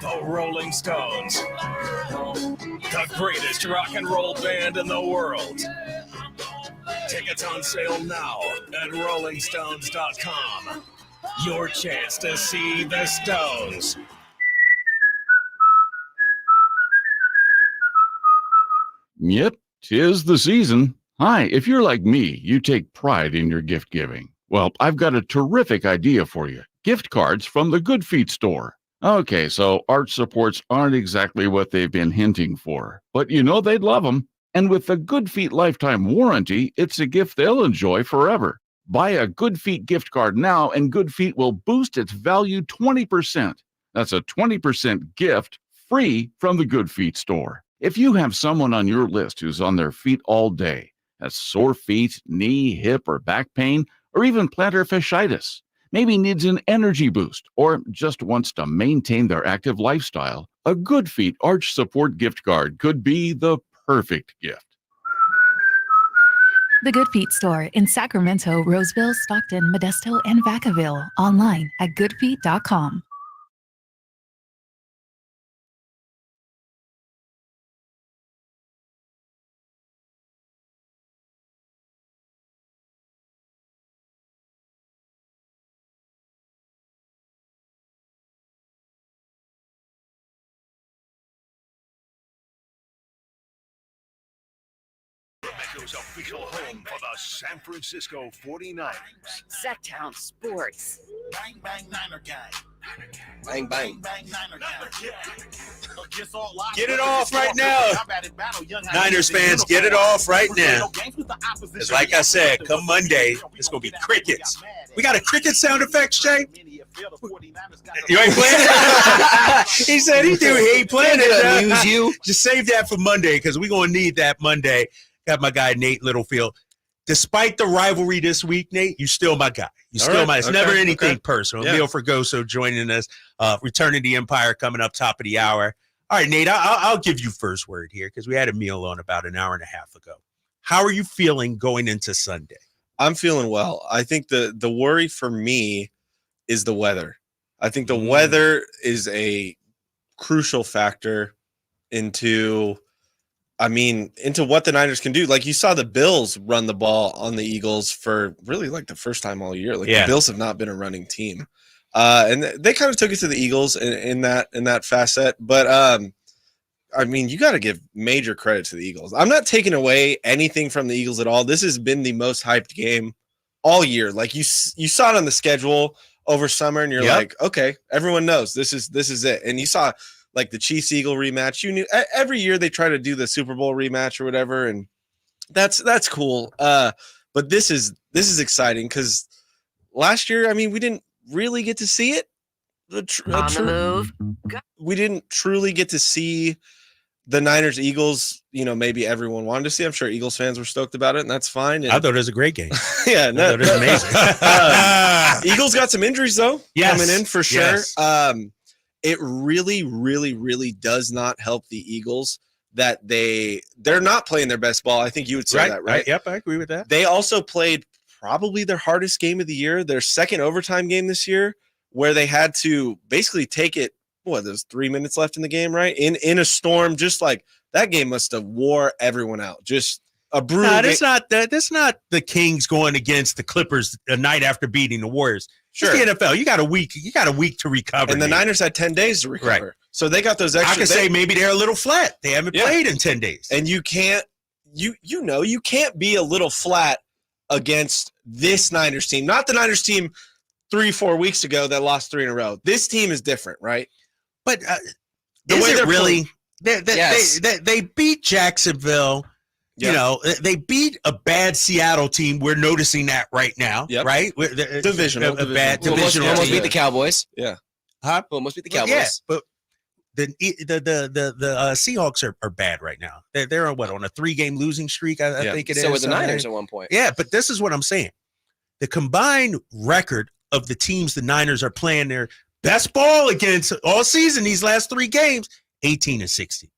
The Rolling Stones, the greatest rock and roll band in the world. Tickets on sale now at RollingStones.com. Your chance to see the Stones. Yep, 'tis the season. Hi, if you're like me, you take pride in your gift giving. Well, I've got a terrific idea for you. Gift cards from the Good Feet store. Okay, so arch supports aren't exactly what they've been hinting for, but you know they'd love them. And with the Good Feet lifetime warranty, it's a gift they'll enjoy forever. Buy a Good Feet gift card now, and Good Feet will boost its value 20%. That's a 20% gift free from the Good Feet store. If you have someone on your list who's on their feet all day, has sore feet, knee, hip, or back pain, or even plantar fasciitis, maybe needs an energy boost, or just wants to maintain their active lifestyle, a Good Feet Arch Support gift card could be the perfect gift. The Good Feet store in Sacramento, Roseville, Stockton, Modesto, and Vacaville. Online at goodfeet.com. Sacramento's official home for the San Francisco 49ers. Sactown Sports. Bang, bang, Niner gang. Bang, bang. Bang, Niner gang. Get it off right now. Niners fans, get it off right now. Because like I said, come Monday, it's going to be crickets. We got a cricket sound effects, Jay? You ain't playing it? He said he ain't playing it. Amuse you. Just save that for Monday because we're going to need that Monday. Got my guy, Nate Littlefield. Despite the rivalry this week, Nate, you're still my guy. It's never anything personal. Yeah. Emil Fergoso joining us, returning the Empire coming up top of the hour. All right, Nate, I'll give you first word here because we had Emil on about an hour and a half ago. How are you feeling going into Sunday? I'm feeling well. I think the worry for me is the weather. I think the weather is a crucial factor into what the Niners can do. Like you saw the Bills run the ball on the Eagles for really like the first time all year. Like the Bills have not been a running team. And they kind of took it to the Eagles in that facet. But you got to give major credit to the Eagles. I'm not taking away anything from the Eagles at all. This has been the most hyped game all year. Like you saw it on the schedule over summer, and you're like, okay, everyone knows this is it. And you saw like the Chiefs-Eagle rematch. You knew every year they try to do the Super Bowl rematch or whatever, and that's cool. But this is exciting because last year, we didn't really get to see it. On the move. We didn't truly get to see the Niners-Eagles. Maybe everyone wanted to see. I'm sure Eagles fans were stoked about it, and that's fine. And I thought it was a great game. Yeah, I thought it was amazing. Eagles got some injuries though, coming in for sure. Yes. It really, really, really does not help the Eagles that they're not playing their best ball. I think you would say that, right? Yep, I agree with that. They also played probably their hardest game of the year, their second overtime game this year, where they had to basically take it. There's 3 minutes left in the game, right? In a storm, just like that game must have wore everyone out. Just a brutal. That's not the Kings going against the Clippers the night after beating the Warriors. Sure. It's the NFL. You got a week to recover. And the Niners had 10 days to recover. Right. So they got those extra. I could say maybe they're a little flat. They haven't played in 10 days. And you can't you can't be a little flat against this Niners team. Not the Niners team 3-4 weeks ago that lost 3 in a row. This team is different, right? But the is way it really? Yes. They beat Jacksonville. Yep. They beat a bad Seattle team. We're noticing that right now, right? Divisional. Bad divisional. Almost team. beat the Cowboys. Yeah. Huh? Almost beat the Well, Cowboys. yeah, but the Seahawks are bad right now. They're on a 3-game losing streak. I think it is. So were the Niners at one point. Yeah, but this is what I'm saying. The combined record of the teams the Niners are playing their best ball against all season, these last 3 games, 18-60.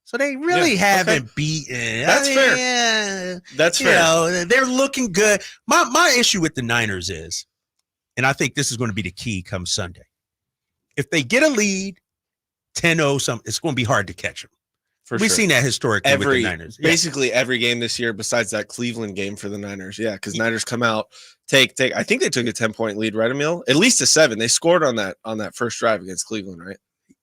So they really haven't beaten. That's fair. Yeah. That's fair. They're looking good. My issue with the Niners is, and I think this is going to be the key come Sunday. If they get a lead, 10-0 something, it's going to be hard to catch them. We've seen that historically with the Niners. Basically every game this year besides that Cleveland game for the Niners. Yeah, because Niners come out, take. I think they took a 10-point lead, right, Emil? At least a 7. They scored on that first drive against Cleveland, right?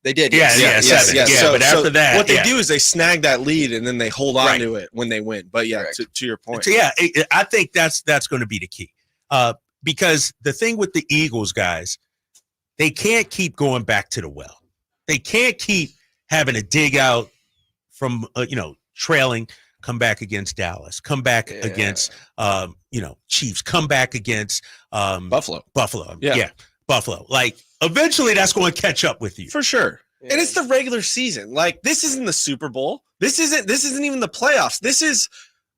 They did. Yeah. So, but after that, what they do is they snag that lead and then they hold on to it when they win. But yeah, to your point. So I think that's going to be the key. Because the thing with the Eagles, guys, they can't keep going back to the well. They can't keep having to dig out from trailing, come back against Dallas, come back against Chiefs, come back against Buffalo. Yeah, Buffalo. Like eventually that's going to catch up with you. For sure. Yeah. And it's the regular season. Like this isn't the Super Bowl. This isn't even the playoffs. This is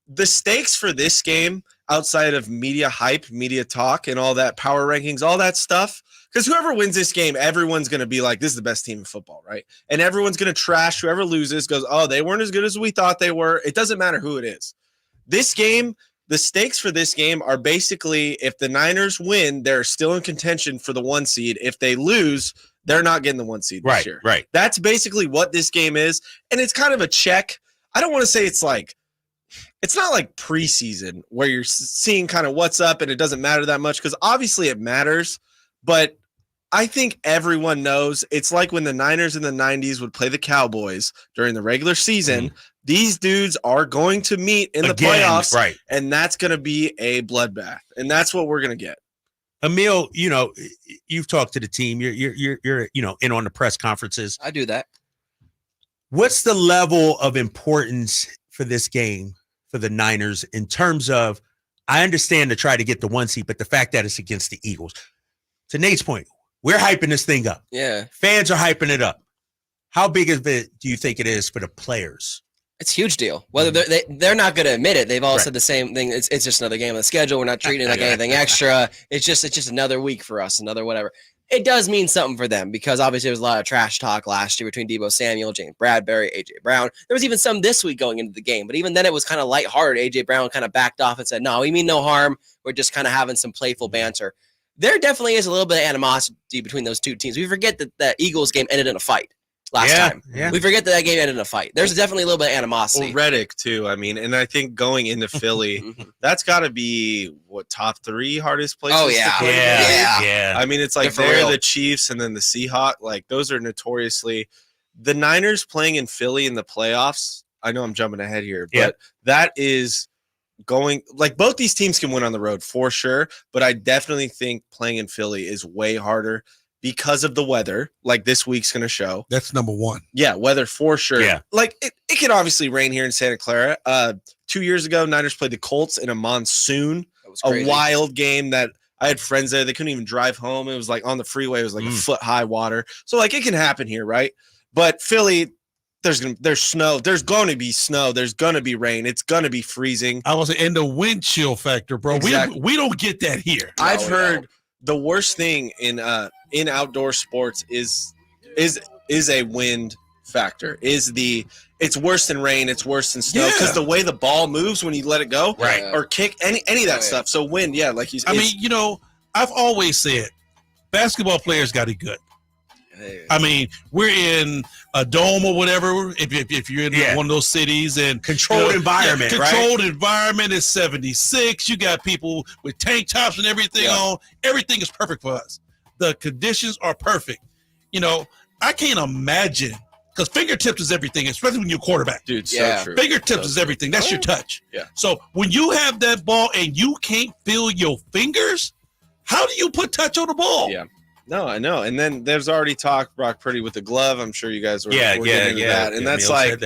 the stakes for this game outside of media hype, media talk, and all that power rankings, all that stuff. Because whoever wins this game, everyone's going to be like, this is the best team in football, right? And everyone's going to trash whoever loses, goes, oh, they weren't as good as we thought they were. It doesn't matter who it is. This game, the stakes for this game are basically if the Niners win, they're still in contention for the 1 seed. If they lose, they're not getting the 1 seed this year. Right. That's basically what this game is. And it's kind of a check. I don't want to say it's not like preseason where you're seeing kind of what's up and it doesn't matter that much because obviously it matters. But I think everyone knows it's like when the Niners in the 90s would play the Cowboys during the regular season. Mm-hmm. These dudes are going to meet in the playoffs, right? And that's going to be a bloodbath, and that's what we're going to get. Emil, you've talked to the team. You're in on the press conferences. I do that. What's the level of importance for this game for the Niners in terms of? I understand to try to get the 1 seed, but the fact that it's against the Eagles. To Nate's point, we're hyping this thing up. Yeah. Fans are hyping it up. How big of it do you think it is for the players? It's a huge deal. Whether they're not going to admit it, they've all said the same thing. It's just another game on the schedule. We're not treating it like anything extra. It's just another week for us, another whatever. It does mean something for them because obviously there was a lot of trash talk last year between Deebo Samuel, James Bradbury, AJ Brown. There was even some this week going into the game, but even then it was kind of lighthearted. AJ Brown kind of backed off and said, "No, we mean no harm. We're just kind of having some playful banter." There definitely is a little bit of animosity between those two teams. We forget that the Eagles game ended in a fight last time. Yeah. We forget that game ended in a fight. There's definitely a little bit of animosity. Well, Reddick, too. I mean, and I think going into Philly, that's got to be, top 3 hardest places to play? Yeah. I mean, it's like they're the Chiefs and then the Seahawks. Like, those are notoriously – the Niners playing in Philly in the playoffs, I know I'm jumping ahead here, but that is – going like both these teams can win on the road for sure, but I definitely think playing in Philly is way harder because of the weather, like this week's going to show. That's number one. Yeah, weather for sure. Yeah. Like it can obviously rain here in Santa Clara. 2 years ago, Niners played the Colts in a monsoon, a wild game that I had friends there. They couldn't even drive home. It was like on the freeway. It was like a foot high water. So like it can happen here, right? But Philly, there's snow. There's going to be snow. There's going to be rain. It's going to be freezing. I was in the wind chill factor, bro. Exactly. We don't get that here. I've heard the worst thing in outdoor sports is a wind factor. It's worse than rain. It's worse than snow because the way the ball moves when you let it go, or kick any of that stuff. So wind, like you said. I mean, I've always said basketball players got it good. I mean, we're in a dome or whatever. If you're in one of those cities and controlled environment, controlled environment is 76. You got people with tank tops and everything on. Everything is perfect for us. The conditions are perfect. I can't imagine because fingertips is everything, especially when you're a quarterback. Dude, so true. Fingertips is everything. That's your touch. Yeah. So when you have that ball and you can't feel your fingers, how do you put touch on the ball? Yeah. No, I know. And then there's already talk, Brock Purdy with the glove. I'm sure you guys were getting into that. And that's like,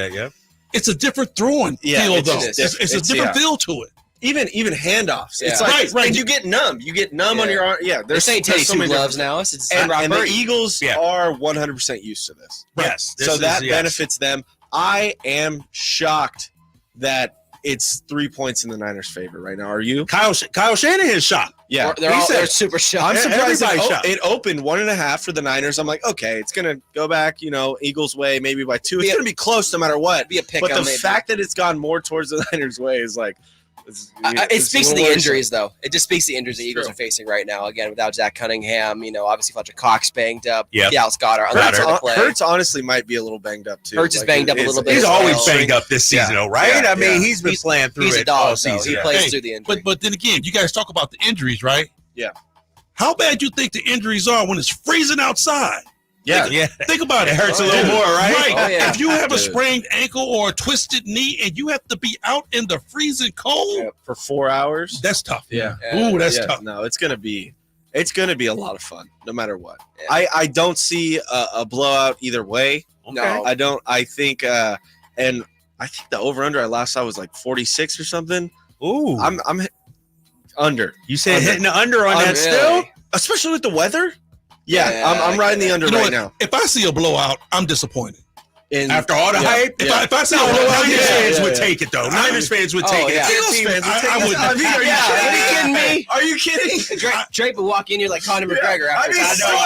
it's a different throwing feel, though. It's a different feel to it. Even handoffs. Yeah. It's like, right. And you get numb. You get numb on your arm. Yeah. They're saying Teddy two gloves now. And the Eagles are 100% used to this. Yes. So that benefits them. I am shocked that it's 3 points in the Niners' favor right now. Are you? Kyle Shanahan's shocked. Yeah, they're super shocked. I'm surprised it opened 1.5 for the Niners. I'm like, okay, it's gonna go back, Eagles' way, maybe by 2. It's gonna be close no matter what. Be a pick. But the fact that it's gone more towards the Niners' way is like, It speaks to the worrisome. injuries, though. It just speaks to the injuries the Eagles are facing right now. Again, without Zach Cunningham, obviously Fletcher Cox banged up. Yep. Dallas Goedert unable to play. Hurts honestly might be a little banged up too. Hurts is banged up a little bit. He's as always well. banged up this season, though, right? Yeah, I mean, he's been playing through He's it a dog, all though. season. He plays Hey, through the injury. But then again, you guys talk about the injuries, right? Yeah. How bad you think the injuries are when it's freezing outside? Yeah, Think about it. It hurts a little more, right? Right. Oh, yeah. If you have a Dude. sprained ankle or a twisted knee and you have to be out in the freezing cold, for 4 hours. that's tough. Yeah. Ooh, that's Yeah, tough. No, it's gonna be a lot of fun, no matter what. I don't see a blowout either way. No. I don't. I think, and I think the over under I last saw was like 46 or something. Ooh, I'm under. You said hitting the under on that still? Especially with the weather. Yeah, Yeah, I'm riding the under You know right what? now. If I see a blowout, I'm disappointed. And After all the hype, If I see a blowout, Niners fans would yeah. take it though. Niners fans would take it. yeah. Eagles Eagles fans fans would would take take it. it. I mean, are you kidding me? me? Are you kidding? Draper walk in, you're like Conor McGregor. I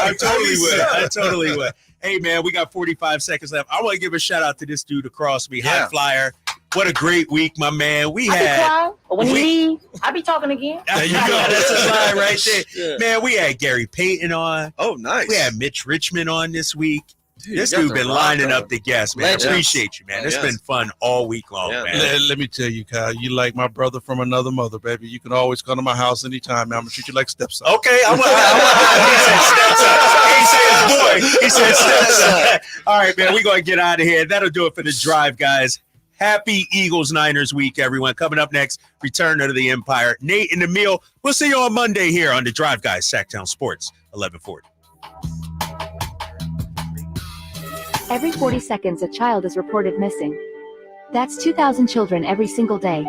After totally would. I totally would. Hey man, we got 45 seconds left. I want to give a shout out to this dude across me, High Flyer. What a great week, my man. We I be had. quiet, but when he leave, I be talking again. There you go. That's a line right there. Man, we had Gary Payton on. Oh, nice. We had Mitch Richmond on this week. This you got dude the been rock lining on. up the guests, man. Legends. I appreciate you, man. It's Yes. been fun all week long, Yeah. man. Let me tell you, Kyle, you like my brother from another mother, baby. You can always come to my house anytime, man. I'm going to treat you like stepson. Okay, he said stepson. He said boy. He said stepson. All right, man, we're going to get out of here. That'll do it for the drive, guys. Happy Eagles-Niners week, everyone. Coming up next, Return to the Empire. Nate and Emil, we'll see you on Monday here on the Drive Guys, Sactown Sports, 1140. Every 40 seconds, a child is reported missing. That's 2,000 children every single day.